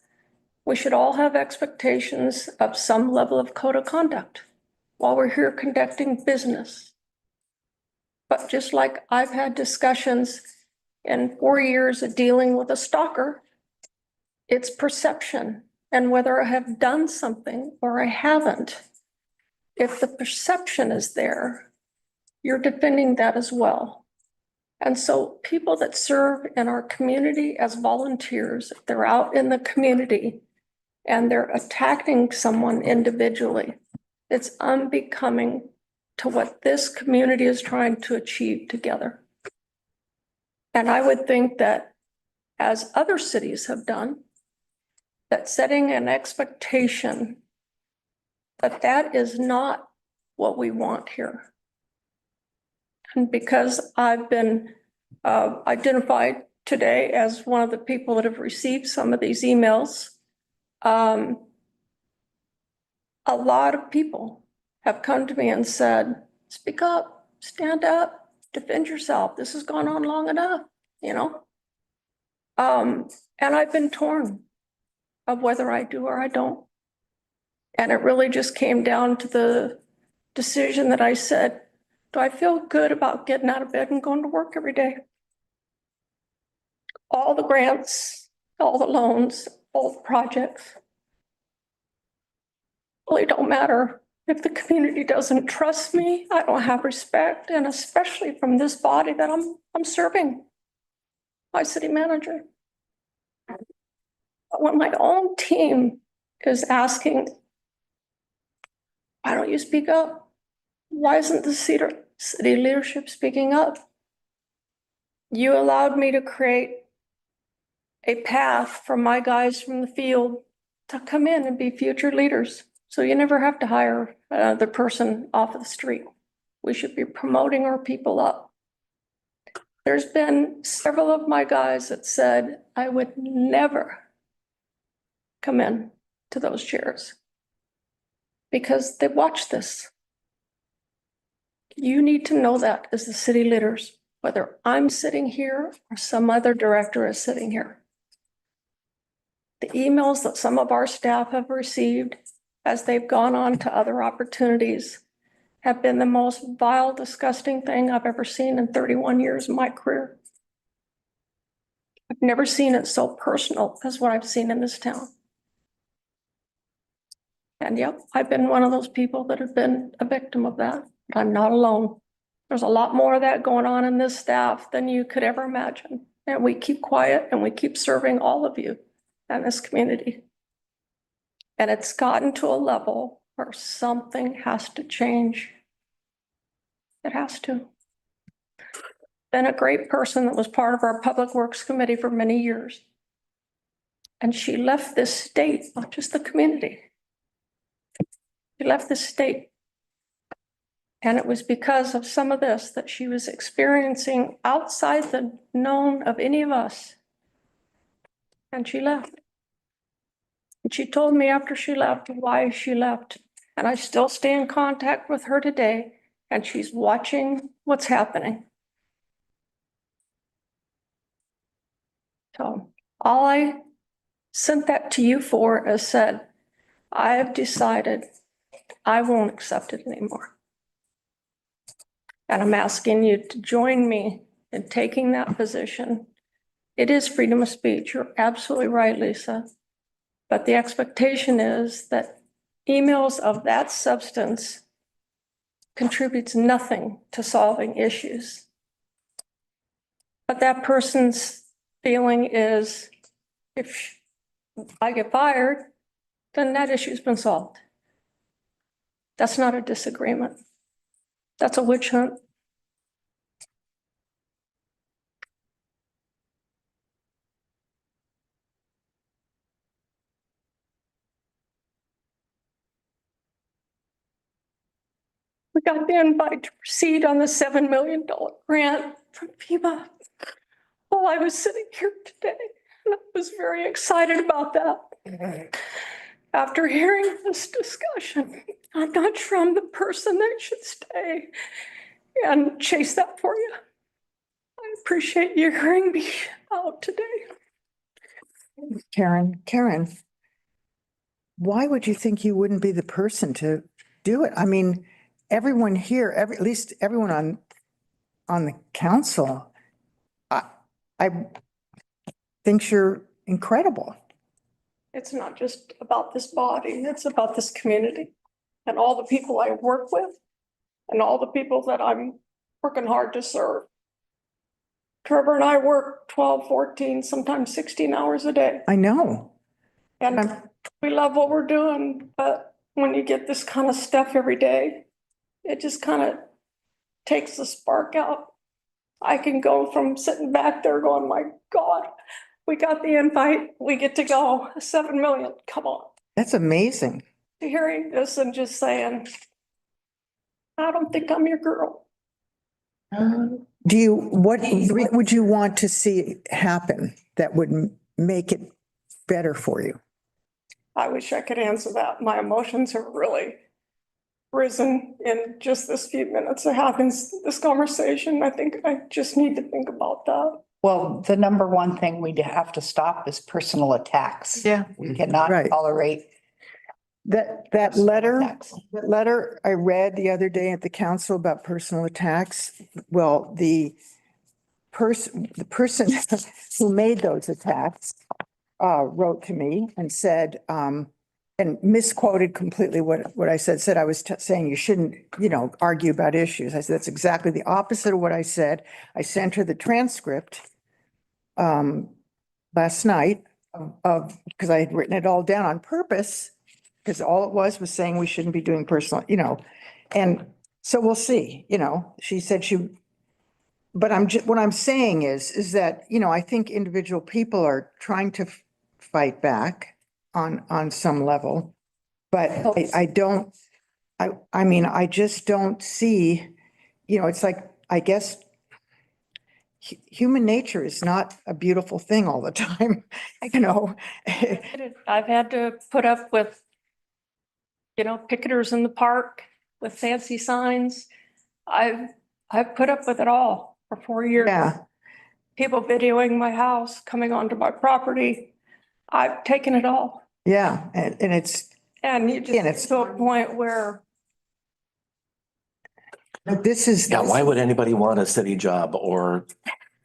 Speaker 18: we should all have expectations of some level of code of conduct while we're here conducting business. But just like I've had discussions in 4 years of dealing with a stalker, it's perception and whether I have done something or I haven't. If the perception is there, you're defending that as well. And so people that serve in our community as volunteers, if they're out in the community and they're attacking someone individually, it's unbecoming to what this community is trying to achieve together. And I would think that, as other cities have done, that setting an expectation that that is not what we want here. And because I've been identified today as one of the people that have received some of these emails, a lot of people have come to me and said, speak up, stand up, defend yourself. This has gone on long enough, you know? And I've been torn of whether I do or I don't. And it really just came down to the decision that I said, do I feel good about getting out of bed and going to work every day? All the grants, all the loans, all the projects really don't matter if the community doesn't trust me. I don't have respect, and especially from this body that I'm serving, my city manager. But when my own team is asking, why don't you speak up? Why isn't the city leadership speaking up? You allowed me to create a path for my guys from the field to come in and be future leaders. So you never have to hire the person off of the street. We should be promoting our people up. There's been several of my guys that said I would never come in to those chairs because they watch this. You need to know that as the city leaders, whether I'm sitting here or some other director is sitting here. The emails that some of our staff have received as they've gone on to other opportunities have been the most vile, disgusting thing I've ever seen in 31 years of my career. I've never seen it so personal as what I've seen in this town. And yep, I've been one of those people that have been a victim of that, but I'm not alone. There's a lot more of that going on in this staff than you could ever imagine. And we keep quiet and we keep serving all of you and this community. And it's gotten to a level where something has to change. It has to. Been a great person that was part of our Public Works Committee for many years. And she left this state, not just the community. She left this state. And it was because of some of this that she was experiencing outside the known of any of us. And she left. And she told me after she left why she left. And I still stay in contact with her today, and she's watching what's happening. So all I sent that to you for is said, I have decided I won't accept it anymore. And I'm asking you to join me in taking that position. It is freedom of speech. You're absolutely right, Lisa. But the expectation is that emails of that substance contributes nothing to solving issues. But that person's feeling is, if I get fired, then that issue's been solved. That's not a disagreement. That's a witch hunt. We got the invite to proceed on the $7 million grant from FEMA while I was sitting here today. And I was very excited about that. After hearing this discussion, I'm not sure I'm the person that should stay and chase that for you. I appreciate you hearing me out today.
Speaker 8: Karen, why would you think you wouldn't be the person to do it? I mean, everyone here, at least everyone on the council, I think you're incredible.
Speaker 18: It's not just about this body, it's about this community and all the people I work with and all the people that I'm working hard to serve. Trevor and I work 12, 14, sometimes 16 hours a day.
Speaker 8: I know.
Speaker 18: And we love what we're doing, but when you get this kind of stuff every day, it just kind of takes the spark out. I can go from sitting back there going, my God, we got the invite, we get to go, 7 million, come on.
Speaker 8: That's amazing.
Speaker 18: To hearing this and just saying, I don't think I'm your girl.
Speaker 8: Do you, what would you want to see happen that would make it better for you?
Speaker 18: I wish I could answer that. My emotions have really risen in just this few minutes of having this conversation. I think I just need to think about that.
Speaker 1: Well, the number one thing we have to stop is personal attacks.
Speaker 2: Yeah.
Speaker 1: We cannot
Speaker 8: Right.
Speaker 1: tolerate.
Speaker 8: That letter I read the other day at the council about personal attacks, well, the person who made those attacks wrote to me and said, and misquoted completely what I said I was saying you shouldn't, argue about issues. I said, that's exactly the opposite of what I said. I sent her the transcript last night because I had written it all down on purpose, because all it was saying we shouldn't be doing personal, and so we'll see, she said but what I'm saying is that, I think individual people are trying to fight back on some level, but I don't, I mean, I just don't see, it's like, I guess human nature is not a beautiful thing all the time,
Speaker 18: I've had to put up with, picketers in the park with fancy signs. I've put up with it all for 4 years.
Speaker 8: Yeah.
Speaker 18: People videoing my house, coming onto my property. I've taken it all.
Speaker 8: Yeah, and it's.
Speaker 18: And you just get to a point where
Speaker 8: This is.
Speaker 3: Yeah, why would anybody want a city job or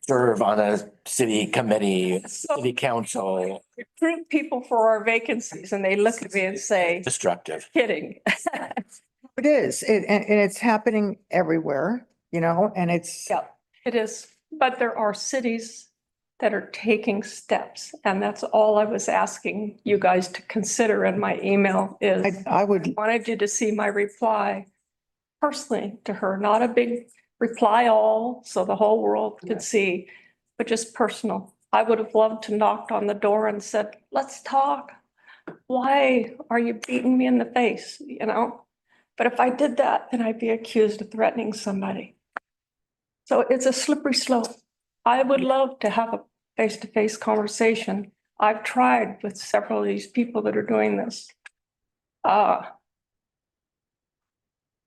Speaker 3: serve on a city committee, city council?
Speaker 18: recruit people for our vacancies and they look at me and say,
Speaker 3: Destructive.
Speaker 18: kidding.
Speaker 8: It is, and it's happening everywhere, and it's.
Speaker 18: Yeah, it is. But there are cities that are taking steps. And that's all I was asking you guys to consider in my email is
Speaker 8: I
Speaker 18: wanted you to see my reply personally to her, not a big reply all so the whole world could see, but just personal. I would have loved to knocked on the door and said, let's talk. Why are you beating me in the face? But if I did that, then I'd be accused of threatening somebody. So it's a slippery slope. I would love to have a face-to-face conversation. I've tried with several of these people that are doing this. I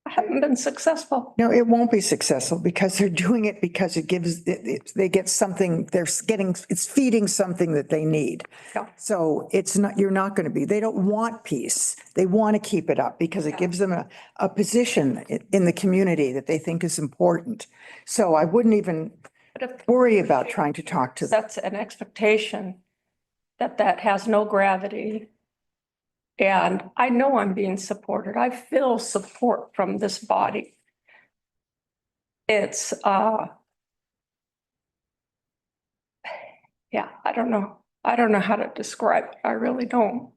Speaker 18: haven't been successful.
Speaker 8: No, it won't be successful because they're doing it because it gives, they get something, it's feeding something that they need.
Speaker 18: Yeah.
Speaker 8: So you're not going to be, they don't want peace. They want to keep it up because it gives them a position in the community that they think is important. So I wouldn't even worry about trying to talk to them.
Speaker 18: That's an expectation that has no gravity. And I know I'm being supported. I feel support from this body. It's, yeah, I don't know. I don't know how to describe it. I really don't.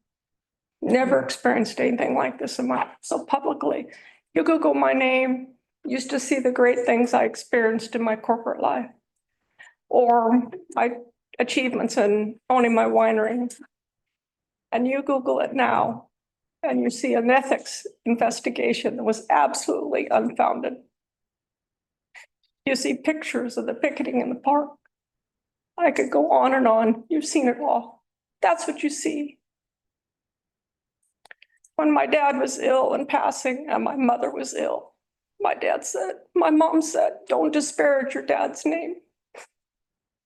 Speaker 18: Never experienced anything like this in my life. So publicly, you Google my name, used to see the great things I experienced in my corporate life or my achievements in owning my winery. And you Google it now and you see an ethics investigation that was absolutely unfounded. You see pictures of the picketing in the park. I could go on and on. You've seen it all. That's what you see. When my dad was ill and passing and my mother was ill, my mom said, don't disparage your dad's name.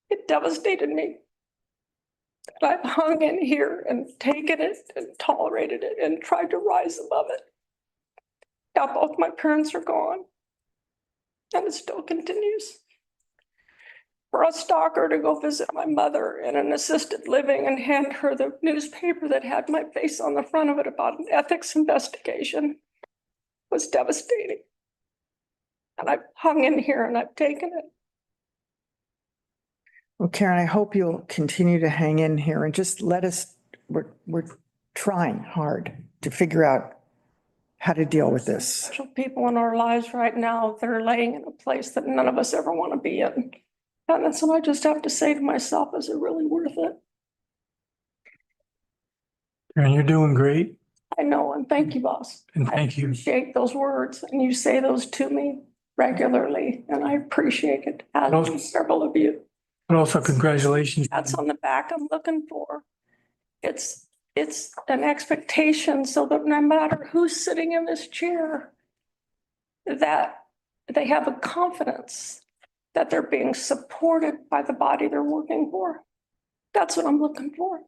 Speaker 18: It devastated me. And I've hung in here and taken it and tolerated it and tried to rise above it. Now both my parents are gone and it still continues. For a stalker to go visit my mother in an assisted living and hand her the newspaper that had my face on the front of it about an ethics investigation was devastating. And I've hung in here and I've taken it.
Speaker 8: Well, Karen, I hope you'll continue to hang in here and just let us, we're trying hard to figure out how to deal with this.
Speaker 18: Special people in our lives right now that are laying in a place that none of us ever want to be in. And that's what I just have to say to myself, is it really worth it?
Speaker 4: And you're doing great.
Speaker 18: I know, and thank you, boss.
Speaker 4: And thank you.
Speaker 18: I appreciate those words, and you say those to me regularly, and I appreciate it, as do several of you.
Speaker 4: But also congratulations.
Speaker 18: That's on the back I'm looking for. It's an expectation so that no matter who's sitting in this chair, that they have a confidence that they're being supported by the body they're working for. That's what I'm looking for.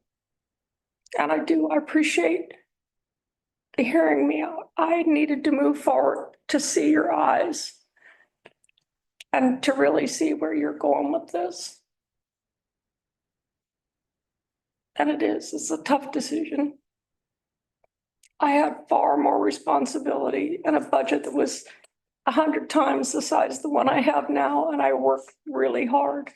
Speaker 18: And I appreciate hearing me out. I needed to move forward to see your eyes and to really see where you're going with this. And it's a tough decision. I had far more responsibility and a budget that was 100 times the size of the one I have now, and I worked really hard.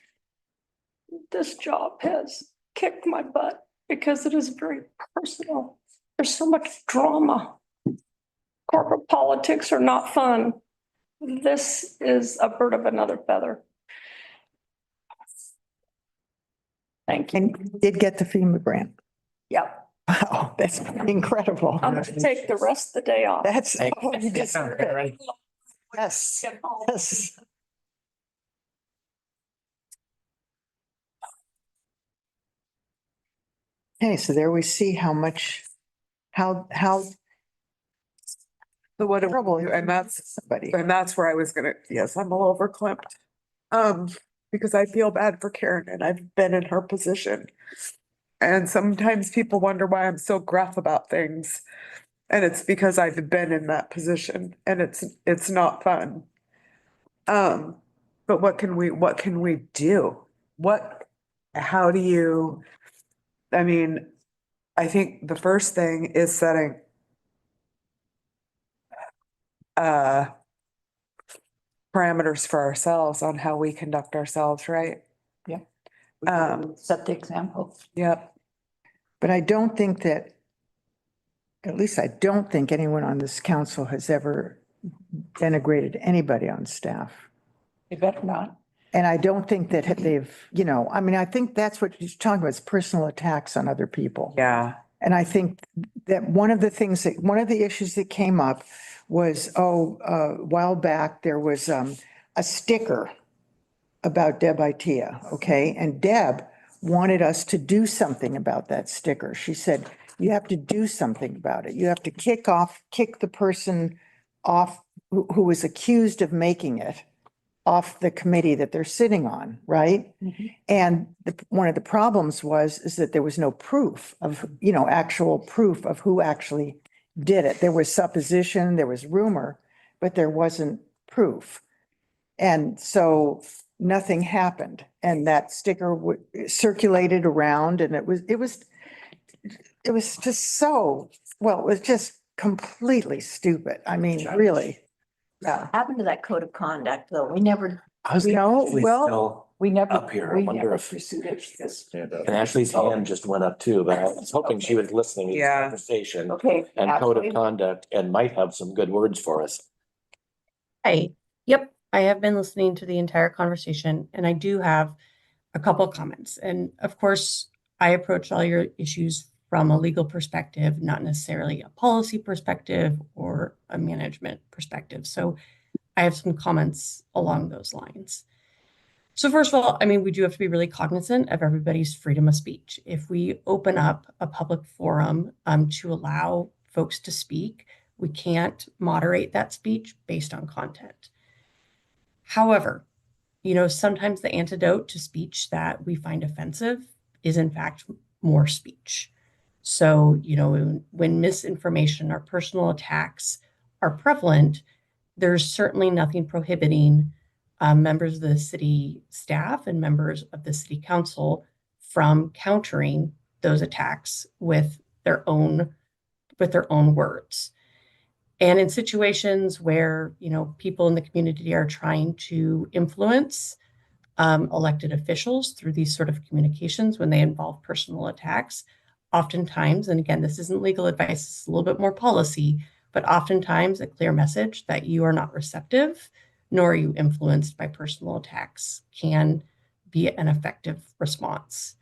Speaker 18: This job has kicked my butt because it is very personal. There's so much drama. Corporate politics are not fun. This is a bird of another feather.
Speaker 8: Thank you. And you did get the FEMA grant.
Speaker 18: Yep.
Speaker 8: Wow, that's incredible.
Speaker 18: I'm going to take the rest of the day off.
Speaker 8: That's, oh, you deserve it. Yes, yes. Okay, so there we see how much, how
Speaker 10: So what,
Speaker 8: trouble.
Speaker 10: and that's,
Speaker 8: Somebody.
Speaker 10: and that's where I was gonna, yes, I'm a little verklempt. Because I feel bad for Karen and I've been in her position. And sometimes people wonder why I'm so gruff about things. And it's because I've been in that position and it's not fun. But what can we do? How do you, I mean, I think the first thing is setting parameters for ourselves on how we conduct ourselves, right?
Speaker 1: Yeah.
Speaker 10: Set
Speaker 1: the example.
Speaker 10: Yep.
Speaker 8: But I don't think that, at least I don't think anyone on this council has ever denigrated anybody on staff.
Speaker 1: You better not.
Speaker 8: And I don't think that they've, I mean, I think that's what you're talking about, is personal attacks on other people.
Speaker 10: Yeah.
Speaker 8: And I think that one of the issues that came up was, a while back, there was a sticker about Deb Itea, okay? And Deb wanted us to do something about that sticker. She said, you have to do something about it. You have to kick the person off who was accused of making it off the committee that they're sitting on, right?
Speaker 1: Mm-hmm.
Speaker 8: And one of the problems is that there was no proof of, actual proof of who actually did it. There was supposition, there was rumor, but there wasn't proof. And so nothing happened. And that sticker circulated around, and it was just so, well, it was just completely stupid. I mean, really. Yeah.
Speaker 2: Happened to that code of conduct, though. We never.
Speaker 8: We never.
Speaker 3: Up here, I wonder if,
Speaker 1: pursued it because.
Speaker 3: and Ashley's hand just went up too, but I was hoping she was listening to the
Speaker 10: Yeah.
Speaker 3: conversation.
Speaker 1: Okay.
Speaker 3: And code of
Speaker 1: Ashley?
Speaker 3: conduct and might have some good words for us.
Speaker 12: Hi, yep, I have been listening to the entire conversation and I do have a couple comments. And of course, I approach all your issues from a legal perspective, not necessarily a policy perspective or a management perspective. So I have some comments along those lines. So first of all, I mean, we do have to be really cognizant of everybody's freedom of speech. If we open up a public forum to allow folks to speak, we can't moderate that speech based on content. However, sometimes the antidote to speech that we find offensive is in fact more speech. So, when misinformation or personal attacks are prevalent, there's certainly nothing prohibiting members of the city staff and members of the city council from countering those attacks with their own words. And in situations where, people in the community are trying to influence elected officials through these sort of communications when they involve personal attacks, oftentimes, and again, this isn't legal advice, it's a little bit more policy, but oftentimes a clear message that you are not receptive, nor are you influenced by personal attacks can be an effective response.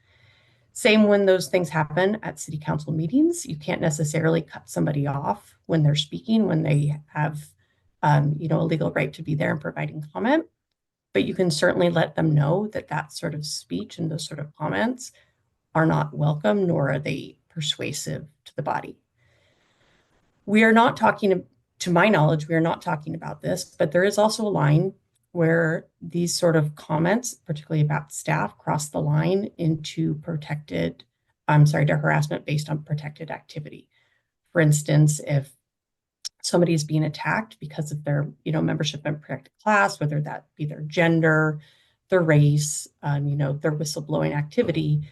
Speaker 12: Same when those things happen at city council meetings. You can't necessarily cut somebody off when they're speaking, when they have, a legal right to be there and providing comment. But you can certainly let them know that that sort of speech and those sort of comments are not welcome, nor are they persuasive to the body. We are not talking, to my knowledge, we are not talking about this, but there is also a line where these sort of comments, particularly about staff, cross the line into to harassment based on protected activity. For instance, if somebody is being attacked because of their, membership in a protected class, whether that be their gender, their race, their whistleblowing activity,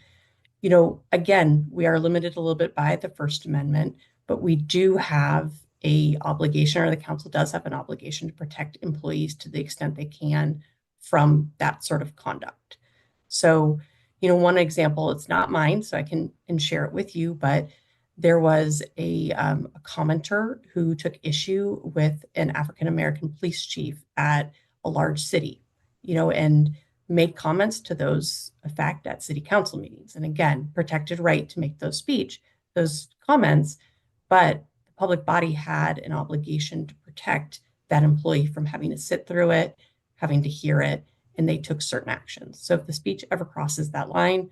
Speaker 12: again, we are limited a little bit by the First Amendment, but we do have a obligation, or the council does have an obligation, to protect employees to the extent they can from that sort of conduct. So, one example, it's not mine, so I can share it with you, but there was a commenter who took issue with an African-American police chief at a large city, and made comments to those effect at city council meetings. And again, protected right to make those comments, but the public body had an obligation to protect that employee from having to sit through it, having to hear it, and they took certain actions. So if the speech ever crosses that line,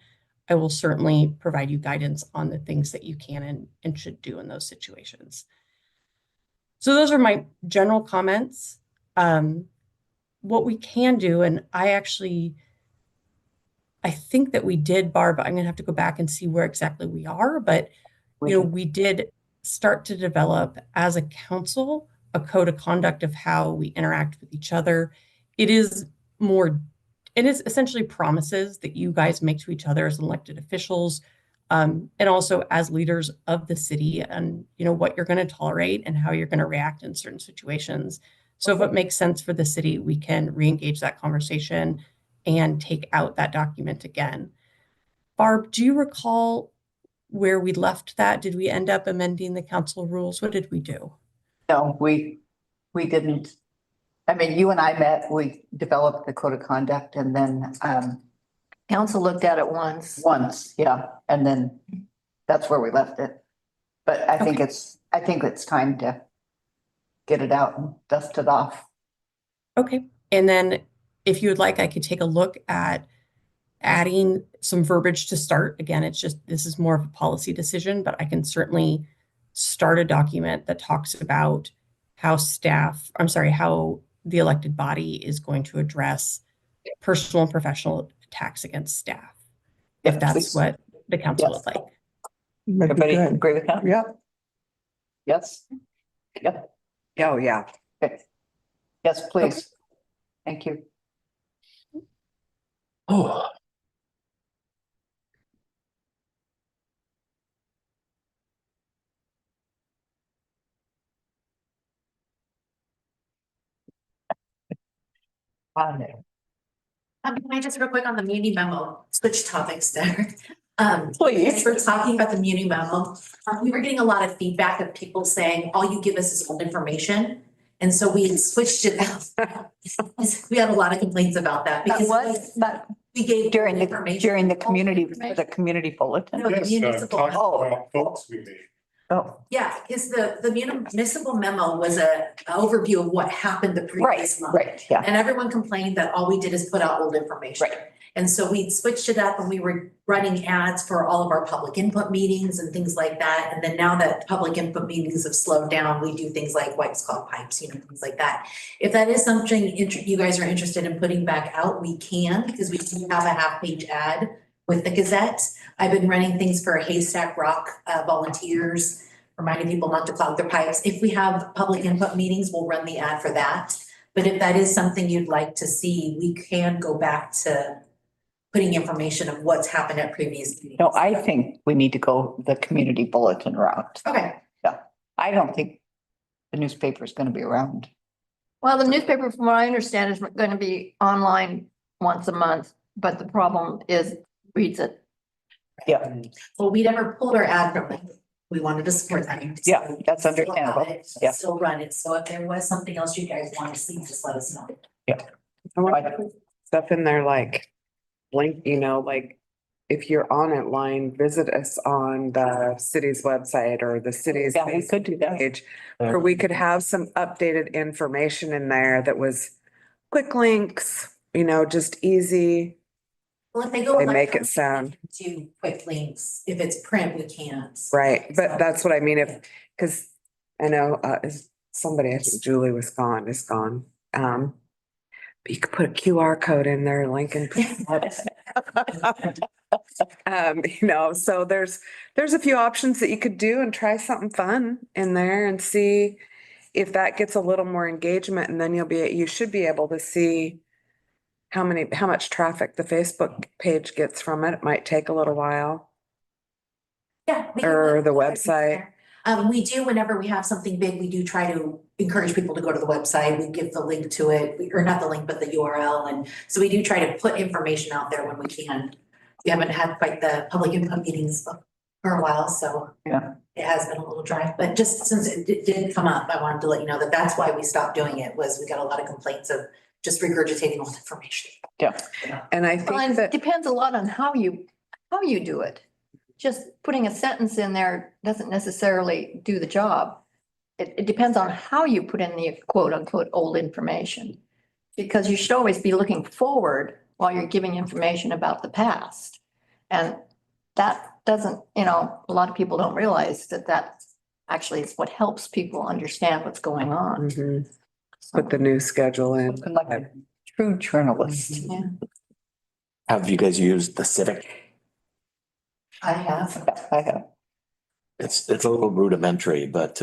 Speaker 12: I will certainly provide you guidance on the things that you can and should do in those situations. So those are my general comments. What we can do, and I think that we did, Barb, I'm gonna have to go back and see where exactly we are, but we did start to develop as a council a code of conduct of how we interact with each other. It is essentially promises that you guys make to each other as elected officials, and also as leaders of the city, and what you're going to tolerate and how you're going to react in certain situations. So if it makes sense for the city, we can re-engage that conversation and take out that document again. Barb, do you recall where we left that? Did we end up amending the council rules? What did we do?
Speaker 1: No, we didn't. I mean, you and I met, we developed the code of conduct, and then
Speaker 2: Council looked at it once.
Speaker 1: yeah, and then that's where we left it. But I think it's time to get it out and dust it off.
Speaker 12: Okay. And then if you would like, I could take a look at adding some verbiage to start. Again, this is more of a policy decision, but I can certainly start a document that talks about how the elected body is going to address personal and professional attacks against staff, if that's what the council would like.
Speaker 1: Everybody agree with that?
Speaker 8: Yep.
Speaker 1: Yes? Yep.
Speaker 15: Oh, yeah.
Speaker 1: Okay. Yes, please. Thank you.
Speaker 3: Oh.
Speaker 13: Can I just real quick on the muni memo, switch topics there?
Speaker 1: Please.
Speaker 13: We're talking about the muni memo. We were getting a lot of feedback of people saying, all you give us is old information. And so we switched it out. We had a lot of complaints about that because we gave
Speaker 1: during the community bulletin.
Speaker 13: No, the municipal.
Speaker 11: Votes we made.
Speaker 1: Oh,
Speaker 13: Yeah, because the municipal memo was a overview of what happened the previous month.
Speaker 1: right, yeah.
Speaker 13: And everyone complained that all we did is put out old information.
Speaker 1: Right.
Speaker 13: And so we switched it up and we were running ads for all of our public input meetings and things like that. And then now that public input meetings have slowed down, we do things like White's Called Pipes, things like that. If that is something you guys are interested in putting back out, we can, because we do have a half-page ad with the Gazette. I've been running things for Haystack Rock volunteers, reminding people not to clog their pipes. If we have public input meetings, we'll run the ad for that. But if that is something you'd like to see, we can go back to putting information of what's happened at previous meetings.
Speaker 1: No, I think we need to go the community bulletin route.
Speaker 13: Okay.
Speaker 1: Yeah, I don't think the newspaper is going to be around.
Speaker 2: Well, the newspaper, from what I understand, is going to be online once a month, but the problem is reads it.
Speaker 1: Yeah.
Speaker 13: Well, we never pulled our ad from we wanted to support them.
Speaker 1: Yeah, that's
Speaker 13: Still have
Speaker 1: understandable.
Speaker 13: it,
Speaker 1: Yeah.
Speaker 13: Still run it. So if there was something else you guys want to see, just let us know.
Speaker 10: I want to put stuff in there like link, like if you're on it line, visit us on the city's website or the city's
Speaker 1: Yeah, we could do that.
Speaker 10: page. Or we could have some updated information in there that was quick links, just easy.
Speaker 13: Well, if they go.
Speaker 10: They make it sound
Speaker 13: Do quick links. If it's print, we can't.
Speaker 10: right. But that's what I mean, because I know, is somebody, I think Julie is gone. But you could put a QR code in there, Lincoln. So there's a few options that you could do and try something fun in there and see if that gets a little more engagement, and then you should be able to see how much traffic the Facebook page gets from it. It might take a little while.
Speaker 13: Yeah.
Speaker 10: Or the website.
Speaker 13: We do, whenever we have something big, we do try to encourage people to go to the website. We give the link to it, or not the link, but the URL. And so we do try to put information out there when we can. We haven't had quite the public input meetings for a while, so
Speaker 1: Yeah.
Speaker 13: it has been a little dry. But just since it did come up, I wanted to let you know that that's why we stopped doing it, was we got a lot of complaints of just regurgitating old information.
Speaker 1: Yeah.
Speaker 10: And I
Speaker 2: Well,
Speaker 10: think
Speaker 2: it
Speaker 10: that,
Speaker 2: depends a lot on how you do it. Just putting a sentence in there doesn't necessarily do the job. It depends on how you put in the quote unquote old information. Because you should always be looking forward while you're giving information about the past. And that doesn't, a lot of people don't realize that actually is what helps people understand what's going on.
Speaker 10: put the new schedule in.
Speaker 1: Looking like a true journalist.
Speaker 2: Yeah.
Speaker 3: Have you guys used the Civic?
Speaker 13: I have.
Speaker 1: I have.
Speaker 3: It's a little rudimentary, but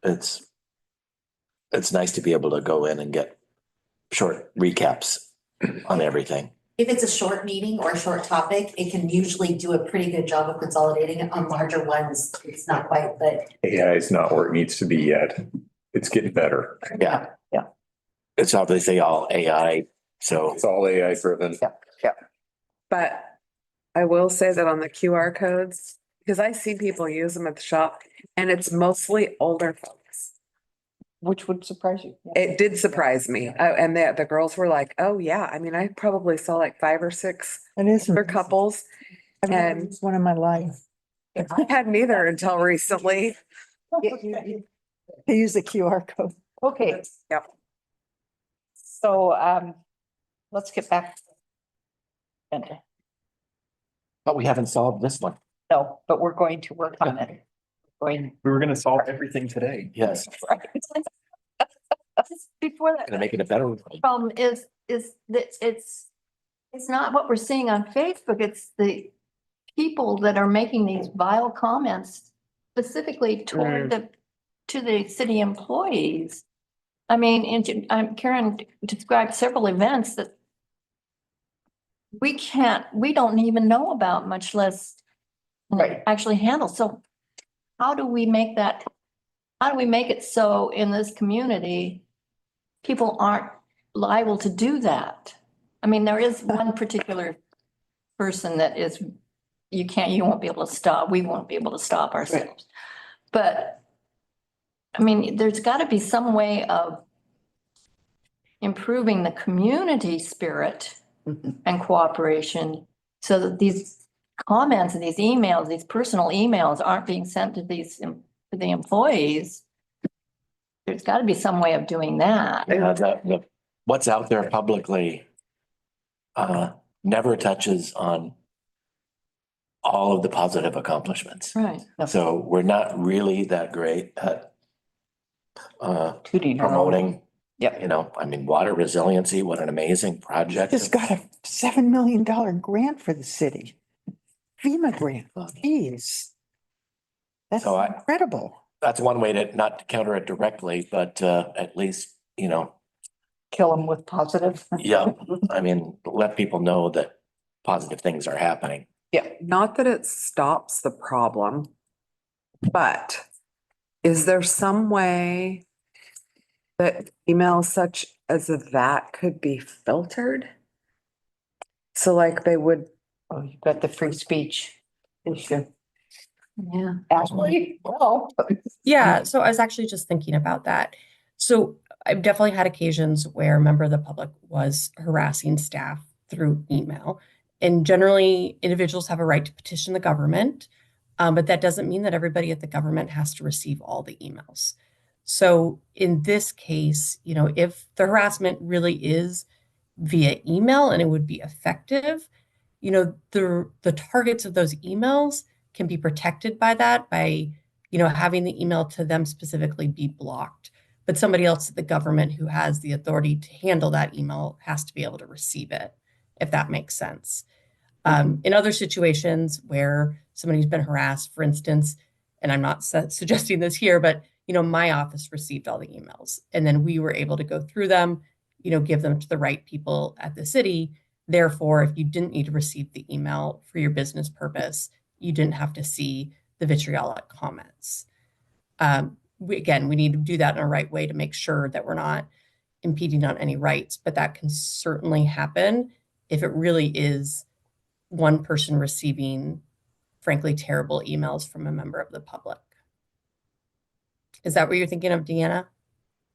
Speaker 3: it's nice to be able to go in and get short recaps on everything.
Speaker 13: If it's a short meeting or a short topic, it can usually do a pretty good job of consolidating it. On larger ones. It's not quite, but
Speaker 14: AI is not where it needs to be yet. It's getting better.
Speaker 3: Yeah.
Speaker 1: Yeah.
Speaker 3: It's obviously all AI, so.
Speaker 14: It's all AI driven.
Speaker 10: But I will say that on the QR codes, because I see people use them at the shop, and it's mostly older folks.
Speaker 1: Which would surprise you.
Speaker 10: It did surprise me. And the girls were like, oh, yeah. I mean, I probably saw like 5 or 6
Speaker 8: It is.
Speaker 10: older couples.
Speaker 8: I've never
Speaker 10: And
Speaker 8: used one in my life.
Speaker 10: I hadn't either until recently.
Speaker 8: I use the QR code.
Speaker 1: Okay,
Speaker 10: Yep.
Speaker 1: so let's get back. And
Speaker 3: But we haven't solved this one.
Speaker 1: no, but we're going to work on it. Going,
Speaker 7: We were gonna solve everything today.
Speaker 3: Yes,
Speaker 1: right.
Speaker 2: Before that.
Speaker 3: gonna make it a better.
Speaker 2: Problem is that it's not what we're seeing on Facebook, it's the people that are making these vile comments specifically toward to the city employees. I mean, Karen described several events that we don't even know about, much less
Speaker 1: Right.
Speaker 2: actually handle. So how do we make it so in this community, people aren't liable to do that? I mean, there is one particular person that is, you won't be able to stop, we won't be able to stop ourselves. But, I mean, there's got to be some way of improving the community spirit and cooperation so that these comments and these emails, these personal emails aren't being sent to to the employees. There's got to be some way of doing that.
Speaker 3: What's out there publicly never touches on all of the positive accomplishments.
Speaker 2: Right.
Speaker 3: So we're not really that great at
Speaker 1: Tooting our own.
Speaker 3: promoting.
Speaker 1: Yep.
Speaker 3: I mean, water resiliency, what an amazing project.
Speaker 8: Just got a $7 million grant for the city. FEMA grant. Jeez. That's
Speaker 3: So
Speaker 8: incredible.
Speaker 3: That's one way to not counter it directly, but at least,
Speaker 1: Kill them with positive.
Speaker 3: yeah, I mean, let people know that positive things are happening.
Speaker 10: Not that it stops the problem, but is there some way that emails such as that could be filtered? So like they would,
Speaker 1: Oh, you've got the free speech issue.
Speaker 2: Yeah.
Speaker 1: Ashley, well.
Speaker 12: Yeah, so I was actually just thinking about that. So I've definitely had occasions where a member of the public was harassing staff through email. And generally, individuals have a right to petition the government, but that doesn't mean that everybody at the government has to receive all the emails. So in this case, if the harassment really is via email and it would be effective, the targets of those emails can be protected by that, by having the email to them specifically be blocked. But somebody else at the government who has the authority to handle that email has to be able to receive it, if that makes sense. In other situations where somebody's been harassed, for instance, and I'm not suggesting this here, but my office received all the emails, and then we were able to go through them, give them to the right people at the city. Therefore, if you didn't need to receive the email for your business purpose, you didn't have to see the vitriolic comments. We need to do that in a right way to make sure that we're not impeding on any rights, but that can certainly happen if it really is one person receiving, frankly, terrible emails from a member of the public. Is that what you're thinking of, Deanna?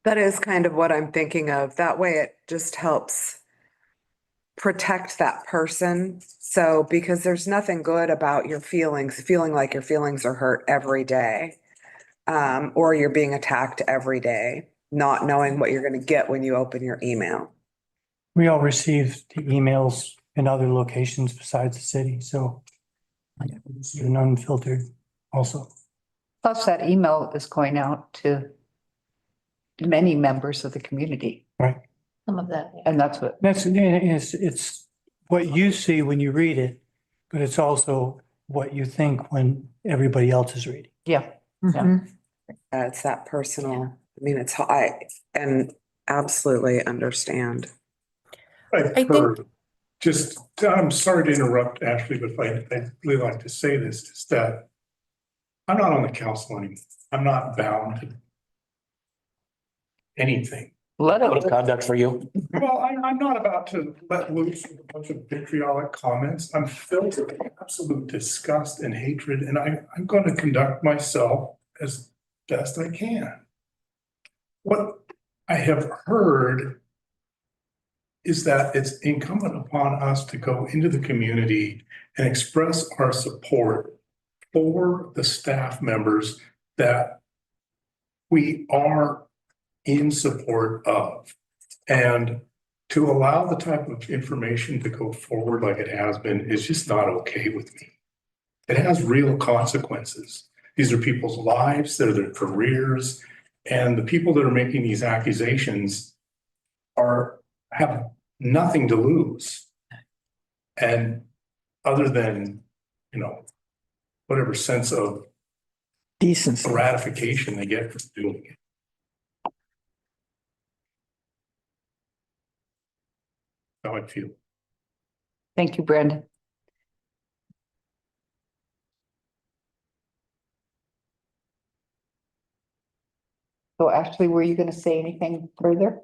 Speaker 10: That is kind of what I'm thinking of. That way it just helps protect that person. So, because there's nothing good about your feelings, feeling like your feelings are hurt every day, or you're being attacked every day, not knowing what you're going to get when you open your email.
Speaker 4: We all receive the emails in other locations besides the city, so even unfiltered also.
Speaker 1: Plus that email is going out to many members of the community.
Speaker 4: Right.
Speaker 2: Some of that.
Speaker 1: And that's what,
Speaker 4: It's what you see when you read it, but it's also what you think when everybody else is reading.
Speaker 1: yeah.
Speaker 10: It's that personal. I mean, and absolutely understand.
Speaker 11: I've heard, I'm sorry to interrupt, Ashley, but I'd really like to say this, is that I'm not on the council anymore. I'm not bound to anything.
Speaker 3: Code of conduct for you.
Speaker 11: Well, I'm not about to let loose a bunch of vitriolic comments. I'm filled with absolute disgust and hatred, and I'm going to conduct myself as best I can. What I have heard is that it's incumbent upon us to go into the community and express our support for the staff members that we are in support of. And to allow the type of information to go forward like it has been is just not okay with me. It has real consequences. These are people's lives, they're their careers, and the people that are making these accusations have nothing to lose. And other than, whatever sense of
Speaker 8: decency,
Speaker 11: gratification they get from doing it. How I feel.
Speaker 1: Thank you, Brandon. So Ashley, were you going to say anything further?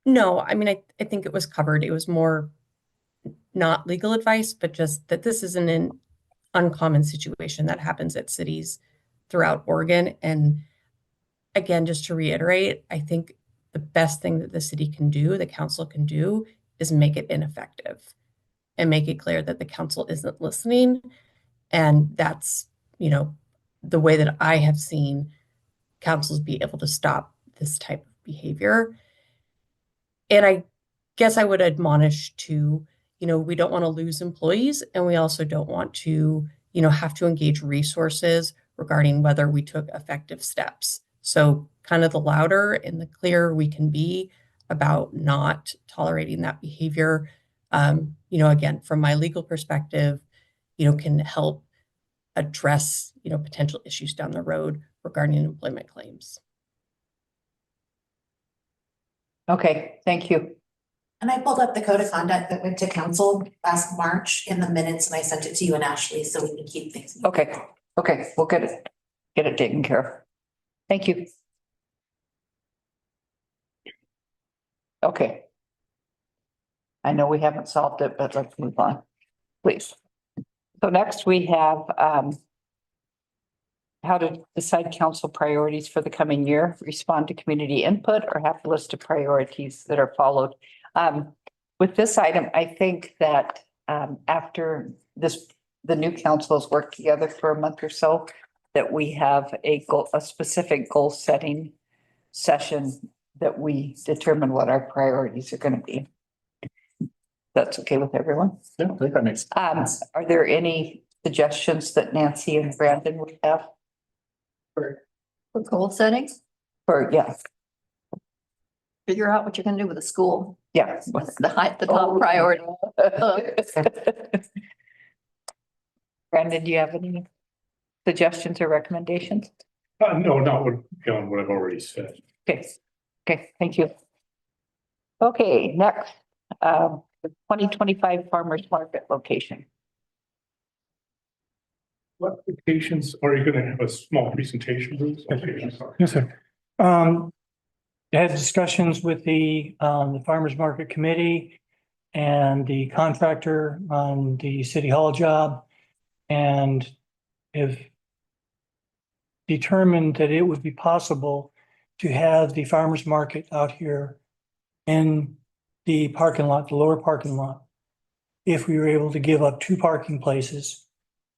Speaker 12: No, I mean, I think it was covered. It was more not legal advice, but just that this isn't an uncommon situation that happens at cities throughout Oregon. And again, just to reiterate, I think the best thing that the city can do, the council can do, is make it ineffective and make it clear that the council isn't listening. And that's, the way that I have seen councils be able to stop this type of behavior. And I guess I would admonish to, we don't want to lose employees, and we also don't want to, have to engage resources regarding whether we took effective steps. So kind of the louder and the clearer we can be about not tolerating that behavior, again, from my legal perspective, can help address, potential issues down the road regarding employment claims.
Speaker 1: Okay, thank you.
Speaker 13: And I pulled up the code of conduct that went to council last March in the minutes, and I sent it to you and Ashley so we can keep things.
Speaker 1: Okay, we'll get it taken care of. Thank you. Okay. I know we haven't solved it, but let's move on. please. So next we have how to decide council priorities for the coming year, respond to community input, or have a list of priorities that are followed. With this item, I think that after this, the new council has worked together for a month or so, that we have a goal, a specific goal setting session that we determine what our priorities are going to be. That's okay with everyone?
Speaker 7: Yeah, I think that makes.
Speaker 1: Are there any suggestions that Nancy and Brandon would have?
Speaker 2: For goal settings,
Speaker 1: Or, yeah,
Speaker 2: figure out what you're gonna do with the school,
Speaker 1: yeah.
Speaker 2: the top priority.
Speaker 1: Brandon, do you have any suggestions or recommendations?
Speaker 11: No, not what, beyond what I've already said.
Speaker 1: Okay, thank you. Okay, next, 2025 Farmers Market location.
Speaker 11: What locations, are you gonna have a small presentation? Bruce? Okay, sorry.
Speaker 4: Yes, sir. I had discussions with the Farmers Market Committee and the contractor on the City Hall job. And have determined that it would be possible to have the farmer's market out here in the parking lot, the lower parking lot, if we were able to give up 2 parking places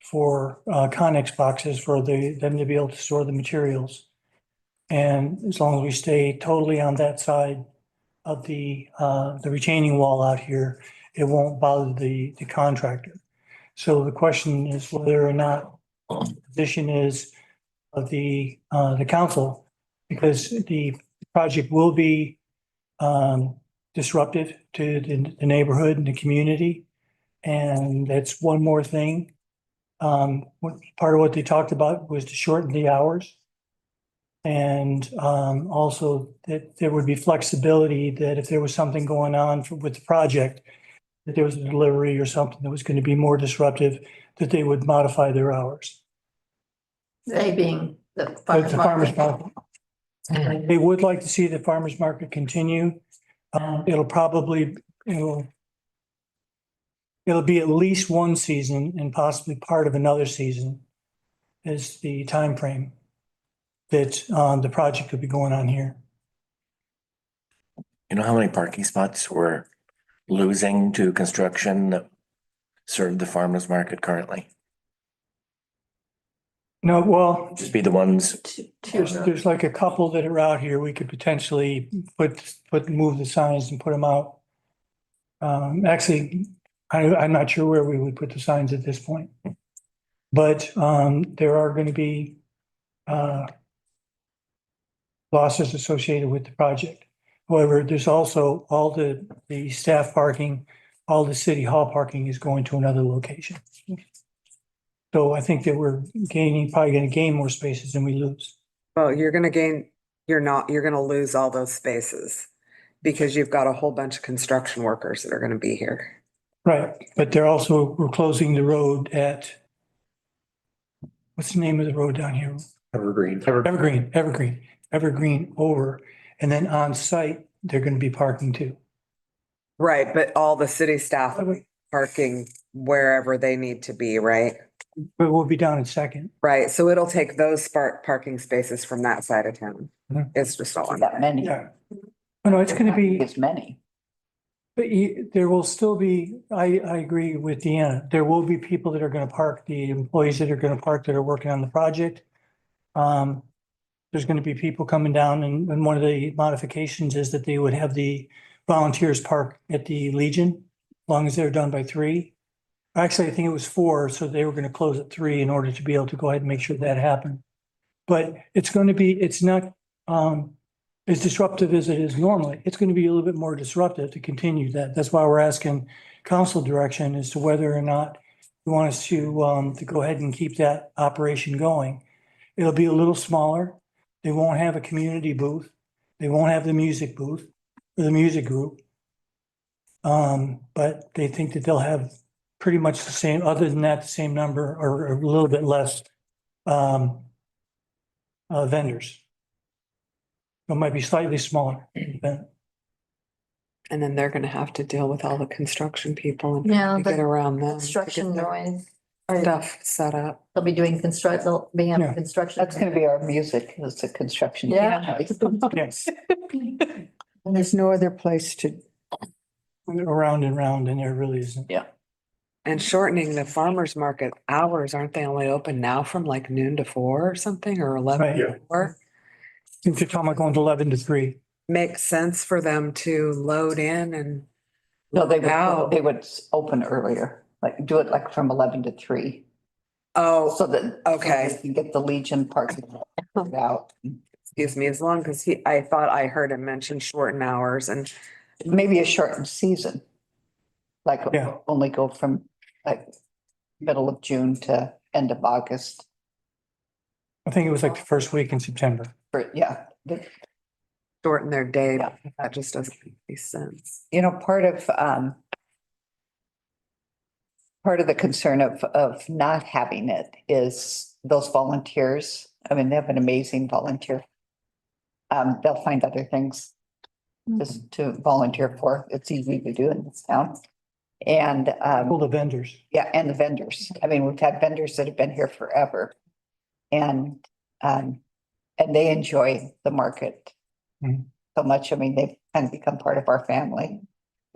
Speaker 4: for Connex boxes for them to be able to store the materials. And as long as we stay totally on that side of the retaining wall out here, it won't bother the contractor. So the question is whether or not the position is of the council, because the project will be disruptive to the neighborhood and the community. And that's one more thing. Part of what they talked about was to shorten the hours. And also that there would be flexibility that if there was something going on with the project, that there was a delivery or something that was going to be more disruptive, that they would modify their hours.
Speaker 2: They being the
Speaker 4: The
Speaker 2: farmers
Speaker 4: farmers
Speaker 2: market.
Speaker 4: market. They would like to see the farmers market continue. It'll be at least one season and possibly part of another season is the time frame that the project could be going on here.
Speaker 3: You know how many parking spots we're losing to construction that serve the farmers market currently?
Speaker 4: No, well,
Speaker 3: Just be the ones,
Speaker 4: there's like a couple that are out here. We could potentially move the signs and put them out. Actually, I'm not sure where we would put the signs at this point. But there are going to be losses associated with the project. However, there's also all the staff parking, all the city hall parking is going to another location. So I think that we're probably going to gain more spaces than we lose.
Speaker 10: Well, you're gonna lose all those spaces because you've got a whole bunch of construction workers that are gonna be here.
Speaker 4: Right, but we're closing the road at, what's the name of the road down here?
Speaker 14: Evergreen.
Speaker 4: Evergreen over, and then on site, they're going to be parking too.
Speaker 10: Right, but all the city staff parking wherever they need to be, right?
Speaker 4: But we'll be down in Second.
Speaker 10: Right, so it'll take those parking spaces from that side of town.
Speaker 4: Mhm.
Speaker 10: It's just all.
Speaker 1: That many.
Speaker 4: Yeah. No, it's going to be.
Speaker 1: As many.
Speaker 4: But there will still be, I agree with Deanna, there will be people that are going to park, the employees that are going to park that are working on the project. There's going to be people coming down and one of the modifications is that they would have the volunteers park at the Legion, as long as they're done by 3. Actually, I think it was 4, so they were going to close at 3 in order to be able to go ahead and make sure that happened. But it's not as disruptive as it is normally. It's going to be a little bit more disruptive to continue that. That's why we're asking council direction as to whether or not you want us to go ahead and keep that operation going. It'll be a little smaller. They won't have a community booth. They won't have the music booth or the music group. But they think that they'll have pretty much the same, other than that, the same number or a little bit less vendors. It might be slightly smaller.
Speaker 10: And then they're gonna have to deal with all the construction people and
Speaker 2: Yeah,
Speaker 10: trying to
Speaker 2: the
Speaker 10: get around them. to
Speaker 2: Construction
Speaker 10: get their
Speaker 2: noise.
Speaker 10: Stuff set up.
Speaker 2: They'll be doing they'll be having
Speaker 4: Yeah.
Speaker 2: construction.
Speaker 1: That's gonna be our music, is the construction.
Speaker 2: Yeah.
Speaker 4: Yes.
Speaker 8: And there's no other place to,
Speaker 4: Around and round, and there really isn't.
Speaker 10: And shortening the farmer's market hours, aren't they only open now from like noon to 4 or something, or 11
Speaker 4: Right.
Speaker 10: to 4?
Speaker 4: You're talking about going to 11 to 3.
Speaker 10: Makes sense for them to load in and
Speaker 1: No,
Speaker 10: out.
Speaker 1: they would open earlier, like do it like from 11 to 3.
Speaker 10: Oh,
Speaker 1: So that.
Speaker 10: Okay.
Speaker 1: so they can get the Legion parking lot out.
Speaker 10: excuse me, as long as I thought I heard him mention shorten hours and
Speaker 1: Maybe a shortened season. Like
Speaker 4: Yeah.
Speaker 1: only go from like middle of June to end of August.
Speaker 4: I think it was like the first week in September.
Speaker 1: Yeah,
Speaker 10: shorten their day.
Speaker 1: Yeah.
Speaker 10: That just doesn't make any sense.
Speaker 1: you know, part of the concern of not having it is those volunteers. I mean, they have an amazing volunteer. They'll find other things just to volunteer for. It's easy to do in this town. And
Speaker 4: All the vendors.
Speaker 1: yeah, and the vendors. I mean, we've had vendors that have been here forever. And they enjoy the market
Speaker 4: Mhm.
Speaker 1: so much. I mean, they've kind of become part of our family.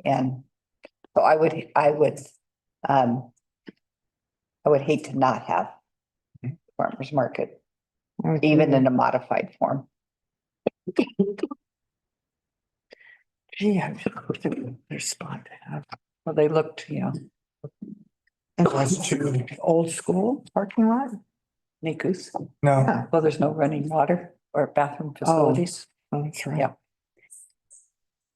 Speaker 1: And so I would hate to not have farmer's market, even in a modified form.
Speaker 8: gee, I should go through their spot to have.
Speaker 1: Well, they looked, you know,
Speaker 8: And to old school parking lot?
Speaker 1: Nikus.
Speaker 4: No,
Speaker 8: Yeah.
Speaker 1: Well, there's no running water or bathroom facilities.
Speaker 8: Oh, that's right.
Speaker 1: Yeah.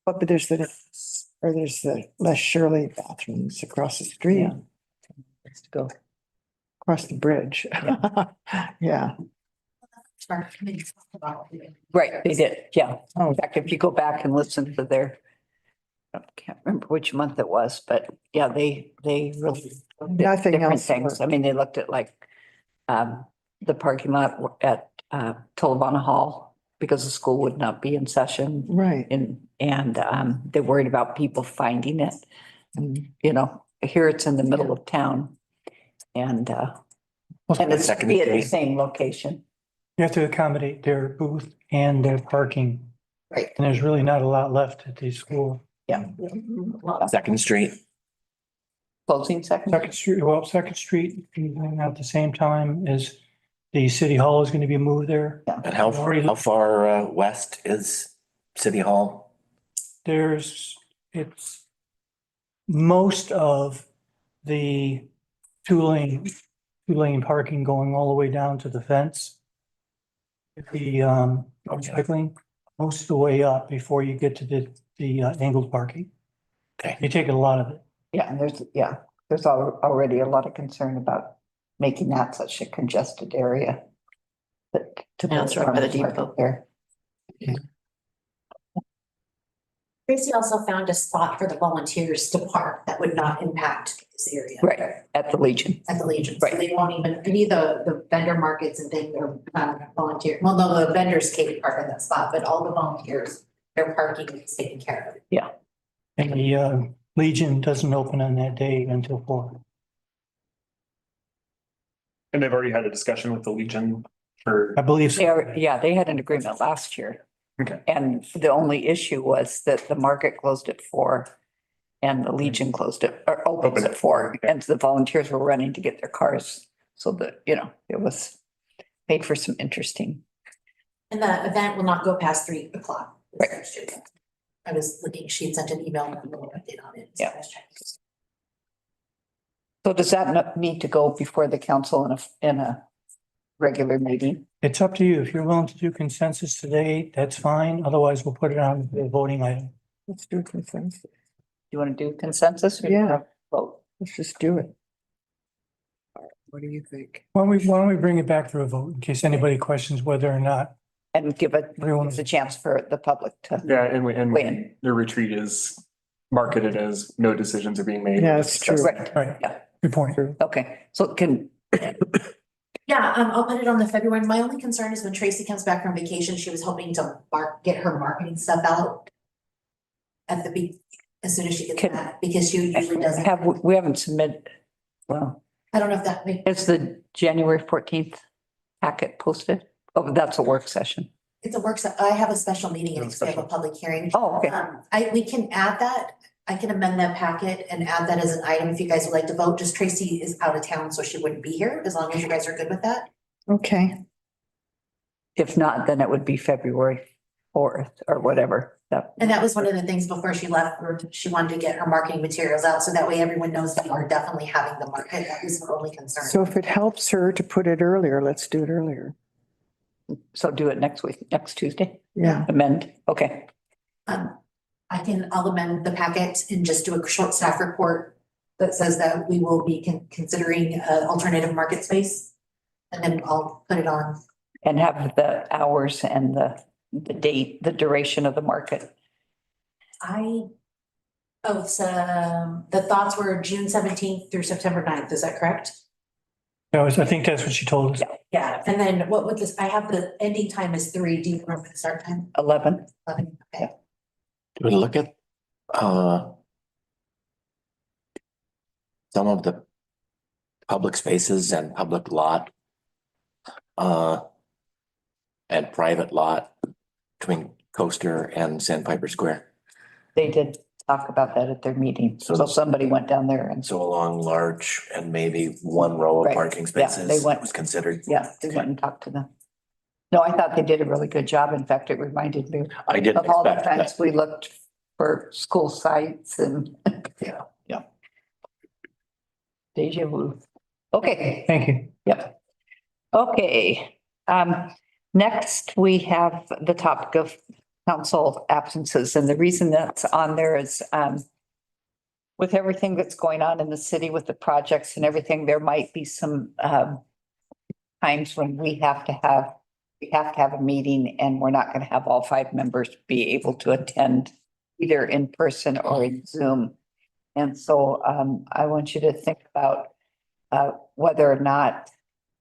Speaker 8: But there's there's the Les Shirley bathrooms across the street,
Speaker 1: Yeah. Place to go.
Speaker 8: across the bridge. Yeah.
Speaker 13: Our committee talked about it.
Speaker 1: Right, they did, yeah.
Speaker 8: Oh.
Speaker 1: In fact, if you go back and listen to their, I can't remember which month it was, but yeah, they really. looked at
Speaker 8: Nothing
Speaker 1: different
Speaker 8: else
Speaker 1: things.
Speaker 8: worked.
Speaker 1: I mean, they looked at like the parking lot at Tolavana Hall because the school would not be in session.
Speaker 8: Right.
Speaker 1: And they're worried about people finding it. And, you know, here it's in the middle of town. And it's
Speaker 3: Second
Speaker 1: be at the
Speaker 3: Street.
Speaker 1: same location.
Speaker 4: you have to accommodate their booth and their parking.
Speaker 1: Right.
Speaker 4: And there's really not a lot left at the school.
Speaker 1: Yeah.
Speaker 3: Second Street.
Speaker 1: Closing second.
Speaker 4: Second Street, at the same time as the city hall is going to be moved there.
Speaker 3: And how far west is City Hall?
Speaker 4: It's most of the two-lane parking going all the way down to the fence. The cycling, most of the way up before you get to the angled parking.
Speaker 3: Okay.
Speaker 4: You take a lot of it.
Speaker 1: Yeah, and there's already a lot of concern about making that such a congested area. But to
Speaker 2: Yeah, it's right by the
Speaker 1: put farmers
Speaker 2: depot.
Speaker 1: market there.
Speaker 13: Tracy also found a spot for the volunteers to park that would not impact this area.
Speaker 1: Right, at the Legion.
Speaker 13: At the Legion, so
Speaker 1: Right.
Speaker 13: they won't even, any of the vendor markets and things are volunteer, well, no, the vendors can't park in that spot, but all the volunteers, their parking is taken care of.
Speaker 4: And the Legion doesn't open on that day until 4.
Speaker 7: And they've already had a discussion with the Legion for,
Speaker 4: I believe so.
Speaker 1: They had an agreement last year.
Speaker 7: Okay.
Speaker 1: And the only issue was that the market closed at 4 and the Legion closed it, or opens
Speaker 7: Open
Speaker 1: at
Speaker 7: at
Speaker 1: 4, and the volunteers were running to get their cars. So that, you know, it was made for some interesting.
Speaker 13: And the event will not go past 3 o'clock.
Speaker 1: Right.
Speaker 13: I was looking, she had sent an email with a little update on it. so I was checking.
Speaker 1: So does that not need to go before the council in a regular meeting?
Speaker 4: It's up to you. If you're willing to do consensus today, that's fine. Otherwise, we'll put it on the voting item.
Speaker 8: Let's do consensus.
Speaker 1: You want to do consensus? or
Speaker 8: Yeah.
Speaker 1: Vote.
Speaker 8: Let's just do it.
Speaker 10: What do you think?
Speaker 4: Why don't we bring it back for a vote in case anybody questions whether or not
Speaker 1: And give
Speaker 4: everyone
Speaker 1: the chance for the public to.
Speaker 7: yeah, and
Speaker 1: Win.
Speaker 7: the retreat is marketed as no decisions are being made.
Speaker 8: Yeah, it's true.
Speaker 1: Right,
Speaker 4: Right.
Speaker 1: yeah,
Speaker 4: Good point.
Speaker 1: okay, so
Speaker 13: Yeah, I'll put it on the February. My only concern is when Tracy comes back from vacation, she was hoping to get her marketing stuff out. at the as soon as she gets
Speaker 1: Can-
Speaker 13: back, because she usually doesn't.
Speaker 1: We haven't submitted, well,
Speaker 13: I don't know if that
Speaker 1: is the January 14th packet posted? Oh, that's a work session.
Speaker 13: it's a I have a special meeting and we have a public hearing.
Speaker 1: Oh, okay.
Speaker 13: We can add that. I can amend that packet and add that as an item if you guys would like to vote. Just Tracy is out of town, so she wouldn't be here, as long as you guys are good with that.
Speaker 8: Okay.
Speaker 1: If not, then it would be February 4th or whatever.
Speaker 13: And that was one of the things before she left, where she wanted to get her marketing materials out, so that way everyone knows we are definitely having the market. That was her only concern.
Speaker 8: So if it helps her to put it earlier, let's do it earlier.
Speaker 1: So do it next week, next Tuesday,
Speaker 8: Yeah.
Speaker 1: amend, okay.
Speaker 13: I'll amend the packet and just do a short staff report that says that we will be considering an alternative market space. And then I'll put it on.
Speaker 1: And have the hours and the date, the duration of the market.
Speaker 13: The thoughts were June 17th through September 9th. Is that correct?
Speaker 4: I think that's what she told us.
Speaker 13: Yeah. And then what would this, I have the ending time is 3. Do you remember the start time?
Speaker 1: 11.
Speaker 13: 11, okay.
Speaker 3: Do we look at, some of the public spaces and public lot, and private lot between Coaster and Sandpiper Square?
Speaker 1: They did talk about that at their meeting. So somebody went down there and
Speaker 3: So along large and maybe one row of
Speaker 1: Right.
Speaker 3: parking
Speaker 1: Yeah,
Speaker 3: spaces
Speaker 1: they went-
Speaker 3: was considered.
Speaker 1: yeah, they went and talked to them. No, I thought they did a really good job. In fact, it reminded me
Speaker 3: I didn't
Speaker 1: of all the
Speaker 3: expect
Speaker 1: times
Speaker 3: that.
Speaker 1: we looked for school sites and
Speaker 3: Yeah.
Speaker 1: deja vu. Okay.
Speaker 4: Thank you.
Speaker 1: Yep. Okay, next we have the topic of council absences, and the reason that's on there is, with everything that's going on in the city with the projects and everything, there might be some, times when we have to have a meeting and we're not gonna have all 5 members be able to attend either in person or in Zoom. And so, I want you to think about, whether or not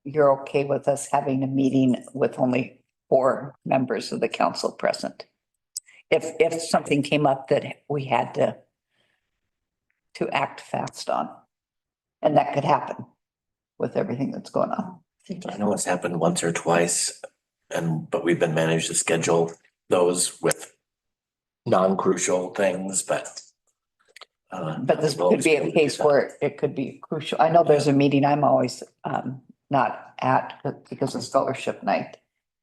Speaker 1: you're okay with us having a meeting with only 4 members of the council present. If something came up that we had to act fast on. And that could happen with everything that's going on.
Speaker 3: I know it's happened once or twice, but we've been managed to schedule those with non-crucial things, but.
Speaker 1: But this could be a case where it could be crucial. I know there's a meeting I'm always not at because of scholarship night.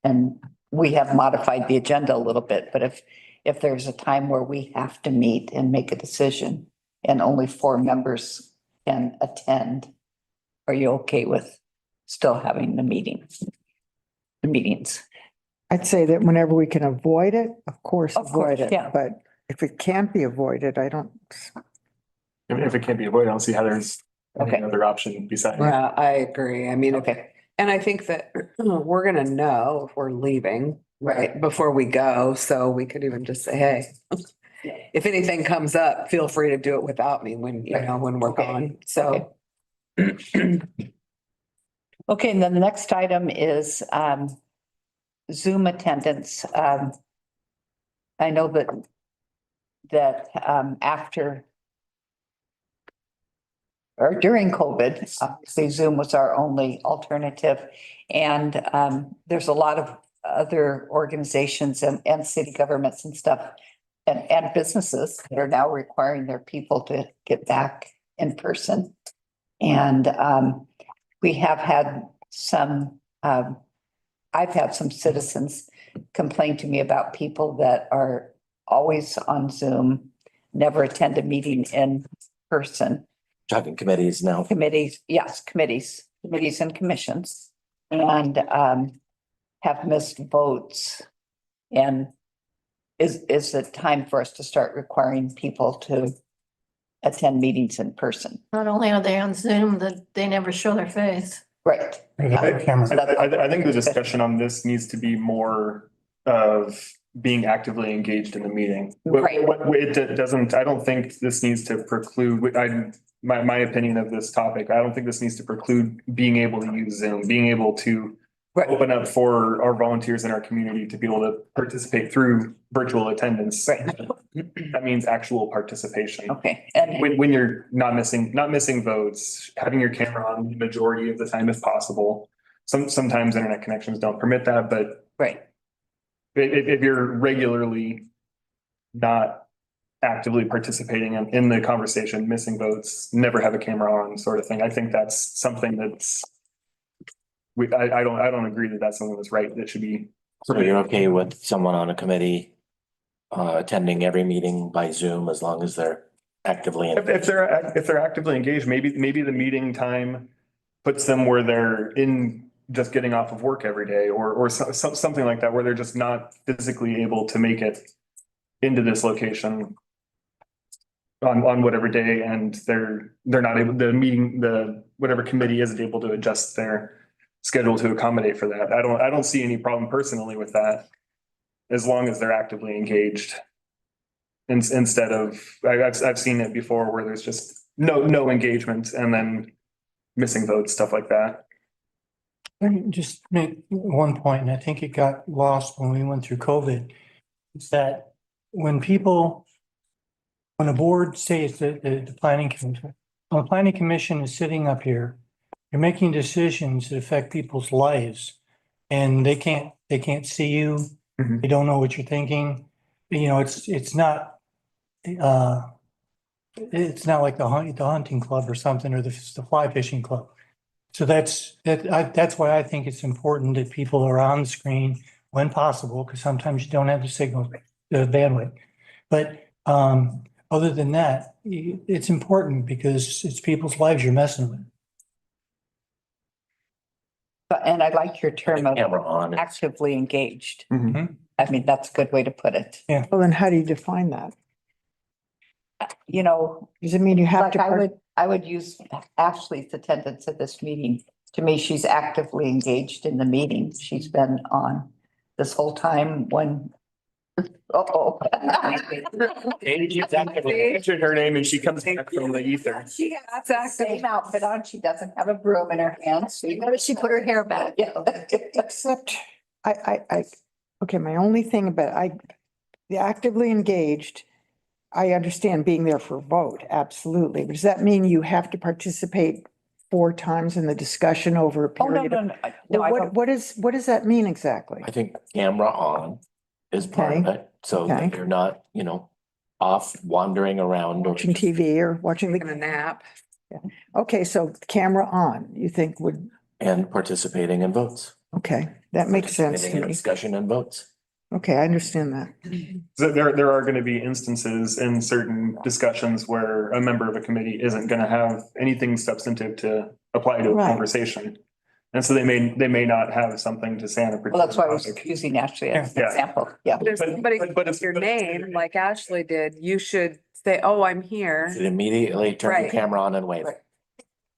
Speaker 1: And we have modified the agenda a little bit, but if there's a time where we have to meet and make a decision and only 4 members can attend, are you okay with still having the meetings?
Speaker 8: I'd say that whenever we can avoid it, of course,
Speaker 1: Of course,
Speaker 8: avoid it.
Speaker 1: yeah.
Speaker 8: But if it can't be avoided, I don't,
Speaker 7: If it can't be avoided, I don't see how there's any
Speaker 1: Okay.
Speaker 7: other option besides.
Speaker 10: Yeah, I agree. I mean,
Speaker 1: Okay,
Speaker 10: and I think that we're gonna know if we're leaving, right, before we go, so we could even just say, hey. If anything comes up, feel free to do it without me when, when we're gone, so.
Speaker 1: okay, and then the next item is Zoom attendance. I know that after or during COVID, obviously Zoom was our only alternative. And there's a lot of other organizations and city governments and stuff and businesses that are now requiring their people to get back in person. And we have had some, I've had some citizens complain to me about people that are always on Zoom, never attend a meeting in person.
Speaker 3: Talking committees now.
Speaker 1: Committees, yes, committees and commissions. And have missed votes. And is it time for us to start requiring people to attend meetings in person?
Speaker 2: Not only are they on Zoom, that they never show their face.
Speaker 1: Right.
Speaker 7: I think the discussion on this needs to be more of being actively engaged in the meeting.
Speaker 1: Right.
Speaker 7: It doesn't, I don't think this needs to preclude, my opinion of this topic, I don't think this needs to preclude being able to use Zoom, being able to open up for our volunteers in our community to be able to participate through virtual attendance. That means actual participation.
Speaker 1: Okay, and
Speaker 7: When you're not missing votes, having your camera on the majority of the time if possible. Sometimes internet connections don't permit that, but
Speaker 1: right,
Speaker 7: if you're regularly not actively participating in the conversation, missing votes, never have a camera on sort of thing, I think that's something that's I don't agree that that's something that's right. That should be.
Speaker 3: So you're okay with someone on a committee attending every meeting by Zoom as long as they're actively?
Speaker 7: If they're actively engaged, maybe the meeting time puts them where they're in just getting off of work every day or something like that, where they're just not physically able to make it into this location on whatever day, and they're not able, the whatever committee isn't able to adjust their schedule to accommodate for that. I don't see any problem personally with that, as long as they're actively engaged. Instead of, I've seen it before where there's just no engagement and then missing votes, stuff like that.
Speaker 4: Let me just make one point, and I think it got lost when we went through COVID. It's that when a board, say it's the planning commission, when the planning commission is sitting up here, you're making decisions that affect people's lives, and they can't see you. They don't know what you're thinking. You know, it's not like the hunting club or something, or the fly fishing club. So that's why I think it's important that people are on the screen when possible, because sometimes you don't have the signal, the bandwidth. But other than that, it's important because it's people's lives you're messing with.
Speaker 1: and I like your term of
Speaker 3: Camera on.
Speaker 1: actively engaged.
Speaker 7: Mhm.
Speaker 1: I mean, that's a good way to put it.
Speaker 8: Well, then how do you define that?
Speaker 1: You know,
Speaker 8: Does it mean you have
Speaker 1: like
Speaker 8: to?
Speaker 1: I would use Ashley's attendance at this meeting. To me, she's actively engaged in the meeting. She's been on this whole time when. Uh-oh.
Speaker 7: Mentioned her name and she comes back from the ether.
Speaker 1: She has that same outfit on. She doesn't have a broom in her hands. She put her hair back. Yeah.
Speaker 8: Except okay, my only thing about the actively engaged, I understand being there for a vote, absolutely. But does that mean you have to participate 4 times in the discussion over a
Speaker 1: Oh, no,
Speaker 8: period?
Speaker 1: no, no. No, I
Speaker 8: What,
Speaker 1: don't.
Speaker 8: what does that mean exactly?
Speaker 3: I think camera on is part of it, so that
Speaker 8: Okay.
Speaker 3: you're not, off wandering around or
Speaker 8: Watching TV or watching
Speaker 10: Taking a
Speaker 8: the,
Speaker 10: nap.
Speaker 8: okay, so camera on, you think would,
Speaker 3: and participating in votes.
Speaker 8: okay, that makes sense
Speaker 3: Participating
Speaker 8: to
Speaker 3: in
Speaker 8: me.
Speaker 3: discussion and votes.
Speaker 8: Okay, I understand that.
Speaker 7: So there are going to be instances in certain discussions where a member of a committee isn't going to have anything substantive to apply to a
Speaker 8: Right.
Speaker 7: conversation. And so they may not have something to say on a particular
Speaker 1: Well, that's why I was
Speaker 7: topic.
Speaker 1: using Ashley as an
Speaker 7: Yeah.
Speaker 1: example. Yeah.
Speaker 10: But if somebody puts your name, like Ashley did, you should say, oh, I'm here.
Speaker 3: You immediately turn your
Speaker 10: Right.
Speaker 3: camera on and wave.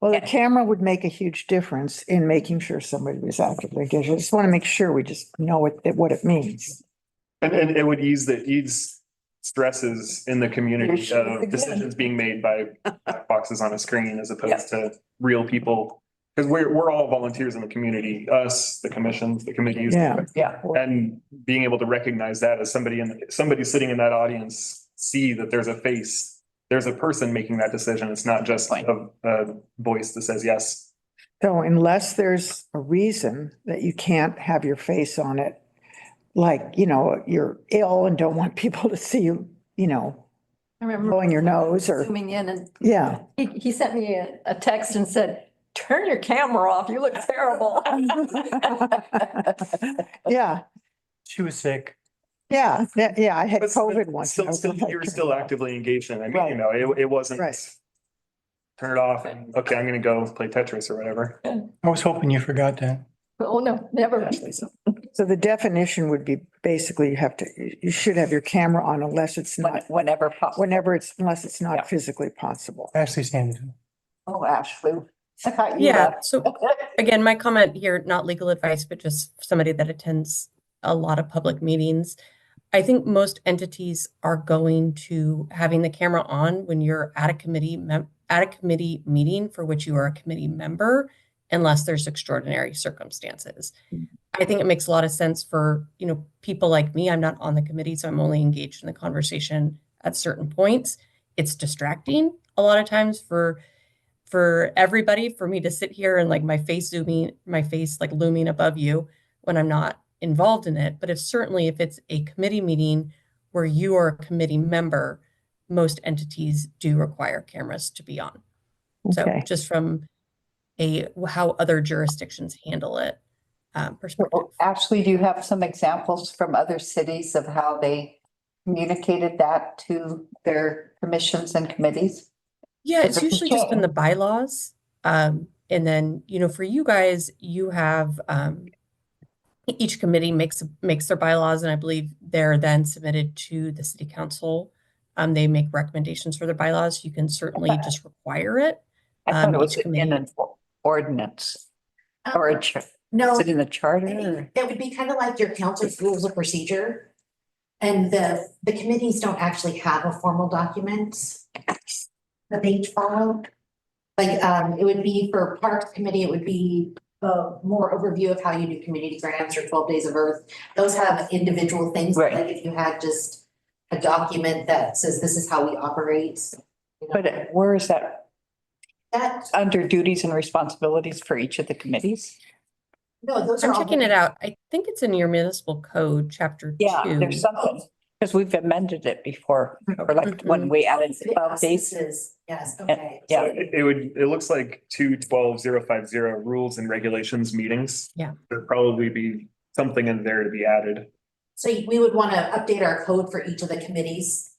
Speaker 8: Well, the camera would make a huge difference in making sure somebody was actively engaged. I just want to make sure we just know what it means.
Speaker 7: And it would ease stresses in the community of decisions being made by black boxes on a screen as opposed to real people. Because we're all volunteers in the community, us, the commissions, the committees.
Speaker 8: Yeah.
Speaker 1: Yeah.
Speaker 7: And being able to recognize that as somebody sitting in that audience, see that there's a face, there's a person making that decision. It's not just a voice that says yes.
Speaker 8: So unless there's a reason that you can't have your face on it, like, you're ill and don't want people to see you,
Speaker 2: I remember
Speaker 8: blowing your nose or,
Speaker 2: zooming in and
Speaker 8: yeah.
Speaker 2: he sent me a text and said, turn your camera off. You look terrible.
Speaker 8: Yeah,
Speaker 4: She was sick.
Speaker 8: yeah, yeah, I had
Speaker 7: But
Speaker 8: COVID once. and I was
Speaker 7: Still,
Speaker 8: like,
Speaker 7: you were still actively engaged in it. I mean,
Speaker 8: Right.
Speaker 7: it wasn't
Speaker 8: Right.
Speaker 7: turn it off and, okay, I'm gonna go play Tetris or whatever.
Speaker 4: I was hoping you forgot that.
Speaker 2: Oh, no, never.
Speaker 8: So the definition would be basically you should have your camera on unless it's not,
Speaker 1: Whenever possible.
Speaker 8: unless it's
Speaker 1: Yeah.
Speaker 8: not physically possible.
Speaker 4: Ashley's handed.
Speaker 1: Oh, Ashley. I thought you
Speaker 12: Yeah,
Speaker 1: left.
Speaker 12: so again, my comment here, not legal advice, but just somebody that attends a lot of public meetings. I think most entities are going to having the camera on when you're at a committee meeting for which you are a committee member unless there's extraordinary circumstances. I think it makes a lot of sense for, people like me. I'm not on the committee, so I'm only engaged in the conversation at certain points. It's distracting a lot of times for everybody, for me to sit here and like my face like looming above you when I'm not involved in it. But if it's a committee meeting where you are a committee member, most entities do require cameras to be on. So
Speaker 8: Okay.
Speaker 12: just from how other jurisdictions handle it perspective.
Speaker 1: Ashley, do you have some examples from other cities of how they communicated that to their commissions and committees?
Speaker 12: Yeah, it's usually just in the bylaws. And then, for you guys, you have each committee makes their bylaws, and I believe they're then submitted to the city council. They make recommendations for their bylaws. You can certainly just require it.
Speaker 1: I thought it was
Speaker 12: each committee-
Speaker 1: in an ordinance or a
Speaker 13: No.
Speaker 1: is it in the charter?
Speaker 13: It would be kind of like your council's rules of procedure. And the committees don't actually have a formal document that they each follow. Like, it would be for Parks Committee, it would be more overview of how you do community grants or 12 Days of Earth. Those have individual things,
Speaker 1: Right.
Speaker 13: like if you had just a document that says this is how we operate.
Speaker 1: But where is that?
Speaker 13: That,
Speaker 1: Under duties and responsibilities for each of the committees?
Speaker 13: no, those are
Speaker 12: I'm
Speaker 13: all.
Speaker 12: checking it out. I think it's in your municipal code, chapter
Speaker 1: Yeah,
Speaker 12: 2.
Speaker 1: there's something, because we've amended it before, or like when we added 12 days.
Speaker 13: Yes, okay.
Speaker 1: Yeah.
Speaker 7: It looks like 212-050 rules and regulations meetings.
Speaker 12: Yeah.
Speaker 7: There'd probably be something in there to be added.
Speaker 13: So we would want to update our code for each of the committees.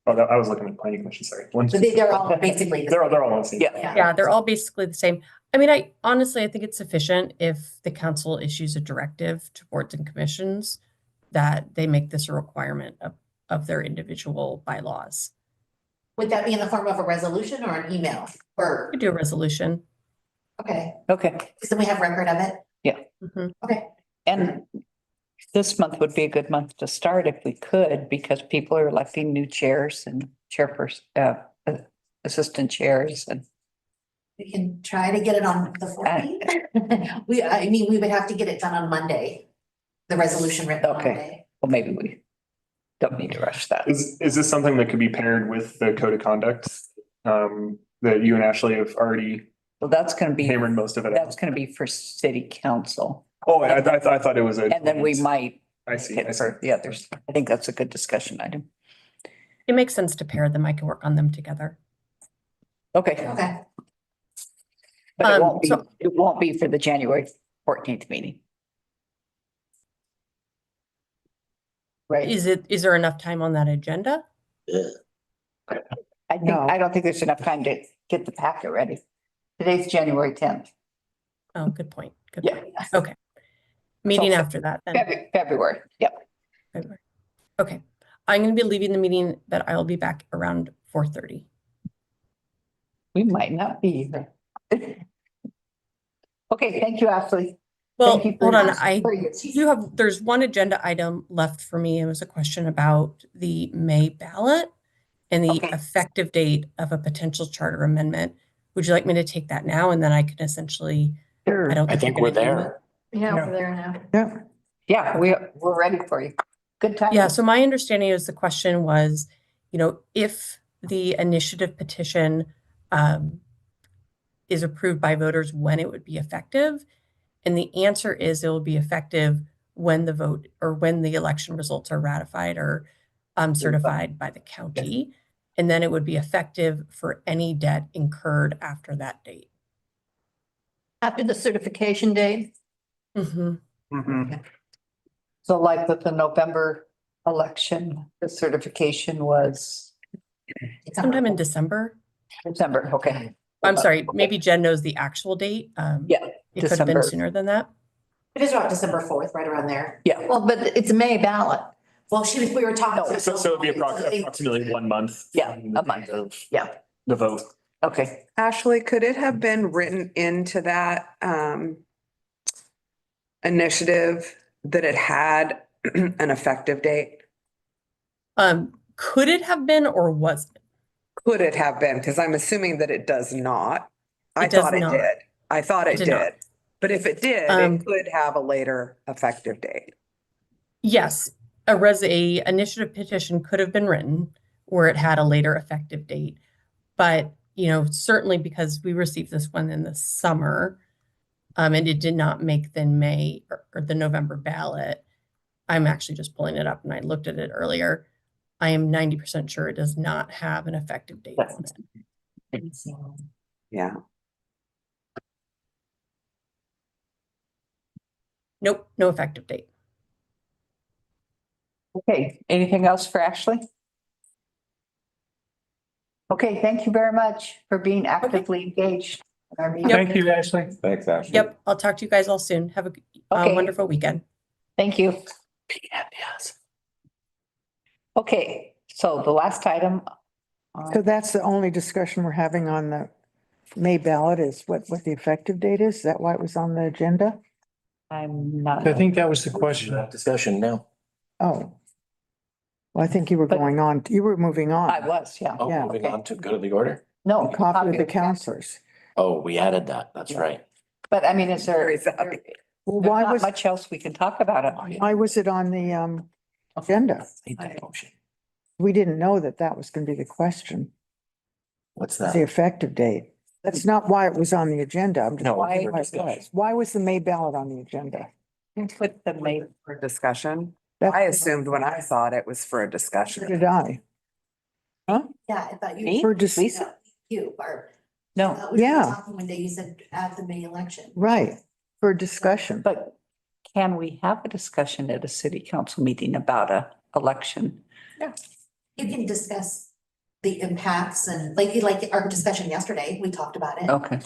Speaker 7: Oh, I was looking at planning commission, sorry.
Speaker 13: So they're all basically. the
Speaker 7: They're
Speaker 13: same.
Speaker 7: all the same.
Speaker 1: Yeah.
Speaker 12: Yeah, they're all basically the same. I mean, I think it's sufficient if the council issues a directive to boards and commissions that they make this a requirement of their individual bylaws.
Speaker 13: Would that be in the form of a resolution or an email? Or,
Speaker 12: You do a resolution.
Speaker 13: okay,
Speaker 1: Okay,
Speaker 13: so then we have record of it?
Speaker 12: Mhm.
Speaker 13: Okay.
Speaker 1: and this month would be a good month to start if we could, because people are electing new chairs and assistant chairs and.
Speaker 13: We can try to get it on the 14th. We would have to get it done on Monday. The resolution written on
Speaker 1: Okay.
Speaker 13: Monday.
Speaker 1: Well, maybe we don't need to rush that.
Speaker 7: Is this something that could be paired with the code of conduct? That you and Ashley have already
Speaker 1: Well, that's gonna be,
Speaker 7: hammered most of it out?
Speaker 1: that's gonna be for city council.
Speaker 7: Oh, I thought it was a.
Speaker 1: And then we might
Speaker 7: I see.
Speaker 1: hit for the others. I think that's a good discussion item.
Speaker 12: It makes sense to pair them. I can work on them together.
Speaker 1: Okay,
Speaker 13: Okay,
Speaker 1: but it
Speaker 12: so-
Speaker 1: won't be for the January 14th meeting. Right?
Speaker 12: Is there enough time on that agenda?
Speaker 1: I don't think there's enough time to get the packet ready. Today's January 10th.
Speaker 12: Oh, good point. Good
Speaker 1: Yeah.
Speaker 12: point. Okay. Meeting
Speaker 1: So-
Speaker 12: after that then.
Speaker 1: February, yep.
Speaker 12: February. Okay. I'm going to be leaving the meeting, but I will be back around 4:30.
Speaker 1: We might not be either. Okay, thank you, Ashley.
Speaker 12: Well,
Speaker 1: Thank you for
Speaker 12: hold on.
Speaker 1: your-
Speaker 12: There's one agenda item left for me. It was a question about the May ballot and the
Speaker 1: Okay.
Speaker 12: effective date of a potential charter amendment. Would you like me to take that now? And then I can essentially,
Speaker 1: Sure.
Speaker 12: I don't
Speaker 3: I
Speaker 12: think
Speaker 3: think
Speaker 12: you're
Speaker 3: we're
Speaker 12: gonna do it.
Speaker 3: there.
Speaker 2: Yeah,
Speaker 4: Yeah.
Speaker 2: over there now.
Speaker 8: Yeah.
Speaker 1: Yeah, we're ready for you. Good time.
Speaker 12: Yeah, so my understanding is the question was, if the initiative petition is approved by voters, when it would be effective. And the answer is it will be effective when the vote or when the election results are ratified or certified by the county. And then it would be effective for any debt incurred after that date.
Speaker 2: After the certification date,
Speaker 12: Mhm.
Speaker 1: So like with the November election, the certification was
Speaker 12: Sometime in December.
Speaker 1: December, okay.
Speaker 12: I'm sorry, maybe Jen knows the actual date.
Speaker 1: Yeah,
Speaker 12: It could have been
Speaker 1: December.
Speaker 12: sooner than that.
Speaker 13: it is about December 4th, right around there.
Speaker 1: Yeah,
Speaker 2: well, but it's a May ballot.
Speaker 13: Well, we were talking.
Speaker 7: So it'd be approximately 1 month.
Speaker 1: Yeah,
Speaker 7: from
Speaker 1: a
Speaker 7: the
Speaker 1: month.
Speaker 7: date of
Speaker 1: Yeah.
Speaker 7: The vote.
Speaker 1: okay.
Speaker 10: Ashley, could it have been written into that initiative that it had an effective date?
Speaker 12: Could it have been or was it?
Speaker 10: Could it have been? Because I'm assuming that it does not. I
Speaker 12: It does
Speaker 10: thought it
Speaker 12: not.
Speaker 10: did. I thought it
Speaker 12: Did not.
Speaker 10: did. But if it did, it could have a later effective date.
Speaker 12: Yes, a initiative petition could have been written where it had a later effective date. But, certainly because we received this one in the summer, and it did not make the May or the November ballot. I'm actually just pulling it up and I looked at it earlier. I am 90% sure it does not have an effective date on it.
Speaker 10: Yeah.
Speaker 12: Nope, no effective date.
Speaker 1: Okay, anything else for Ashley? Okay, thank you very much for being actively engaged in our meeting.
Speaker 4: Thank you, Ashley.
Speaker 14: Thanks, Ashley.
Speaker 12: Yep, I'll talk to you guys all soon. Have a
Speaker 1: Okay.
Speaker 12: wonderful weekend.
Speaker 1: Thank you.
Speaker 3: Yes.
Speaker 1: Okay, so the last item.
Speaker 8: So that's the only discussion we're having on the May ballot is what the effective date is? Is that why it was on the agenda?
Speaker 1: I'm not.
Speaker 4: I think that was the question.
Speaker 3: Discussion now.
Speaker 8: Oh. Well, I think you were going on, you were moving on.
Speaker 1: I was, yeah.
Speaker 3: Oh,
Speaker 8: Yeah,
Speaker 3: moving on to go to the order.
Speaker 1: No.
Speaker 8: Copy of the counselors.
Speaker 3: Oh, we added that. That's right.
Speaker 1: But I mean, is there,
Speaker 10: Very sad.
Speaker 1: there's
Speaker 8: Well, why
Speaker 1: not
Speaker 8: was,
Speaker 1: much else we can talk about it?
Speaker 8: why was it on the agenda?
Speaker 3: Made that motion.
Speaker 8: We didn't know that that was going to be the question,
Speaker 3: What's
Speaker 8: the
Speaker 3: that?
Speaker 8: effective date. That's not why it was on the agenda. I'm just
Speaker 3: No,
Speaker 8: wondering
Speaker 3: for
Speaker 8: why it
Speaker 3: discussion.
Speaker 8: was. Why was the May ballot on the agenda?
Speaker 1: Put the May.
Speaker 10: For discussion.
Speaker 8: That's-
Speaker 10: I assumed when I thought it was for a
Speaker 8: So
Speaker 10: discussion.
Speaker 8: did I.
Speaker 13: Yeah, I thought you.
Speaker 1: Me?
Speaker 8: For just,
Speaker 13: No, You, Barb.
Speaker 1: No,
Speaker 13: That was
Speaker 8: Yeah.
Speaker 13: talking One day you said at the May election.
Speaker 8: right, for discussion.
Speaker 1: but can we have a discussion at a city council meeting about a election?
Speaker 13: You can discuss the impacts and like our discussion yesterday, we talked about it.
Speaker 1: Okay,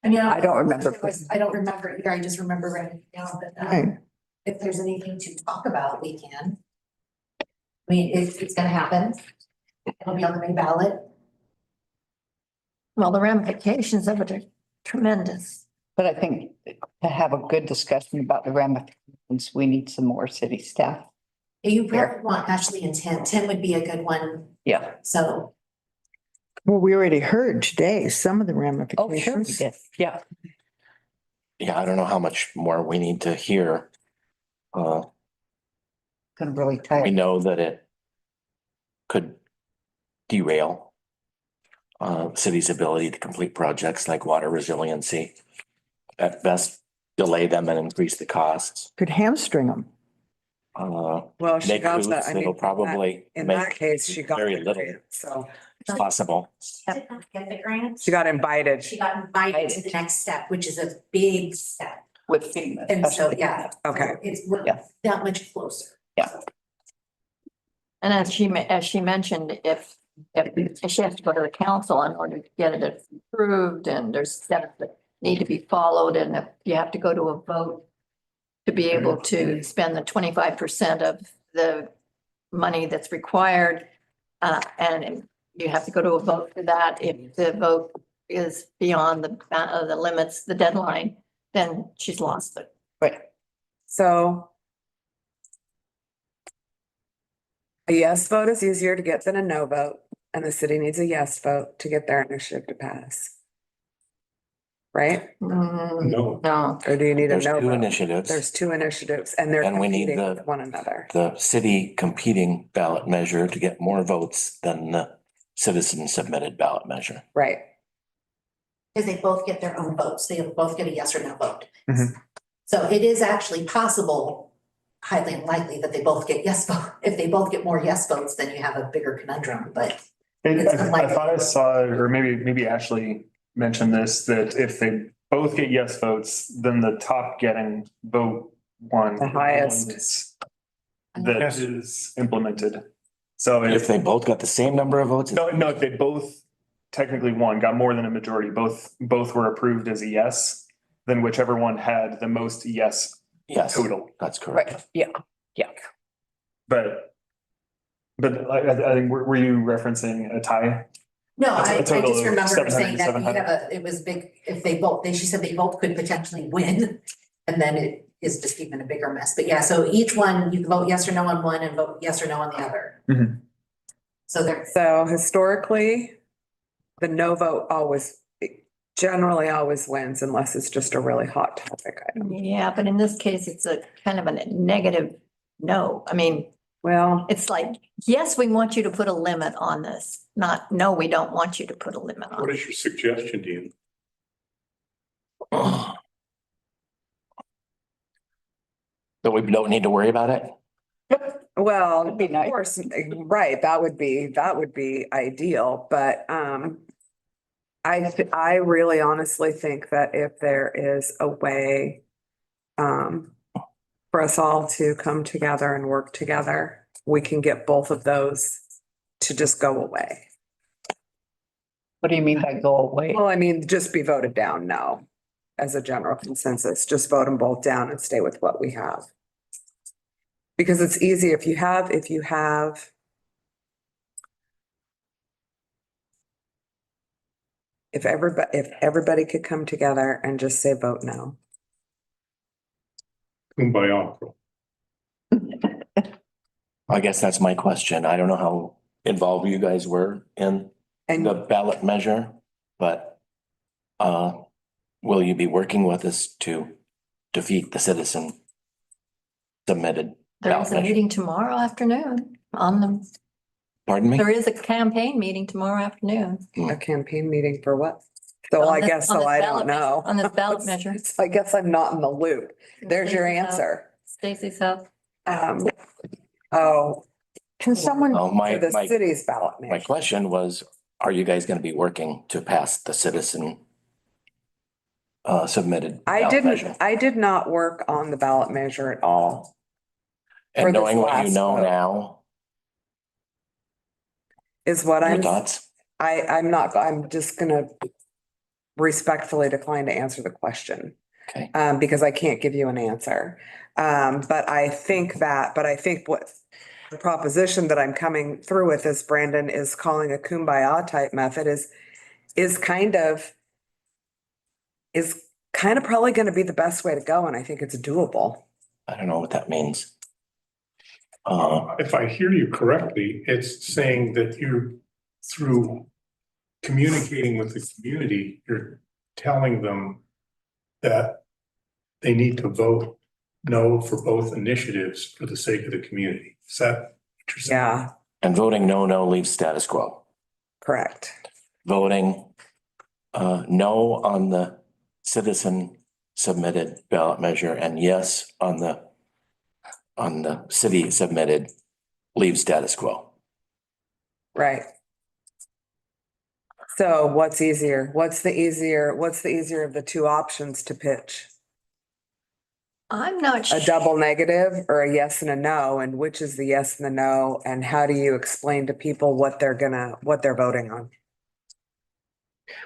Speaker 13: I mean,
Speaker 1: I don't remember.
Speaker 13: I don't remember either. I just remember writing it down, but
Speaker 8: Right.
Speaker 13: if there's anything to talk about, we can. I mean, it's gonna happen. It'll be on the May ballot.
Speaker 2: Well, the ramifications of it are tremendous.
Speaker 1: But I think to have a good discussion about the ramifications, we need some more city staff.
Speaker 13: You probably want Ashley and Tim. Tim would be a good one.
Speaker 1: Yeah.
Speaker 13: So
Speaker 8: Well, we already heard today some of the
Speaker 1: Oh, sure we
Speaker 8: ramifications.
Speaker 1: did. Yeah.
Speaker 3: Yeah, I don't know how much more we need to hear.
Speaker 1: Gonna really
Speaker 3: We
Speaker 1: tight.
Speaker 3: know that it could derail city's ability to complete projects like water resiliency. At best, delay them and increase the costs.
Speaker 8: Could hamstring them.
Speaker 10: Well, she
Speaker 3: Make
Speaker 10: got
Speaker 3: Coots,
Speaker 10: that, I mean,
Speaker 3: it'll probably
Speaker 10: in that
Speaker 3: make
Speaker 10: case, she got.
Speaker 3: very
Speaker 10: the
Speaker 3: little.
Speaker 10: grant, So
Speaker 3: possible.
Speaker 13: did not get the grant.
Speaker 10: she got invited.
Speaker 13: She got invited to the next step, which is a big step.
Speaker 1: With FEMA.
Speaker 13: And so,
Speaker 1: especially.
Speaker 13: yeah.
Speaker 10: Okay.
Speaker 13: We're
Speaker 1: Yeah.
Speaker 13: that much closer.
Speaker 2: And as she mentioned, if she has to go to the council in order to get it approved and there's steps that need to be followed and if you have to go to a vote to be able to spend the 25% of the money that's required. And you have to go to a vote for that. If the vote is beyond the limits, the deadline, then she's lost it.
Speaker 1: Right.
Speaker 10: So a yes vote is easier to get than a no vote, and the city needs a yes vote to get their initiative to pass. Right?
Speaker 11: No.
Speaker 2: No.
Speaker 10: Or do you need a
Speaker 3: There's
Speaker 10: no
Speaker 3: two
Speaker 10: vote?
Speaker 3: initiatives.
Speaker 10: There's two initiatives and they're
Speaker 3: And we need
Speaker 10: competing
Speaker 3: the-
Speaker 10: with one another.
Speaker 3: The city competing ballot measure to get more votes than the citizen submitted ballot measure.
Speaker 10: Right.
Speaker 13: Because they both get their own votes. They both get a yes or no vote.
Speaker 3: Mm-hmm.
Speaker 10: Mhm.
Speaker 13: So it is actually possible, highly unlikely that they both get yes vote. If they both get more yes votes, then you have a bigger conundrum, but It's
Speaker 7: I
Speaker 13: unlikely.
Speaker 7: thought I saw, or maybe Ashley mentioned this, that if they both get yes votes, then the top getting vote one.
Speaker 10: The highest.
Speaker 7: is- That
Speaker 4: Yes.
Speaker 7: is implemented. So
Speaker 3: If they both got the same number of votes.
Speaker 7: No, if they both technically won, got more than a majority, both were approved as a yes, then whichever one had the most yes
Speaker 3: Yes,
Speaker 7: total.
Speaker 3: that's correct.
Speaker 1: Right, yeah, yeah.
Speaker 7: But I think, were you referencing a tie?
Speaker 13: no,
Speaker 7: A
Speaker 13: I
Speaker 7: total
Speaker 13: just
Speaker 7: of
Speaker 13: remember her
Speaker 7: 700
Speaker 13: saying
Speaker 7: to
Speaker 13: that you
Speaker 7: 700.
Speaker 13: have it was big, if they both, she said they both could potentially win. And then it is just even a bigger mess. But yeah, so each one, you can vote yes or no on one and vote yes or no on the other.
Speaker 7: Mhm.
Speaker 13: So they're,
Speaker 10: So historically, the no vote always generally always wins unless it's just a really hot topic item.
Speaker 2: Yeah, but in this case, it's a kind of a negative no. I mean,
Speaker 10: Well,
Speaker 2: it's like, yes, we want you to put a limit on this, not, no, we don't want you to put a limit on
Speaker 11: What
Speaker 2: it.
Speaker 11: is your suggestion, Dean?
Speaker 3: But we don't need to worry about it?
Speaker 10: well,
Speaker 1: be
Speaker 10: of
Speaker 1: nice.
Speaker 10: course, right, that would be ideal, but, I really honestly think that if there is a way, for us all to come together and work together, we can get both of those to just go away.
Speaker 1: What do you mean by go away?
Speaker 10: Well, I mean, just be voted down, no, as a general consensus, just vote them both down and stay with what we have. Because it's easy if you have if everybody could come together and just say vote no.
Speaker 11: Kumbaya.
Speaker 3: I guess that's my question. I don't know how involved you guys were in the ballot measure, but will you be working with us to defeat the citizen submitted
Speaker 2: There
Speaker 3: ballot
Speaker 2: is a
Speaker 3: measure?
Speaker 2: meeting tomorrow afternoon on the,
Speaker 3: Pardon me?
Speaker 2: there is a campaign meeting tomorrow afternoon.
Speaker 10: A campaign meeting for what? So
Speaker 2: On
Speaker 10: I
Speaker 2: this-
Speaker 10: guess,
Speaker 2: on
Speaker 10: so
Speaker 2: this
Speaker 10: I
Speaker 2: ballot
Speaker 10: don't know.
Speaker 2: measure- on this ballot measure.
Speaker 10: So I guess I'm not in the loop. There's your
Speaker 2: Stacy's house.
Speaker 10: answer.
Speaker 2: Stacy's house.
Speaker 10: Oh,
Speaker 8: Can someone,
Speaker 3: Oh,
Speaker 10: for the city's ballot
Speaker 3: my
Speaker 10: measure.
Speaker 3: question was, are you guys gonna be working to pass the citizen submitted ballot measure?
Speaker 10: I did not work on the ballot measure at all. for
Speaker 3: And
Speaker 10: this
Speaker 3: knowing what you
Speaker 10: last
Speaker 3: know
Speaker 10: vote.
Speaker 3: now,
Speaker 10: Is what
Speaker 3: your
Speaker 10: I'm,
Speaker 3: thoughts?
Speaker 10: I'm just gonna respectfully decline to answer the question.
Speaker 3: Okay.
Speaker 10: Because I can't give you an answer. But I think what the proposition that I'm coming through with is Brandon is calling a kumbaya type method is kind of probably gonna be the best way to go, and I think it's doable.
Speaker 3: I don't know what that means.
Speaker 11: If I hear you correctly, it's saying that through communicating with the community, you're telling them that they need to vote no for both initiatives for the sake of the community. Is that what you're saying?
Speaker 10: Yeah,
Speaker 3: And voting no leaves status quo.
Speaker 10: correct.
Speaker 3: Voting no on the citizen submitted ballot measure and yes on the city submitted leaves status quo.
Speaker 10: Right. So what's easier? What's the easier of the two options to pitch?
Speaker 2: I'm not
Speaker 10: A
Speaker 2: sure.
Speaker 10: double negative or a yes and a no, and which is the yes and the no, and how do you explain to people what they're voting on?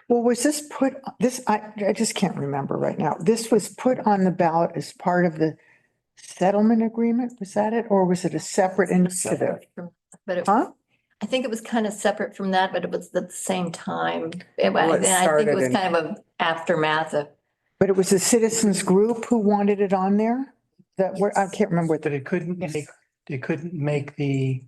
Speaker 8: well, was this put, I just can't remember right now. This was put on the ballot as part of the settlement agreement? Was that it? Or was it a separate initiative?
Speaker 2: But it,
Speaker 8: Huh?
Speaker 2: I think it was kind of separate from that, but it was at the same time.
Speaker 10: Well, it
Speaker 2: I think it
Speaker 10: started
Speaker 2: was
Speaker 10: in-
Speaker 2: kind of an aftermath of,
Speaker 8: But it was a citizens group who wanted it on there? That were, I can't remember what
Speaker 4: But
Speaker 8: the,
Speaker 4: they couldn't make the,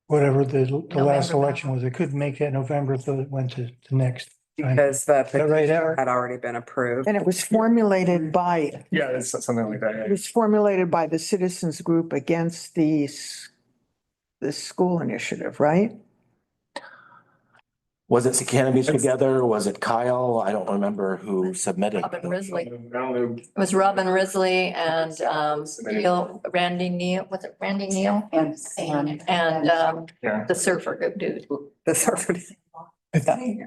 Speaker 4: whatever the last
Speaker 2: November
Speaker 4: election was, they couldn't make that November, so it went to the next. time.
Speaker 10: Because the
Speaker 4: Is that right,
Speaker 10: petition
Speaker 4: Eric?
Speaker 10: had already been approved.
Speaker 8: and it was formulated by,
Speaker 7: Yeah, it's something like that.
Speaker 8: it was formulated by the citizens group against the school initiative, right?
Speaker 3: Was it Sakanovich together? Was it Kyle? I don't remember who submitted.
Speaker 2: Robin Risley.
Speaker 7: I don't know.
Speaker 2: It was Robin Risley and Randy Neal, was it Randy Neal? And
Speaker 7: Yeah.
Speaker 2: the surfer dude.
Speaker 10: The surfer.
Speaker 4: I think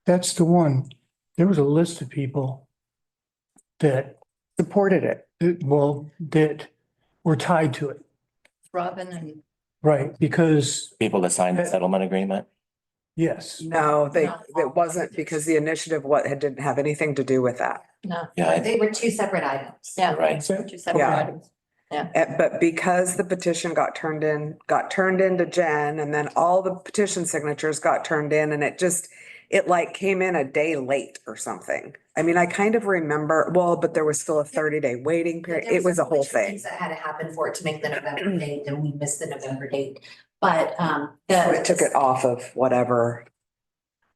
Speaker 4: that's the one. There was a list of people that,
Speaker 8: Supported it.
Speaker 4: that were tied to it,
Speaker 2: Robin and,
Speaker 4: right? Because,
Speaker 3: People that signed the settlement agreement?
Speaker 4: yes,
Speaker 10: No,
Speaker 2: No.
Speaker 10: it wasn't because the initiative didn't have anything to do with that.
Speaker 2: no,
Speaker 3: Yeah,
Speaker 13: They were two separate items.
Speaker 2: yeah.
Speaker 3: right.
Speaker 2: Two separate
Speaker 10: Yeah.
Speaker 2: items.
Speaker 10: But because the petition got turned into Jen, and then all the petition signatures got turned in, and it like came in a day late or something. I mean, I kind of remember, but there was still a 30-day waiting period.
Speaker 13: There
Speaker 10: It was a whole
Speaker 13: bunch of
Speaker 10: thing.
Speaker 13: Things that had to happen for it to make the November date, and we missed the November date. But
Speaker 10: So it took it off of whatever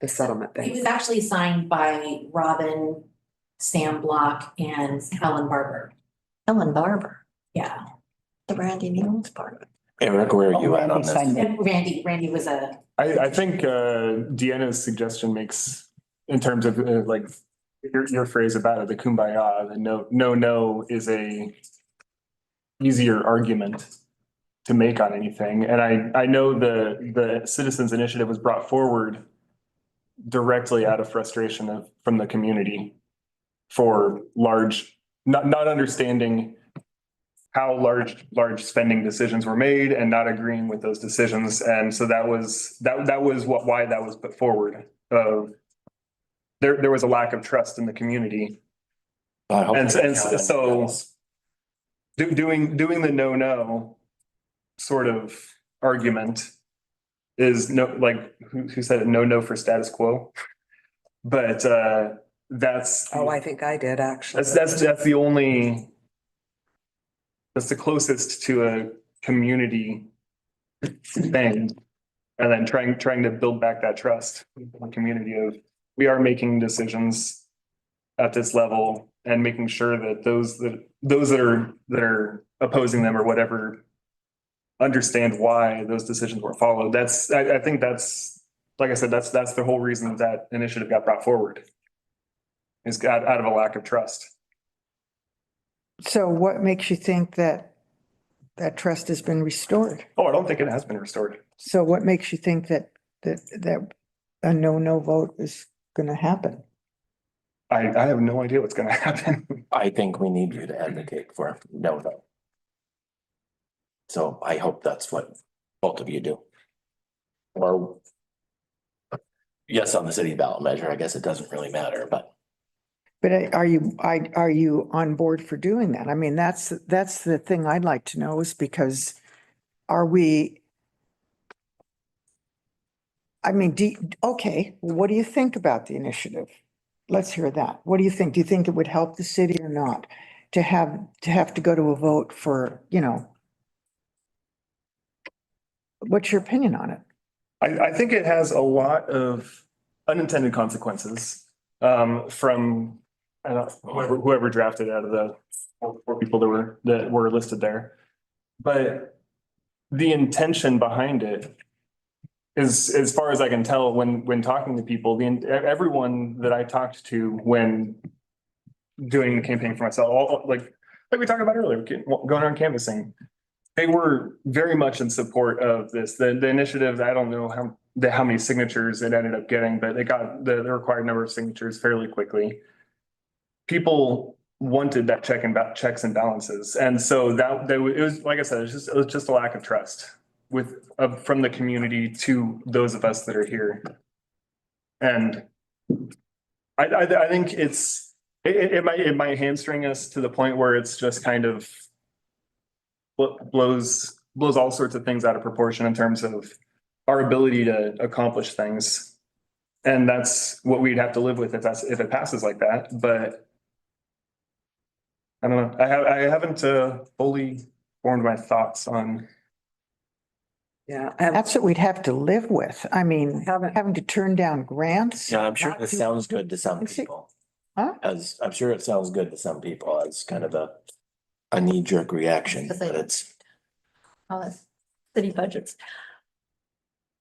Speaker 10: the settlement
Speaker 13: It
Speaker 10: thing.
Speaker 13: was actually signed by Robin, Sam Block, and Helen Barber.
Speaker 2: Ellen Barber,
Speaker 13: Yeah.
Speaker 2: the Randy Newlands part of it.
Speaker 3: Eric, where are you at on
Speaker 1: Randy signed
Speaker 3: this?
Speaker 1: it.
Speaker 13: And Randy was a,
Speaker 7: I think Deanna's suggestion makes, in terms of like your phrase about it, the kumbaya, the no is a easier argument to make on anything. And I know the citizens initiative was brought forward directly out of frustration from the community for not understanding how large spending decisions were made and not agreeing with those decisions. And so that was why that was put forward. There was a lack of trust in the community. And so doing the no sort of argument is who said it? No for status quo. But that's.
Speaker 10: Oh, I think I did actually.
Speaker 7: That's the closest to a community thing. And then trying to build back that trust in the community of, we are making decisions at this level and making sure that those that are opposing them or whatever understand why those decisions were followed. I think that's, like I said, that's the whole reason that initiative got brought forward. Is out of a lack of trust.
Speaker 8: So what makes you think that that trust has been restored?
Speaker 7: Oh, I don't think it has been restored.
Speaker 8: So what makes you think that a no vote is going to happen?
Speaker 7: I have no idea what's going to happen.
Speaker 3: I think we need you to advocate for no vote. So I hope that's what both of you do. Or yes, on the city ballot measure, I guess it doesn't really matter, but.
Speaker 8: But are you on board for doing that? I mean, that's the thing I'd like to know, is because are we? I mean, okay, what do you think about the initiative? Let's hear that. What do you think? Do you think it would help the city or not to have to go to a vote for, what's your opinion on it?
Speaker 7: I think it has a lot of unintended consequences from whoever drafted out of the four people that were listed there. But the intention behind it is, as far as I can tell, when talking to people, everyone that I talked to when doing the campaign for myself, like we talked about earlier, going around canvassing, they were very much in support of this. The initiative, I don't know how many signatures it ended up getting, but it got the required number of signatures fairly quickly. People wanted that checks and balances. And so it was, like I said, it was just a lack of trust from the community to those of us that are here. And I think it might hamstring us to the point where it's just kind of blows all sorts of things out of proportion in terms of our ability to accomplish things. And that's what we'd have to live with if it passes like that. But I don't know. I haven't fully formed my thoughts on.
Speaker 10: Yeah.
Speaker 8: That's what we'd have to live with. I mean, having to turn down grants.
Speaker 3: Yeah, I'm sure this sounds good to some people.
Speaker 8: Huh?
Speaker 3: As I'm sure it sounds good to some people as kind of a knee-jerk reaction, but it's.
Speaker 2: Oh, that's city budgets.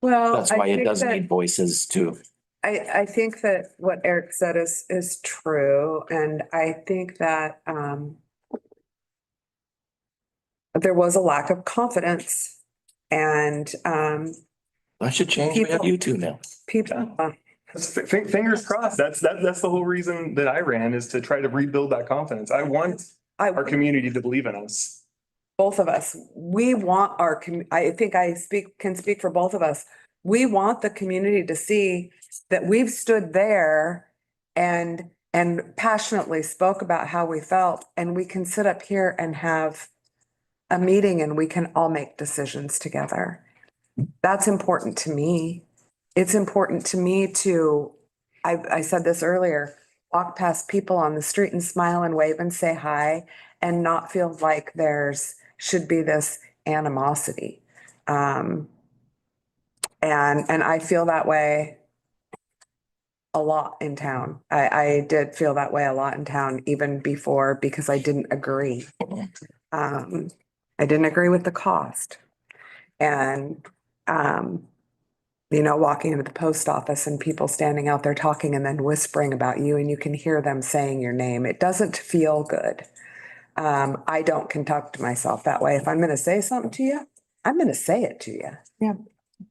Speaker 10: Well,
Speaker 3: That's why it does need voices too.
Speaker 10: I think that what Eric said is true, and I think that there was a lack of confidence, and
Speaker 3: That should change. We have you two now.
Speaker 10: People.
Speaker 7: Fingers crossed. That's the whole reason that I ran, is to try to rebuild that confidence. I want our community to believe in us.
Speaker 10: Both of us, we want I think I can speak for both of us. We want the community to see that we've stood there and passionately spoke about how we felt, and we can sit up here and have a meeting and we can all make decisions together. That's important to me. It's important to me to, I said this earlier, walk past people on the street and smile and wave and say hi and not feel like should be this animosity. And I feel that way a lot in town. I did feel that way a lot in town even before because I didn't agree. I didn't agree with the cost. And, walking into the post office and people standing out there talking and then whispering about you and you can hear them saying your name. It doesn't feel good. I don't conduct myself that way. If I'm going to say something to you, I'm going to say it to you.
Speaker 8: Yeah,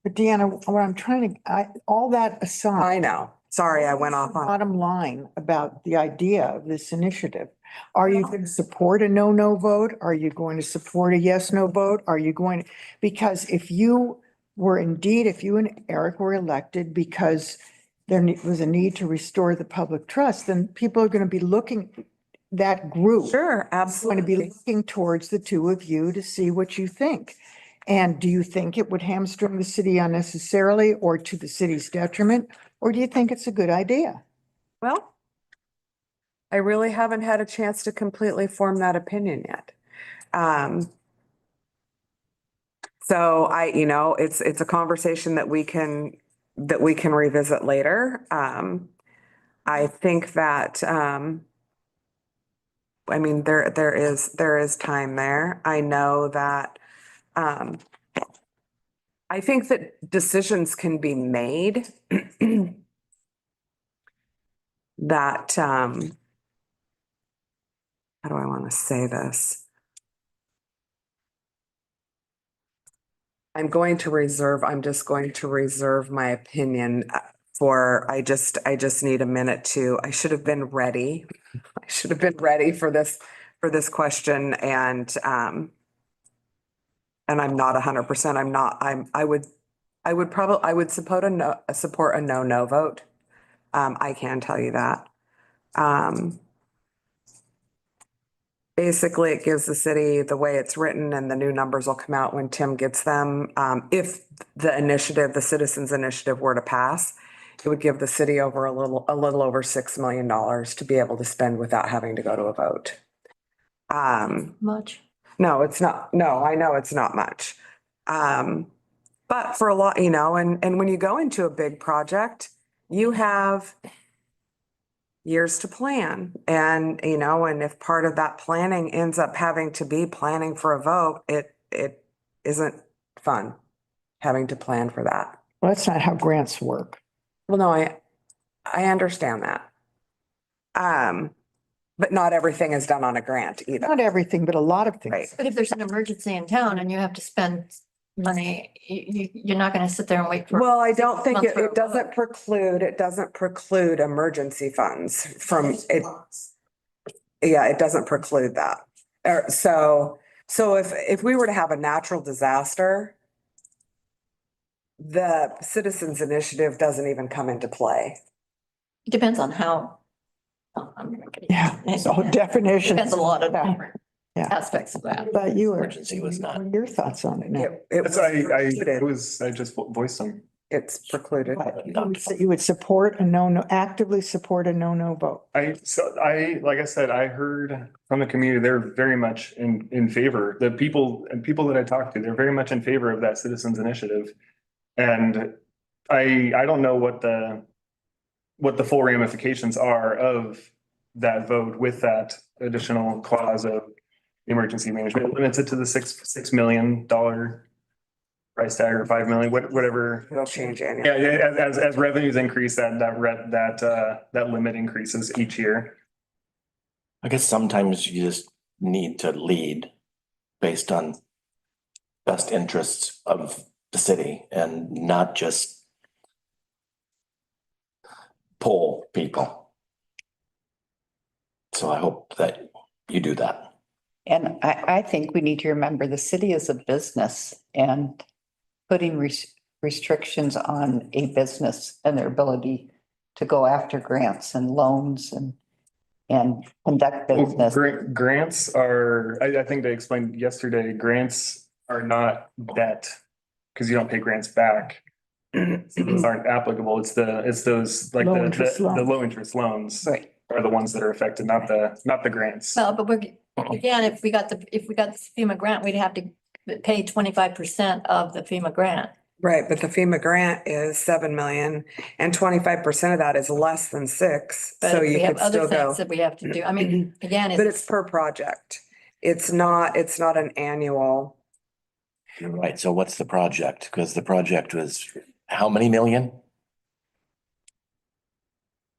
Speaker 8: but Deanna, what I'm trying to, all that aside.
Speaker 10: I know. Sorry, I went off on.
Speaker 8: Bottom line about the idea of this initiative. Are you going to support a no vote? Are you going to support a yes/no vote? Are you going, because if you and Eric were elected because there was a need to restore the public trust, then people are going to be looking, that group.
Speaker 10: Sure,
Speaker 8: Going
Speaker 10: absolutely.
Speaker 8: to be looking towards the two of you to see what you think. And do you think it would hamstring the city unnecessarily or to the city's detriment? Or do you think it's a good idea?
Speaker 10: Well, I really haven't had a chance to completely form that opinion yet. So it's a conversation that we can revisit later. I think that, there is time there. I know that, I think that decisions can be made that, how do I want to say this? I'm just going to reserve my opinion I just need a minute I should have been ready. I should have been ready for this question and I'm not 100%. I would support a no vote. I can tell you that. Basically, it gives the city the way it's written and the new numbers will come out when Tim gets them. If the citizens initiative were to pass, it would give the city a little over $6 million to be able to spend without having to go to a vote.
Speaker 2: Much.
Speaker 10: No, it's not. No, I know it's not much. But for a lot, and when you go into a big project, you have years to plan. And if part of that planning ends up having to be planning for a vote, it isn't fun having to plan for that.
Speaker 8: Well, that's not how grants work.
Speaker 10: Well, no, I understand that. But not everything is done on a grant either.
Speaker 8: Not everything, but a lot of things.
Speaker 10: Right.
Speaker 2: But if there's an emergency in town and you have to spend money, you're not going to sit there and wait for.
Speaker 10: Well, I don't think
Speaker 2: months for a
Speaker 10: it doesn't preclude emergency funds from it. Yeah, it doesn't preclude that. So if we were to have a natural disaster, the citizens initiative doesn't even come into play.
Speaker 2: It depends on how.
Speaker 8: Yeah, so definitions.
Speaker 2: Depends a lot of different
Speaker 8: Yeah.
Speaker 2: aspects of that.
Speaker 8: But you were,
Speaker 3: Emergency was not.
Speaker 8: what are your thoughts on it now?
Speaker 7: I just voiced them.
Speaker 10: It's precluded.
Speaker 8: That you would support actively support a no vote.
Speaker 7: Like I said, I heard from the community, they're very much in favor. The people that I talked to, they're very much in favor of that citizens initiative. And I don't know what the full ramifications are of that vote with that additional clause of emergency management. It limits it to the $6 million price tag or 5 million, whatever.
Speaker 10: It'll change annually.
Speaker 7: Yeah, as revenues increase, that limit increases each year.
Speaker 3: I guess sometimes you just need to lead based on best interests of the city and not just poll people. So I hope that you do that.
Speaker 1: And I think we need to remember the city is a business, and putting restrictions on a business and their ability to go after grants and loans and conduct business.
Speaker 7: Grants are, I think they explained yesterday, grants are not debt because you don't pay grants back. Those aren't applicable. It's those like
Speaker 8: Low interest
Speaker 7: the
Speaker 8: loans.
Speaker 7: low interest loans
Speaker 1: Right.
Speaker 7: are the ones that are affected, not the grants.
Speaker 2: No, but again, if we got the FEMA grant, we'd have to pay 25% of the FEMA grant.
Speaker 10: Right, but the FEMA grant is 7 million and 25% of that is less than 6.
Speaker 2: But
Speaker 10: So
Speaker 2: we
Speaker 10: you
Speaker 2: have
Speaker 10: could
Speaker 2: other
Speaker 10: still go.
Speaker 2: things that we have to do. I mean, again,
Speaker 10: But it's per project. It's not an annual.
Speaker 3: Right, so what's the project? Because the project was how many million?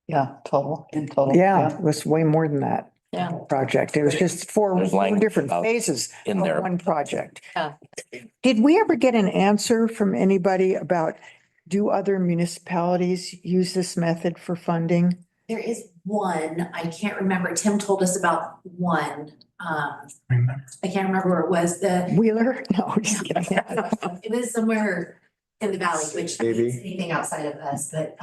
Speaker 1: Yeah, total, in total.
Speaker 8: Yeah, it was way more than that.
Speaker 2: Yeah.
Speaker 8: Project. It was just four
Speaker 3: There's language
Speaker 8: different
Speaker 3: about
Speaker 8: phases
Speaker 3: in
Speaker 8: of
Speaker 3: there.
Speaker 8: one project.
Speaker 2: Yeah.
Speaker 8: Did we ever get an answer from anybody about, do other municipalities use this method for funding?
Speaker 13: There is one, I can't remember, Tim told us about one, I can't remember where it was,
Speaker 8: Wheeler? No, just kidding.
Speaker 13: it was somewhere in the valley, which
Speaker 14: Maybe.
Speaker 13: is anything outside of us, but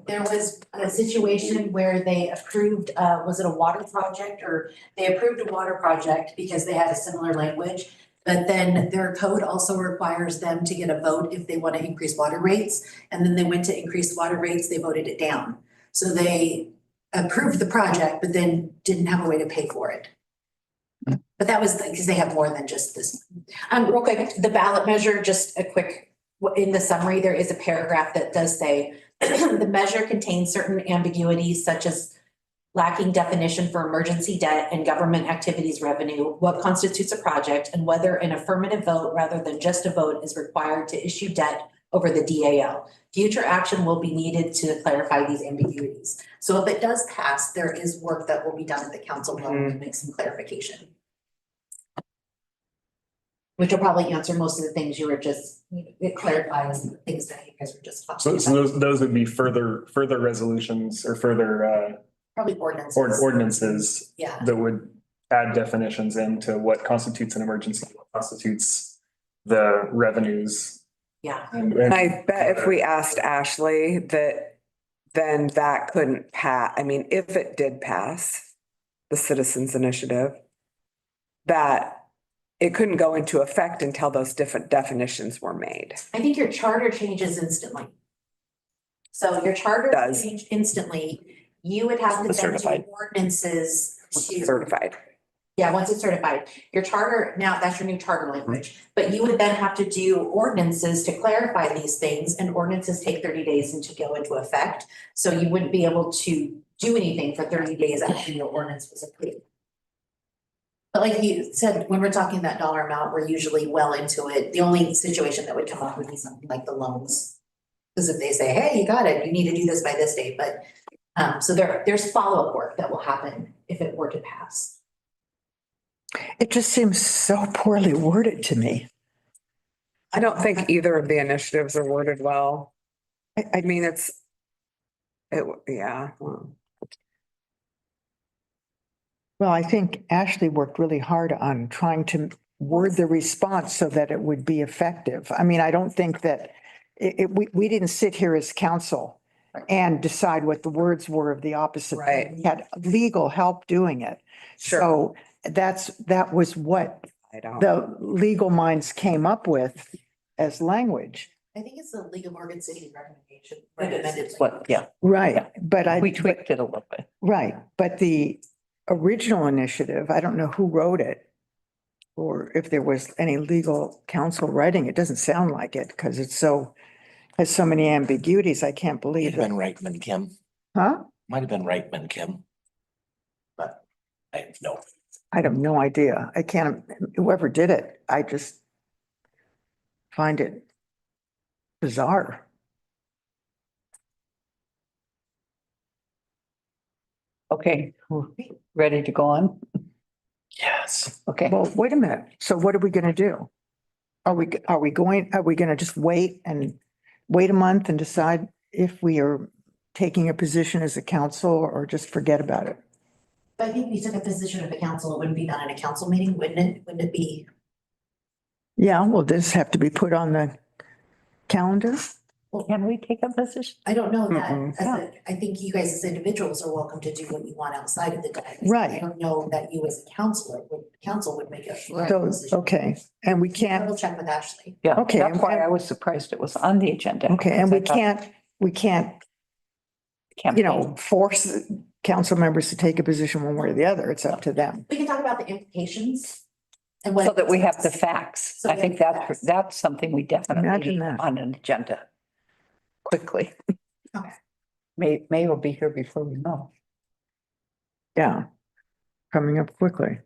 Speaker 13: there was a situation where they approved, was it a water project, or they approved a water project because they had a similar language. But then their code also requires them to get a vote if they want to increase water rates, and then they went to increase water rates, they voted it down. So they approved the project, but then didn't have a way to pay for it. But that was because they have more than just this. Real quick, the ballot measure, just a quick, in the summary, there is a paragraph that does say, the measure contains certain ambiguities such as lacking definition for emergency debt and government activities revenue, what constitutes a project, and whether an affirmative vote rather than just a vote is required to issue debt over the DAO. Future action will be needed to clarify these ambiguities. So if it does pass, there is work that will be done at the council level to make some clarification. Which will probably answer most of the things you were just, it clarifies the things that you guys were just talking
Speaker 7: So
Speaker 13: about.
Speaker 7: those would be further resolutions or further
Speaker 13: Probably ordinances.
Speaker 7: ordinances
Speaker 13: Yeah.
Speaker 7: that would add definitions into what constitutes an emergency, what constitutes the revenues.
Speaker 13: Yeah.
Speaker 7: And
Speaker 10: I bet if we asked Ashley that, then that couldn't pass. I mean, if it did pass, the citizens initiative, that it couldn't go into effect until those different definitions were made.
Speaker 13: I think your charter changes instantly. So your charter
Speaker 10: Does.
Speaker 13: change instantly, you would have to then do
Speaker 3: Certified.
Speaker 13: ordinances to.
Speaker 10: Certified.
Speaker 13: Yeah, once it's certified, your charter, now that's your new charter language, but you would then have to do ordinances to clarify these things, and ordinances take 30 days to go into effect. So you wouldn't be able to do anything for 30 days after your ordinance was approved. But like you said, when we're talking that dollar amount, we're usually well into it. The only situation that would come up would be something like the loans. Because if they say, hey, you got it, you need to do this by this date, but so there's follow-up work that will happen if it were to pass.
Speaker 8: It just seems so poorly worded to me.
Speaker 10: I don't think either of the initiatives are worded well. I mean, yeah.
Speaker 8: Well, I think Ashley worked really hard on trying to word the response so that it would be effective. I mean, I don't think that we didn't sit here as council and decide what the words were of the opposite.
Speaker 10: Right.
Speaker 8: We had legal help doing it.
Speaker 10: Sure.
Speaker 8: So that was what
Speaker 10: I don't.
Speaker 8: the legal minds came up with as language.
Speaker 13: I think it's the League of Oregon City recommendation. Recommended.
Speaker 1: What, yeah,
Speaker 8: Right, but
Speaker 1: we tweaked it a little bit.
Speaker 8: right, but the original initiative, I don't know who wrote it or if there was any legal counsel writing. It doesn't sound like it because has so many ambiguities. I can't
Speaker 3: Might
Speaker 8: believe
Speaker 3: have
Speaker 8: it.
Speaker 3: been Reitman Kim.
Speaker 8: Huh?
Speaker 3: Might have been Reitman Kim. But I have no
Speaker 8: idea. I can't, whoever did it, I just find it bizarre.
Speaker 1: Okay, we're ready to go on?
Speaker 3: Yes.
Speaker 1: Okay.
Speaker 8: Well, wait a minute. So what are we gonna do? Are we gonna just wait a month and decide if we are taking a position as a council or just forget about it?
Speaker 13: But I think we took a position of the council, it wouldn't be done in a council meeting, wouldn't it? Wouldn't it be?
Speaker 8: Yeah, well, this have to be put on the calendar.
Speaker 1: Well, can we take a position?
Speaker 13: I don't know that.
Speaker 8: Mm-mm.
Speaker 13: I think you guys as individuals are welcome to do what you want outside of the diocese.
Speaker 8: Right.
Speaker 13: I don't know that you as a council would make a.
Speaker 8: So,
Speaker 13: decision.
Speaker 8: okay, and we can't,
Speaker 13: We'll check with Ashley.
Speaker 1: Yeah,
Speaker 8: Okay,
Speaker 1: that's why
Speaker 8: and-
Speaker 1: I was surprised it was on the agenda.
Speaker 8: okay, and we
Speaker 1: because I thought
Speaker 8: can't, you know, force council members to take a position one way or the other. It's up to them.
Speaker 13: We can talk about the implications And what-
Speaker 1: So that we have the facts.
Speaker 13: So
Speaker 1: I
Speaker 13: we
Speaker 1: think
Speaker 13: have the
Speaker 1: that's,
Speaker 13: facts.
Speaker 1: that's something we definitely
Speaker 8: Imagine
Speaker 1: need
Speaker 8: that.
Speaker 1: on an agenda quickly.
Speaker 13: Okay.
Speaker 1: May will be here before we know.
Speaker 8: Yeah. Coming up quickly.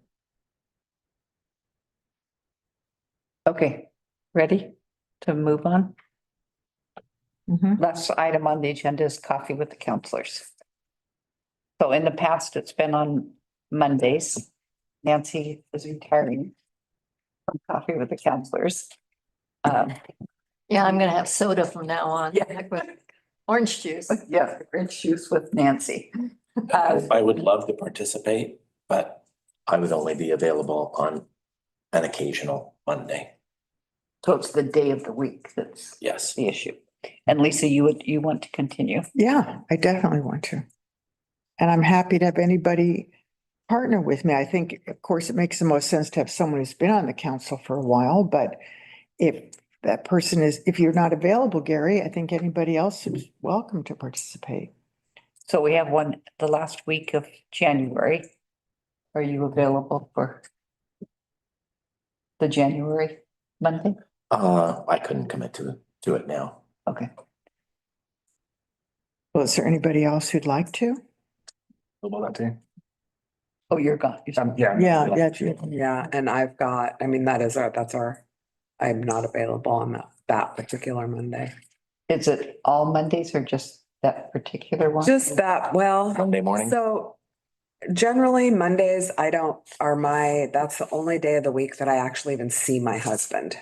Speaker 1: Okay, ready to move on?
Speaker 8: Mhm.
Speaker 1: Last item on the agenda is coffee with the counselors. So in the past, it's been on Mondays. Nancy is retiring from coffee with the counselors.
Speaker 2: Yeah, I'm gonna have soda from now on.
Speaker 1: Yeah.
Speaker 2: Orange juice.
Speaker 1: Yeah, orange juice with Nancy.
Speaker 3: I would love to participate, but I would only be available on an occasional Monday.
Speaker 1: So it's the day of the week that's
Speaker 3: Yes.
Speaker 1: the issue. And Lisa, you want to continue?
Speaker 8: Yeah, I definitely want to. And I'm happy to have anybody partner with me. I think, of course, it makes the most sense to have someone who's been on the council for a while, but if that person is, if you're not available, Gary, I think anybody else is welcome to participate.
Speaker 1: So we have one, the last week of January. Are you available for the January Monday?
Speaker 3: I couldn't commit to it now.
Speaker 1: Okay.
Speaker 8: Well, is there anybody else who'd like to?
Speaker 7: What about that too?
Speaker 1: Oh, you're gone.
Speaker 7: Yeah.
Speaker 10: Yeah, and I've got, I mean, that's our, I'm not available on that particular Monday.
Speaker 1: Is it all Mondays or just that particular one?
Speaker 10: Just that, well.
Speaker 3: Monday morning?
Speaker 10: So generally Mondays, that's the only day of the week that I actually even see my husband.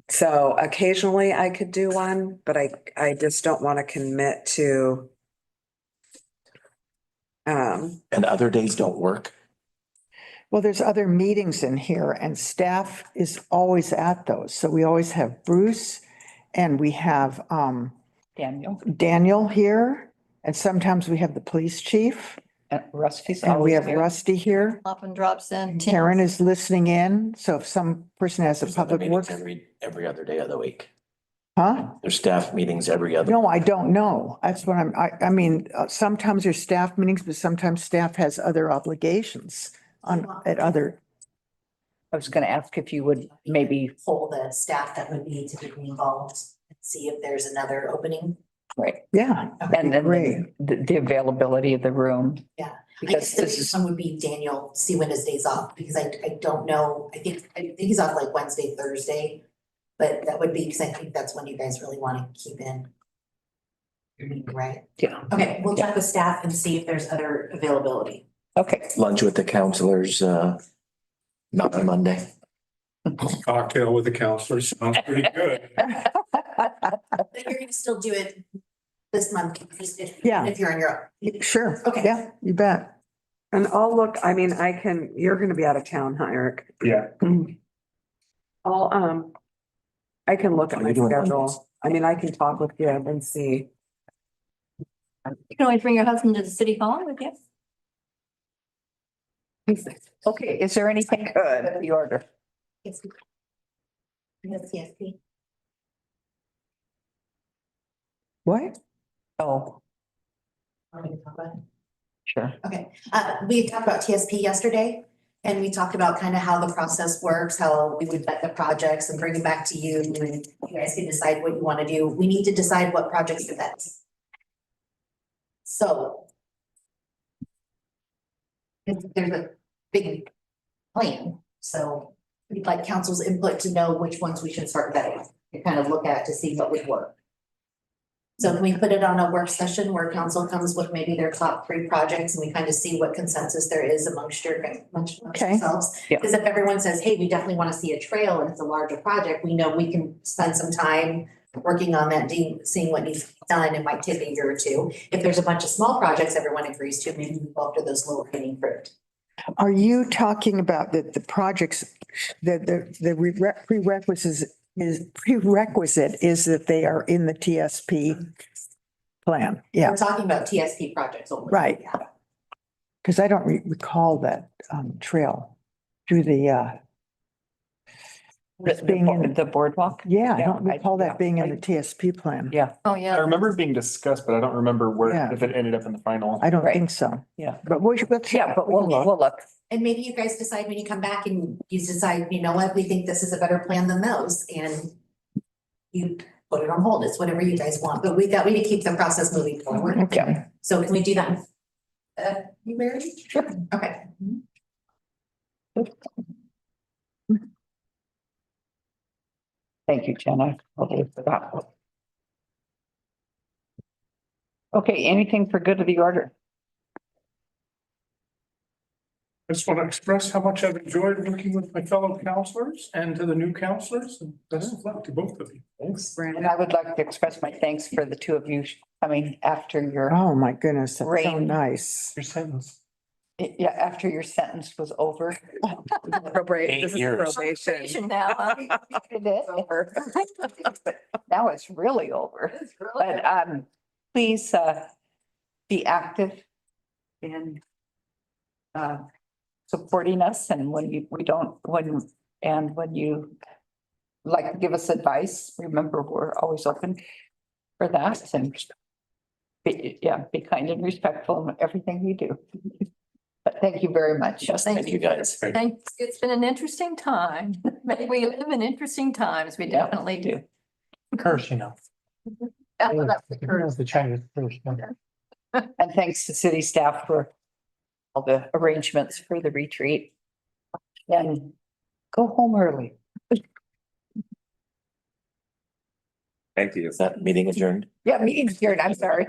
Speaker 10: So occasionally I could do one, but I just don't want to commit to.
Speaker 3: And other days don't work?
Speaker 8: Well, there's other meetings in here and staff is always at those. So we always have Bruce and we have Daniel here. And sometimes we have the police chief.
Speaker 1: And Rusty's
Speaker 8: And we
Speaker 1: always
Speaker 8: have
Speaker 1: here.
Speaker 8: Rusty here.
Speaker 2: Often drops in.
Speaker 8: Karen is listening in. So if some person has a
Speaker 3: There's other
Speaker 8: public
Speaker 3: meetings
Speaker 8: works,
Speaker 3: every other day of the week.
Speaker 8: huh?
Speaker 3: There's staff meetings every other.
Speaker 8: No, I don't know. That's what I mean, sometimes there's staff meetings, but sometimes staff has other obligations at other.
Speaker 1: I was gonna ask if you would maybe,
Speaker 13: Poll the staff that would be typically involved and see if there's another opening.
Speaker 1: right,
Speaker 8: Yeah.
Speaker 1: and then
Speaker 8: Great.
Speaker 1: the availability of the room.
Speaker 13: Yeah. I
Speaker 1: Because
Speaker 13: guess the
Speaker 1: this
Speaker 13: next
Speaker 1: is,
Speaker 13: one would be Daniel, see when his day's off, because I don't know, I think he's off like Wednesday, Thursday. But that would be, because I think that's when you guys really want to keep in. your meeting, right?
Speaker 1: yeah,
Speaker 13: Okay, we'll check with staff and see if there's other availability.
Speaker 1: okay.
Speaker 3: Lunch with the counselors, not on Monday.
Speaker 11: Cocktail with the counselors sounds pretty good.
Speaker 13: But you're gonna still do it this month,
Speaker 8: Yeah.
Speaker 13: if you're on your own.
Speaker 8: Sure.
Speaker 13: Okay.
Speaker 8: Yeah, you bet.
Speaker 10: And I'll look, I mean, you're gonna be out of town, huh, Eric?
Speaker 7: Yeah.
Speaker 10: I can look at
Speaker 3: What are
Speaker 10: my
Speaker 3: you doing
Speaker 10: schedule.
Speaker 3: Mondays?
Speaker 10: I mean, I can talk with you and see.
Speaker 2: You can always bring your husband to the city hall with you.
Speaker 1: Okay, is there anything good in the order?
Speaker 13: Yes. Yes, CSP.
Speaker 8: What?
Speaker 1: Oh,
Speaker 13: Want me to talk about it?
Speaker 1: sure.
Speaker 13: Okay, we talked about TSP yesterday, and we talked about kind of how the process works, how we would vet the projects and bring it back to you, and you guys can decide what you want to do. We need to decide what projects to vet. So there's a big plan, so we'd like council's input to know which ones we should start vetting, and kind of look at to see what would work. So can we put it on a work session where council comes with maybe their top 3 projects and we kind of see what consensus there is amongst yourselves?
Speaker 1: Yeah.
Speaker 13: Because if everyone says, hey, we definitely want to see a trail and it's a larger project, we know we can spend some time working on that, seeing what needs to be done. It might take a year or 2. If there's a bunch of small projects everyone agrees to, maybe we go after those lower hanging fruit.
Speaker 8: Are you talking about the projects, the prerequisite is that they are in the TSP plan? Yeah,
Speaker 13: We're talking about TSP projects only.
Speaker 8: right. Because I don't recall that trail through the being in
Speaker 1: The boardwalk?
Speaker 8: yeah, I
Speaker 1: Yeah,
Speaker 8: don't recall
Speaker 1: yeah,
Speaker 8: that being in the TSP plan.
Speaker 1: Yeah,
Speaker 2: Oh,
Speaker 7: I
Speaker 2: yeah.
Speaker 7: remember it being discussed, but I don't remember
Speaker 8: Yeah.
Speaker 7: if it ended up in the final.
Speaker 8: I don't
Speaker 1: Right.
Speaker 8: think so.
Speaker 1: yeah.
Speaker 8: But let's.
Speaker 1: Yeah, but we'll look.
Speaker 13: And maybe you guys decide when you come back and you decide, you know what, we think this is a better plan than those, and you put it on hold. It's whatever you guys want, but we need to keep the process moving forward.
Speaker 1: Okay.
Speaker 13: So can we do that? You married?
Speaker 1: Sure.
Speaker 13: Okay.
Speaker 1: Thank you, Jenna. Totally forgot. Okay, anything for good of the order?
Speaker 11: I just want to express how much I've enjoyed working with my fellow counselors and to the new counselors, and best of luck to both of you.
Speaker 1: Thanks. And I would like to express my thanks for the two of you coming after your,
Speaker 8: Oh, my goodness, that's so
Speaker 1: Rain.
Speaker 8: nice.
Speaker 4: Your sentence.
Speaker 1: yeah, after your sentence was over.
Speaker 10: This is probation.
Speaker 2: Now, huh?
Speaker 1: It is. Now it's really over. But please be active in supporting us, and when you like to give us advice, remember, we're always open for that, and be kind and respectful in everything you do. But thank you very much.
Speaker 3: Yes, thank you guys.
Speaker 2: Thanks. It's been an interesting time. We live in interesting times. We definitely do.
Speaker 4: Curse, you know.
Speaker 2: That's the curse.
Speaker 4: The Chinese curse.
Speaker 1: And thanks to city staff for all the arrangements for the retreat. And go home early.
Speaker 14: Thank you.
Speaker 3: Is that meeting adjourned?
Speaker 1: Yeah, meeting's adjourned. I'm sorry.